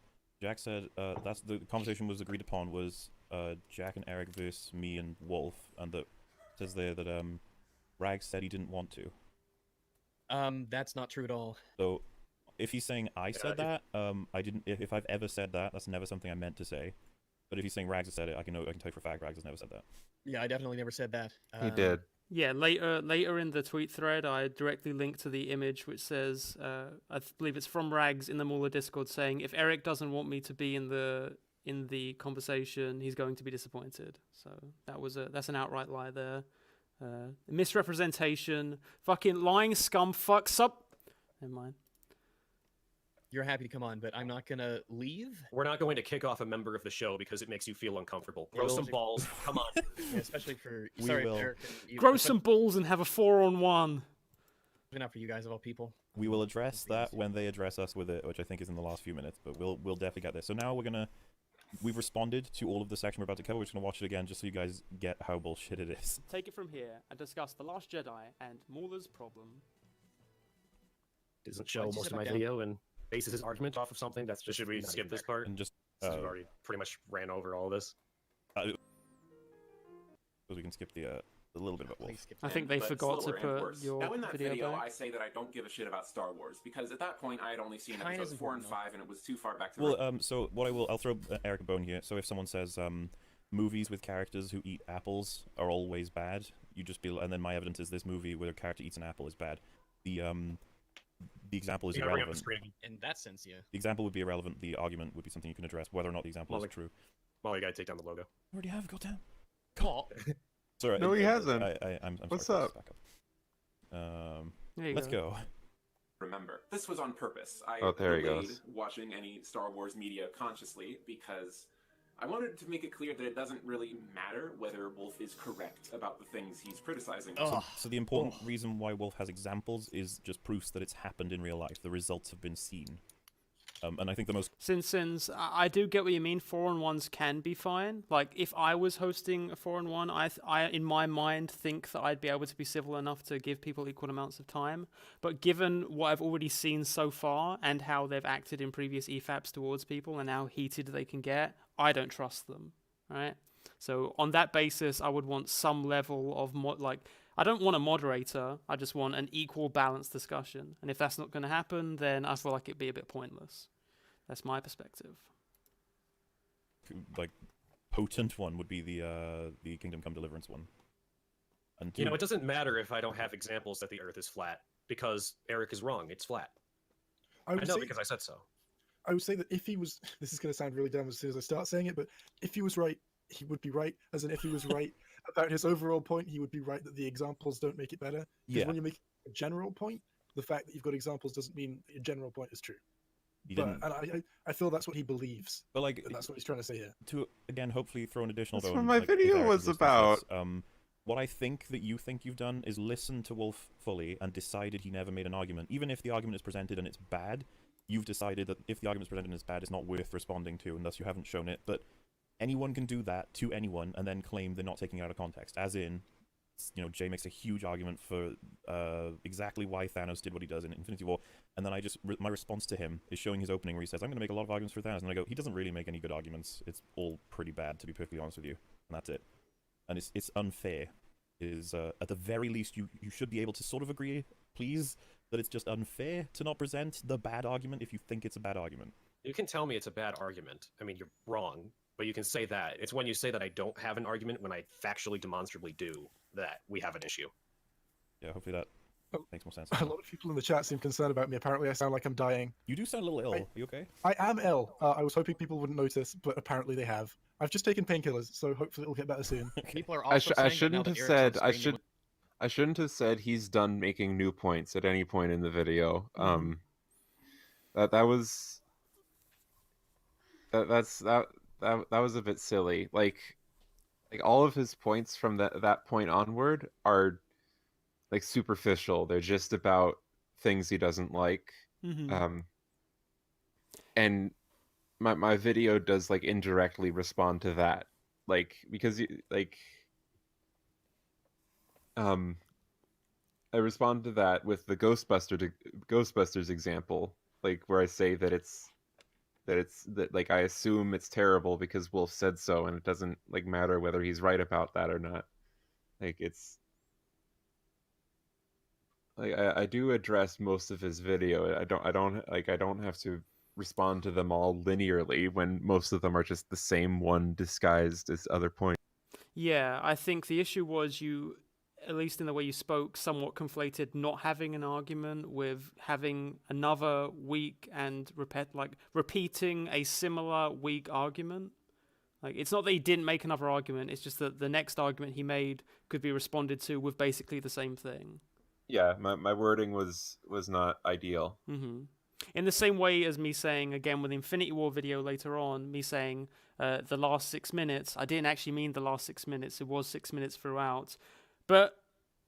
Speaker 4: Jack said that's the conversation was agreed upon was Jack and Eric versus me and Wolf, and that says there that Rag said he didn't want to.
Speaker 9: That's not true at all.
Speaker 4: So, if he's saying I said that, I didn't. If I've ever said that, that's never something I meant to say. But if he's saying Rags has said it, I can tell you for a fact Rags has never said that.
Speaker 9: Yeah, I definitely never said that.
Speaker 1: He did.
Speaker 2: Yeah, later in the tweet thread, I directly linked to the image which says, I believe it's from Rags in the MAULER Discord, saying if Eric doesn't want me to be in the conversation, he's going to be disappointed. So that's an outright lie there. Misrepresentation, fucking lying scum fucks up. Never mind.
Speaker 9: You're happy to come on, but I'm not gonna leave.
Speaker 5: We're not going to kick off a member of the show because it makes you feel uncomfortable. Grow some balls. Come on.
Speaker 9: Yeah, especially for
Speaker 4: will.
Speaker 9: Eric,
Speaker 2: Grow some balls and have a 4-on-1.
Speaker 9: Not for you guys of all people.
Speaker 4: We will address that when they address us with it, which I think is in the last few minutes. But we'll definitely get there. So now we've responded to all of the section we're about to cover. We're just gonna watch it again just so you guys get how bullshit it is.
Speaker 2: Take it from here and discuss The Last Jedi and MAULER's problem.
Speaker 5: Doesn't show most of my video and bases his argument off of something. That's just. Should we skip this part?
Speaker 4: And just
Speaker 5: Since we've already pretty much ran over all this.
Speaker 4: so we can skip the little bit about Wolf.
Speaker 2: I think they forgot to put your
Speaker 11: now in that
Speaker 2: video back.
Speaker 11: I say that I don't give a shit about Star Wars because at that point I had only seen
Speaker 9: Kinda
Speaker 11: episodes
Speaker 9: is
Speaker 11: 4 and
Speaker 9: important,
Speaker 11: 5 and it was too far back to.
Speaker 4: Well, so what I'll throw Eric a bone here. So if someone says movies with characters who eat apples are always bad, you just be, and then my evidence is this movie where a character eats an apple is bad. The example is
Speaker 5: You gotta bring up the
Speaker 4: irrelevant.
Speaker 5: screen.
Speaker 9: In that sense, yeah.
Speaker 4: The example would be irrelevant. The argument would be something you can address, whether or not the example is true.
Speaker 5: Well, you gotta take down the logo.
Speaker 4: I already have, goddamn.
Speaker 9: Call.
Speaker 4: Sorry,
Speaker 1: No, he hasn't.
Speaker 4: I'm
Speaker 1: What's
Speaker 4: sorry,
Speaker 1: up?
Speaker 4: back up.
Speaker 2: There you
Speaker 4: Let's go.
Speaker 11: Remember, this was on purpose. I
Speaker 1: Oh, there he
Speaker 11: delayed
Speaker 1: goes.
Speaker 11: watching any Star Wars media consciously because I wanted to make it clear that it doesn't really matter whether Wolf is correct about the things he's criticizing.
Speaker 4: So the important reason why Wolf has examples is just proofs that it's happened in real life. The results have been seen. And I think the most...
Speaker 2: Since I do get what you mean, 4-on-1s can be fine. Like, if I was hosting a 4-on-1, I in my mind think that I'd be able to be civil enough to give people equal amounts of time. But given what I've already seen so far and how they've acted in previous EFAPs towards people and how heated they can get, I don't trust them, right? So on that basis, I would want some level of I don't want a moderator. I just want an equal, balanced discussion. And if that's not going to happen, then I feel like it'd be a bit pointless. That's my perspective.
Speaker 4: Like, potent one would be the Kingdom Come Deliverance one. And
Speaker 5: You know, it doesn't matter if I don't have examples that the Earth is flat because Eric is wrong. It's flat. I know because I said so.
Speaker 7: I would say that if he was, this is going to sound really dumb as soon as I start saying it, but if he was right, he would be right. As in, if he was right about his overall point, he would be right that the examples don't make it better. Because when you make a general point, the fact that you've got examples doesn't mean your general point is true. And I feel that's what he believes.
Speaker 4: But like,
Speaker 7: that's what he's trying to say here.
Speaker 4: To again, hopefully throw an additional.
Speaker 1: That's
Speaker 4: bone,
Speaker 1: what my video was about.
Speaker 4: What I think that you think you've done is listen to Wolf fully and decided he never made an argument. Even if the argument is presented and it's bad, you've decided that if the argument is presented and it's bad, it's not worth responding to, and thus you haven't shown it. But anyone can do that to anyone and then claim they're not taking it out of context. As in, you know, Jay makes a huge argument for exactly why Thanos did what he does in Infinity War, and then my response to him is showing his opening where he says, I'm going to make a lot of arguments for Thanos, and I go, he doesn't really make any good arguments. It's all pretty bad, to be perfectly honest with you, and that's it. And it's unfair. At the very least, you should be able to sort of agree, please, that it's just unfair to not present the bad argument if you think it's a bad argument.
Speaker 5: You can tell me it's a bad argument. I mean, you're wrong, but you can say that. It's when you say that I don't have an argument when I factually, demonstrably do that we have an issue.
Speaker 4: Yeah, hopefully that makes more sense.
Speaker 7: A lot of people in the chat seem concerned about me. Apparently, I sound like I'm dying.
Speaker 4: You do sound a little ill. Are you okay?
Speaker 7: I am ill. I was hoping people wouldn't notice, but apparently they have. I've just taken painkillers, so hopefully it'll get better soon.
Speaker 9: People are also
Speaker 1: I
Speaker 9: saying that now
Speaker 1: shouldn't
Speaker 9: that
Speaker 1: have
Speaker 9: Eric's
Speaker 1: said.
Speaker 9: on screen,
Speaker 1: I shouldn't have said he's done making new points at any point in the video. That was a bit silly. Like all of his points from that point onward are like superficial. They're just about things he doesn't like. And my video does like indirectly respond to that, like because I respond to that with the Ghostbusters example, like where I say that like I assume it's terrible because Wolf said so, and it doesn't like matter whether he's right about that or not. Like it's like I do address most of his video. I don't have to respond to them all linearly when most of them are just the same one disguised as other points.
Speaker 2: Yeah, I think the issue was you, at least in the way you spoke, somewhat conflated not having an argument with having another weak and repeating a similar weak argument. Like, it's not that he didn't make another argument, it's just that the next argument he made could be responded to with basically the same thing.
Speaker 1: Yeah, my wording was not ideal.
Speaker 2: In the same way as me saying, again, with the Infinity War video later on, me saying the last 6 minutes, I didn't actually mean the last 6 minutes, it was 6 minutes throughout. But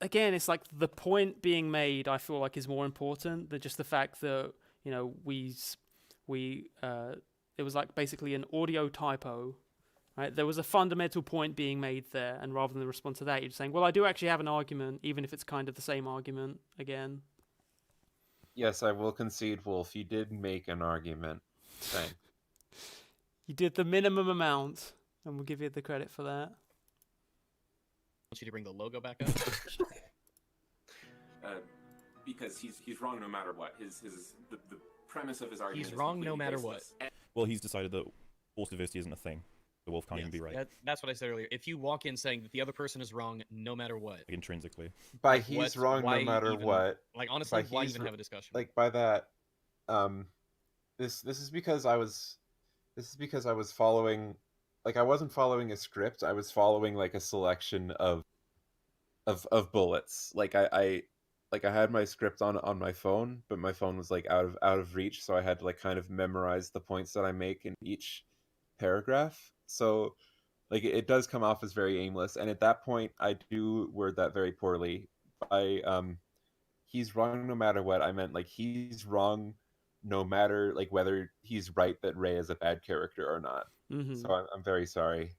Speaker 2: again, it's like the point being made, I feel like, is more important than just the fact that, you know, it was like basically an audio typo, right? There was a fundamental point being made there, and rather than respond to that, you're just saying, well, I do actually have an argument, even if it's kind of the same argument again.
Speaker 1: Yes, I will concede, Wolf. You did make an argument. Thanks.
Speaker 2: You did the minimum amount, and we'll give you the credit for that.
Speaker 9: I want you to bring the logo back up.
Speaker 11: Because he's wrong no matter what. The premise of his argument.
Speaker 9: He's
Speaker 11: is
Speaker 9: wrong no
Speaker 11: completely
Speaker 9: matter
Speaker 11: baseless.
Speaker 9: what.
Speaker 4: Well, he's decided that forced diversity isn't a thing. The Wolf can't even be right.
Speaker 9: That's what I said earlier. If you walk in saying that the other person is wrong no matter what,
Speaker 4: Like, intrinsically.
Speaker 1: By he's wrong no matter what.
Speaker 9: Like, honestly, why even have a discussion?
Speaker 1: Like, by that, this is because I was following, like, I wasn't following a script. I was following like a selection of of bullets. Like I had my script on my phone, but my phone was like out of reach, so I had to like kind of memorize the points that I make in each paragraph. So like it does come off as very aimless, and at that point I do word that very poorly. He's wrong no matter what. I meant like he's wrong no matter like whether he's right that Rey is a bad character or not. So I'm very sorry.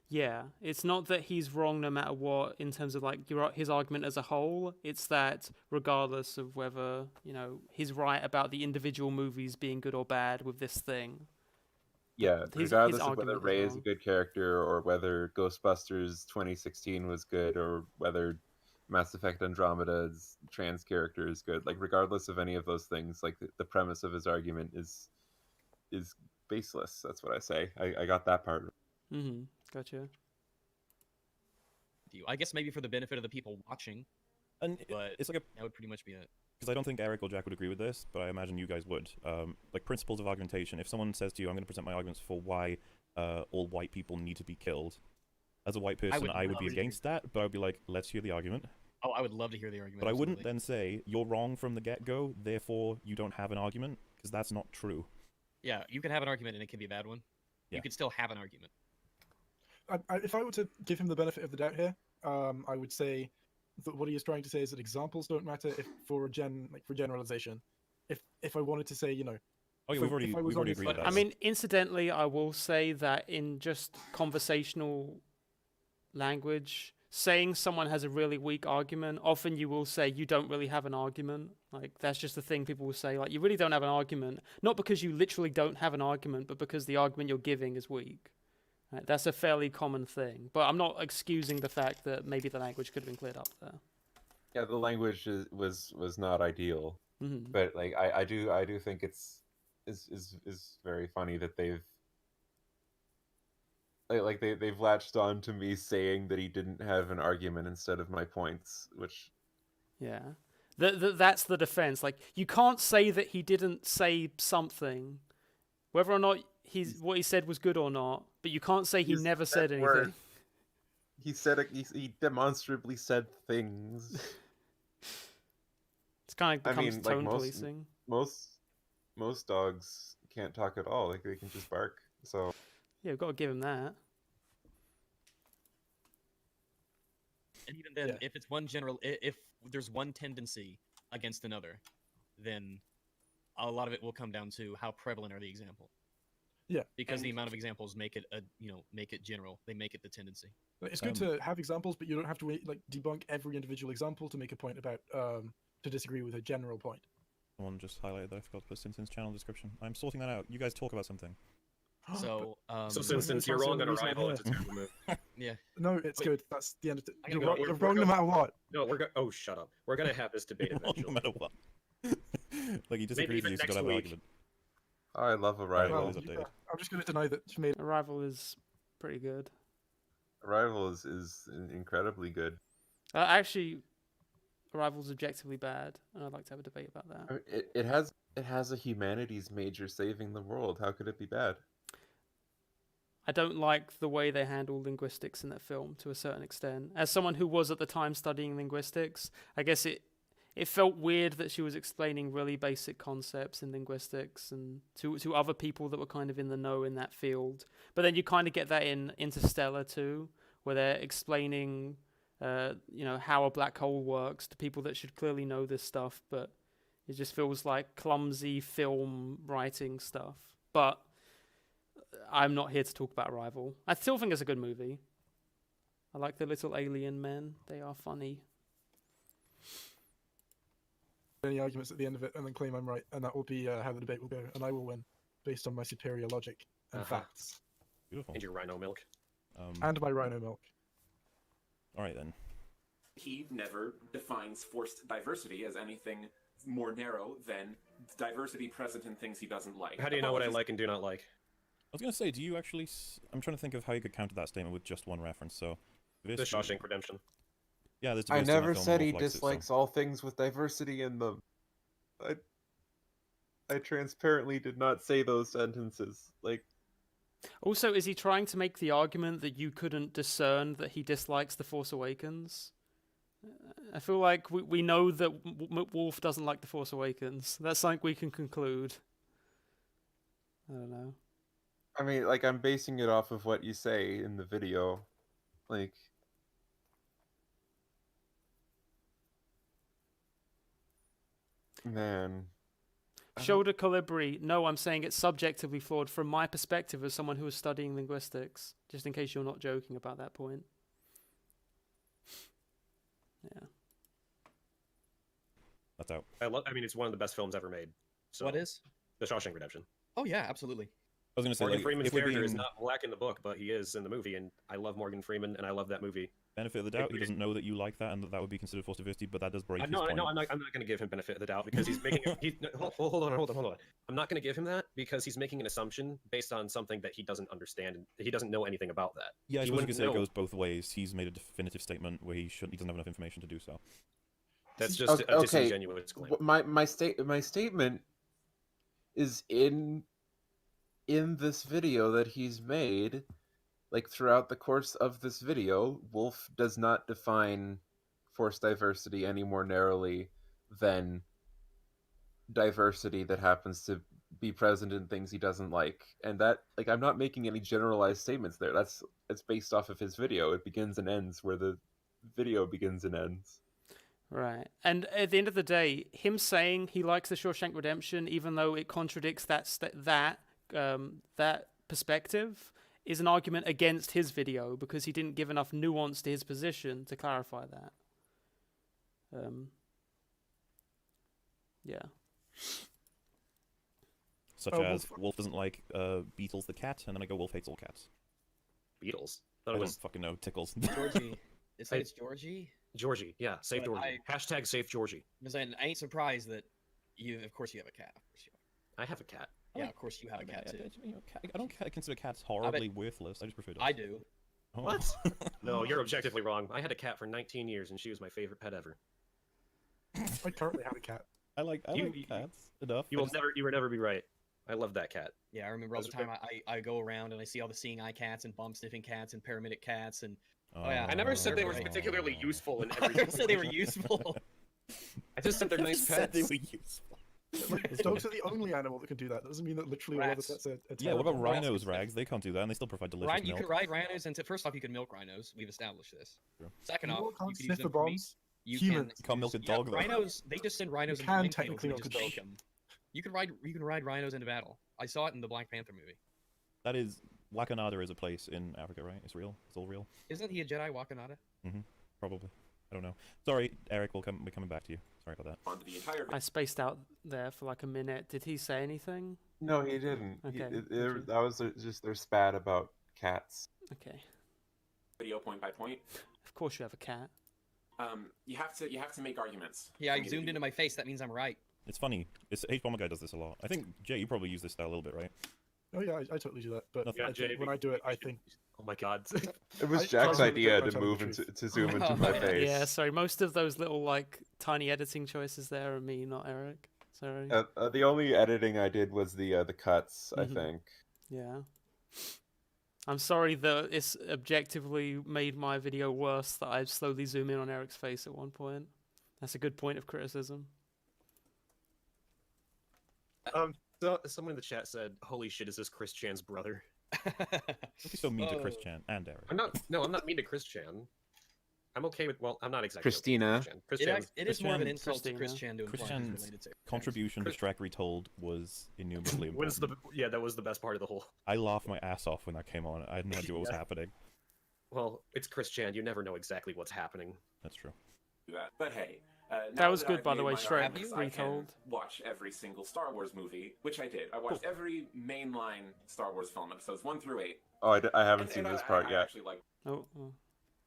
Speaker 2: Yeah, it's not that he's wrong no matter what in terms of like his argument as a whole. It's that regardless of whether, you know, he's right about the individual movies being good or bad with this thing.
Speaker 1: Yeah, regardless of whether
Speaker 2: argument
Speaker 1: Rey is a
Speaker 2: wrong.
Speaker 1: good character or whether Ghostbusters 2016 was good or whether Mass Effect Andromeda's trans character is good. Like regardless of any of those things, like the premise of his argument is baseless. That's what I say. I got that part.
Speaker 2: Gotcha.
Speaker 9: I guess maybe for the benefit of the people watching,
Speaker 4: And
Speaker 9: but
Speaker 4: it's like
Speaker 9: that would pretty much be it.
Speaker 4: because I don't think Eric or Jack would agree with this, but I imagine you guys would. Like principles of argumentation. If someone says to you, "I'm going to present my arguments for why all white people need to be killed," as a white person, I would be against that, but I'd be like, "Let's hear the argument."
Speaker 9: Oh, I would love to hear the argument.
Speaker 4: But I wouldn't
Speaker 9: absolutely.
Speaker 4: then say you're wrong from the get-go, therefore you don't have an argument, because that's not true.
Speaker 9: Yeah, you can have an argument and it can be a bad one.
Speaker 4: Yeah.
Speaker 9: You could still have an argument.
Speaker 7: If I were to give him the benefit of the doubt here, I would say that what he is trying to say is that examples don't matter for generalization. If I wanted to say, you know,
Speaker 4: Oh yeah,
Speaker 7: if
Speaker 4: we've
Speaker 7: I-
Speaker 4: already
Speaker 7: if I was
Speaker 4: agreed
Speaker 7: honest-
Speaker 4: with that.
Speaker 2: I mean, incidentally, I will say that in just conversational language, saying someone has a really weak argument, often you will say you don't really have an argument. Like, that's just the thing people will say. Like, you really don't have an argument. Not because you literally don't have an argument, but because the argument you're giving is weak. Right? That's a fairly common thing. But I'm not excusing the fact that maybe the language could have been cleared up there.
Speaker 1: Yeah, the language was not ideal, but like I do think it's very funny that they've they've latched on to me saying that he didn't have an argument instead of my points, which
Speaker 2: Yeah. That's the defense. Like, you can't say that he didn't say something, whether or not what he said was good or not, but you can't say he
Speaker 1: Use
Speaker 2: never
Speaker 1: that
Speaker 2: said anything.
Speaker 1: word. He said he demonstrably said things.
Speaker 2: It's kind of becomes
Speaker 1: like
Speaker 2: tone policing.
Speaker 1: most dogs can't talk at all. Like they can just bark. So
Speaker 2: Yeah, we've got to give him that.
Speaker 9: And even then, if it's if there's one tendency against another, then a lot of it will come down to how prevalent are the examples.
Speaker 7: Yeah.
Speaker 9: Because the amount of examples make it make it general. They make it the tendency.
Speaker 7: It's good to have examples, but you don't have to like debunk every individual example to make a point about to disagree with a general point.
Speaker 4: Someone just highlighted that I forgot to put Simpson's channel description. I'm sorting that out. You guys talk about something.
Speaker 9: So,
Speaker 5: since you're wrong on Arrival, it's a terrible move.
Speaker 9: Yeah.
Speaker 7: No, it's
Speaker 5: Wait.
Speaker 7: good. That's the end of it.
Speaker 5: I gotta
Speaker 7: You're,
Speaker 5: go.
Speaker 7: you're wrong no matter what.
Speaker 5: No, oh, shut up. We're gonna have this debate
Speaker 4: No
Speaker 5: eventually.
Speaker 4: matter what. Like he disagrees
Speaker 5: even
Speaker 4: with you, so
Speaker 5: next
Speaker 4: got an
Speaker 5: week.
Speaker 4: argument.
Speaker 1: oh, I love Arrival.
Speaker 7: Well,
Speaker 4: is updated.
Speaker 7: I'm just going to deny that she made.
Speaker 2: Arrival is pretty good.
Speaker 1: Arrival is incredibly good.
Speaker 2: Actually, Arrival's objectively bad, and I'd like to have a debate about that.
Speaker 1: I mean, it has a humanities major saving the world. How could it be bad?
Speaker 2: I don't like the way they handle linguistics in that film to a certain extent. As someone who was at the time studying linguistics, I guess it felt weird that she was explaining really basic concepts in linguistics and to other people that were kind of in the know in that field. But then you kind of get that in Interstellar too, where they're explaining how a black hole works to people that should clearly know this stuff, but it just feels like clumsy film writing stuff. But I'm not here to talk about Arrival. I still think it's a good movie. I like the little alien men. They are funny.
Speaker 7: Any arguments at the end of it, and then claim I'm right, and that will be how the debate will go, and I will win based on my superior logic and facts
Speaker 4: Beautiful.
Speaker 5: And your rhino milk.
Speaker 7: and my rhino milk.
Speaker 4: All right then.
Speaker 11: He never defines forced diversity as anything more narrow than diversity present in things he doesn't like.
Speaker 5: How do you know what I like and do not like?
Speaker 4: I was gonna say, do you actually? I'm trying to think of how you could counter that statement with just one reference. So,
Speaker 5: The Shawshank Redemption.
Speaker 4: Yeah, there's
Speaker 1: I
Speaker 4: diversity in the
Speaker 1: never
Speaker 4: film,
Speaker 1: said
Speaker 4: Wolf
Speaker 1: he
Speaker 4: likes it, so-
Speaker 1: dislikes all things with diversity in them. I transparently did not say those sentences. Like,
Speaker 2: Also, is he trying to make the argument that you couldn't discern that he dislikes The Force Awakens? I feel like we know that Wolf doesn't like The Force Awakens. That's something we can conclude. I don't know.
Speaker 1: I mean, like, I'm basing it off of what you say in the video. Like, man.
Speaker 2: Shoulder Colibri, no, I'm saying it's subjectively flawed from my perspective as someone who is studying linguistics, just in case you're not joking about that point. Yeah.
Speaker 4: That's out.
Speaker 5: I mean, it's one of the best films ever made. So
Speaker 9: What is?
Speaker 5: The Shawshank Redemption.
Speaker 9: Oh yeah, absolutely.
Speaker 4: I was gonna say,
Speaker 5: Morgan
Speaker 4: like,
Speaker 5: Freeman's
Speaker 4: if we're
Speaker 5: character is
Speaker 4: being
Speaker 5: not black in the book, but he is in the movie, and I love Morgan Freeman, and I love that movie.
Speaker 4: benefit of the doubt, he doesn't know that you like that, and that would be considered forced diversity, but that does break his point.
Speaker 5: No, I'm not going to give him benefit of the doubt because he's making. Hold on. I'm not going to give him that because he's making an assumption based on something that he doesn't understand, and he doesn't know anything about that.
Speaker 4: Yeah, I
Speaker 5: He
Speaker 4: suppose you could
Speaker 5: wouldn't
Speaker 4: say it
Speaker 5: know.
Speaker 4: goes both ways. He's made a definitive statement where he doesn't have enough information to do so.
Speaker 5: That's just a disingenuous claim.
Speaker 1: My statement is in this video that he's made. Like, throughout the course of this video, Wolf does not define force diversity any more narrowly than diversity that happens to be present in things he doesn't like. And that, like, I'm not making any generalized statements there. It's based off of his video. It begins and ends where the video begins and ends.
Speaker 2: Right. And at the end of the day, him saying he likes The Shawshank Redemption, even though it contradicts that perspective, is an argument against his video because he didn't give enough nuance to his position to clarify that. Yeah.
Speaker 4: Such as, Wolf doesn't like Beetles the cat, and then I go, Wolf hates all cats.
Speaker 5: Beatles.
Speaker 4: I don't fucking know, tickles.
Speaker 9: Georgie. It's Georgie?
Speaker 5: Georgie, yeah. Save
Speaker 9: But
Speaker 5: Georgie. Hashtag save Georgie.
Speaker 9: Because I ain't surprised that of course you have a cat. Of course you
Speaker 5: I have a cat.
Speaker 9: have. Yeah, of course you have a cat too.
Speaker 4: I don't consider cats horribly worthless. I just prefer dogs.
Speaker 9: I do.
Speaker 4: Oh.
Speaker 5: What? No, you're objectively wrong. I had a cat for 19 years, and she was my favorite pet ever.
Speaker 7: I currently have a cat.
Speaker 4: I like cats enough.
Speaker 5: You will never be right. I love that cat.
Speaker 9: Yeah, I remember all the time I go around and I see all the seeing eye cats and bump sniffing cats and paramedic cats and yeah.
Speaker 5: I never said they were
Speaker 9: Right.
Speaker 5: particularly useful in
Speaker 9: I
Speaker 5: every.
Speaker 9: never said they were useful.
Speaker 5: I just said they're nice
Speaker 4: said
Speaker 5: pets.
Speaker 4: they were useful.
Speaker 7: Dogs are the only animal that can do that. That doesn't mean that literally all other
Speaker 9: Rats.
Speaker 7: pets are
Speaker 4: Yeah, what about
Speaker 7: terrible.
Speaker 4: rhinos, Rags? They can't do that, and they still provide delicious
Speaker 9: You
Speaker 4: milk.
Speaker 9: could ride rhinos, and first off, you can milk rhinos. We've established this.
Speaker 4: True.
Speaker 9: Second off,
Speaker 7: People
Speaker 9: you
Speaker 7: can't
Speaker 9: could use
Speaker 7: sniff the
Speaker 9: them for meat.
Speaker 7: bombs.
Speaker 9: You
Speaker 7: Humans
Speaker 4: can't milk a
Speaker 9: yeah,
Speaker 4: dog, though.
Speaker 9: Rhinos, they just send rhinos
Speaker 7: You
Speaker 9: in
Speaker 7: can
Speaker 9: plane
Speaker 7: technically
Speaker 9: tails and
Speaker 7: milk a
Speaker 9: just
Speaker 7: dog.
Speaker 9: bake 'em. You can ride rhinos into battle. I saw it in the Black Panther movie.
Speaker 4: That is, Wakanada is a place in Africa, right? It's real. It's all real.
Speaker 9: Isn't he a Jedi Wakanada?
Speaker 4: Probably. I don't know. Sorry, Eric. We're coming back to you. Sorry about that.
Speaker 11: Onto the entire
Speaker 2: I spaced out there for like a minute. Did he say anything?
Speaker 1: No, he didn't.
Speaker 2: Okay.
Speaker 1: That was just their spat about cats.
Speaker 2: Okay.
Speaker 11: video point by point.
Speaker 2: Of course you have a cat.
Speaker 11: You have to make arguments.
Speaker 9: Yeah, I
Speaker 11: You-
Speaker 9: zoomed into my face. That means I'm right.
Speaker 4: It's funny. H-Bomber Guy does this a lot. I think, Jay, you probably use this style a little bit, right?
Speaker 7: Oh yeah, I totally do that. But
Speaker 4: Nothing.
Speaker 7: I
Speaker 5: Yeah,
Speaker 7: think
Speaker 5: Jay,
Speaker 7: when I do it, I think
Speaker 5: Oh my god.
Speaker 1: It was
Speaker 7: I
Speaker 1: Jack's
Speaker 7: totally
Speaker 1: idea
Speaker 7: get
Speaker 1: to
Speaker 7: my
Speaker 1: move
Speaker 7: time
Speaker 1: into
Speaker 7: to
Speaker 1: to zoom into my face.
Speaker 2: Yeah, sorry. Most of those little like tiny editing choices there are me, not Eric. Sorry.
Speaker 1: The only editing I did was the cuts. I
Speaker 2: Mhm.
Speaker 1: think.
Speaker 2: Yeah. I'm sorry that it's objectively made my video worse that I slowly zoom in on Eric's face at one point. That's a good point of criticism.
Speaker 5: So, someone in the chat said, "Holy shit, is this Chris Chan's brother?"
Speaker 4: Don't be so mean to Chris
Speaker 9: Oh.
Speaker 4: Chan and Eric.
Speaker 5: I'm not mean to Chris Chan. I'm okay with. Well, I'm not exactly.
Speaker 1: Christina.
Speaker 5: Okay with Chris
Speaker 9: It,
Speaker 5: Chan.
Speaker 9: it is more of an
Speaker 4: Christian-
Speaker 9: insult to Chris
Speaker 2: Christina.
Speaker 9: Chan to imply he's
Speaker 4: Christian's
Speaker 9: related to Eric.
Speaker 4: Contribution to
Speaker 5: Chris-
Speaker 4: Shrek Retold was innumerably
Speaker 5: When's
Speaker 4: important.
Speaker 5: that was the best part of the whole.
Speaker 4: I laughed my ass off when that came on. I had no idea what was
Speaker 5: Yeah.
Speaker 4: happening.
Speaker 5: Well, it's Chris Chan. You never know exactly what's happening.
Speaker 4: That's true.
Speaker 11: do that. But hey,
Speaker 2: That
Speaker 11: now
Speaker 2: was good,
Speaker 11: I've
Speaker 2: by the
Speaker 11: made
Speaker 2: way,
Speaker 11: my
Speaker 2: Shrek
Speaker 11: arguments, I can
Speaker 2: Retold.
Speaker 11: watch every single Star Wars movie, which I did. I watched every mainline Star Wars film, episodes 1 through 8.
Speaker 1: Oh, I haven't
Speaker 11: And-
Speaker 1: seen
Speaker 11: and
Speaker 1: this part
Speaker 11: I
Speaker 1: yet.
Speaker 11: actually like
Speaker 2: Oh.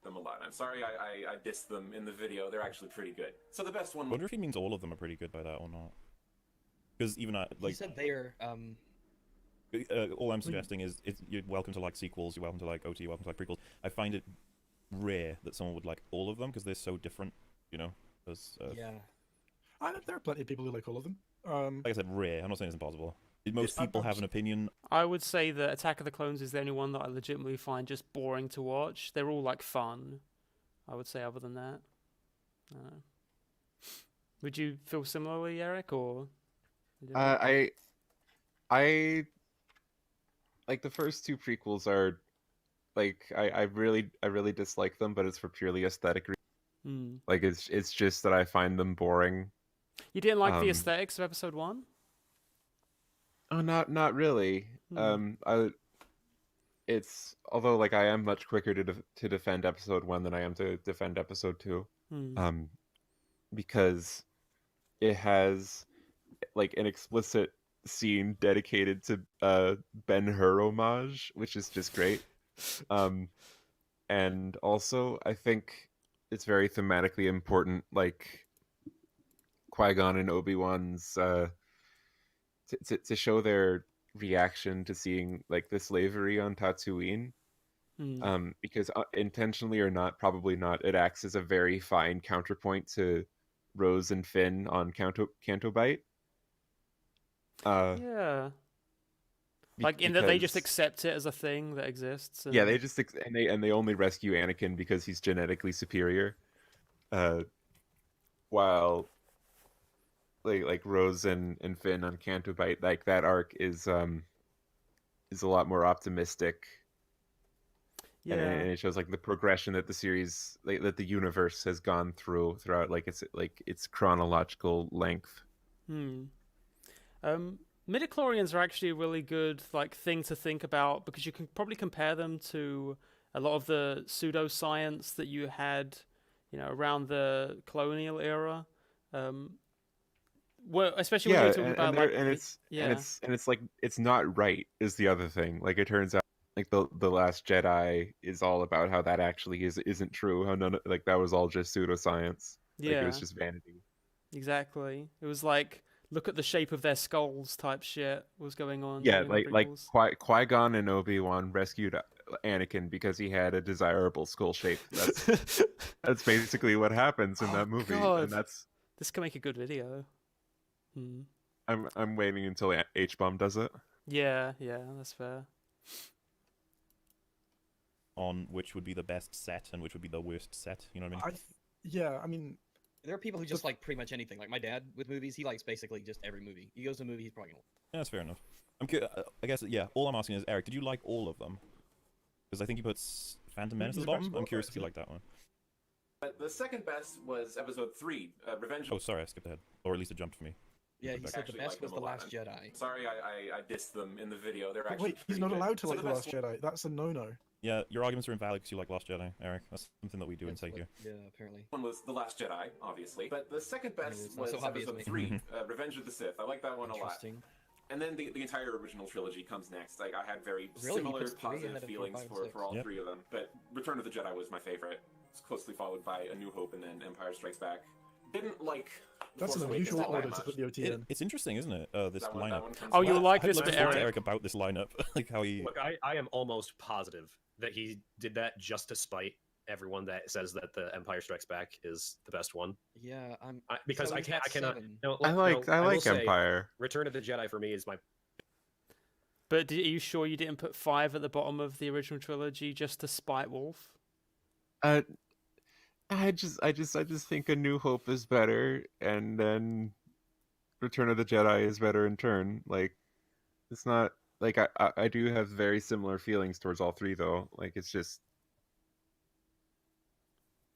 Speaker 11: them a lot. I'm sorry I dissed them in the video. They're actually pretty good. So the best
Speaker 4: I
Speaker 11: one.
Speaker 4: wonder if he means all of them are pretty good by that or not. Because even
Speaker 9: He
Speaker 4: like,
Speaker 9: said they are.
Speaker 4: all I'm suggesting is you're welcome to like sequels, you're welcome to like OT, you're welcome to like prequels. I find it rare that someone would like all of them because they're so different, you know. As,
Speaker 9: Yeah.
Speaker 7: there are plenty of people who like all of them.
Speaker 4: like I said, rare. I'm not saying it's impossible. Most people have an opinion.
Speaker 2: I would say that Attack of the Clones is the only one that I legitimately find just boring to watch. They're all like fun. I would say other than that. Would you feel similarly, Eric, or?
Speaker 1: I like the first two prequels are like I really dislike them, but it's for purely aesthetic reasons. Like it's just that I find them boring.
Speaker 2: You didn't like the aesthetics of episode 1?
Speaker 1: Oh, not really. It's although like I am much quicker to defend episode 1 than I am to defend episode 2. Because it has like an explicit scene dedicated to Ben-Hur homage, which is just great. And also I think it's very thematically important, like Qui-Gon and Obi-Wan's to show their reaction to seeing like the slavery on Tatooine. Because intentionally or not, probably not, it acts as a very fine counterpoint to Rose and Finn on Canto Bight.
Speaker 2: Yeah. Like in that they just accept it as a thing that exists.
Speaker 1: Yeah, they just and they only rescue Anakin because he's genetically superior. While like Rose and Finn on Canto Bight, like that arc is a lot more optimistic.
Speaker 2: Yeah.
Speaker 1: And it shows like the progression that the series, like that the universe has gone throughout its chronological length.
Speaker 2: Midichlorians are actually a really good like thing to think about because you can probably compare them to a lot of the pseudoscience that you had, around the colonial era. Well, especially when you're talking about
Speaker 1: it's like it's not right is the other thing. Like it turns out like the Last Jedi is all about how that actually isn't true. How like that was all just pseudoscience.
Speaker 2: Yeah,
Speaker 1: like, it was just vanity.
Speaker 2: Exactly. It was like look at the shape of their skulls type shit was going on.
Speaker 1: Yeah, like Qui-Gon and Obi-Wan rescued Anakin because he had a desirable skull shape. That's basically what happens in that movie.
Speaker 2: God.
Speaker 1: And
Speaker 2: this can make a good video.
Speaker 1: I'm waiting until H-Bomb does it.
Speaker 2: Yeah, that's fair.
Speaker 4: On which would be the best set and which would be the worst set, you know what I mean?
Speaker 9: There are people who just like pretty much anything. Like my dad with movies, he likes basically just every movie. He goes to a movie, he's probably gonna.
Speaker 4: Yeah, that's fair enough. I guess, yeah, all I'm asking is, Eric, did you like all of them? Because I think he puts Phantom Menace at the bottom. I'm curious if you like that one.
Speaker 11: But the second best was episode 3, Revenge.
Speaker 4: Oh, sorry, I skipped ahead. Or at least it jumped for me.
Speaker 9: Yeah, he said the best was The Last Jedi.
Speaker 11: Sorry, I dissed them in the video. They're
Speaker 7: actually. Wait, he's not allowed to like The Last Jedi. That's a no-no.
Speaker 4: Yeah, your arguments are invalid because you like Last Jedi, Eric. That's something that we do inside here.
Speaker 9: Yeah, apparently.
Speaker 11: One was The Last Jedi, obviously, but the second best was episode 3, Revenge of the Sith. I like that one a lot. And then the entire original trilogy comes next. Like I had very similar positive feelings for all 3 of them. But Return of the Jedi was my favorite. It's closely followed by A New Hope and then Empire Strikes Back. Didn't like.
Speaker 7: That's an unusual order to put the OT in.
Speaker 4: It's interesting, isn't it? This lineup.
Speaker 2: Oh, you like this
Speaker 4: bit, Eric, about this lineup, like how he.
Speaker 5: Look, I am almost positive that he did that just to spite everyone that says that the Empire Strikes Back is the best one.
Speaker 9: Yeah,
Speaker 5: because I cannot.
Speaker 1: I like Empire.
Speaker 5: Return of the Jedi for me is my.
Speaker 2: But are you sure you didn't put 5 at the bottom of the original trilogy just to spite Wolf?
Speaker 1: I just think A New Hope is better, and then Return of the Jedi is better in turn. Like, it's not like I do have very similar feelings towards all 3 though. Like it's just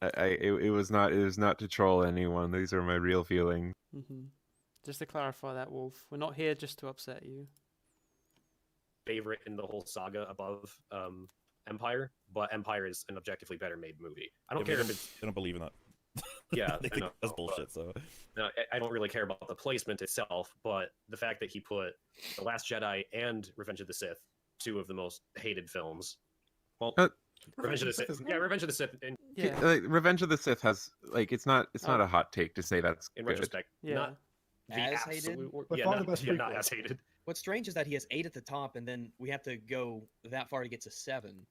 Speaker 1: it was not to troll anyone. These are my real feelings.
Speaker 2: Just to clarify that, Wolf, we're not here just to upset you.
Speaker 5: Favorite in the whole saga above Empire, but Empire is an objectively better made movie. I don't care if it's.
Speaker 4: I don't believe in that.
Speaker 5: Yeah,
Speaker 4: they think that's bullshit. So
Speaker 5: no, I don't really care about the placement itself, but the fact that he put The Last Jedi and Revenge of the Sith, 2 of the most hated films. Well, Revenge of the Sith. Yeah, Revenge of the Sith.
Speaker 1: Like, Revenge of the Sith has like it's not a hot take to say that's
Speaker 5: in
Speaker 1: good.
Speaker 5: retrospect.
Speaker 2: Yeah.
Speaker 5: Not the
Speaker 9: as
Speaker 5: absolute.
Speaker 9: hated.
Speaker 5: Not as hated.
Speaker 9: What's strange is that he has 8 at the top, and then we have to go that far to get to 7.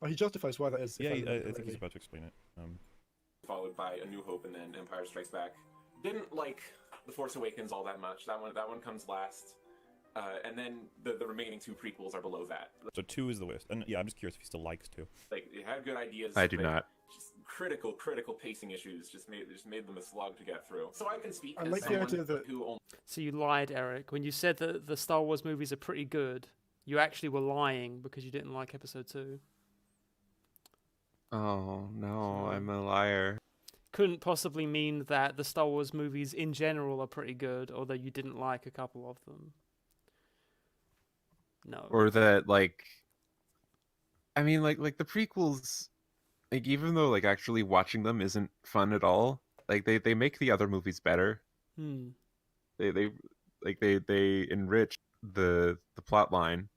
Speaker 7: Oh, he justifies why that is.
Speaker 4: Yeah, I think he's about to explain it.
Speaker 11: Followed by A New Hope and then Empire Strikes Back. Didn't like The Force Awakens all that much. That one comes last. and then the remaining 2 prequels are below that.
Speaker 4: So 2 is the worst. And yeah, I'm just curious if he still likes 2.
Speaker 11: Like, it had good ideas.
Speaker 1: I do not.
Speaker 11: Just critical pacing issues just made them a slog to get through. So I can speak
Speaker 7: I
Speaker 11: as
Speaker 7: like the
Speaker 11: someone
Speaker 7: idea that-
Speaker 11: who only...
Speaker 2: So you lied, Eric. When you said that the Star Wars movies are pretty good, you actually were lying because you didn't like Episode 2.
Speaker 1: Oh no, I'm a liar.
Speaker 2: Couldn't possibly mean that the Star Wars movies in general are pretty good, although you didn't like a couple of them. No.
Speaker 1: Or that, like, I mean, like the prequels, like, even though like actually watching them isn't fun at all, like they make the other movies better.
Speaker 2: Hmm.
Speaker 1: They enrich the plot line.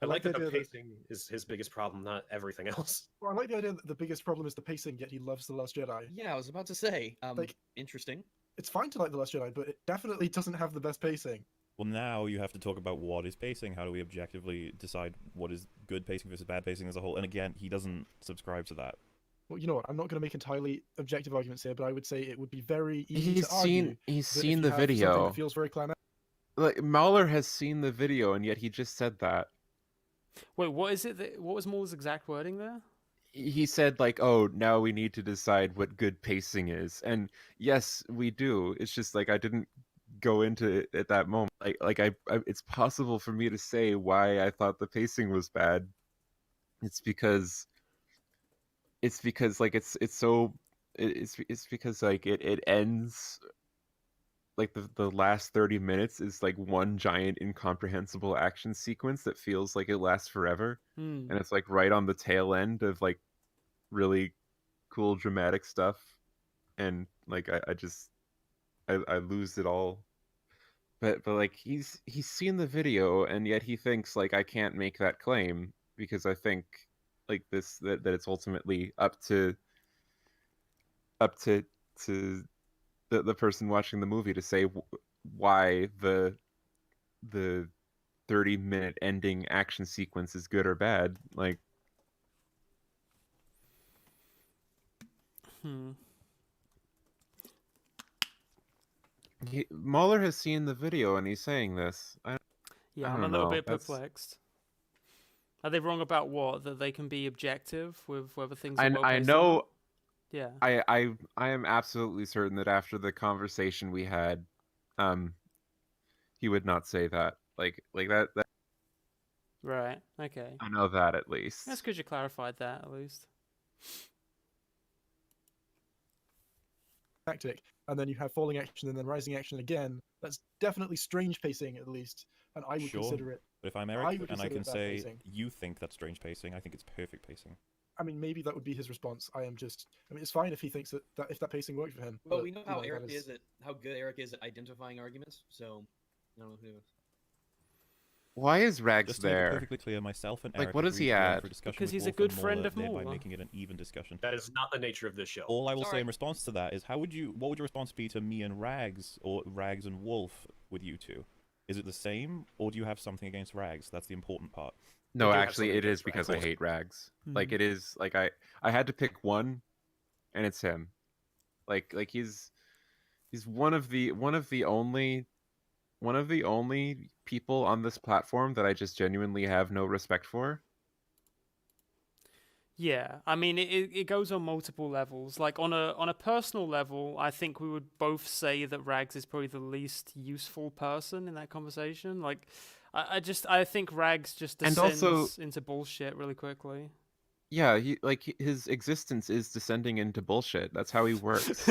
Speaker 5: I like that the
Speaker 7: idea that-
Speaker 5: pacing is his biggest problem, not everything else.
Speaker 7: Well, I like the idea that the biggest problem is the pacing, yet he loves The Last Jedi.
Speaker 9: Yeah, I was about to say.
Speaker 7: Like-
Speaker 9: Interesting.
Speaker 7: It's fine to like The Last Jedi, but it definitely doesn't have the best pacing.
Speaker 4: Well, now you have to talk about what is pacing. How do we objectively decide what is good pacing versus bad pacing as a whole? And again, he doesn't subscribe to that.
Speaker 7: Well, you know what? I'm not going to make entirely objective arguments here, but I would say it would be very easy to argue.
Speaker 1: He's
Speaker 7: that if
Speaker 1: seen
Speaker 7: you
Speaker 1: the
Speaker 7: have something
Speaker 1: video.
Speaker 7: that feels very climactic.
Speaker 1: Like MauLerr has seen the video, and yet he just said that.
Speaker 2: Wait, what is it? What was MauLer's exact wording there?
Speaker 1: He said like, "Oh, now we need to decide what good pacing is." And yes, we do. It's just like I didn't go into it at that moment. It's possible for me to say why I thought the pacing was bad. It's because like it's because like it ends like the last 30 minutes is like one giant incomprehensible action sequence that feels like it lasts forever.
Speaker 2: Hmm.
Speaker 1: And it's like right on the tail end of like really cool dramatic stuff, and like I lose it all. But like he's seen the video, and yet he thinks like I can't make that claim because I think like that it's ultimately up to the person watching the movie to say why the 30-minute ending action sequence is good or bad. Like, MauLerr has seen the video and he's saying this.
Speaker 2: Yeah,
Speaker 1: I
Speaker 2: I'm a
Speaker 1: don't
Speaker 2: little
Speaker 1: know.
Speaker 2: bit perplexed. Are they wrong about what? That they can be objective with whether things are well
Speaker 1: I
Speaker 2: paced or
Speaker 1: know.
Speaker 2: not? Yeah.
Speaker 1: I am absolutely certain that after the conversation we had, he would not say that. Like that.
Speaker 2: Right. Okay.
Speaker 1: I know that at least.
Speaker 2: That's good you clarified that at least.
Speaker 7: Tactic, and then you have falling action and then rising action again. That's definitely strange pacing, at least, and I would
Speaker 4: Sure.
Speaker 7: consider it.
Speaker 4: But if I'm
Speaker 7: I
Speaker 4: Eric
Speaker 7: would
Speaker 4: and I
Speaker 7: consider
Speaker 4: can
Speaker 7: it bad
Speaker 4: say
Speaker 7: pacing.
Speaker 4: you think that's strange pacing, I think it's perfect pacing.
Speaker 7: I mean, maybe that would be his response. I mean, it's fine if he thinks that if that pacing works for him.
Speaker 9: Well,
Speaker 7: but,
Speaker 9: we know
Speaker 7: you
Speaker 9: how
Speaker 7: that
Speaker 9: Eric is at how good Eric is at identifying arguments. So, I don't know who.
Speaker 1: Why is Rags
Speaker 4: Just to make it
Speaker 1: there?
Speaker 4: perfectly clear, myself and
Speaker 1: Like,
Speaker 4: Eric
Speaker 1: what is he
Speaker 4: agreed to go in
Speaker 1: at?
Speaker 4: for discussion
Speaker 2: Because
Speaker 4: with
Speaker 2: he's a
Speaker 4: Wolf
Speaker 2: good
Speaker 4: and
Speaker 2: friend of
Speaker 4: thereby
Speaker 2: Mauler.
Speaker 4: making it an even discussion.
Speaker 5: That is not the nature of this show.
Speaker 4: All I will say
Speaker 9: Sorry.
Speaker 4: in response to that is, what would your response be to me and Rags, or Rags and Wolf with you two? Is it the same, or do you have something against Rags? That's the important part.
Speaker 1: No,
Speaker 5: I do have
Speaker 1: actually,
Speaker 5: something
Speaker 1: it is
Speaker 5: against
Speaker 1: because
Speaker 5: Rags.
Speaker 1: I hate Rags.
Speaker 2: Mhm.
Speaker 1: Like, it is like I had to pick one, and it's him. Like he's one of the only people on this platform that I just genuinely have no respect for.
Speaker 2: Yeah, I mean it goes on multiple levels. Like on a personal level, I think we would both say that Rags is probably the least useful person in that conversation. Like I think Rags just
Speaker 1: And
Speaker 2: descends
Speaker 1: also-
Speaker 2: into bullshit really quickly.
Speaker 1: Yeah, his existence is descending into bullshit. That's how he works.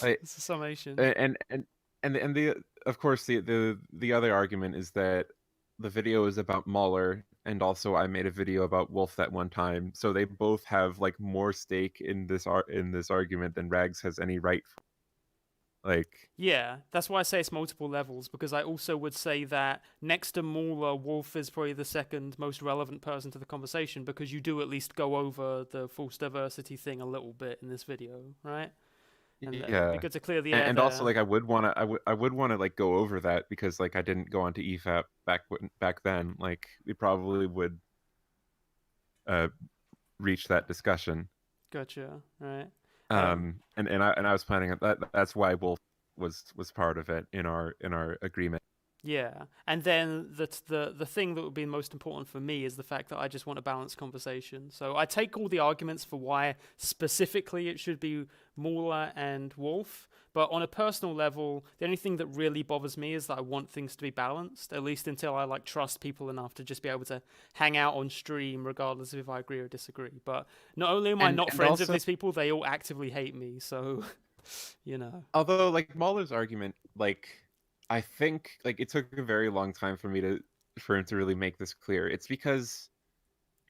Speaker 2: It's a summation.
Speaker 1: and the of course the other argument is that the video is about MauLerr, and also I made a video about Wolf that one time, so they both have like more stake in this argument than Rags has any right for. Like,
Speaker 2: Yeah, that's why I say it's multiple levels, because I also would say that next to MauLerr, Wolf is probably the second most relevant person to the conversation, because you do at least go over the false diversity thing a little bit in this video, right? And it'd
Speaker 1: yeah,
Speaker 2: be good to clear the air
Speaker 1: and also
Speaker 2: there.
Speaker 1: like I would want to like go over that, because like I didn't go onto EFAP back then. Like we probably would reach that discussion.
Speaker 2: Gotcha, right.
Speaker 1: And I was planning on that. That's why Wolf was part of it in our agreement.
Speaker 2: Yeah, and then the thing that would be most important for me is the fact that I just want a balanced conversation. So I take all the arguments for why specifically it should be MAULER and Wolf, but on a personal level, the only thing that really bothers me is that I want things to be balanced, at least until I like trust people enough to just be able to hang out on stream regardless of if I agree or disagree. But not only am I not friends with these people, they all actively hate me, so, you know.
Speaker 1: Although, like, MauLer's argument, like, I think like it took a very long time for him to really make this clear. It's because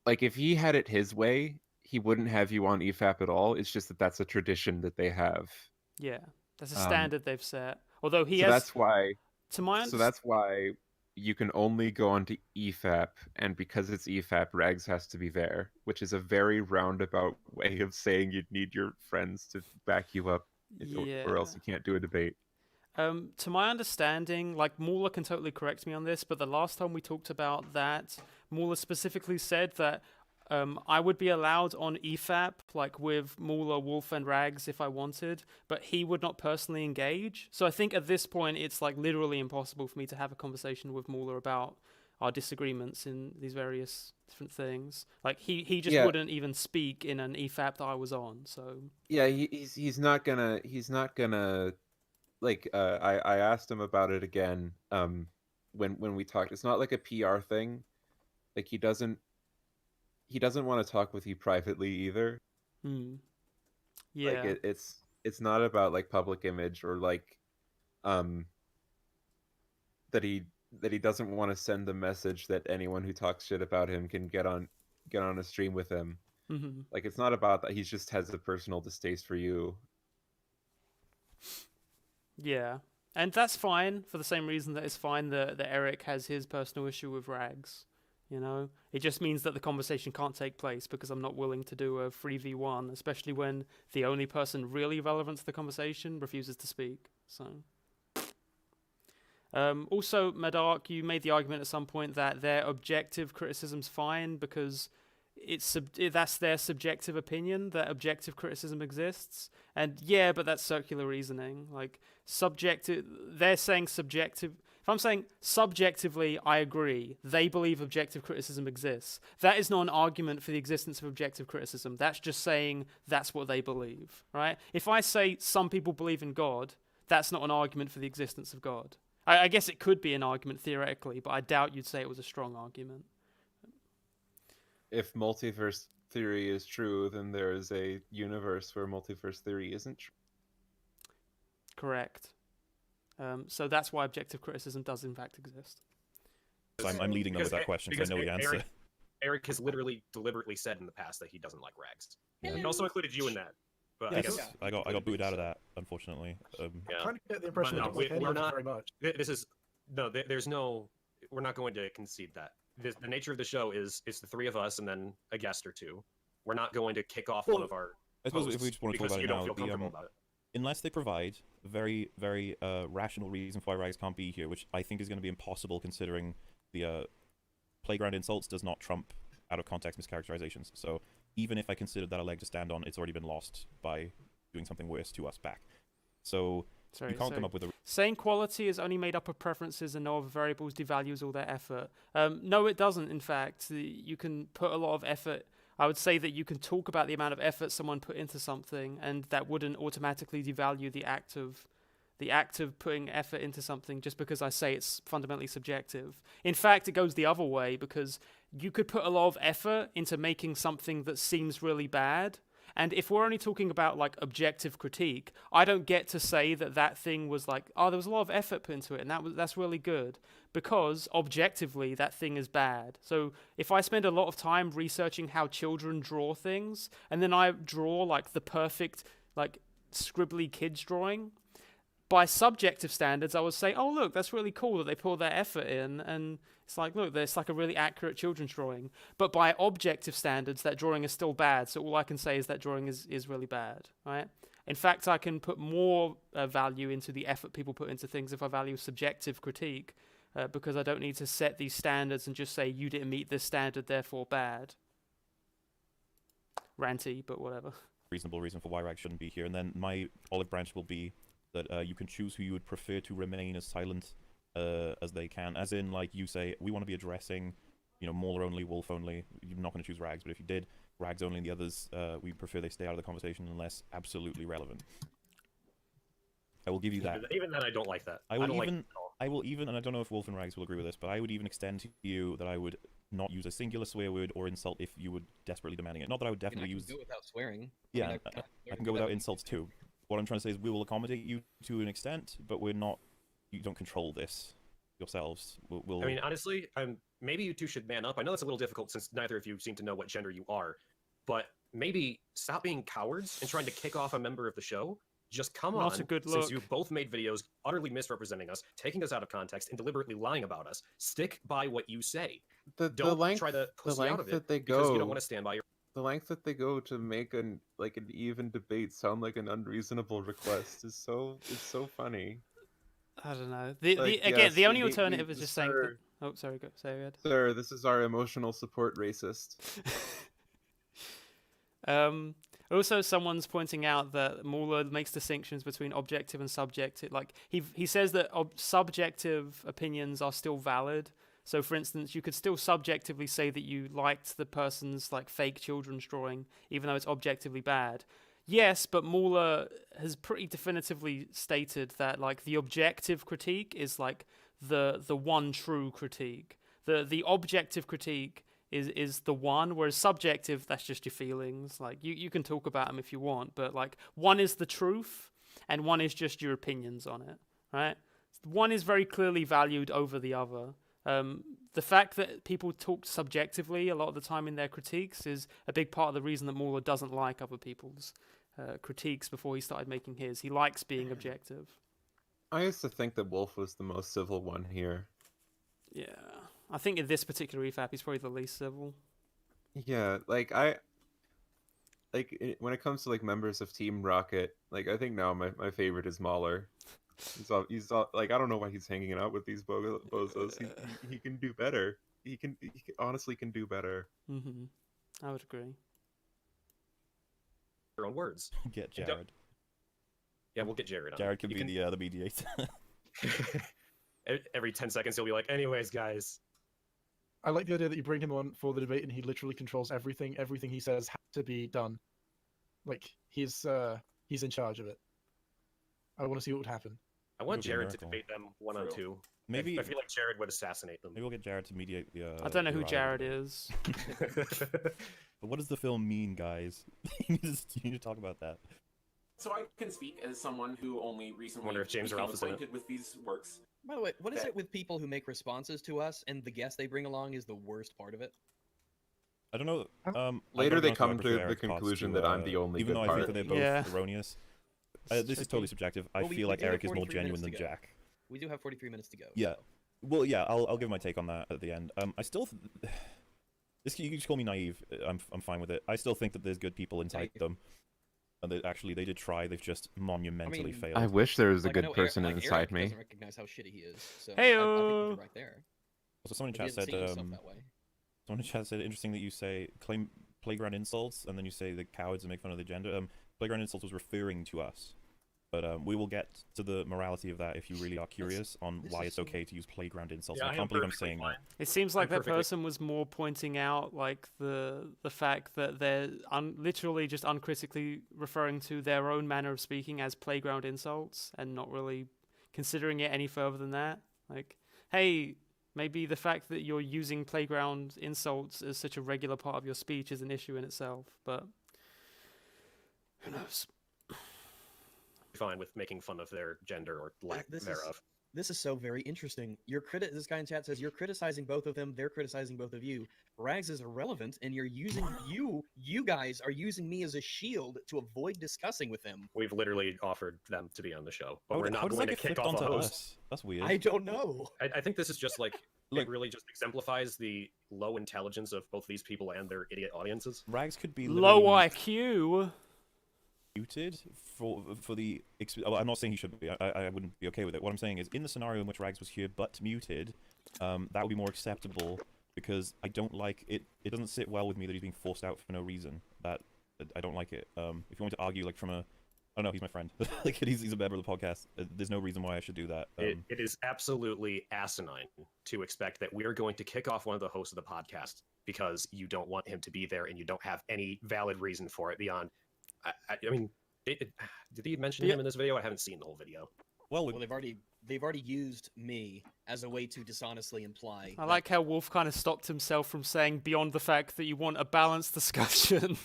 Speaker 1: like if he had it his way, he wouldn't have you on EFAP at all. It's just that that's a tradition that they have.
Speaker 2: Yeah, that's a standard they've set. Although he has.
Speaker 1: That's why.
Speaker 2: To my
Speaker 1: so that's why you can only go onto EFAP, and because it's EFAP, Rags has to be there, which is a very roundabout way of saying you'd need your friends to back you up, or else you can't do a debate.
Speaker 2: To my understanding, like MAULER can totally correct me on this, but the last time we talked about that, MAULER specifically said that I would be allowed on EFAP, like with MAULER, Wolf, and Rags if I wanted, but he would not personally engage. So I think at this point, it's like literally impossible for me to have a conversation with MAULER about our disagreements in these various different things. Like he just wouldn't even speak in an EFAP that I was on. So
Speaker 1: yeah, he's not gonna. Like I asked him about it again when we talked. It's not like a PR thing. Like he doesn't want to talk with you privately either.
Speaker 2: Yeah.
Speaker 1: Like it's not about like public image or like that he doesn't want to send the message that anyone who talks shit about him can get on a stream with him. Like it's not about that. He just has a personal distaste for you.
Speaker 2: Yeah, and that's fine for the same reason that it's fine that Eric has his personal issue with Rags. You know, it just means that the conversation can't take place because I'm not willing to do a 3v1, especially when the only person really relevant to the conversation refuses to speak. So, also, Medark, you made the argument at some point that their objective criticism's fine because that's their subjective opinion that objective criticism exists. And yeah, but that's circular reasoning. Like subjective, they're saying subjective. If I'm saying subjectively, I agree, they believe objective criticism exists. That is not an argument for the existence of objective criticism. That's just saying that's what they believe, right? If I say some people believe in God, that's not an argument for the existence of God. I guess it could be an argument theoretically, but I doubt you'd say it was a strong argument.
Speaker 1: If multiverse theory is true, then there is a universe where multiverse theory isn't true.
Speaker 2: Correct. So that's why objective criticism does in fact exist.
Speaker 4: So I'm leading them with that question, so I know the answer.
Speaker 5: Eric has literally deliberately said in the past that he doesn't like Rags.
Speaker 4: Yeah.
Speaker 5: He also included you in that. But
Speaker 4: yes, I got booted out of that, unfortunately.
Speaker 7: I'm trying to get the impression that
Speaker 5: we're not
Speaker 7: very much.
Speaker 5: There's no. We're not going to concede that. The nature of the show is it's the three of us and then a guest or two. We're not going to kick off one of our.
Speaker 4: I suppose if we just want to talk about it now,
Speaker 5: feel comfortable about it.
Speaker 4: Unless they provide a very, very rational reason for why Rags can't be here, which I think is going to be impossible considering the playground insults does not trump out of context mischaracterizations. So even if I considered that a leg to stand on, it's already been lost by doing something worse to us back. So you can't come up with a...
Speaker 2: Saying quality is only made up of preferences and no other variables devalues all their effort. No, it doesn't, in fact. You can put a lot of effort... I would say that you can talk about the amount of effort someone put into something, and that wouldn't automatically devalue the act of putting effort into something just because I say it's fundamentally subjective. In fact, it goes the other way because you could put a lot of effort into making something that seems really bad. And if we're only talking about like objective critique, I don't get to say that thing was like, oh, there was a lot of effort put into it, and that's really good, because objectively that thing is bad. So if I spend a lot of time researching how children draw things, and then I draw like the perfect like scribbly kids drawing, by subjective standards, I would say, oh, look, that's really cool that they put their effort in. And it's like, look, it's like a really accurate children's drawing. But by objective standards, that drawing is still bad. So all I can say is that drawing is really bad, right? In fact, I can put more value into the effort people put into things if I value subjective critique, because I don't need to set these standards and just say, you didn't meet this standard, therefore bad. Ranty, but whatever.
Speaker 4: reasonable reason for why Rags shouldn't be here. And then my olive branch will be that you can choose who you would prefer to remain as silent as they can. As in, like, you say, we want to be addressing, you know, MAULER only, Wolf only. You're not going to choose Rags, but if you did, Rags only and the others, we prefer they stay out of the conversation unless absolutely relevant. I will give you that.
Speaker 5: Even then, I don't like that.
Speaker 4: I will even, and I don't know if Wolf and Rags will agree with this, but I would even extend to you that I would not use a singular swear word or insult if you were desperately demanding it. Not that I would definitely use.
Speaker 6: Go without swearing.
Speaker 4: Yeah, I can go without insults too. What I'm trying to say is we will accommodate you to an extent, but we're not. You don't control this yourselves. We'll...
Speaker 5: I mean, honestly, maybe you two should man up. I know it's a little difficult since neither of you seem to know what gender you are, but maybe stop being cowards and trying to kick off a member of the show. Just come on,
Speaker 2: Not a good look.
Speaker 5: since you both made videos utterly misrepresenting us, taking us out of context, and deliberately lying about us. Stick by what you say. Don't try to pussy out of it because you don't want to stand by your...
Speaker 1: The length that they go to make an even debate sound like an unreasonable request is so funny.
Speaker 2: I don't know. The only alternative is just saying... Oh, sorry, go. Say it.
Speaker 1: Sir, this is our emotional support racist.
Speaker 2: Also, someone's pointing out that MAULER makes distinctions between objective and subjective. Like, he says that subjective opinions are still valid. So, for instance, you could still subjectively say that you liked the person's, like, fake children's drawing, even though it's objectively bad. Yes, but MAULER has pretty definitively stated that, like, the objective critique is, like, the one true critique. The objective critique is the one, whereas subjective, that's just your feelings. Like, you can talk about them if you want, but, like, one is the truth, and one is just your opinions on it, right? One is very clearly valued over the other. The fact that people talk subjectively a lot of the time in their critiques is a big part of the reason that MAULER doesn't like other people's critiques before he started making his. He likes being objective.
Speaker 1: I used to think that Wolf was the most civil one here.
Speaker 2: Yeah. I think in this particular EFAP, he's probably the least civil.
Speaker 1: Yeah, when it comes to, like, members of Team Rocket, like, I think now my favorite is MAULER. He's I don't know why he's hanging out with these bozos. He can do better. He honestly can do better.
Speaker 2: Mm-hmm. I would agree.
Speaker 5: Your own words.
Speaker 4: Get Jared.
Speaker 5: Yeah, we'll get Jared on.
Speaker 4: Jared could be the mediator.
Speaker 5: Every 10 seconds, he'll be like, anyways, guys.
Speaker 7: I like the idea that you bring him on for the debate and he literally controls everything. Everything he says has to be done. Like, he's in charge of it. I want to see what would happen.
Speaker 5: I want Jared to debate them one-on-two.
Speaker 4: Maybe
Speaker 5: I feel like Jared would assassinate them.
Speaker 4: Maybe we'll get Jared to mediate the.
Speaker 2: I don't know who Jared is.
Speaker 4: But what does the film mean, guys? you need to talk about that.
Speaker 11: So I can speak as someone who only recently
Speaker 5: wonder if James
Speaker 11: became
Speaker 5: Ralph is in it.
Speaker 11: acquainted with these works.
Speaker 6: By the way, what is it with people who make responses to us and the guests they bring along is the worst part of it?
Speaker 4: I don't know.
Speaker 1: Later they come to the conclusion that I'm the only
Speaker 4: even
Speaker 1: good
Speaker 4: though
Speaker 1: part.
Speaker 4: I think that they're both erroneous. This is totally subjective. I feel like Eric is more genuine than Jack.
Speaker 6: We do have 43 minutes to go.
Speaker 4: Yeah. Well, yeah, I'll give my take on that at the end. I still... you can just call me naive. I'm fine with it. I still think that there's good people inside them. And they did try. They've just monumentally failed.
Speaker 1: I wish there was a good person inside
Speaker 6: Eric
Speaker 1: me.
Speaker 6: Doesn't recognize how shitty he is. So
Speaker 2: Hey-o!
Speaker 6: I think he's right there.
Speaker 4: Also, someone in chat said. Someone in chat said interesting that you say claim playground insults and then you say the cowards and make fun of the gender. Playground insults was referring to us. But we will get to the morality of that if you really are curious on why it's okay to use playground insults.
Speaker 5: Yeah,
Speaker 4: I can't believe I'm saying that.
Speaker 2: It seems like that person was more pointing out like the fact that they're literally just uncritically referring to their own manner of speaking as playground insults and not really considering it any further than that. Like, hey, maybe the fact that you're using playground insults as such a regular part of your speech is an issue in itself, but who knows?
Speaker 5: Fine with making fun of their gender or lack thereof.
Speaker 6: This is so very interesting. This guy in chat says you're criticizing both of them. They're criticizing both of you. Rags is irrelevant, and you're using you guys are using me as a shield to avoid discussing with them.
Speaker 5: We've literally offered them to be on the show, but we're not going to kick off a host.
Speaker 4: That's weird.
Speaker 6: I don't know.
Speaker 5: I think this is just like it really just exemplifies the low intelligence of both these people and their idiot audiences.
Speaker 4: Rags could be
Speaker 2: low IQ.
Speaker 4: Muted for the. Well, I'm not saying he should be. I wouldn't be okay with it. What I'm saying is, in the scenario in which Rags was here but muted, that would be more acceptable because I don't like it. It doesn't sit well with me that he's being forced out for no reason. That I don't like it. If you want to argue like from a, I don't know, he's my friend. Like he's a member of the podcast. There's no reason why I should do that.
Speaker 5: It is absolutely asinine to expect that we are going to kick off one of the hosts of the podcast because you don't want him to be there and you don't have any valid reason for it beyond. I mean, did he mention him in this video? I haven't seen the whole video.
Speaker 9: Well, they've already used me as a way to dishonestly imply.
Speaker 2: I like how Wolf kind of stopped himself from saying beyond the fact that you want a balanced discussion.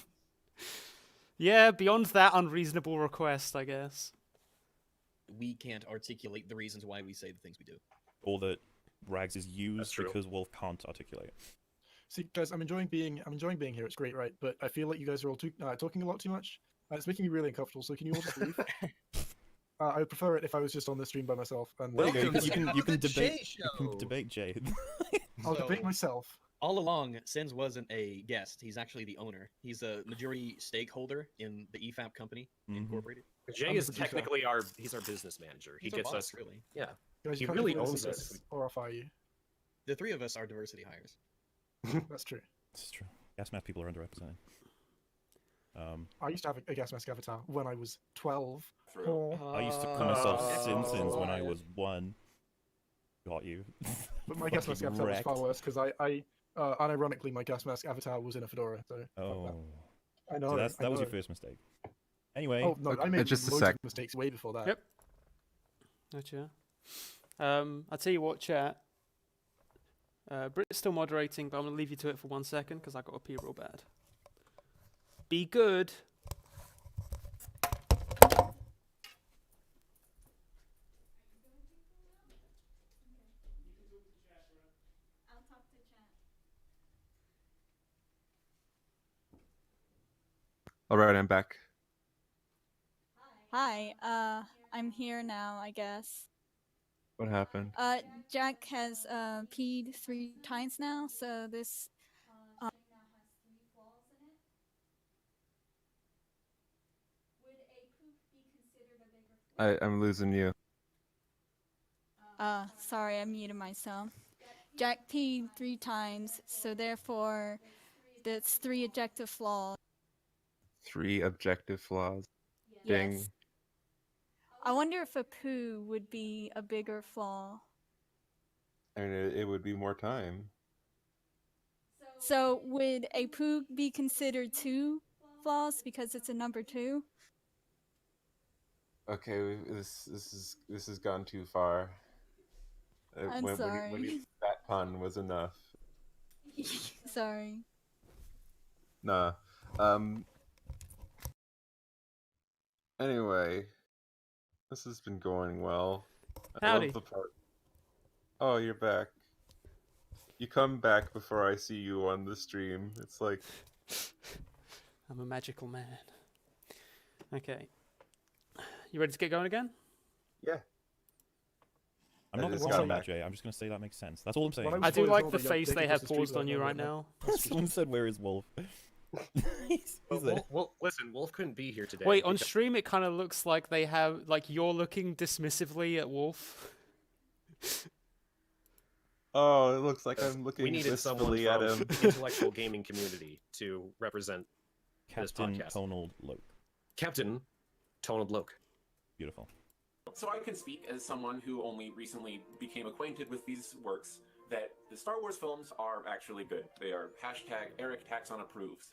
Speaker 2: Yeah, beyond that unreasonable request, I guess.
Speaker 9: We can't articulate the reasons why we say the things we do.
Speaker 4: Or that Rags is used because Wolf can't articulate.
Speaker 7: See, guys, I'm enjoying being here. It's great, right? But I feel like you guys are all talking a lot too much. It's making me really uncomfortable. So can you all just leave? I would prefer it if I was just on the stream by myself. And
Speaker 4: you can debate Jay.
Speaker 7: I'll debate myself.
Speaker 9: All along, Sins wasn't a guest. He's actually the owner. He's a majority stakeholder in the EFAP company, Incorporated.
Speaker 5: Jay is technically he's our business manager. He gets us,
Speaker 9: really.
Speaker 5: Yeah.
Speaker 7: Guys,
Speaker 5: he really owns us.
Speaker 7: Or I'll fire you.
Speaker 9: The three of us are diversity hires.
Speaker 7: That's true.
Speaker 4: This is true. Gas mask people are underrepresented.
Speaker 7: I used to have a gas mask avatar when I was 12.
Speaker 4: I used to call myself Sins when I was 1. Got you.
Speaker 7: But my gas mask avatar was far worse because I unironically my gas mask avatar was in a fedora. So I know.
Speaker 4: So that was your first mistake. Anyway.
Speaker 7: Oh no, I made
Speaker 1: just
Speaker 7: loads of mistakes way before that.
Speaker 2: Yep. Gotcha. I'll tell you what, chat. Brit's still moderating, but I'm gonna leave you to it for 1 second because I got to pee real bad. Be good.
Speaker 1: All right, I'm back.
Speaker 3: Hi, I'm here now, I guess.
Speaker 1: What happened?
Speaker 3: Jack has peed 3 times now, so this
Speaker 1: I'm losing you.
Speaker 3: sorry, I muted myself. Jack peed 3 times, so therefore that's 3 objective flaws.
Speaker 1: 3 objective flaws. Ding.
Speaker 3: Yes. I wonder if a poo would be a bigger flaw.
Speaker 1: I mean, it would be more time.
Speaker 3: So would a poo be considered 2 flaws because it's a number 2?
Speaker 1: Okay, this has gone too far.
Speaker 3: I'm sorry.
Speaker 1: That pun was enough.
Speaker 3: Sorry.
Speaker 1: Nah. Anyway, this has been going well. I
Speaker 2: Howdy.
Speaker 1: love the part. Oh, you're back. You come back before I see you on the stream. It's like
Speaker 2: I'm a magical man. Okay. You ready to get going again?
Speaker 1: Yeah.
Speaker 4: I'm not going to say that, Jay. I'm just going to say that makes sense. That's all I'm saying.
Speaker 2: I do like the face they have paused on you right now.
Speaker 4: Someone said, "Where is Wolf?" he's there.
Speaker 5: Well, listen, Wolf couldn't be here today.
Speaker 2: Wait, on stream it kind of looks like they have, like you're looking dismissively at Wolf.
Speaker 1: Oh, it looks like I'm looking
Speaker 5: we needed someone
Speaker 1: wistfully at him.
Speaker 5: from the intellectual gaming community to represent this
Speaker 4: Captain
Speaker 5: podcast.
Speaker 4: Tonal Loke.
Speaker 5: Captain Tonal Loke.
Speaker 4: Beautiful.
Speaker 11: So I can speak as someone who only recently became acquainted with these works, that the Star Wars films are actually good. They are #EricTaxonApproves.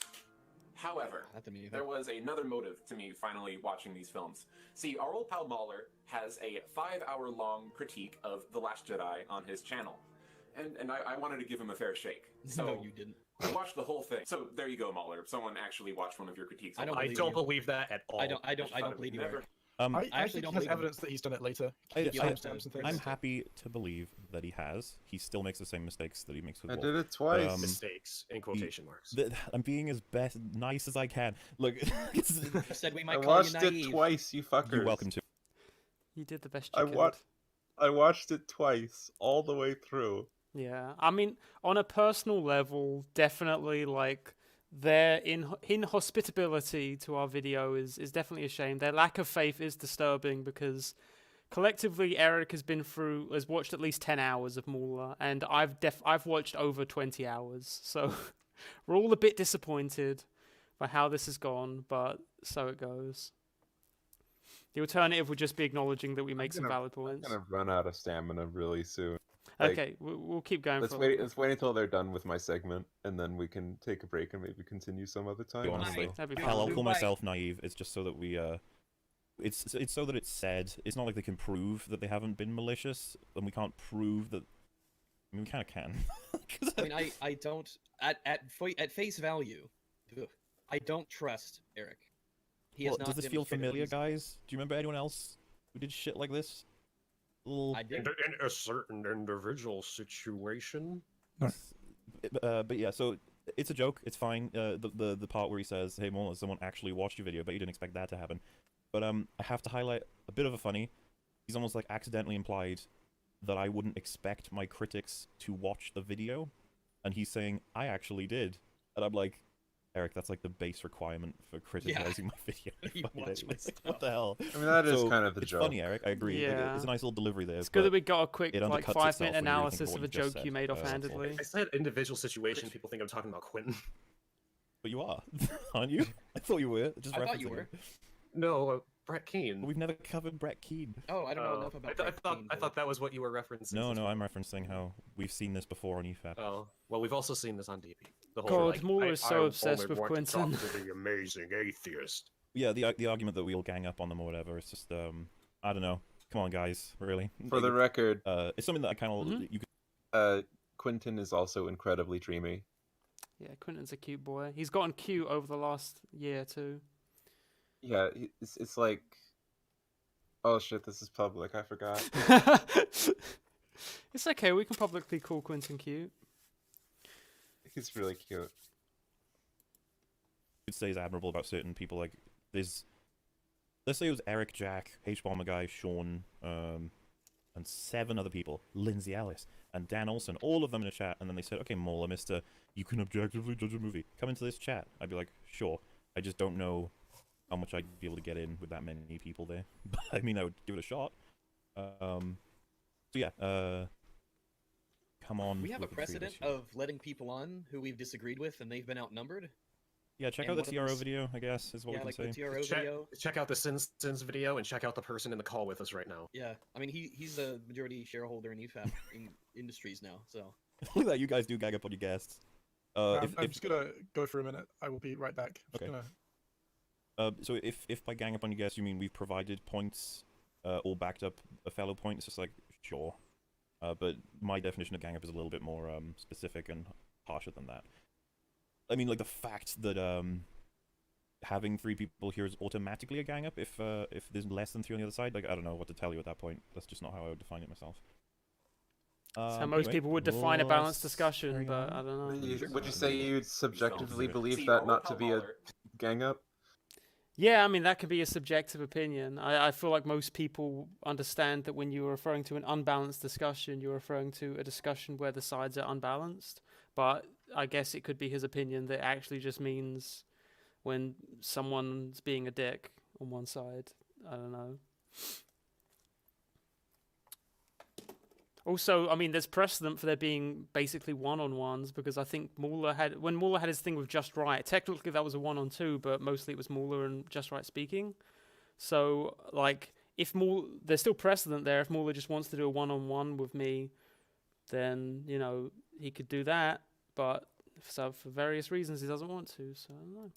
Speaker 11: However, there was another motive to me finally watching these films. See, our old pal MauLerr has a 5-hour-long critique of The Last Jedi on his channel. And I wanted to give him a fair shake. So
Speaker 9: No, you didn't.
Speaker 11: I watched the whole thing. So there you go, MauLerr. Someone actually watched one of your critiques.
Speaker 5: I don't believe that at all.
Speaker 9: I don't believe you, Eric.
Speaker 7: I
Speaker 9: actually
Speaker 7: think
Speaker 9: don't
Speaker 7: he has
Speaker 9: believe
Speaker 7: evidence that he's done it later.
Speaker 4: I'm happy to believe that he has. He still makes the same mistakes that he makes with
Speaker 1: I
Speaker 4: Wolf.
Speaker 1: did it twice.
Speaker 5: Mistakes in quotation marks.
Speaker 4: I'm being as nice as I can. Look,
Speaker 9: You said we might
Speaker 1: I
Speaker 9: call
Speaker 1: watched
Speaker 9: you
Speaker 1: it
Speaker 9: naive.
Speaker 1: twice, you fuckers.
Speaker 4: you're welcome to.
Speaker 2: You did the best you could.
Speaker 1: I watched it twice, all the way through.
Speaker 2: Yeah, I mean, on a personal level, definitely, like, their inhospitability to our video is definitely a shame. Their lack of faith is disturbing because collectively Eric has watched at least 10 hours of MAULER, and I've watched over 20 hours, so we're all a bit disappointed. by how this has gone, but so it goes. The alternative would just be acknowledging that we make some valid points.
Speaker 1: I'm gonna run out of stamina really soon.
Speaker 2: Okay, we'll keep going.
Speaker 1: Let's wait until they're done with my segment, and then we can take a break and maybe continue some other time.
Speaker 4: Honestly,
Speaker 2: that'd be
Speaker 4: hell, I'll
Speaker 2: fine.
Speaker 4: call myself naive. It's just so that we it's so that it's said. It's not like they can prove that they haven't been malicious, and we can't prove that. I mean, we kind of can.
Speaker 9: I mean, I don't at face value. I don't trust Eric. He has not
Speaker 4: does this feel
Speaker 9: demonstrated
Speaker 4: familiar,
Speaker 9: he's-
Speaker 4: guys? Do you remember anyone else who did shit like this?
Speaker 9: I did.
Speaker 5: In a certain individual situation.
Speaker 4: But yeah, so it's a joke. It's fine. The part where he says, "Hey, Mola, someone actually watched your video," but you didn't expect that to happen. But I have to highlight a bit of a funny. He's almost like accidentally implied that I wouldn't expect my critics to watch the video, and he's saying I actually did, and I'm like, Eric, that's like the base requirement for criticizing my video.
Speaker 9: You watch my stuff.
Speaker 4: What the hell?
Speaker 1: I mean, that is kind of the
Speaker 4: it's
Speaker 1: joke.
Speaker 4: funny, Eric. I agree.
Speaker 2: Yeah.
Speaker 4: It's a nice little delivery there.
Speaker 2: It's good that we got a quick
Speaker 4: it
Speaker 2: like
Speaker 4: undercuts
Speaker 2: 5-minute
Speaker 4: itself when you really think
Speaker 2: analysis
Speaker 4: what
Speaker 2: of a
Speaker 4: you've just
Speaker 2: joke you
Speaker 4: said.
Speaker 2: made offhandedly.
Speaker 5: I said individual situation. People think I'm talking about Quentin.
Speaker 4: But you are, aren't you? I thought you were. Just
Speaker 9: I thought you
Speaker 4: referencing
Speaker 9: were.
Speaker 4: him.
Speaker 5: No, Brett Keane.
Speaker 4: We've never covered Brett Keane.
Speaker 9: Oh, I don't know enough about.
Speaker 5: I thought that was what you were referencing.
Speaker 4: No, I'm referencing how we've seen this before on EFAP.
Speaker 5: Oh, well, we've also seen this on DP. The
Speaker 2: God,
Speaker 5: whole, like,
Speaker 2: Mauler is so
Speaker 5: I
Speaker 2: obsessed
Speaker 5: only
Speaker 2: with
Speaker 5: want to
Speaker 2: Quentin.
Speaker 5: talk to the amazing atheist.
Speaker 4: Yeah, the argument that we'll gang up on them or whatever. It's just I don't know. Come on, guys, really.
Speaker 1: For the record,
Speaker 4: it's something that I kind of you could.
Speaker 1: Quentin is also incredibly dreamy.
Speaker 2: Yeah, Quentin's a cute boy. He's gotten cute over the last year too.
Speaker 1: Yeah, it's like, oh shit, this is public. I forgot.
Speaker 2: It's okay. We can publicly call Quentin cute.
Speaker 1: He's really cute.
Speaker 4: Could say is admirable about certain people. Like there's, let's say it was Eric, Jack, H-Bomber Guy, Sean, and 7 other people, Lindsay Ellis and Dan Olson, all of them in a chat, and then they said, "Okay, Mauler, Mister, you can objectively judge a movie. Come into this chat." I'd be like, "Sure." I just don't know how much I'd be able to get in with that many people there. But I mean, I would give it a shot. So yeah, come on.
Speaker 9: We have a
Speaker 4: with the three
Speaker 9: precedent
Speaker 4: us here.
Speaker 9: of letting people on who we've disagreed with, and they've been outnumbered.
Speaker 4: Yeah, check
Speaker 9: and
Speaker 4: out the
Speaker 9: one of
Speaker 4: TRO
Speaker 9: them's-
Speaker 4: video, I guess, is what
Speaker 9: Yeah,
Speaker 4: we
Speaker 9: like
Speaker 4: can
Speaker 9: the
Speaker 4: say.
Speaker 9: TRO video.
Speaker 5: Check out the Sins video and check out the person in the call with us right now.
Speaker 9: Yeah, I mean he's a majority shareholder in EFAP Industries now, so.
Speaker 4: Look at that, you guys do gag up on your guests.
Speaker 7: I'm just gonna go for a minute. I will be right back. Just
Speaker 4: Okay.
Speaker 7: gonna...
Speaker 4: So if by gang up on your guests you mean we've provided points, or backed up a fellow point, it's just like, sure. But my definition of gang up is a little bit more specific and harsher than that. I mean, like the fact that having 3 people here is automatically a gang up if there's less than 3 on the other side. Like, I don't know what to tell you at that point. That's just not how I would define it myself.
Speaker 2: That's how most
Speaker 4: Anyway,
Speaker 2: people would define a balanced
Speaker 4: let's
Speaker 2: discussion,
Speaker 4: carry
Speaker 2: but
Speaker 4: on.
Speaker 2: I don't know.
Speaker 1: Would you say you subjectively believe
Speaker 11: See,
Speaker 1: that
Speaker 11: I'll
Speaker 1: not to
Speaker 11: tell
Speaker 1: be a
Speaker 11: Mauler.
Speaker 1: gang up?
Speaker 2: Yeah, I mean, that could be a subjective opinion. I feel like most people understand that when you're referring to an unbalanced discussion, you're referring to a discussion where the sides are unbalanced. But I guess it could be his opinion that actually just means when someone's being a dick on one side. I don't know. Also, I mean, there's precedent for there being basically one-on-ones because I think when Mauler had his thing with Just Right, technically that was a 1-on-2, but mostly it was Mauler and Just Right speaking. So, like, if there's still precedent there. If Mauler just wants to do a 1-on-1 with me, then, you know, he could do that. But for various reasons, he doesn't want to, so I don't know.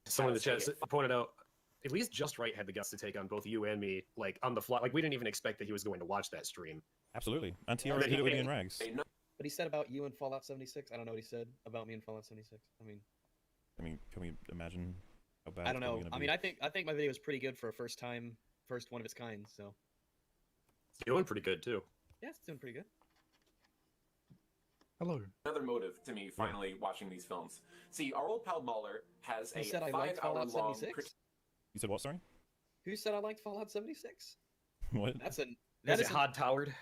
Speaker 5: Someone in the chat pointed out, at least Just Right had the guts to take on both you and me, like, on the fly. Like, we didn't even expect that he was going to watch that stream.
Speaker 4: Absolutely. And TRO did it with me and Rags.
Speaker 9: But he said about you and Fallout 76. I don't know what he said about me and Fallout 76. I mean,
Speaker 4: can we imagine how bad
Speaker 9: I don't
Speaker 4: it's
Speaker 9: know.
Speaker 4: probably
Speaker 9: I
Speaker 4: gonna
Speaker 9: mean,
Speaker 4: be?
Speaker 9: I think my video was pretty good for a first one of its kind. So.
Speaker 5: It's doing pretty good, too.
Speaker 9: Yeah, it's doing pretty good.
Speaker 7: Hello.
Speaker 11: Another motive to me finally watching these films. See, our old pal MauLerr has
Speaker 9: Who
Speaker 11: a
Speaker 9: said I liked Fallout
Speaker 11: 5-hour-long
Speaker 9: 76?
Speaker 4: You said what, sorry?
Speaker 9: Who said I liked Fallout 76?
Speaker 4: What?
Speaker 9: That's an
Speaker 5: Is it hot-towered?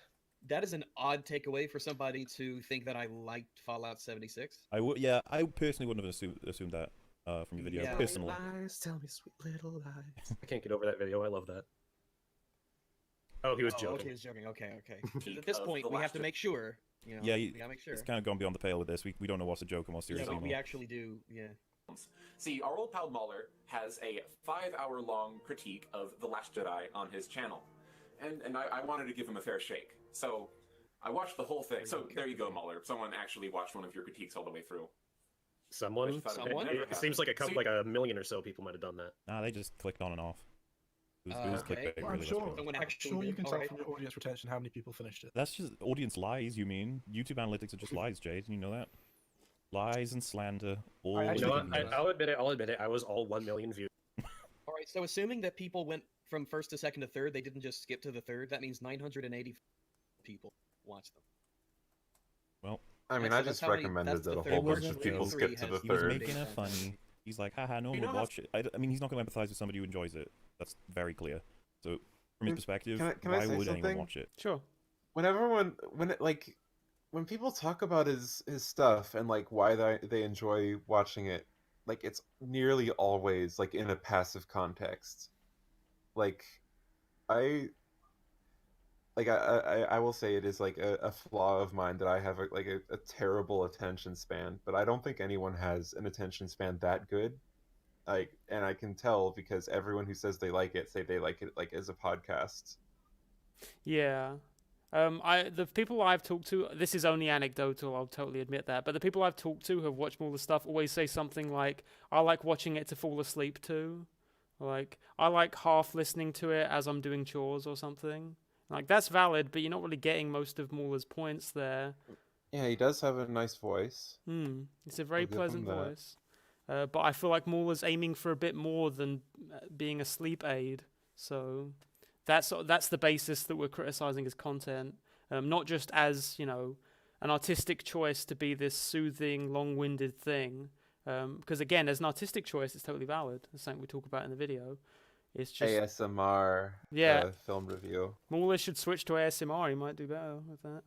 Speaker 9: That is an odd takeaway for somebody to think that I liked Fallout 76.
Speaker 4: Yeah, I personally wouldn't have assumed that from your video,
Speaker 9: Yeah.
Speaker 4: personally.
Speaker 5: Lies, tell me sweet little lies. I can't get over that video. I love that. Oh, he was joking.
Speaker 9: Okay, he was joking. Okay.
Speaker 11: Peak
Speaker 9: At this
Speaker 11: of
Speaker 9: point,
Speaker 11: the
Speaker 9: we have
Speaker 11: last
Speaker 9: to make sure. You know,
Speaker 4: Yeah,
Speaker 9: we gotta make sure.
Speaker 4: It's kind of gone beyond the pale with this. We don't know what's a joke and what's serious
Speaker 9: Yeah, we
Speaker 4: anymore.
Speaker 9: actually do. Yeah.
Speaker 11: See, our old pal MauLerr has a 5-hour-long critique of The Last Jedi on his channel, and I wanted to give him a fair shake. So I watched the whole thing. So there you go, MauLerr. Someone actually watched one of your critiques all the way through.
Speaker 5: Someone? It seems like a million or so people might have done that.
Speaker 4: Nah, they just clicked on and off. It was clickbait,
Speaker 7: Well,
Speaker 4: really.
Speaker 7: I'm sure you can tell from your audience retention how many people finished it.
Speaker 4: That's just audience lies, you mean? YouTube analytics are just lies, Jade. You know that? Lies and slander. All
Speaker 5: I'll admit it. I was all 1 million views.
Speaker 6: All right, so assuming that people went from first to second to third, they didn't just skip to the third. That means 980 people watched them.
Speaker 4: Well,
Speaker 1: I mean, I just recommended that a whole bunch of people skip to the third.
Speaker 4: He was making it funny. He's like, haha, no one would watch it. I mean, he's not going to empathize with somebody who enjoys it. That's very clear. So, from his perspective, why would anyone watch it?
Speaker 2: Sure.
Speaker 1: When people talk about his stuff and like why they enjoy watching it, like it's nearly always like in a passive context. Like, I will say it is like a flaw of mine that I have a terrible attention span, but I don't think anyone has an attention span that good. And I can tell because everyone who says they like it say they like it like as a podcast.
Speaker 2: Yeah. The people I've talked to, this is only anecdotal, I'll totally admit that, but the people I've talked to who have watched MauLer's stuff always say something like, I like watching it to fall asleep to. Like, I like half listening to it as I'm doing chores or something. Like, that's valid, but you're not really getting most of MauLer's points there.
Speaker 1: Yeah, he does have a nice voice.
Speaker 2: It's a very pleasant voice. But I feel like MauLer's aiming for a bit more than being a sleep aid. So that's the basis that we're criticizing his content. Not just as, you know, an artistic choice to be this soothing, long-winded thing. Because again, as an artistic choice, it's totally valid. It's something we talk about in the video. It's just
Speaker 1: ASMR film review.
Speaker 2: MauLerr should switch to ASMR. He might do better with that.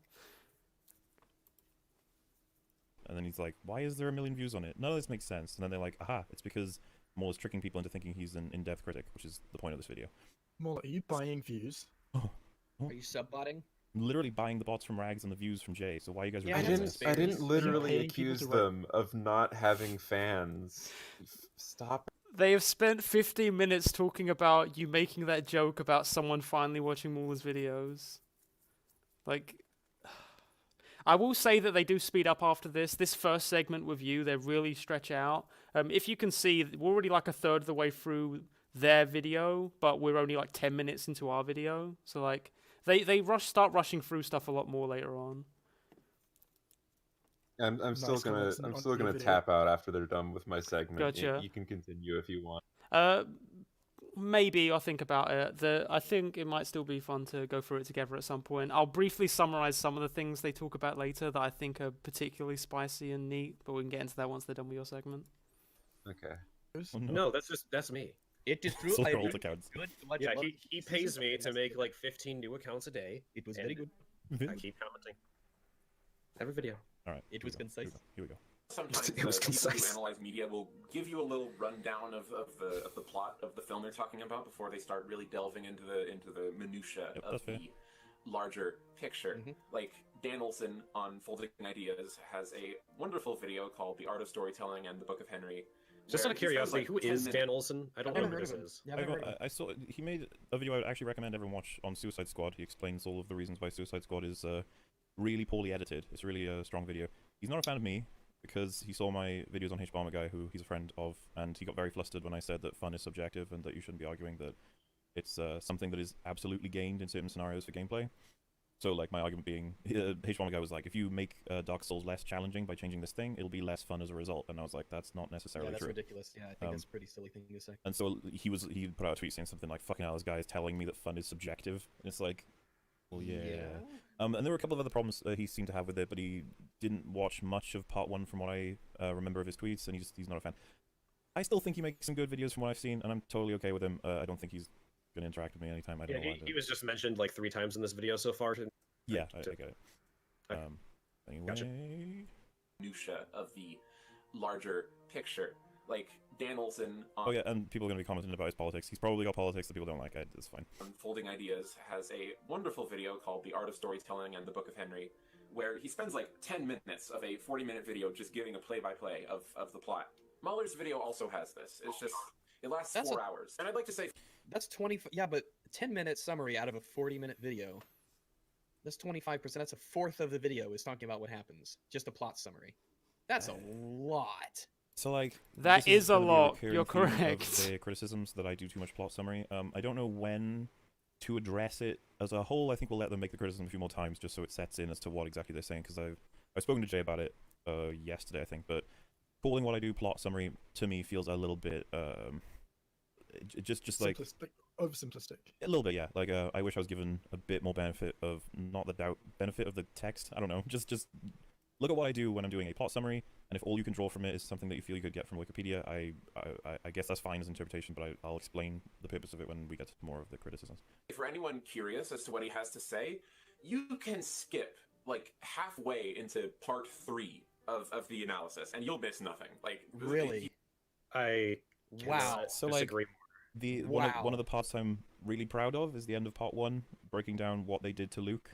Speaker 4: And then he's like, why is there 1 million views on it? None of this makes sense. And then they're like, aha, it's because MauLerr's tricking people into thinking he's an in-depth critic, which is the point of this video.
Speaker 7: MauLerr, are you buying views?
Speaker 6: Are you sub-botting?
Speaker 4: Literally buying the bots from Rags and the views from Jay, so why are you guys...
Speaker 1: I didn't literally accuse them of not having fans. Stop.
Speaker 2: They have spent 15 minutes talking about you making that joke about someone finally watching MauLer's videos. Like, I will say that they do speed up after this. This first segment with you, they really stretch out. If you can see, we're already like a third of the way through their video, but we're only like 10 minutes into our video. So like, they start rushing through stuff a lot more later on.
Speaker 1: I'm still gonna tap out after they're done with my segment.
Speaker 2: Gotcha.
Speaker 1: You can continue if you want.
Speaker 2: Maybe I'll think about it. I think it might still be fun to go through it together at some point. I'll briefly summarize some of the things they talk about later that I think are particularly spicy and neat, but we can get into that once they're done with your segment.
Speaker 1: Okay.
Speaker 5: No, that's me.
Speaker 6: It is true.
Speaker 4: I old accounts.
Speaker 5: Yeah, he pays me to make like 15 new accounts a day.
Speaker 6: It was very good.
Speaker 5: I keep commenting. Every video.
Speaker 4: All right.
Speaker 6: It was concise.
Speaker 4: Here we go.
Speaker 11: Sometimes
Speaker 5: it was
Speaker 11: people
Speaker 5: concise.
Speaker 11: who analyze media will give you a little rundown of the plot of the film they're talking about before they start really delving into the minutia of the larger picture. Like Dan Olson on Folding Ideas has a wonderful video called "The Art of Storytelling and the Book of Henry."
Speaker 5: Just out of curiosity, who is Dan Olson? I don't know who this is.
Speaker 4: I saw he made a video I would actually recommend everyone watch on Suicide Squad. He explains all of the reasons why Suicide Squad is really poorly edited. It's really a strong video. He's not a fan of me because he saw my videos on H-Bomber Guy, who he's a friend of, and he got very flustered when I said that fun is subjective and that you shouldn't be arguing that it's something that is absolutely gained in certain scenarios for gameplay. So, like, my argument being, H-Bomber Guy was like, if you make Dark Souls less challenging by changing this thing, it'll be less fun as a result. And I was like, that's not necessarily
Speaker 6: that's
Speaker 4: true.
Speaker 6: ridiculous. Yeah, I think that's a pretty silly thing to say.
Speaker 4: And so he put out a tweet saying something like, fucking hell, this guy is telling me that fun is subjective. And it's like, well, yeah. And there were a couple of other problems he seemed to have with it, but he didn't watch much of part 1 from what I remember of his tweets, and he's not a fan. I still think he makes some good videos from what I've seen, and I'm totally okay with him. I don't think he's going to interact with me anytime. I don't know why.
Speaker 5: He was just mentioned like 3 times in this video so far.
Speaker 4: Yeah, I get it. Anyway.
Speaker 5: Gotcha.
Speaker 11: Minutia of the larger picture. Like Dan Olson on...
Speaker 4: Oh yeah, and people are going to be commenting about his politics. He's probably got politics that people don't like. It's fine.
Speaker 11: Folding Ideas has a wonderful video called The Art of Storytelling and the Book of Henry, where he spends like 10 minutes of a 40-minute video just giving a play-by-play of the plot. MauLer's video also has this. It's just, it lasts
Speaker 9: That's
Speaker 11: 4 hours. And I'd like to say...
Speaker 9: That's 20... Yeah, but 10-minute summary out of a 40-minute video. That's 25%. That's a fourth of the video is talking about what happens. Just a plot summary. That's a lot.
Speaker 4: So, like...
Speaker 2: That
Speaker 4: this
Speaker 2: is a
Speaker 4: gonna be
Speaker 2: lot.
Speaker 4: recurring
Speaker 2: You're
Speaker 4: theme of
Speaker 2: correct.
Speaker 4: their criticisms that I do too much plot summary. I don't know when to address it as a whole. I think we'll let them make the criticism a few more times just so it sets in as to what exactly they're saying, because I've spoken to Jay about it yesterday, I think, but calling what I do plot summary to me feels a little bit just like
Speaker 7: oversimplistic.
Speaker 4: a little bit, yeah. Like I wish I was given a bit more benefit of benefit of the text. I don't know. Just look at what I do when I'm doing a plot summary, and if all you can draw from it is something that you feel you could get from Wikipedia, I guess that's fine as interpretation, but I'll explain the purpose of it when we get to more of the criticisms.
Speaker 11: For anyone curious as to what he has to say, you can skip like halfway into part 3 of the analysis, and you'll miss nothing. Like
Speaker 9: really,
Speaker 5: Wow.
Speaker 4: So like one of the parts I'm really proud of is the end of part 1, breaking down what they did to Luke,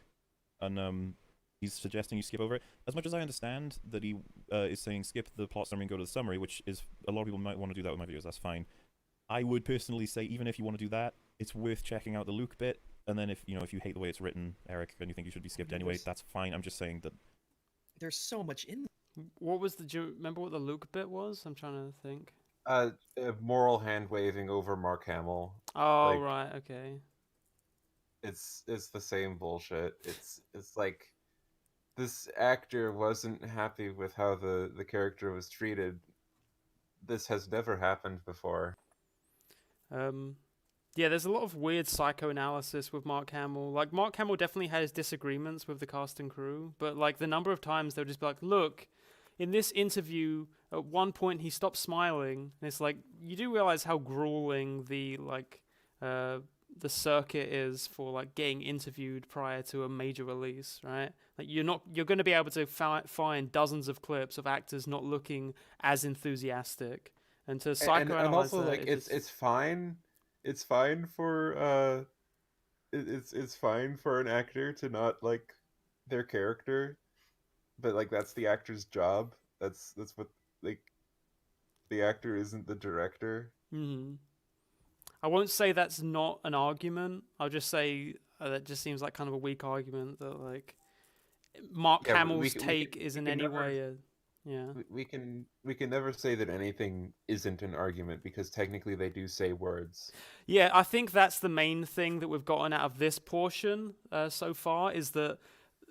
Speaker 4: and he's suggesting you skip over it. As much as I understand that he is saying skip the plot summary and go to the summary, which is a lot of people might want to do that with my videos. That's fine. I would personally say even if you want to do that, it's worth checking out the Luke bit. And then if you hate the way it's written, Eric, and you think you should be skipped anyway, that's fine. I'm just saying that
Speaker 9: there's so much in.
Speaker 2: What was the? Do you remember what the Luke bit was? I'm trying to think.
Speaker 1: Moral hand waving over Mark Hamill.
Speaker 2: Oh
Speaker 1: like,
Speaker 2: right, okay.
Speaker 1: It's the same bullshit. It's like this actor wasn't happy with how the character was treated. This has never happened before.
Speaker 2: Yeah, there's a lot of weird psychoanalysis with Mark Hamill. Like, Mark Hamill definitely has disagreements with the cast and crew, but, like, the number of times they'll just be like, look, in this interview, at one point he stopped smiling, and it's like, you do realize how grueling the circuit is for, like, getting interviewed prior to a major release, right? Like, you're going to be able to find dozens of clips of actors not looking as enthusiastic, and to psychoanalyze
Speaker 1: and also,
Speaker 2: that,
Speaker 1: like, it's fine. It's fine for it's fine for an actor to not like their character, but like that's the actor's job. That's what, like, the actor isn't the director.
Speaker 2: Mm-hmm. I won't say that's not an argument. I'll just say that just seems like kind of a weak argument that like Mark Hamill's take is in any way. Yeah.
Speaker 1: We can never say that anything isn't an argument because technically they do say words.
Speaker 2: Yeah, I think that's the main thing that we've gotten out of this portion so far is that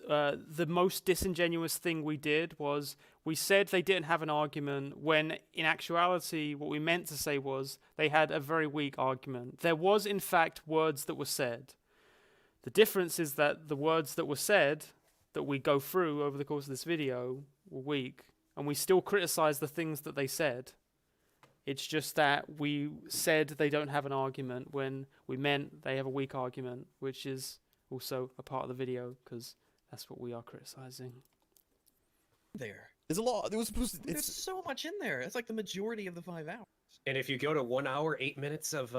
Speaker 2: the most disingenuous thing we did was we said they didn't have an argument when in actuality what we meant to say was they had a very weak argument. There was in fact words that were said. The difference is that the words that were said that we go through over the course of this video were weak. And we still criticize the things that they said. It's just that we said they don't have an argument when we meant they have a weak argument, which is also a part of the video, because that's what we are criticizing.
Speaker 4: There's a lot.
Speaker 9: There's so much in there. It's like the majority of the 5 hours.
Speaker 5: And if you go to 1 hour, 8 minutes of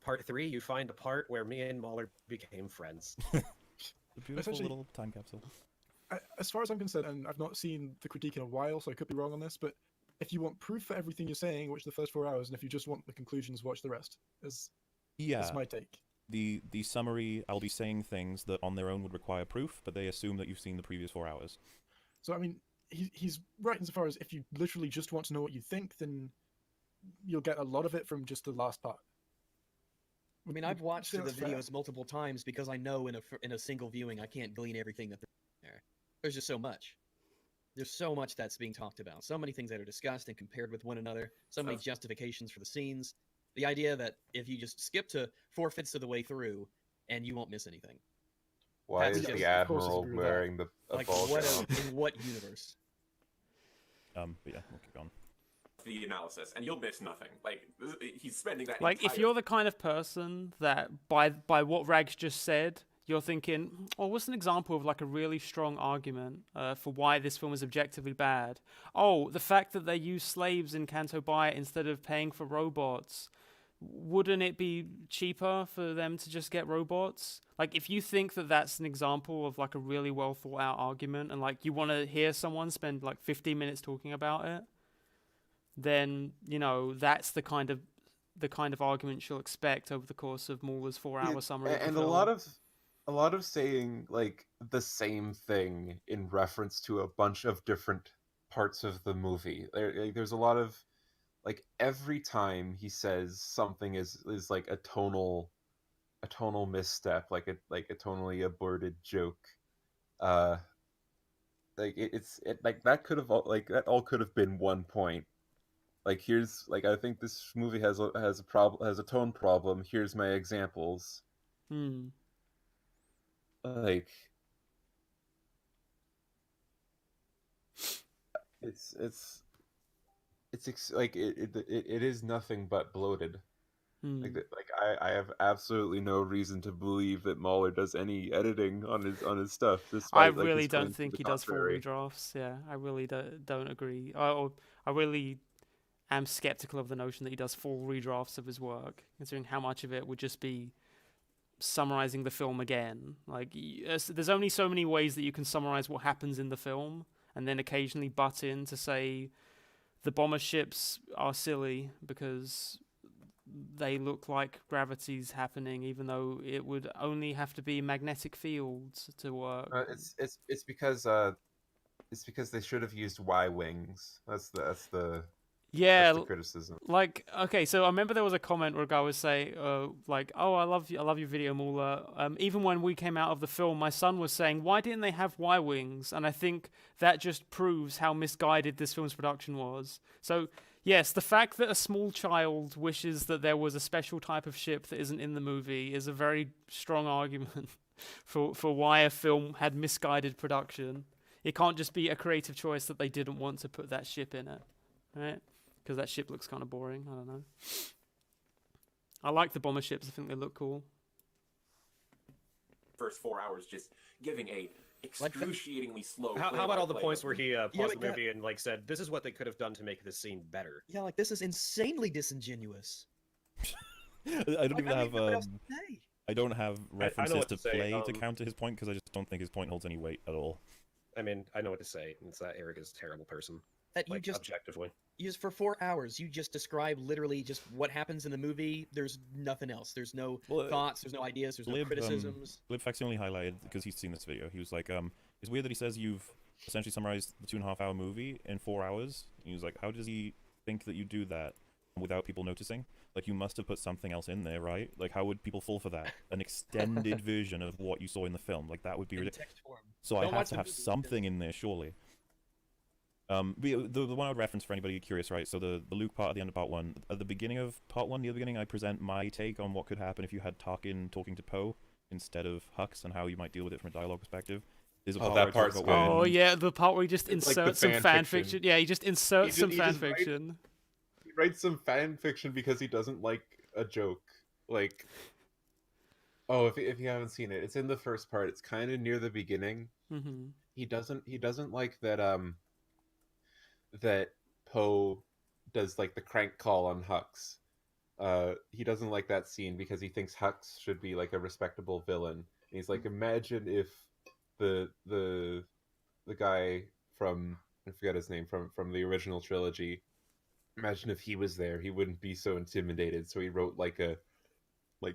Speaker 5: part 3, you find a part where me and MauLer became friends.
Speaker 4: A beautiful little time capsule.
Speaker 7: As far as I'm concerned, and I've not seen the critique in a while, so I could be wrong on this, but if you want proof for everything you're saying, watch the first 4 hours, and if you just want the conclusions, watch the rest. That's my take.
Speaker 4: The summary, I'll be saying things that on their own would require proof, but they assume that you've seen the previous 4 hours.
Speaker 7: So, I mean, he's right insofar as if you literally just want to know what you think, then you'll get a lot of it from just the last part.
Speaker 9: I mean, I've watched the videos multiple times because I know in a single viewing I can't glean everything that there. There's just so much. There's so much that's being talked about. So many things that are discussed and compared with one another. So many justifications for the scenes. The idea that if you just skip to 4/5 of the way through and you won't miss anything.
Speaker 1: Why is the Admiral wearing a ball gown?
Speaker 9: In what universe?
Speaker 4: But yeah, we'll keep going.
Speaker 11: The analysis, and you'll miss nothing. Like, he's spending that.
Speaker 2: Like, if you're the kind of person that by what Rags just said, you're thinking, oh, what's an example of like a really strong argument for why this film is objectively bad? Oh, the fact that they use slaves in Canto Bight instead of paying for robots. Wouldn't it be cheaper for them to just get robots? Like, if you think that that's an example of like a really well thought out argument and like you want to hear someone spend like 15 minutes talking about it, then that's the kind of argument you'll expect over the course of MauLer's 4-hour summary.
Speaker 1: And a lot of saying like the same thing in reference to a bunch of different parts of the movie. There's a lot of like every time he says something is like a tonal misstep, like a tonally aborted joke. Like like that could have that all could have been one point. Like here's like I think this movie has a tone problem. Here's my examples. Like it's like it is nothing but bloated. Like I have absolutely no reason to believe that MauLER does any editing on his stuff.
Speaker 2: I really don't think he does full redrafts. Yeah, I really don't agree. I really am skeptical of the notion that he does full redrafts of his work, considering how much of it would just be summarizing the film again. Like there's only so many ways that you can summarize what happens in the film, and then occasionally butt in to say the bomber ships are silly because they look like gravity's happening, even though it would only have to be magnetic fields to work.
Speaker 1: It's because they should have used Y wings. That's the criticism.
Speaker 2: Like, okay, so I remember there was a comment where a guy was saying, like, "Oh, I love your video, MauLER. Even when we came out of the film, my son was saying, why didn't they have Y wings?" And I think that just proves how misguided this film's production was. So yes, the fact that a small child wishes that there was a special type of ship that isn't in the movie is a very strong argument for why a film had misguided production. It can't just be a creative choice that they didn't want to put that ship in it, right? Because that ship looks kind of boring. I don't know. I like the bomber ships. I think they look cool.
Speaker 11: First 4 hours just giving a excruciatingly slow.
Speaker 5: How about all the points where he paused the movie and like said, "This is what they could have done to make this scene better."
Speaker 9: Yeah, like this is insanely disingenuous.
Speaker 4: I don't even have I don't have references to play to counter his point because I just don't think his point holds any weight at all.
Speaker 5: I mean, I know what to say. It's that Eric is a terrible person.
Speaker 9: That
Speaker 5: like, objectively.
Speaker 9: For 4 hours, you just describe literally just what happens in the movie. There's nothing else. There's no thoughts. There's no ideas. There's no criticisms.
Speaker 4: Libfax only highlighted because he's seen this video. He was like, it's weird that he says you've essentially summarized the 2.5-hour movie in 4 hours. And he was like, how does he think that you do that without people noticing? Like, you must have put something else in there, right? Like, how would people fall for that? An extended version of what you saw in the film. Like, that would be ridiculous. So I have to have something in there, surely. The one I would reference for anybody curious, right? So the Luke part at the end of part 1. At the beginning of part 1, near the beginning, I present my take on what could happen if you had Tarkin talking to Poe instead of Hux and how you might deal with it from a dialogue perspective. There's a part
Speaker 1: that part's good.
Speaker 2: Oh yeah, the part where he just inserts some fan fiction. Yeah, he just inserts some fan fiction.
Speaker 1: He writes some fan fiction because he doesn't like a joke. Like, oh, if you haven't seen it, it's in the first part. It's kind of near the beginning.
Speaker 2: Mm-hmm.
Speaker 1: He doesn't like that Poe does like the crank call on Hux. He doesn't like that scene because he thinks Hux should be like a respectable villain. And he's like, imagine if the guy from, I forget his name, from the original trilogy, imagine if he was there, he wouldn't be so intimidated. So he wrote like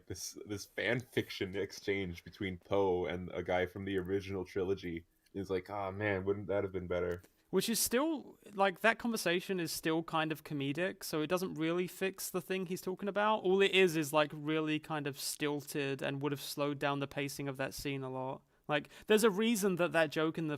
Speaker 1: this fan fiction exchange between Poe and a guy from the original trilogy. He's like, oh man, wouldn't that have been better?
Speaker 2: Which is still, like, that conversation is still kind of comedic, so it doesn't really fix the thing he's talking about. All it is like, really kind of stilted and would have slowed down the pacing of that scene a lot. Like, there's a reason that joke in The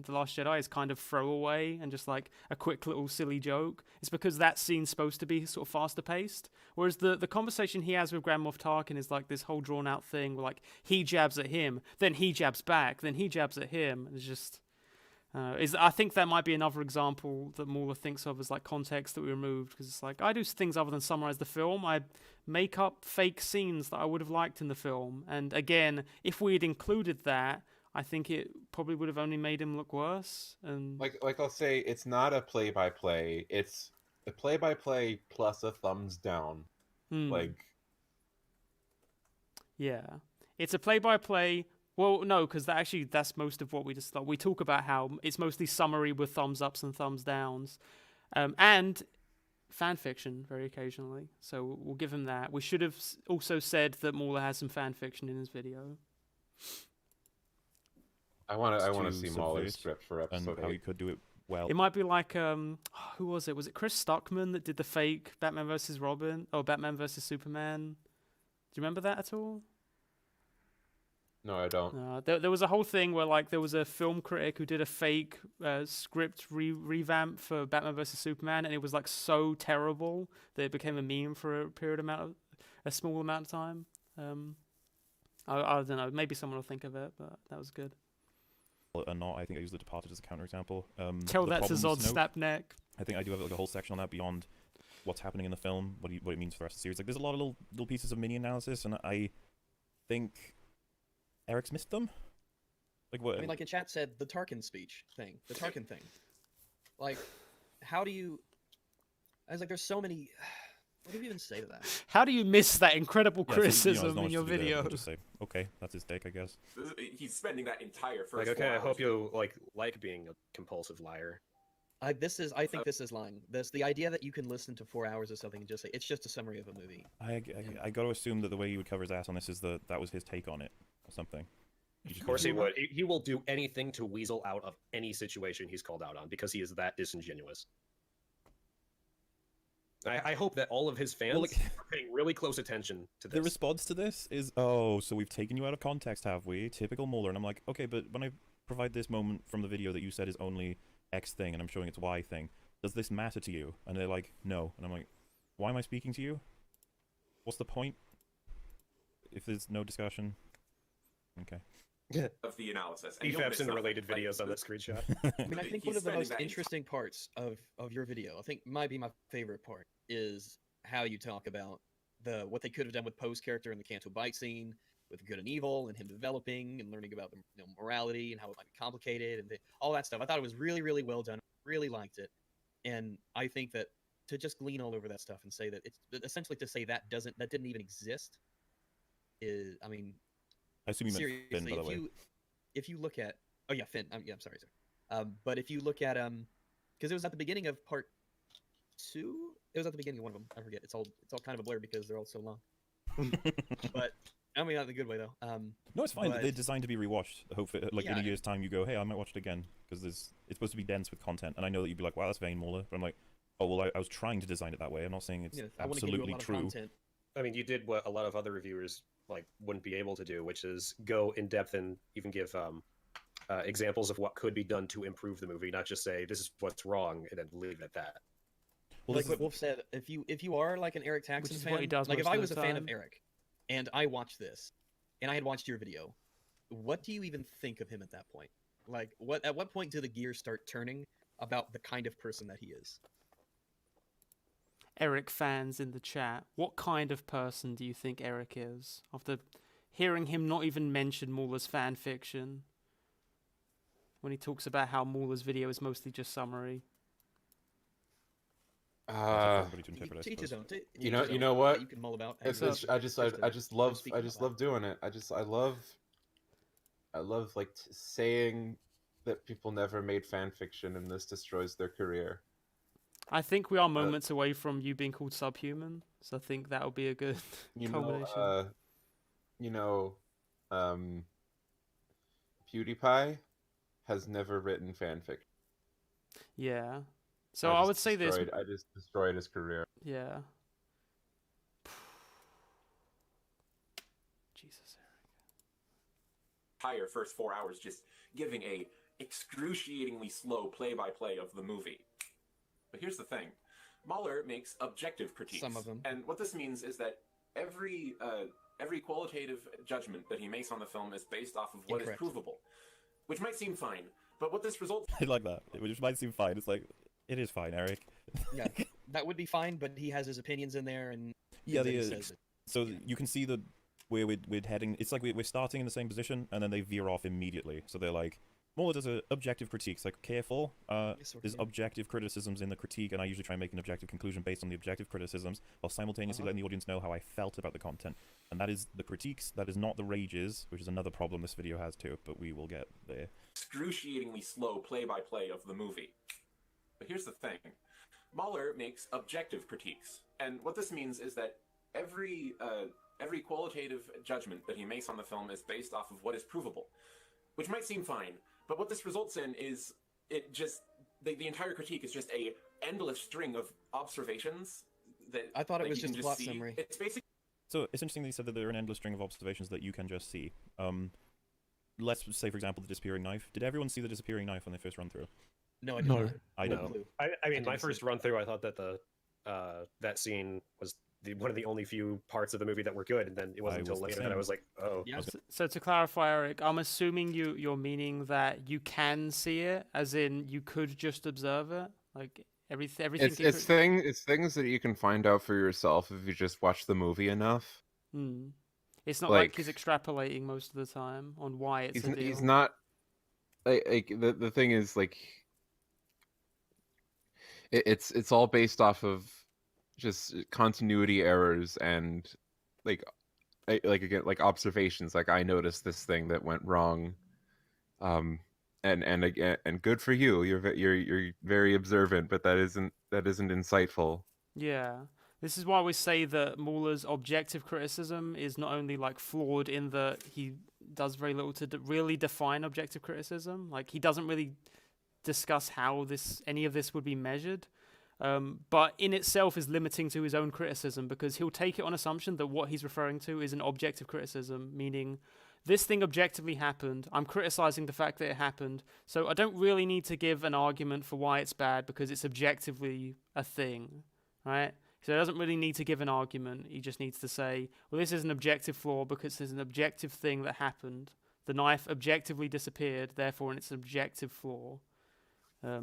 Speaker 2: Last Jedi is kind of throwaway and just, like, a quick little silly joke. It's because that scene's supposed to be sort of faster paced. Whereas the conversation he has with Grand Moff Tarkin is, like, this whole drawn-out thing where, like, he jabs at him, then he jabs back, then he jabs at him. And it's just... I think that might be another example that MauLER thinks of as like context that we removed, because it's like, I do things other than summarize the film. I make up fake scenes that I would have liked in the film, and again, if we had included that, I think it probably would have only made him look worse. And
Speaker 1: like I'll say, it's not a play-by-play. It's a play-by-play plus a thumbs down. Like,
Speaker 2: yeah, it's a play-by-play. Well, no, because that's most of what we just thought. We talk about how it's mostly summary with thumbs ups and thumbs downs. And fan fiction very occasionally, so we'll give him that. We should have also said that MAULER has some fan fiction in his video.
Speaker 1: I want to see MauLer's script for episode
Speaker 4: and
Speaker 1: 8.
Speaker 4: how he could do it well.
Speaker 2: It might be like who was it? Was it Chris Stuckman that did the fake Batman vs Robin or Batman vs Superman? Do you remember that at all?
Speaker 1: No, I don't.
Speaker 2: There was a whole thing where like there was a film critic who did a fake script revamp for Batman vs Superman, and it was like so terrible that it became a meme for a small amount of time. I don't know. Maybe someone will think of it, but that was good.
Speaker 4: Or not, I think I used The Departed as a counterexample.
Speaker 2: Tell that to Zod Snapneck.
Speaker 4: I think I do have like a whole section on that beyond what's happening in the film, what it means for the rest of the series. Like, there's a lot of little pieces of mini analysis, and I think Eric's missed them. Like what?
Speaker 9: I mean, like in chat said, the Tarkin speech thing, the Tarkin thing. Like, how do you? I was like, there's so many. What do you even say to that?
Speaker 2: How do you miss that incredible
Speaker 4: Yeah,
Speaker 2: criticism
Speaker 4: so,
Speaker 2: in your video?
Speaker 4: Just say, okay, that's his take, I guess.
Speaker 11: He's spending that entire first.
Speaker 5: Like, okay,
Speaker 11: 4
Speaker 5: I
Speaker 11: hours.
Speaker 5: hope you like being a compulsive liar.
Speaker 9: I think this is lying. The idea that you can listen to 4 hours of something and just say it's just a summary of a movie.
Speaker 4: I got to assume that the way he would cover his ass on this is that was his take on it or something.
Speaker 5: Of course he would. He will do anything to weasel out of any situation he's called out on because he is that disingenuous. I hope that all of his fans are paying really close attention to this.
Speaker 4: The response to this is, oh, so we've taken you out of context, have we? Typical MAULER. And I'm like, okay, but when I provide this moment from the video that you said is only X thing and I'm showing it's Y thing, does this matter to you? And they're like, no. And I'm like, why am I speaking to you? What's the point? If there's no discussion. Okay.
Speaker 11: Of the analysis.
Speaker 5: EFAPs in the related videos on that screenshot.
Speaker 9: I mean, I think one of the most interesting parts of your video, I think might be my favorite part, is how you talk about what they could have done with Poe's character in the Canto Bite scene, with good and evil, and him developing and learning about morality and how it might be complicated and all that stuff. I thought it was really, really well done. Really liked it, and I think that to just glean all over that stuff and say that it's essentially to say that didn't even exist is, I mean.
Speaker 4: I assume you meant
Speaker 9: Seriously,
Speaker 4: Finn, by the way.
Speaker 9: If you look at, oh yeah, Finn. Yeah, I'm sorry, sir. But if you look at because it was at the beginning of part 2. It was at the beginning of one of them. I forget. It's all kind of a blur because they're all so long. But I mean, not in a good way though.
Speaker 4: No, it's fine.
Speaker 9: but-
Speaker 4: They're designed to be rewatched. Hopefully, like in
Speaker 9: Yeah.
Speaker 4: a year's time, you go, hey, I might watch it again because it's supposed to be dense with content. And I know that you'd be like, wow, that's vain, MAULER. But I'm like, oh well, I was trying to design it that way. I'm not saying it's
Speaker 9: I want to give you a
Speaker 4: absolutely
Speaker 9: lot of
Speaker 4: true.
Speaker 9: content.
Speaker 5: I mean, you did what a lot of other reviewers wouldn't be able to do, which is go in depth and even give examples of what could be done to improve the movie, not just say this is what's wrong and then leave it at that.
Speaker 4: Well,
Speaker 9: Like what Wolf said, if you are like an Eric
Speaker 2: Which
Speaker 9: Taxon
Speaker 2: is
Speaker 9: fan,
Speaker 2: what he does
Speaker 9: like if
Speaker 2: most
Speaker 9: I
Speaker 2: of
Speaker 9: was
Speaker 2: the
Speaker 9: a fan of
Speaker 2: time.
Speaker 9: Eric, and I watched this, and I had watched your video, what do you even think of him at that point? Like, at what point do the gears start turning about the kind of person that he is?
Speaker 2: Eric fans in the chat, what kind of person do you think Eric is? After hearing him not even mention MAULER's fan fiction, when he talks about how MAULER's video is mostly just summary.
Speaker 4: Everybody to interpret, I
Speaker 9: Teach his
Speaker 4: suppose.
Speaker 9: own.
Speaker 1: You know what?
Speaker 9: You can mull about.
Speaker 1: It's I just love doing it. I love like saying that people never made fan fiction and this destroys their career.
Speaker 2: I think we are moments away from you being called subhuman, so I think that would be a good culmination.
Speaker 1: PewDiePie has never written fanfic.
Speaker 2: Yeah. So I would say this.
Speaker 1: I just destroyed his career.
Speaker 2: Yeah. Jesus, Eric.
Speaker 11: Entire first 4 hours just giving a excruciatingly slow play-by-play of the movie. But here's the thing. MAULER makes objective critiques.
Speaker 9: Some of them.
Speaker 11: And what this means is that every qualitative judgment that he makes on the film is based off of what
Speaker 9: Incorrect.
Speaker 11: is provable. Which might seem fine, but what this results
Speaker 4: I like that. Which might seem fine. It's like, it is fine, Eric.
Speaker 9: Yeah, that would be fine, but he has his opinions in there, and
Speaker 4: Yeah,
Speaker 9: things that he
Speaker 4: they,
Speaker 9: says.
Speaker 4: so you can see where we're heading. It's like we're starting in the same position, and then they veer off immediately. So they're like, MAULER does objective critiques. Like, careful. There's objective criticisms in the critique, and I usually try and make an objective conclusion based on the objective criticisms, while simultaneously letting the audience know how I felt about the content. And that is the critiques. That is not the rages, which is another problem this video has too. But we will get there.
Speaker 11: excruciatingly slow play-by-play of the movie. But here's the thing. MAULER makes objective critiques. And what this means is that every qualitative judgment that he makes on the film is based off of what is provable, which might seem fine, but what this results in is the entire critique is just a endless string of observations that
Speaker 6: I thought it was
Speaker 11: you can
Speaker 6: just plot
Speaker 11: see.
Speaker 6: summary.
Speaker 11: It's basically
Speaker 4: So it's interesting that you said that there are an endless string of observations that you can just see. Let's say, for example, the disappearing knife. Did everyone see the disappearing knife when they first run through?
Speaker 9: No, I did not.
Speaker 4: I
Speaker 5: No.
Speaker 4: didn't.
Speaker 5: I mean, my first run through, I thought that that scene was one of the only few parts of the movie that were good, and then it wasn't until later that I was like, oh.
Speaker 2: Yeah. So to clarify, Eric, I'm assuming you're meaning that you can see it, as in you could just observe it, like everything.
Speaker 1: It's things that you can find out for yourself if you just watch the movie enough.
Speaker 2: It's not like he's extrapolating most of the time on why it's a deal.
Speaker 1: He's not like the thing is like it's all based off of just continuity errors and like again like observations. Like I noticed this thing that went wrong, and again, and good for you. You're very observant, but that isn't insightful.
Speaker 2: Yeah. This is why we say that MauLer's objective criticism is not only like flawed in that he does very little to really define objective criticism. Like he doesn't really discuss how any of this would be measured, but in itself is limiting to his own criticism, because he'll take it on assumption that what he's referring to is an objective criticism, meaning this thing objectively happened. I'm criticizing the fact that it happened, so I don't really need to give an argument for why it's bad because it's objectively a thing, right? So he doesn't really need to give an argument. He just needs to say, well, this is an objective flaw because there's an objective thing that happened. The knife objectively disappeared, therefore it's an objective flaw.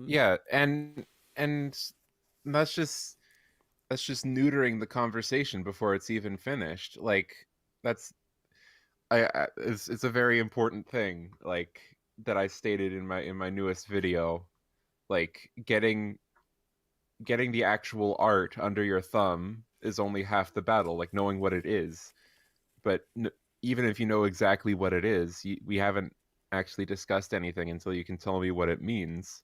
Speaker 1: Yeah, and that's just neutering the conversation before it's even finished. Like it's a very important thing, like that I stated in my newest video. Like getting the actual art under your thumb is only half the battle. Like knowing what it is, but even if you know exactly what it is, we haven't actually discussed anything until you can tell me what it means.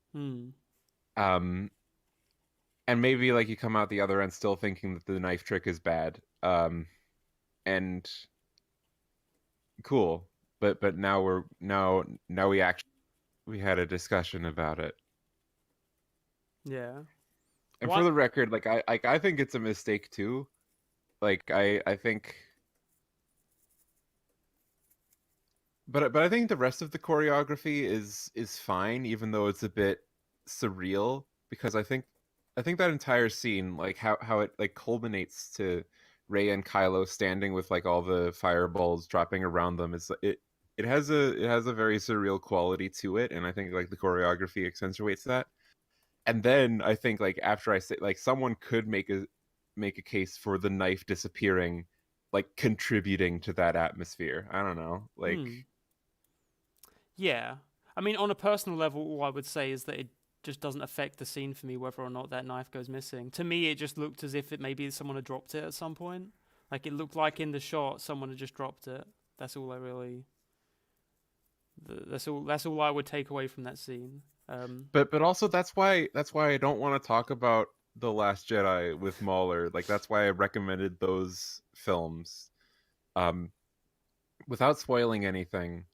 Speaker 1: And maybe like you come out the other end still thinking that the knife trick is bad. And cool, but now we had a discussion about it.
Speaker 2: Yeah.
Speaker 1: And for the record, like I think it's a mistake too. Like I think, but I think the rest of the choreography is fine, even though it's a bit surreal, because I think that entire scene, like how it like culminates to Rey and Kylo standing with like all the fireballs dropping around them, it has a very surreal quality to it, and I think like the choreography accentuates that. And then I think like after I say, like, someone could make a case for the knife disappearing, like contributing to that atmosphere. I don't know, like.
Speaker 2: Yeah, I mean, on a personal level, all I would say is that it just doesn't affect the scene for me whether or not that knife goes missing. To me, it just looked as if maybe someone had dropped it at some point. Like it looked like in the shot someone had just dropped it. That's all I really. That's all I would take away from that scene.
Speaker 1: But also that's why I don't want to talk about The Last Jedi with MauLer. Like that's why I recommended those films. Without spoiling anything,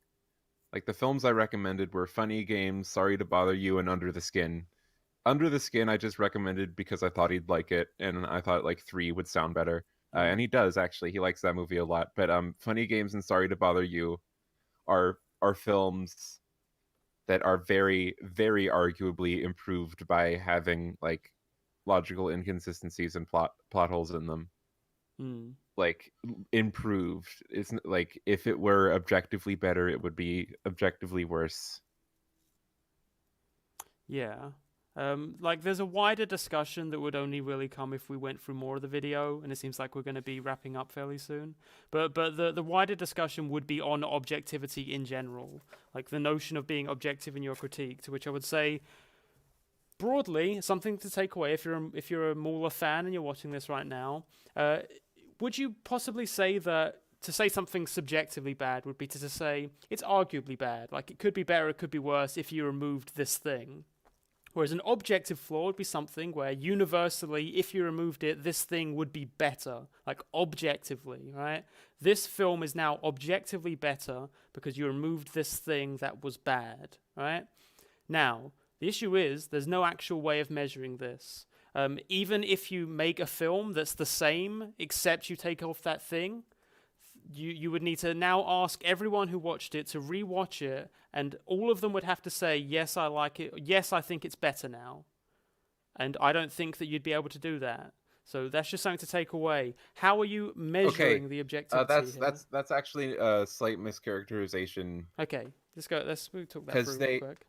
Speaker 1: like the films I recommended were Funny Games, Sorry to Bother You, and Under the Skin. Under the Skin I just recommended because I thought he'd like it, and I thought like 3 would sound better. And he does actually. He likes that movie a lot. But Funny Games and Sorry to Bother You are films that are very, very arguably improved by having like logical inconsistencies and plot holes in them. Like improved. It's like if it were objectively better, it would be objectively worse.
Speaker 2: Yeah. Like there's a wider discussion that would only really come if we went through more of the video, and it seems like we're going to be wrapping up fairly soon. But the wider discussion would be on objectivity in general, like the notion of being objective in your critique. To which I would say, broadly, something to take away if you're a MAULER fan and you're watching this right now. Would you possibly say that to say something subjectively bad would be to say it's arguably bad, like it could be better, it could be worse if you removed this thing? Whereas an objective flaw would be something where universally, if you removed it, this thing would be better. Like objectively, right? This film is now objectively better because you removed this thing that was bad, right? Now, the issue is there's no actual way of measuring this. Even if you make a film that's the same, except you take off that thing, you would need to now ask everyone who watched it to re-watch it, and all of them would have to say, yes, I like it, yes, I think it's better now. And I don't think that you'd be able to do that. So that's just something to take away. How are you measuring the objectivity here?
Speaker 1: That's actually a slight mischaracterization.
Speaker 2: Okay, let's talk that through real quick.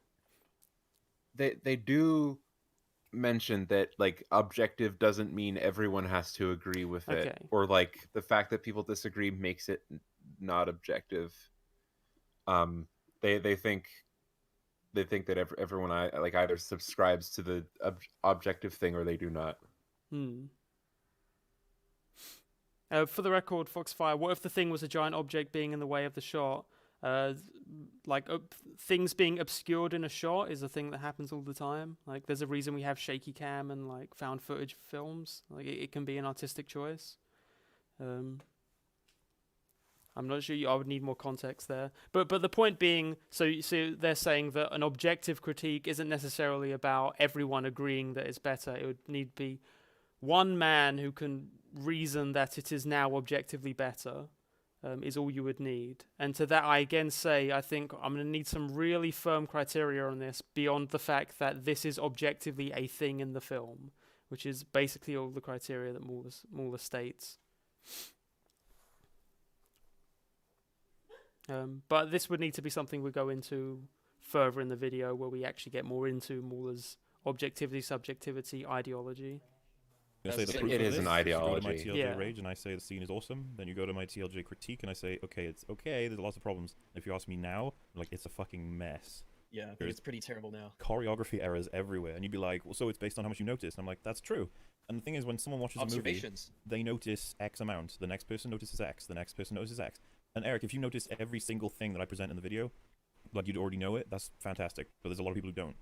Speaker 1: They do mention that like objective doesn't mean everyone has to agree with it, or like the fact that people disagree makes it not objective. They think that everyone like either subscribes to the objective thing or they do not.
Speaker 2: For the record, Foxfire, what if the thing was a giant object being in the way of the shot? Things being obscured in a shot is a thing that happens all the time. Like, there's a reason we have shaky cam and like found footage films. Like, it can be an artistic choice. I'm not sure. I would need more context there. But the point being, so they're saying that an objective critique isn't necessarily about everyone agreeing that it's better. It would need to be one man who can reason that it is now objectively better. Is all you would need. And to that I again say, I think I'm going to need some really firm criteria on this beyond the fact that this is objectively a thing in the film, which is basically all the criteria that MAULER states. But this would need to be something we go into further in the video where we actually get more into MAULER's objectivity, subjectivity, ideology.
Speaker 1: It is an ideology.
Speaker 4: You go to my TLJ rage and I say the scene is awesome. Then you go to my TLJ critique and I say, okay, it's okay. There's lots of problems. If you ask me now, like, it's a fucking mess.
Speaker 9: Yeah, it's pretty terrible now.
Speaker 4: Choreography errors everywhere, and you'd be like, well, so it's based on how much you noticed. And I'm like, that's true. And the thing is, when someone watches a movie, they notice X amount. The next person notices X. The next person notices X. And Eric, if you notice every single thing that I present in the video, like you'd already know it, that's fantastic. But there's a lot of people who don't.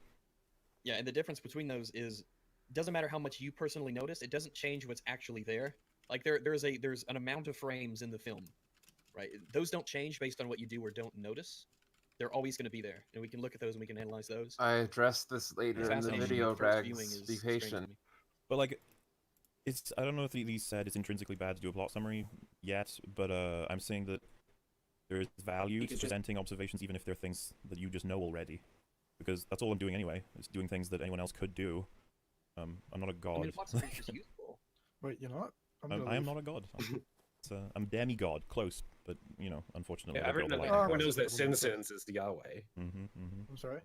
Speaker 9: Yeah, and the difference between those is, doesn't matter how much you personally notice, it doesn't change what's actually there. Like there's an amount of frames in the film, right? Those don't change based on what you do or don't notice. They're always going to be there, and we can look at those and we can analyze those.
Speaker 1: I addressed this later in the video, Rags. Be patient.
Speaker 4: But like, I don't know if these said it's intrinsically bad to do a plot summary yet, but I'm saying that there is value to presenting observations even if they're things that you just know already, because that's all I'm doing anyway. It's doing things that anyone else could do. I'm not a god.
Speaker 9: I mean, plot summary is useful.
Speaker 7: Wait, you're not?
Speaker 4: I am not a god. I'm demigod, close, but you know, unfortunately.
Speaker 5: Yeah, everyone knows that Sin is the Yahweh.
Speaker 7: I'm sorry?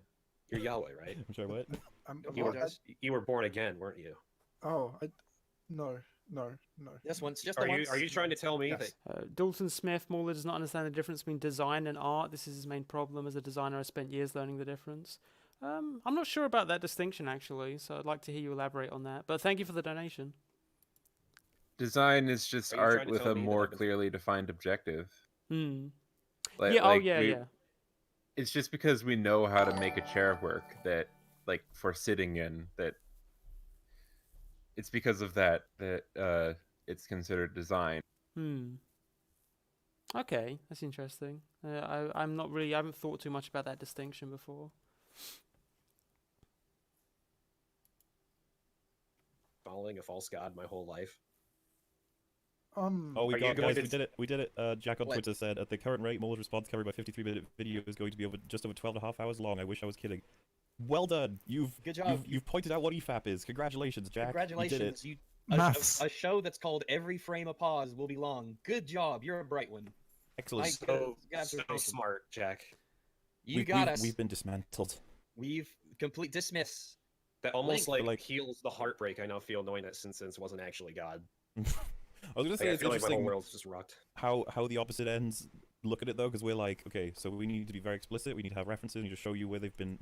Speaker 5: You're Yahweh, right?
Speaker 4: I'm sorry, what?
Speaker 5: You were born again, weren't you?
Speaker 7: Oh, no.
Speaker 9: Just once.
Speaker 5: Are you trying to tell me that?
Speaker 2: Dalton Smith, MAULER does not understand the difference between design and art. This is his main problem. As a designer, I spent years learning the difference. I'm not sure about that distinction, actually, so I'd like to hear you elaborate on that. But thank you for the donation.
Speaker 1: Design is just art with a more clearly defined objective.
Speaker 2: Yeah, yeah.
Speaker 1: It's just because we know how to make a chair work that, like, for sitting in, that it's because of that it's considered design.
Speaker 2: Okay, that's interesting. I haven't thought too much about that distinction before.
Speaker 5: Following a false god my whole life.
Speaker 4: Oh, we did it. We did it. Jack on Twitter said, at the current rate, MAULER's response covered by 53-minute video is going to be just over 12.5 hours long. I wish I was kidding. Well done.
Speaker 9: Good job.
Speaker 4: You've pointed out what EFAP is. Congratulations, Jack.
Speaker 9: Congratulations.
Speaker 4: You
Speaker 9: did it. A show that's called Every Frame a Pause will be long. Good job. You're a bright one.
Speaker 4: Excellent.
Speaker 5: So smart, Jack.
Speaker 9: You got us.
Speaker 4: We've been dismantled.
Speaker 9: We've dismiss.
Speaker 5: That almost like heals the heartbreak I now feel knowing that Sin wasn't actually God.
Speaker 4: I was gonna say it's
Speaker 5: like
Speaker 4: interesting
Speaker 5: my whole world's just rocked.
Speaker 4: How the opposite ends look at it though, because we're like, okay, so we need to be very explicit. We need to have references. We need to show you where they've been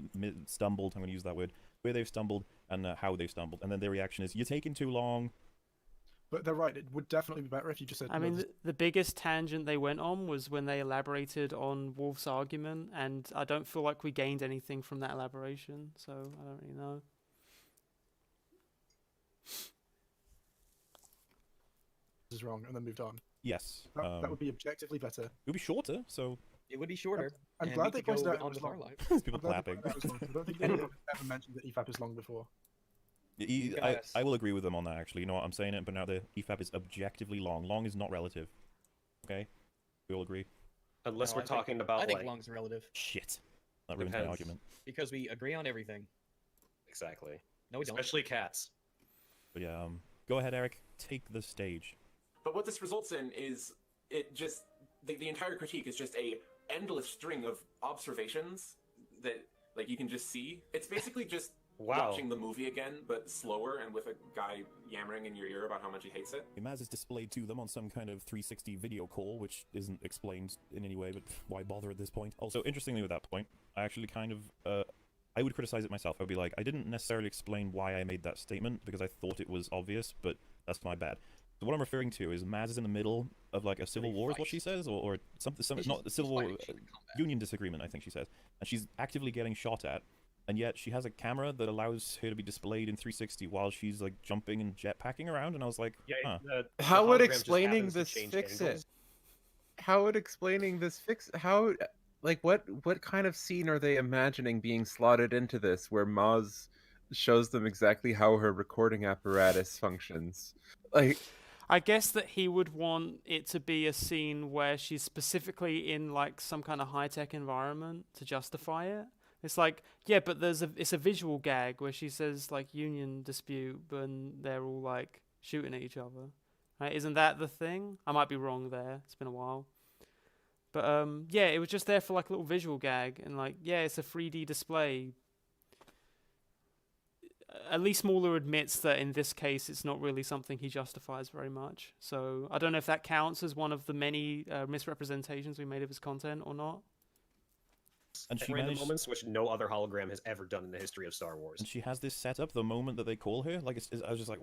Speaker 4: stumbled. I'm going to use that word. Where they've stumbled and how they've stumbled. And then their reaction is, "You're taking too long."
Speaker 7: But they're right. It would definitely be better if you just said.
Speaker 2: I mean, the biggest tangent they went on was when they elaborated on Wolf's argument, and I don't feel like we gained anything from that elaboration. So I don't really know.
Speaker 7: is wrong and then moved on.
Speaker 4: Yes.
Speaker 7: That would be objectively better.
Speaker 4: It would be shorter, so
Speaker 6: It would be shorter.
Speaker 7: I'm
Speaker 6: and
Speaker 7: glad
Speaker 6: we
Speaker 7: they
Speaker 6: could
Speaker 7: pointed
Speaker 6: go
Speaker 7: out it
Speaker 6: on
Speaker 7: was
Speaker 6: with our
Speaker 7: long.
Speaker 6: lives.
Speaker 4: people
Speaker 7: I'm glad they
Speaker 4: clapping.
Speaker 7: pointed out it was long. I don't think anyone ever mentioned that EFAP is long before.
Speaker 4: I will agree with them on that, actually. You know what, I'm saying it, but now the EFAP is objectively long. Long is not relative. Okay? We all agree?
Speaker 5: Unless
Speaker 9: No,
Speaker 5: we're talking about
Speaker 9: I think
Speaker 5: like...
Speaker 9: long's relative
Speaker 4: Shit. That ruins my
Speaker 5: Depends.
Speaker 4: argument.
Speaker 9: because we agree on everything.
Speaker 5: Exactly.
Speaker 9: No, we don't.
Speaker 5: Especially cats.
Speaker 4: But yeah, go ahead, Eric. Take the stage.
Speaker 11: But what this results in is it just the entire critique is just a endless string of observations that like you can just see. It's basically just watching the movie again, but slower and with a guy yammering in your ear about how much he hates it.
Speaker 8: Maz is displayed to them on some kind of 360 video call, which isn't explained in any way, but why bother at this point?
Speaker 4: Also, interestingly with that point, I actually kind of, I would criticize it myself. I would be like, I didn't necessarily explain why I made that statement, because I thought it was obvious, but that's my bad. So what I'm referring to is Maz is in the middle of like a civil war, is what she says, or something, not a civil war, union disagreement, I think she says. And she's actively getting shot at, and yet she has a camera that allows her to be displayed in 360 while she's like jumping and jetpacking around, and I was like, huh.
Speaker 1: How would explaining this fix it? How would explaining this fix how like what kind of scene are they imagining being slotted into this where Maz shows them exactly how her recording apparatus functions? Like
Speaker 2: I guess that he would want it to be a scene where she's specifically in like some kind of high-tech environment to justify it. It's like, yeah, but it's a visual gag where she says like union dispute, but they're all like shooting at each other. Right? Isn't that the thing? I might be wrong there. It's been a while. But yeah, it was just there for like a little visual gag, and like, yeah, it's a 3D display. At least MauLerr admits that in this case, it's not really something he justifies very much. So I don't know if that counts as one of the many misrepresentations we made of his content or not.
Speaker 4: And she
Speaker 5: Random
Speaker 4: managed...
Speaker 5: moments which no other hologram has ever done in the history of Star Wars.
Speaker 4: And she has this set up the moment that they call her. Like, I was just like,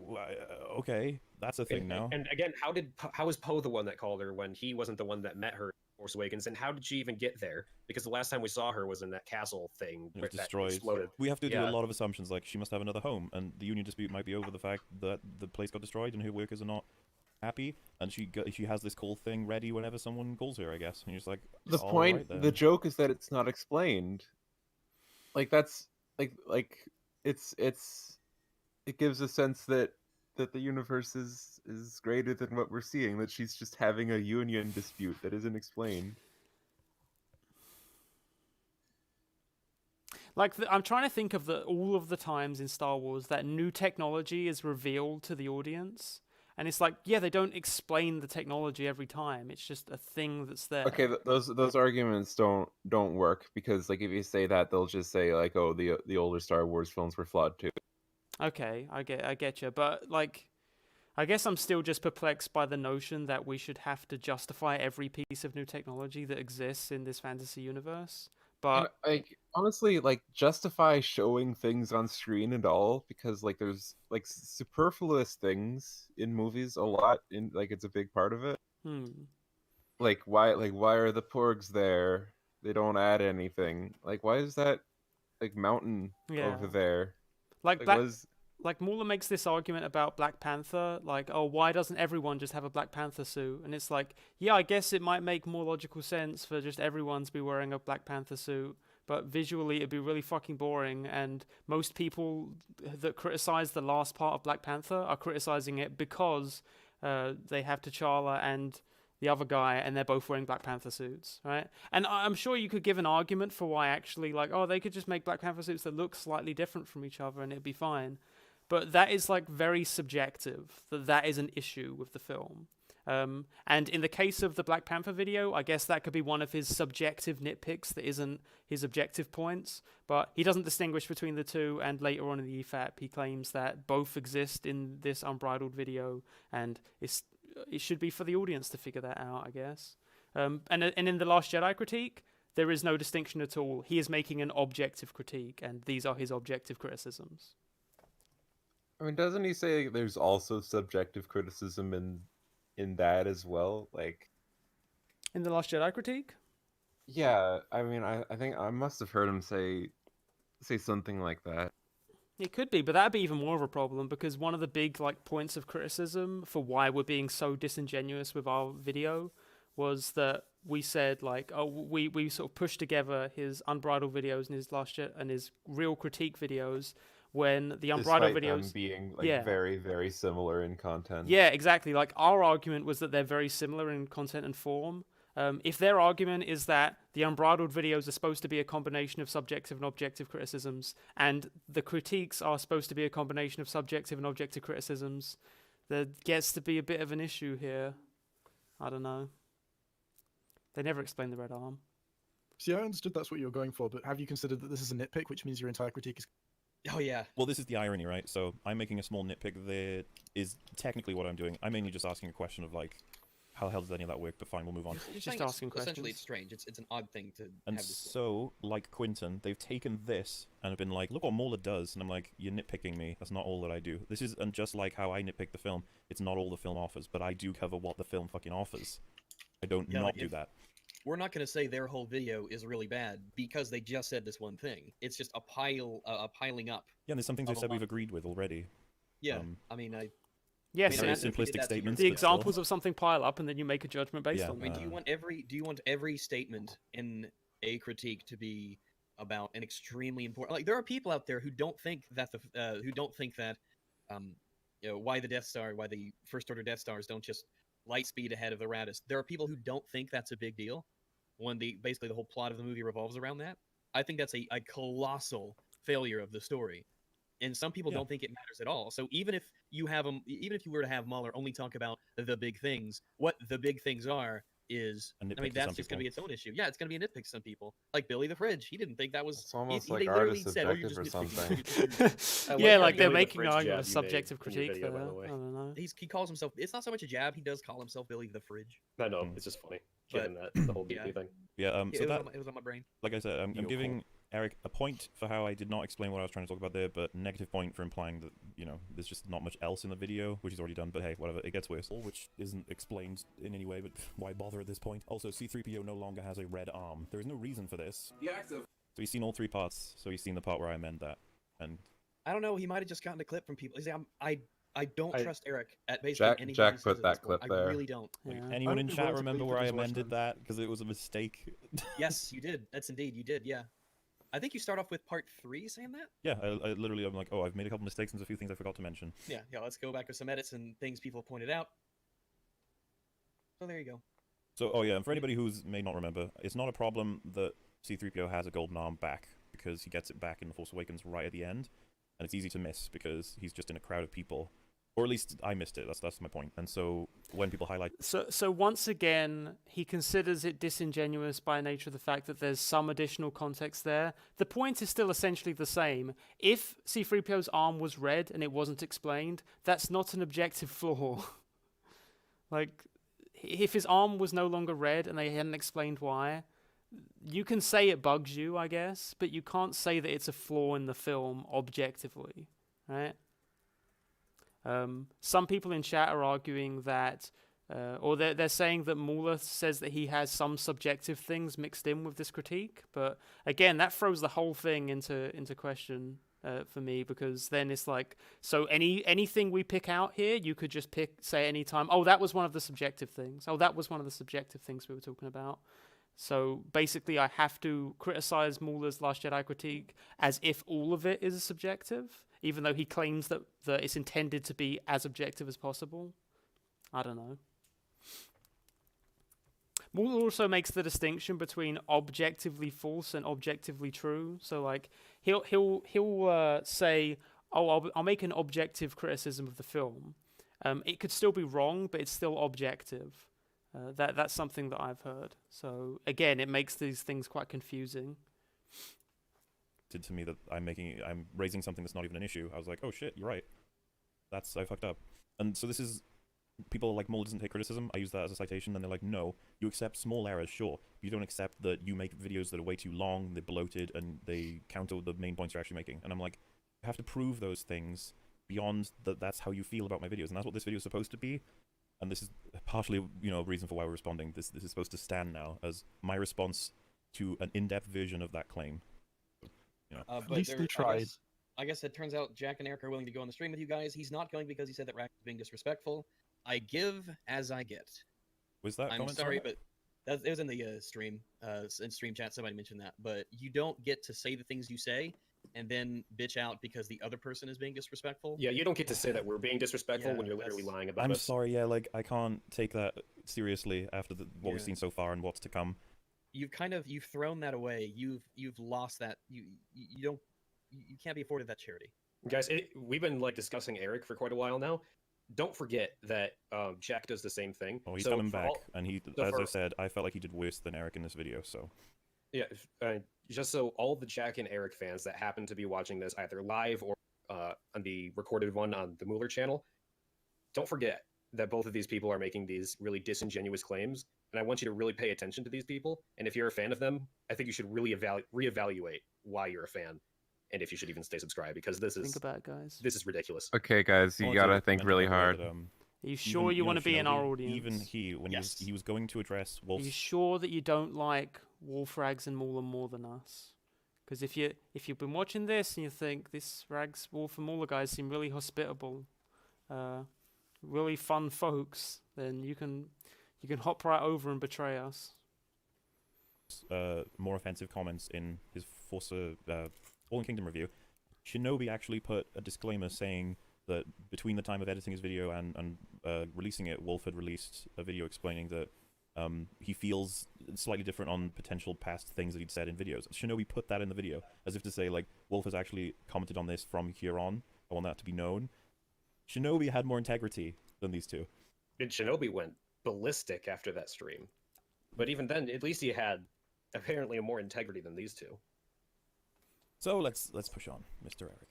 Speaker 4: okay, that's a thing now.
Speaker 5: And again, how was Poe the one that called her when he wasn't the one that met her in Force Awakens? And how did she even get there? Because the last time we saw her was in that castle thing
Speaker 4: It was
Speaker 5: that
Speaker 4: destroyed.
Speaker 5: exploded.
Speaker 4: We have to do a lot of assumptions, like she must have another home, and the union dispute might be over the fact that the place got destroyed and her workers are not happy, and she has this call thing ready whenever someone calls her, I guess. And you're just like,
Speaker 1: the point, the joke is that it's not explained. Like that's like it gives a sense that the universe is greater than what we're seeing, that she's just having a union dispute that isn't explained.
Speaker 2: Like, I'm trying to think of all of the times in Star Wars that new technology is revealed to the audience. And it's like, yeah, they don't explain the technology every time. It's just a thing that's there.
Speaker 1: Okay, those arguments don't work, because like if you say that, they'll just say like, oh, the older Star Wars films were flawed too.
Speaker 2: Okay, I get you, but like, I guess I'm still just perplexed by the notion that we should have to justify every piece of new technology that exists in this fantasy universe. But
Speaker 1: like honestly, like justify showing things on screen and all, because like there's like superfluous things in movies a lot, in like it's a big part of it. Like why are the porgs there? They don't add anything. Like why is that like mountain over there?
Speaker 2: Like MauLerr makes this argument about Black Panther, like, oh, why doesn't everyone just have a Black Panther suit? And it's like, yeah, I guess it might make more logical sense for just everyone to be wearing a Black Panther suit, but visually it'd be really fucking boring, and most people that criticize the last part of Black Panther are criticizing it because they have T'Challa and the other guy, and they're both wearing Black Panther suits, right? And I'm sure you could give an argument for why actually, like, oh, they could just make Black Panther suits that look slightly different from each other and it'd be fine. But that is like very subjective, that is an issue with the film. And in the case of the Black Panther video, I guess that could be one of his subjective nitpicks that isn't his objective points. But he doesn't distinguish between the two, and later on in the EFAP, he claims that both exist in this unbridled video, and it should be for the audience to figure that out, I guess. And in the Last Jedi critique, there is no distinction at all. He is making an objective critique, and these are his objective criticisms.
Speaker 1: I mean, doesn't he say there's also subjective criticism in that as well? Like
Speaker 2: in the Last Jedi critique?
Speaker 1: Yeah, I mean, I think I must have heard him say something like that.
Speaker 2: It could be, but that'd be even more of a problem because one of the big points of criticism for why we're being so disingenuous with our video was that we said we sort of pushed together his unbridled videos and his and his real critique videos when the unbridled
Speaker 1: Despite
Speaker 2: videos
Speaker 1: them being very, very similar in content.
Speaker 2: Yeah, exactly. Our argument was that they're very similar in content and form. If their argument is that the unbridled videos are supposed to be a combination of subjective and objective criticisms, and the critiques are supposed to be a combination of subjective and objective criticisms, there gets to be a bit of an issue here. I don't know. They never explain the red arm.
Speaker 7: See, I understood that's what you were going for, but have you considered that this is a nitpick, which means your entire critique is...
Speaker 6: Oh, yeah.
Speaker 4: Well, this is the irony, right? So I'm making a small nitpick that is technically what I'm doing. I'm mainly just asking a question of, how the hell does any of that work? But fine, we'll move on.
Speaker 6: You're
Speaker 2: just asking questions.
Speaker 6: Essentially, it's strange. It's an odd thing to
Speaker 4: And
Speaker 6: have this
Speaker 4: so, like Quinton, they've taken this and have been like, look what MauLer does. And I'm like, you're nitpicking me. That's not all that I do. This is, and just like how I nitpick the film, it's not all the film offers, but I do cover what the film fucking offers. I don't not do that.
Speaker 6: We're not going to say their whole video is really bad because they just said this one thing. It's just a piling up.
Speaker 4: Yeah, and there's some things they've said we've agreed with already.
Speaker 6: Yeah, I mean,
Speaker 2: Yes,
Speaker 4: very simplistic statements.
Speaker 2: The examples of something pile up, and then you make a judgment based on.
Speaker 6: I mean, do you want every statement in a critique to be about an extremely important? There are people out there who don't think that why the Death Star, why the First Order Death Stars don't just light speed ahead of the Raddus. There are people who don't think that's a big deal when basically the whole plot of the movie revolves around that. I think that's a colossal failure of the story. And some people don't think it matters at all. So even if you were to have MauLer only talk about the big things, what the big things are is, that's just going to be its own issue. Yeah, it's going to be a nitpick to some people. Like Billy the Fridge, he didn't think that was...
Speaker 1: It's almost like art is subjective or something.
Speaker 2: Yeah, they're making an argument of subjective critique there. I don't know.
Speaker 6: He calls himself... It's not so much a jab, he does call himself Billy the Fridge.
Speaker 5: I know, it's just funny. Given that, the whole BP thing.
Speaker 4: Yeah, so
Speaker 6: it was on my brain.
Speaker 4: Like I said, I'm giving Eric a point for how I did not explain what I was trying to talk about there, but negative point for implying that, there's just not much else in the video, which is already done, but hey, whatever, it gets worse.
Speaker 8: Which isn't explained in any way, but why bother at this point? Also, C-3PO no longer has a red arm. There is no reason for this.
Speaker 11: The act of...
Speaker 4: So he's seen all 3 parts, so he's seen the part where I amend that, and...
Speaker 6: I don't know, he might have just gotten a clip from people. I don't trust Eric at basically anything.
Speaker 1: Jack put that clip there.
Speaker 6: I really don't.
Speaker 4: Anyone in chat remember where I amended that? Because it was a mistake.
Speaker 6: Yes, you did. That's indeed, you did, yeah. I think you start off with part 3 saying that?
Speaker 4: Yeah, I'm like, I've made a couple mistakes and there's a few things I forgot to mention.
Speaker 6: Yeah, let's go back with some edits and things people have pointed out. So there you go.
Speaker 4: So, and for anybody who may not remember, it's not a problem that C-3PO has a golden arm back, because he gets it back in The Force Awakens right at the end, and it's easy to miss because he's just in a crowd of people. Or at least I missed it, that's my point. And so when people highlight...
Speaker 2: So once again, he considers it disingenuous by nature of the fact that there's some additional context there. The point is still essentially the same. If C-3PO's arm was red and it wasn't explained, that's not an objective flaw. If his arm was no longer red and they hadn't explained why, you can say it bugs you, I guess, but you can't say that it's a flaw in the film objectively, right? Some people in chat are arguing that, or they're saying that MauLer says that he has some subjective things mixed in with this critique. But again, that throws the whole thing into question for me, because then it's like, so anything we pick out here, you could just say any time, oh, that was one of the subjective things. Oh, that was one of the subjective things we were talking about. So basically, I have to criticize MauLer's Last Jedi critique as if all of it is subjective, even though he claims that it's intended to be as objective as possible. I don't know. MauLer also makes the distinction between objectively false and objectively true. So he'll say, "Oh, I'll make an objective criticism of the film. It could still be wrong, but it's still objective." That's something that I've heard. So again, it makes these things quite confusing.
Speaker 4: To me that I'm raising something that's not even an issue. I was like, oh shit, you're right. I fucked up. And so this is, people like MauLer doesn't take criticism. I use that as a citation, and they're like, no, you accept small errors, sure. You don't accept that you make videos that are way too long, they're bloated, and they counter the main points you're actually making. And I'm like, you have to prove those things beyond that's how you feel about my videos, and that's what this video is supposed to be. And this is partially, a reason for why we're responding. This is supposed to stand now as my response to an in-depth version of that claim.
Speaker 7: At least they tried.
Speaker 9: I guess it turns out Jack and Eric are willing to go on the stream with you guys. He's not going because he said that Rack is being disrespectful. I give as I get.
Speaker 4: Was that?
Speaker 9: I'm sorry, but it was in the stream. In stream chat, somebody mentioned that. But you don't get to say the things you say and then bitch out because the other person is being disrespectful.
Speaker 5: Yeah, you don't get to say that we're being disrespectful when you're literally lying about
Speaker 4: I'm
Speaker 5: us.
Speaker 4: sorry, yeah, like, I can't take that seriously after what we've seen so far and what's to come.
Speaker 9: You've thrown that away. You've lost that. You can't be afforded that charity.
Speaker 5: Guys, we've been like discussing Eric for quite a while now. Don't forget that Jack does the same thing.
Speaker 4: Oh, he's coming back, and as I said, I felt like he did worse than Eric in this video, so...
Speaker 5: Yeah, just so all the Jack and Eric fans that happen to be watching this either live or on the recorded one on the MauLer channel, don't forget that both of these people are making these really disingenuous claims, and I want you to really pay attention to these people, and if you're a fan of them, I think you should really reevaluate why you're a fan, and if you should even stay subscribed, because this is...
Speaker 2: Think about it, guys.
Speaker 5: This is ridiculous.
Speaker 1: Okay, guys, you gotta think really hard.
Speaker 2: Are you sure you want to be in our audience?
Speaker 4: Even when he was going to address Wolf's...
Speaker 2: Are you sure that you don't like Wolf, Rags, and MauLer more than us? Because if you've been watching this and you think this Rags, Wolf, and MauLer guys seem really hospitable, really fun folks, then you can hop right over and betray us.
Speaker 4: More offensive comments in his Fallen Kingdom review. Shinobi actually put a disclaimer saying that between the time of editing his video and releasing it, Wolf had released a video explaining that he feels slightly different on potential past things that he'd said in videos. Shinobi put that in the video, as if to say, like, Wolf has actually commented on this from here on. I want that to be known. Shinobi had more integrity than these two.
Speaker 5: And Shinobi went ballistic after that stream. But even then, at least he had apparently more integrity than these two.
Speaker 4: So let's push on, Mr. Eric.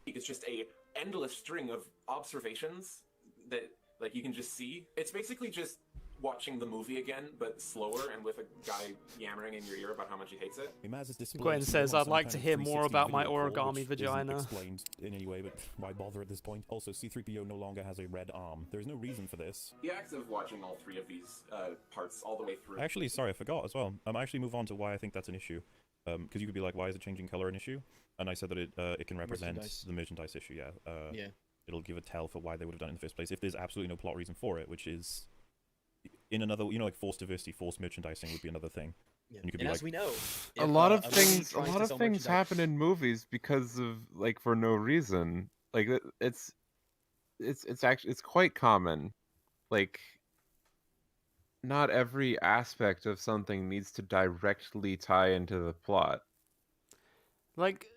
Speaker 11: It's just a endless string of observations that like you can just see. It's basically just watching the movie again, but slower and with a guy yammering in your ear about how much he hates it.
Speaker 2: Gwen says, I'd like to hear more about my origami vagina.
Speaker 4: Explained in any way, but why bother at this point? Also, C-3PO no longer has a red arm. There's no reason for this.
Speaker 11: The act of watching all three of these parts all the way through.
Speaker 4: Actually, sorry, I forgot as well. I actually move on to why I think that's an issue. Because you could be like, why is it changing color an issue? And I said that it can represent the merchandise issue, yeah. It'll give a tell for why they would have done it in the first place, if there's absolutely no plot reason for it, which is... in another, like forced diversity, forced merchandising would be another thing.
Speaker 9: Yeah.
Speaker 4: And you could
Speaker 9: and
Speaker 4: be
Speaker 9: as we know,
Speaker 1: a lot of things happen in movies because of like for no reason. Like it's actually quite common. Like not every aspect of something needs to directly tie into the plot.
Speaker 2: Like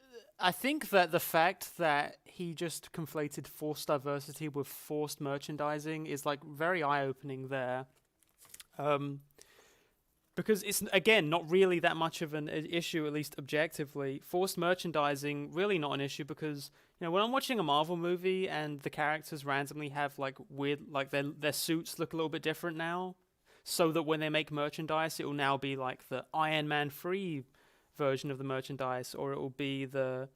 Speaker 2: I think that the fact that he just conflated forced diversity with forced merchandising is like very eye-opening there. Because it's, again, not really that much of an issue, at least objectively. Forced merchandising, really not an issue because, you know, when I'm watching a Marvel movie and the characters randomly have, like, weird, like, their suits look a little bit different now, so that when they make merchandise, it will now be, like, the Iron Man free version of the merchandise, or it will be the,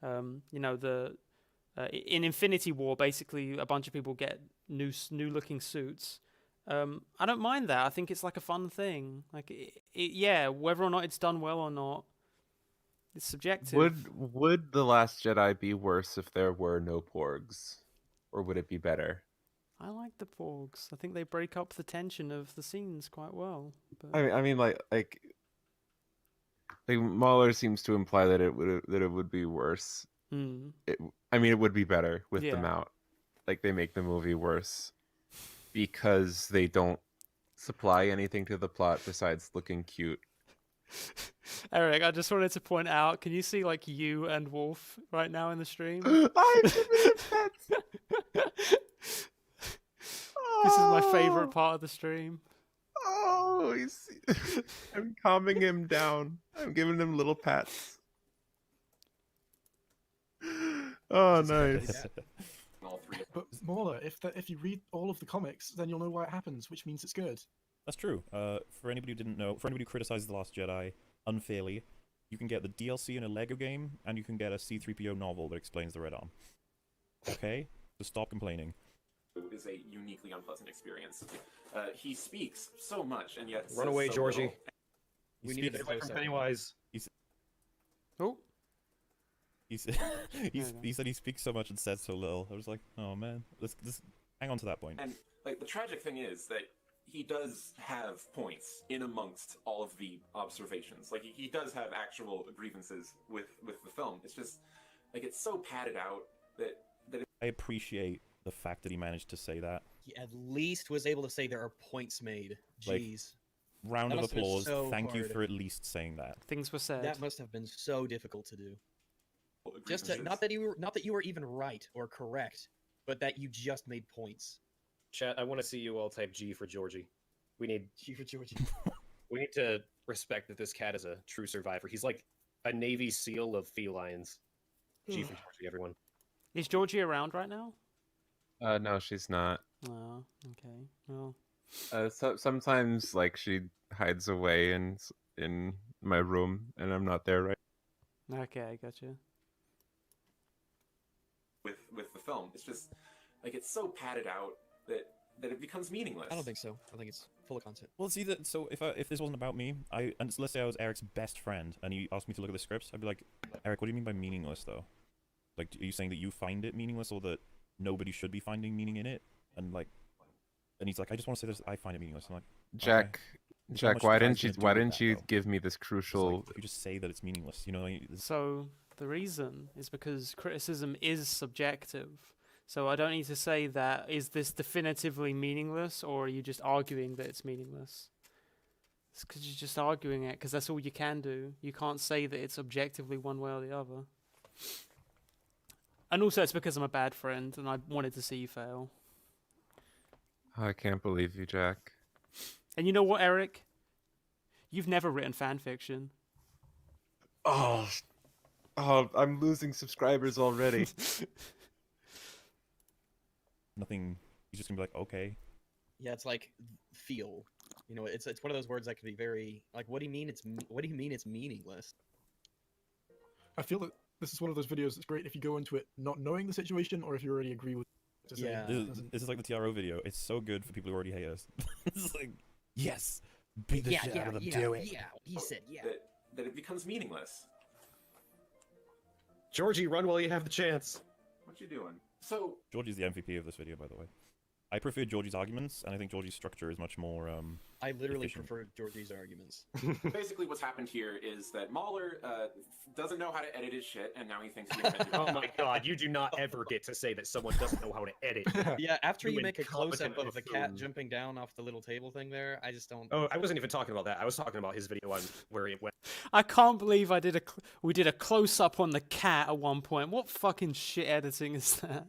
Speaker 2: you know, the... in Infinity War, basically, a bunch of people get new-looking suits. I don't mind that. I think it's like a fun thing. Like, yeah, whether or not it's done well or not, it's subjective.
Speaker 1: Would The Last Jedi be worse if there were no porgs, or would it be better?
Speaker 2: I like the porgs. I think they break up the tension of the scenes quite well. But...
Speaker 1: I mean, like MauLer seems to imply that it would be worse.
Speaker 2: Mm.
Speaker 1: I mean, it would be better with them out. Like they make the movie worse. Because they don't supply anything to the plot besides looking cute.
Speaker 2: Eric, I just wanted to point out, can you see like you and Wolf right now in the stream? This is my favorite part of the stream.
Speaker 1: Oh, I'm calming him down. I'm giving him little pats. Oh, nice.
Speaker 7: But MauLer, if you read all of the comics, then you'll know why it happens, which means it's good.
Speaker 4: That's true. For anybody who didn't know, for anybody who criticizes The Last Jedi unfairly, you can get the DLC in a Lego game, and you can get a C-3PO novel that explains the Red Arm. Okay? So stop complaining.
Speaker 11: It is a uniquely unpleasant experience. He speaks so much, and yet
Speaker 5: run away,
Speaker 11: so
Speaker 5: Georgie.
Speaker 9: We need to
Speaker 5: away from Pennywise.
Speaker 2: Oh.
Speaker 4: He said he speaks so much and says so little. I was like, oh man, let's hang on to that point.
Speaker 11: And like the tragic thing is that he does have points in amongst all of the observations. Like he does have actual grievances with the film. It's just like it's so padded out that
Speaker 4: I appreciate the fact that he managed to say that.
Speaker 9: He at least was able to say there are points made. Jeez.
Speaker 4: Round of applause.
Speaker 9: So
Speaker 4: Thank you
Speaker 9: hard.
Speaker 4: for at least saying that.
Speaker 2: Things were said.
Speaker 9: That must have been so difficult to do. Just to, not that you were even right or correct, but that you just made points.
Speaker 5: Chat, I want to see you all type G for Georgie. We need
Speaker 9: G for Georgie.
Speaker 5: We need to respect that this cat is a true survivor. He's like a Navy SEAL of felines. G for Georgie, everyone.
Speaker 2: Is Georgie around right now?
Speaker 1: No, she's not.
Speaker 2: Oh, okay. Well,
Speaker 1: sometimes like she hides away in my room, and I'm not there, right?
Speaker 2: okay, I gotcha.
Speaker 11: With the film, it's just like it's so padded out that it becomes meaningless.
Speaker 9: I don't think so. I think it's full of content.
Speaker 4: Well, see that. So if this wasn't about me, and let's say I was Eric's best friend, and he asked me to look at the scripts, I'd be like, Eric, what do you mean by meaningless, though? Like, are you saying that you find it meaningless, or that nobody should be finding meaning in it? And like, and he's like, I just want to say this. I find it meaningless. I'm like,
Speaker 1: Jack,
Speaker 4: okay. How much
Speaker 1: why
Speaker 4: you guys
Speaker 1: didn't you
Speaker 4: gonna do with that,
Speaker 1: you
Speaker 4: though?
Speaker 1: give me this
Speaker 4: It's
Speaker 1: crucial?
Speaker 4: like, you just say that it's meaningless, you know?
Speaker 2: So the reason is because criticism is subjective. So I don't need to say that, is this definitively meaningless, or are you just arguing that it's meaningless? It's because you're just arguing it, because that's all you can do. You can't say that it's objectively one way or the other. And also it's because I'm a bad friend, and I wanted to see you fail.
Speaker 1: I can't believe you, Jack.
Speaker 2: And you know what, Eric? You've never written fan fiction.
Speaker 1: Oh, I'm losing subscribers already.
Speaker 4: Nothing. He's just gonna be like, okay.
Speaker 9: Yeah, it's like feel. You know, it's one of those words that can be very like. What do you mean? What do you mean it's meaningless?
Speaker 7: I feel that this is one of those videos that's great if you go into it not knowing the situation, or if you already agree with.
Speaker 9: Yeah.
Speaker 4: This is like the TRO video. It's so good for people who already hate us. It's like, yes, beat the shit out of them. Do it.
Speaker 9: Yeah, he said yeah.
Speaker 11: That it becomes meaningless.
Speaker 5: Georgie, run while you have the chance.
Speaker 11: What you doing? So
Speaker 4: Georgie's the MVP of this video, by the way. I prefer Georgie's arguments, and I think Georgie's structure is much more.
Speaker 9: I literally
Speaker 4: efficient.
Speaker 9: prefer Georgie's arguments.
Speaker 11: basically, what's happened here is that MAULER doesn't know how to edit his shit, and now he thinks he invented.
Speaker 5: Oh my god, you do not ever get to say that someone doesn't know how to edit.
Speaker 9: Yeah, after you make a
Speaker 5: incompetent
Speaker 9: close-up of the cat
Speaker 5: buffoon.
Speaker 9: jumping down off the little table thing there, I just don't.
Speaker 5: Oh, I wasn't even talking about that. I was talking about his video on where it went.
Speaker 2: I can't believe we did a close-up on the cat at one point. What fucking shit editing is that?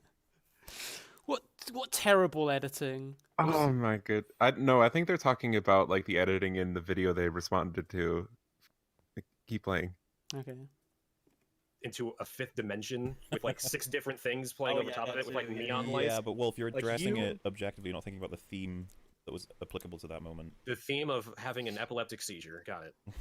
Speaker 2: What terrible editing.
Speaker 1: Oh my god. I think they're talking about like the editing in the video they responded to. Keep playing.
Speaker 2: Okay.
Speaker 5: Into a fifth dimension with like 6 different things playing over top of it with like neon lights.
Speaker 4: Yeah, but well, if you're
Speaker 5: Like,
Speaker 4: addressing
Speaker 5: you-
Speaker 4: it objectively, you're not thinking about the theme that was applicable to that moment.
Speaker 5: The theme of having an epileptic seizure. Got it.
Speaker 4: I'm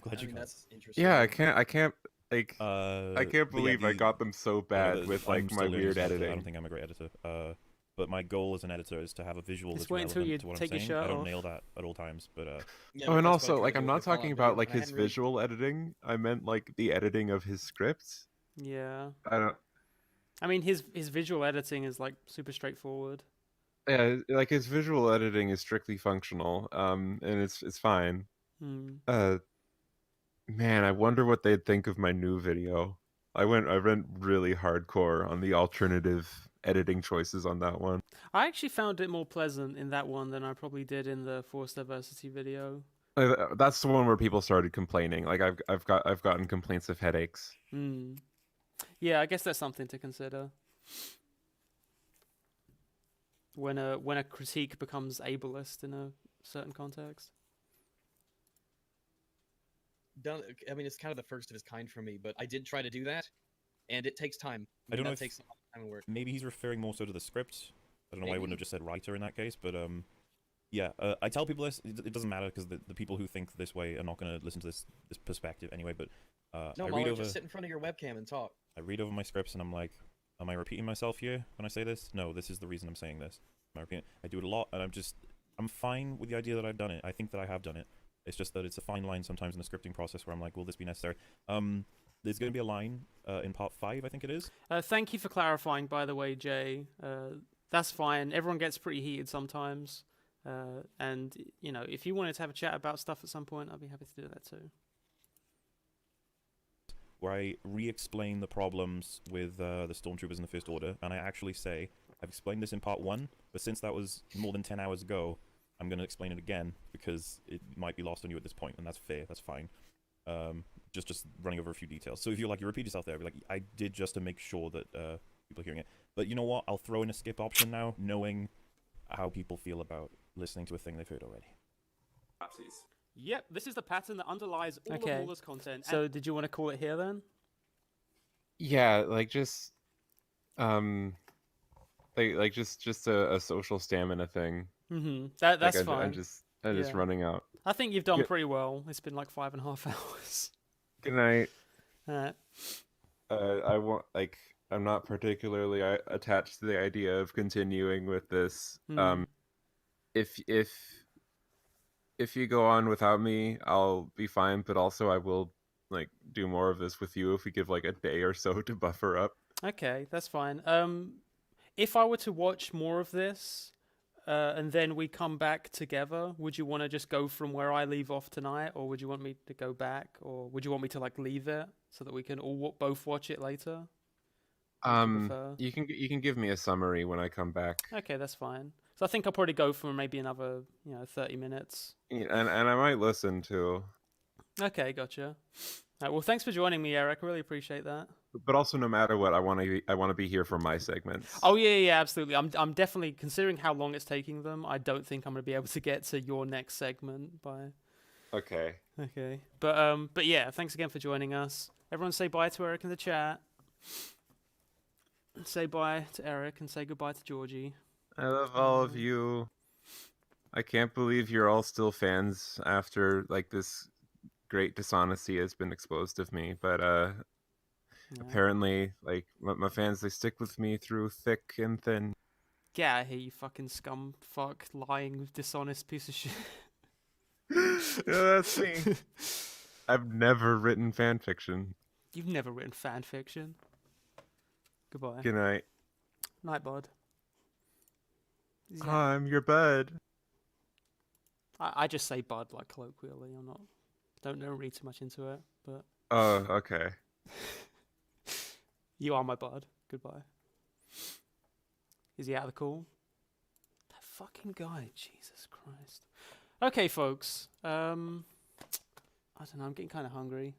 Speaker 4: glad you got it.
Speaker 9: That's interesting.
Speaker 1: Yeah, I can't like I can't
Speaker 4: But yeah,
Speaker 1: believe I got them so bad with
Speaker 4: I'm
Speaker 1: like
Speaker 4: still
Speaker 1: my
Speaker 4: learning
Speaker 1: weird
Speaker 4: stuff, so I
Speaker 1: editing.
Speaker 4: don't think I'm a great editor. But my goal as an editor is to have a visual
Speaker 2: Just
Speaker 4: that's
Speaker 2: wait until
Speaker 4: relevant
Speaker 2: you
Speaker 4: to what
Speaker 2: take
Speaker 4: I'm
Speaker 2: your
Speaker 4: saying. I
Speaker 2: shirt
Speaker 4: don't
Speaker 2: off.
Speaker 4: nail that at all times, but
Speaker 9: Yeah,
Speaker 1: Oh, and
Speaker 9: that's what
Speaker 1: also
Speaker 9: I'm
Speaker 1: like
Speaker 9: trying
Speaker 1: I'm
Speaker 9: to do
Speaker 1: not
Speaker 9: with the Fallout
Speaker 1: talking
Speaker 9: video,
Speaker 1: about like
Speaker 9: and I
Speaker 1: his
Speaker 9: hadn't really-
Speaker 1: visual editing. I meant like the editing of his scripts.
Speaker 2: Yeah.
Speaker 1: I
Speaker 2: mean, his visual editing is like super straightforward.
Speaker 1: Yeah, like his visual editing is strictly functional. And it's fine.
Speaker 2: Hmm.
Speaker 1: Man, I wonder what they'd think of my new video. I went really hardcore on the alternative editing choices on that one.
Speaker 2: I actually found it more pleasant in that one than I probably did in the forced diversity video.
Speaker 1: That's the one where people started complaining. Like I've gotten complaints of headaches.
Speaker 2: Hmm. Yeah, I guess that's something to consider. When a critique becomes ableist in a certain context.
Speaker 9: I mean, it's kind of the first of its kind for me, but I did try to do that, and it takes time.
Speaker 4: I don't know
Speaker 9: that
Speaker 4: if
Speaker 9: takes a lot of time and work.
Speaker 4: maybe he's referring more so to the script. I don't know why I wouldn't
Speaker 9: Maybe.
Speaker 4: have just said writer in that case, but yeah, I tell people this. It doesn't matter because the people who think this way are not going to listen to this perspective anyway. But
Speaker 9: No,
Speaker 4: I read
Speaker 9: Mauler,
Speaker 4: over
Speaker 9: just sit in front of your webcam and talk.
Speaker 4: I read over my scripts and I'm like, am I repeating myself here when I say this? No, this is the reason I'm saying this. Am I repeating? I do it a lot, and I'm fine with the idea that I've done it. I think that I have done it. It's just that it's a fine line sometimes in the scripting process where I'm like, will this be necessary? there's going to be a line in part 5, I think it is.
Speaker 2: Thank you for clarifying, by the way, Jay. That's fine. Everyone gets pretty heated sometimes. And, you know, if you wanted to have a chat about stuff at some point, I'd be happy to do that too.
Speaker 4: Where I re-explain the problems with the Stormtroopers in the First Order, and I actually say, I've explained this in part 1, but since that was more than 10 hours ago, I'm going to explain it again, because it might be lost on you at this point, and that's fair, that's fine. Just running over a few details. So if you repeat yourself there, be like, I did just to make sure that people are hearing it. But you know what? I'll throw in a skip option now, knowing how people feel about listening to a thing they've heard already.
Speaker 2: Yep, this is the pattern that underlies all of MauLer's content. So did you want to call it here then?
Speaker 1: Yeah, like just like just a social stamina thing.
Speaker 2: That's
Speaker 1: like
Speaker 2: fine.
Speaker 1: I'm just running out.
Speaker 2: I think you've done pretty well. It's been like 5.5 hours.
Speaker 1: Good night.
Speaker 2: Alright.
Speaker 1: I'm not particularly attached to the idea of continuing with this. If you go on without me, I'll be fine, but also I will like do more of this with you if we give like a day or so to buffer up.
Speaker 2: Okay, that's fine. If I were to watch more of this, and then we come back together, would you want to just go from where I leave off tonight, or would you want me to go back, or would you want me to like leave it so that we can all both watch it later?
Speaker 1: You can give me a summary when I come back.
Speaker 2: Okay, that's fine. So I think I'll probably go for maybe another 30 minutes.
Speaker 1: And I might listen too.
Speaker 2: Okay, gotcha. Right, well, thanks for joining me, Eric. I really appreciate that.
Speaker 1: But also, no matter what, I want to be here for my segments.
Speaker 2: Oh yeah, absolutely. I'm definitely, considering how long it's taking them, I don't think I'm gonna be able to get to your next segment by.
Speaker 1: Okay.
Speaker 2: Okay, but yeah, thanks again for joining us. Everyone, say bye to Eric in the chat. Say bye to Eric and say goodbye to Georgie.
Speaker 1: I love all of you. I can't believe you're all still fans after like this great dishonesty has been exposed of me, but apparently like my fans, they stick with me through thick and thin.
Speaker 2: Get out of here, you fucking scum fuck, lying, dishonest piece of shit.
Speaker 1: Yeah, that's me. I've never written fan fiction.
Speaker 2: You've never written fan fiction. Goodbye.
Speaker 1: Good night.
Speaker 2: Night, bud.
Speaker 1: I'm your bud.
Speaker 2: I just say bud like colloquially. Don't read too much into it, but.
Speaker 1: Oh, okay.
Speaker 2: You are my bud. Goodbye. Is he out of the call? That fucking guy. Jesus Christ. Okay, folks. I don't know. I'm getting kind of hungry.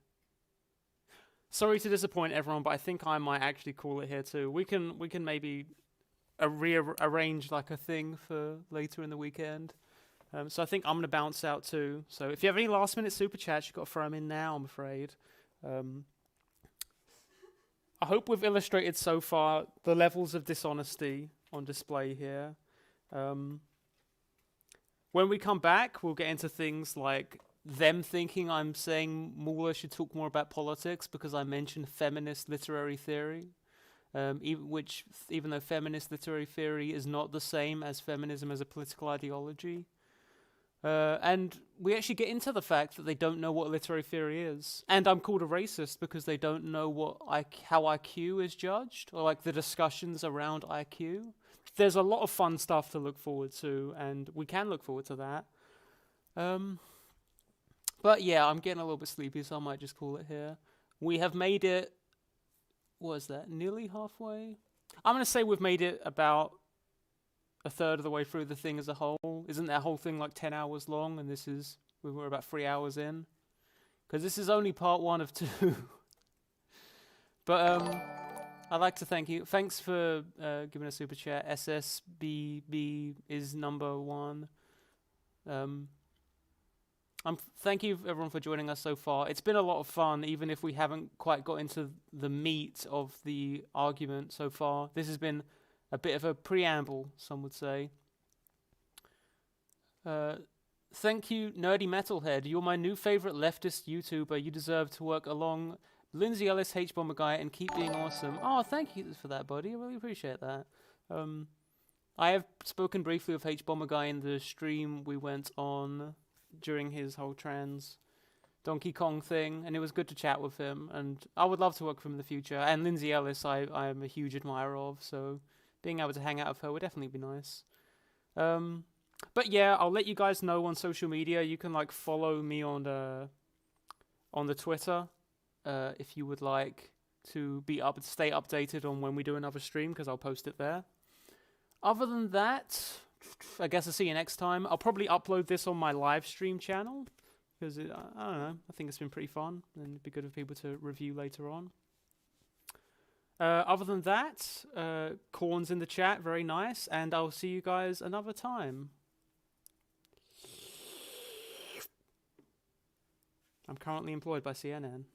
Speaker 2: Sorry to disappoint everyone, but I think I might actually call it here too. We can maybe rearrange like a thing for later in the weekend. So I think I'm going to bounce out too. So if you have any last minute super chats, you've got to throw them in now, I'm afraid. I hope we've illustrated so far the levels of dishonesty on display here. When we come back, we'll get into things like them thinking I'm saying MAULER should talk more about politics because I mentioned feminist literary theory. Even though feminist literary theory is not the same as feminism as a political ideology. And we actually get into the fact that they don't know what literary theory is. And I'm called a racist because they don't know how IQ is judged, or like the discussions around IQ. There's a lot of fun stuff to look forward to, and we can look forward to that. But yeah, I'm getting a little bit sleepy, so I might just call it here. We have made it, what is that, nearly halfway? I'm going to say we've made it about a third of the way through the thing as a whole. Isn't that whole thing like 10 hours long, and we're about 3 hours in? Because this is only part 1 of 2. But I'd like to thank you. Thanks for giving a super chat. SSBB is number 1. Thank you everyone for joining us so far. It's been a lot of fun, even if we haven't quite got into the meat of the argument so far. This has been a bit of a preamble, some would say. Thank you, Nerdy Metalhead. You're my new favorite leftist YouTuber. You deserve to work along Lindsay Ellis, H-Bomber Guy, and keep being awesome. Oh, thank you for that, buddy. I really appreciate that. I have spoken briefly of H-Bomber Guy in the stream we went on during his whole trans Donkey Kong thing, and it was good to chat with him. And I would love to work with him in the future. And Lindsay Ellis, I am a huge admirer of, so being able to hang out with her would definitely be nice. But yeah, I'll let you guys know on social media. You can like follow me on the Twitter if you would like to stay updated on when we do another stream, because I'll post it there. Other than that, I guess I'll see you next time. I'll probably upload this on my live stream channel because I don't know. I think it's been pretty fun, and it'd be good for people to review later on. Other than that, Corn's in the chat, very nice, and I'll see you guys another time. I'm currently employed by CNN.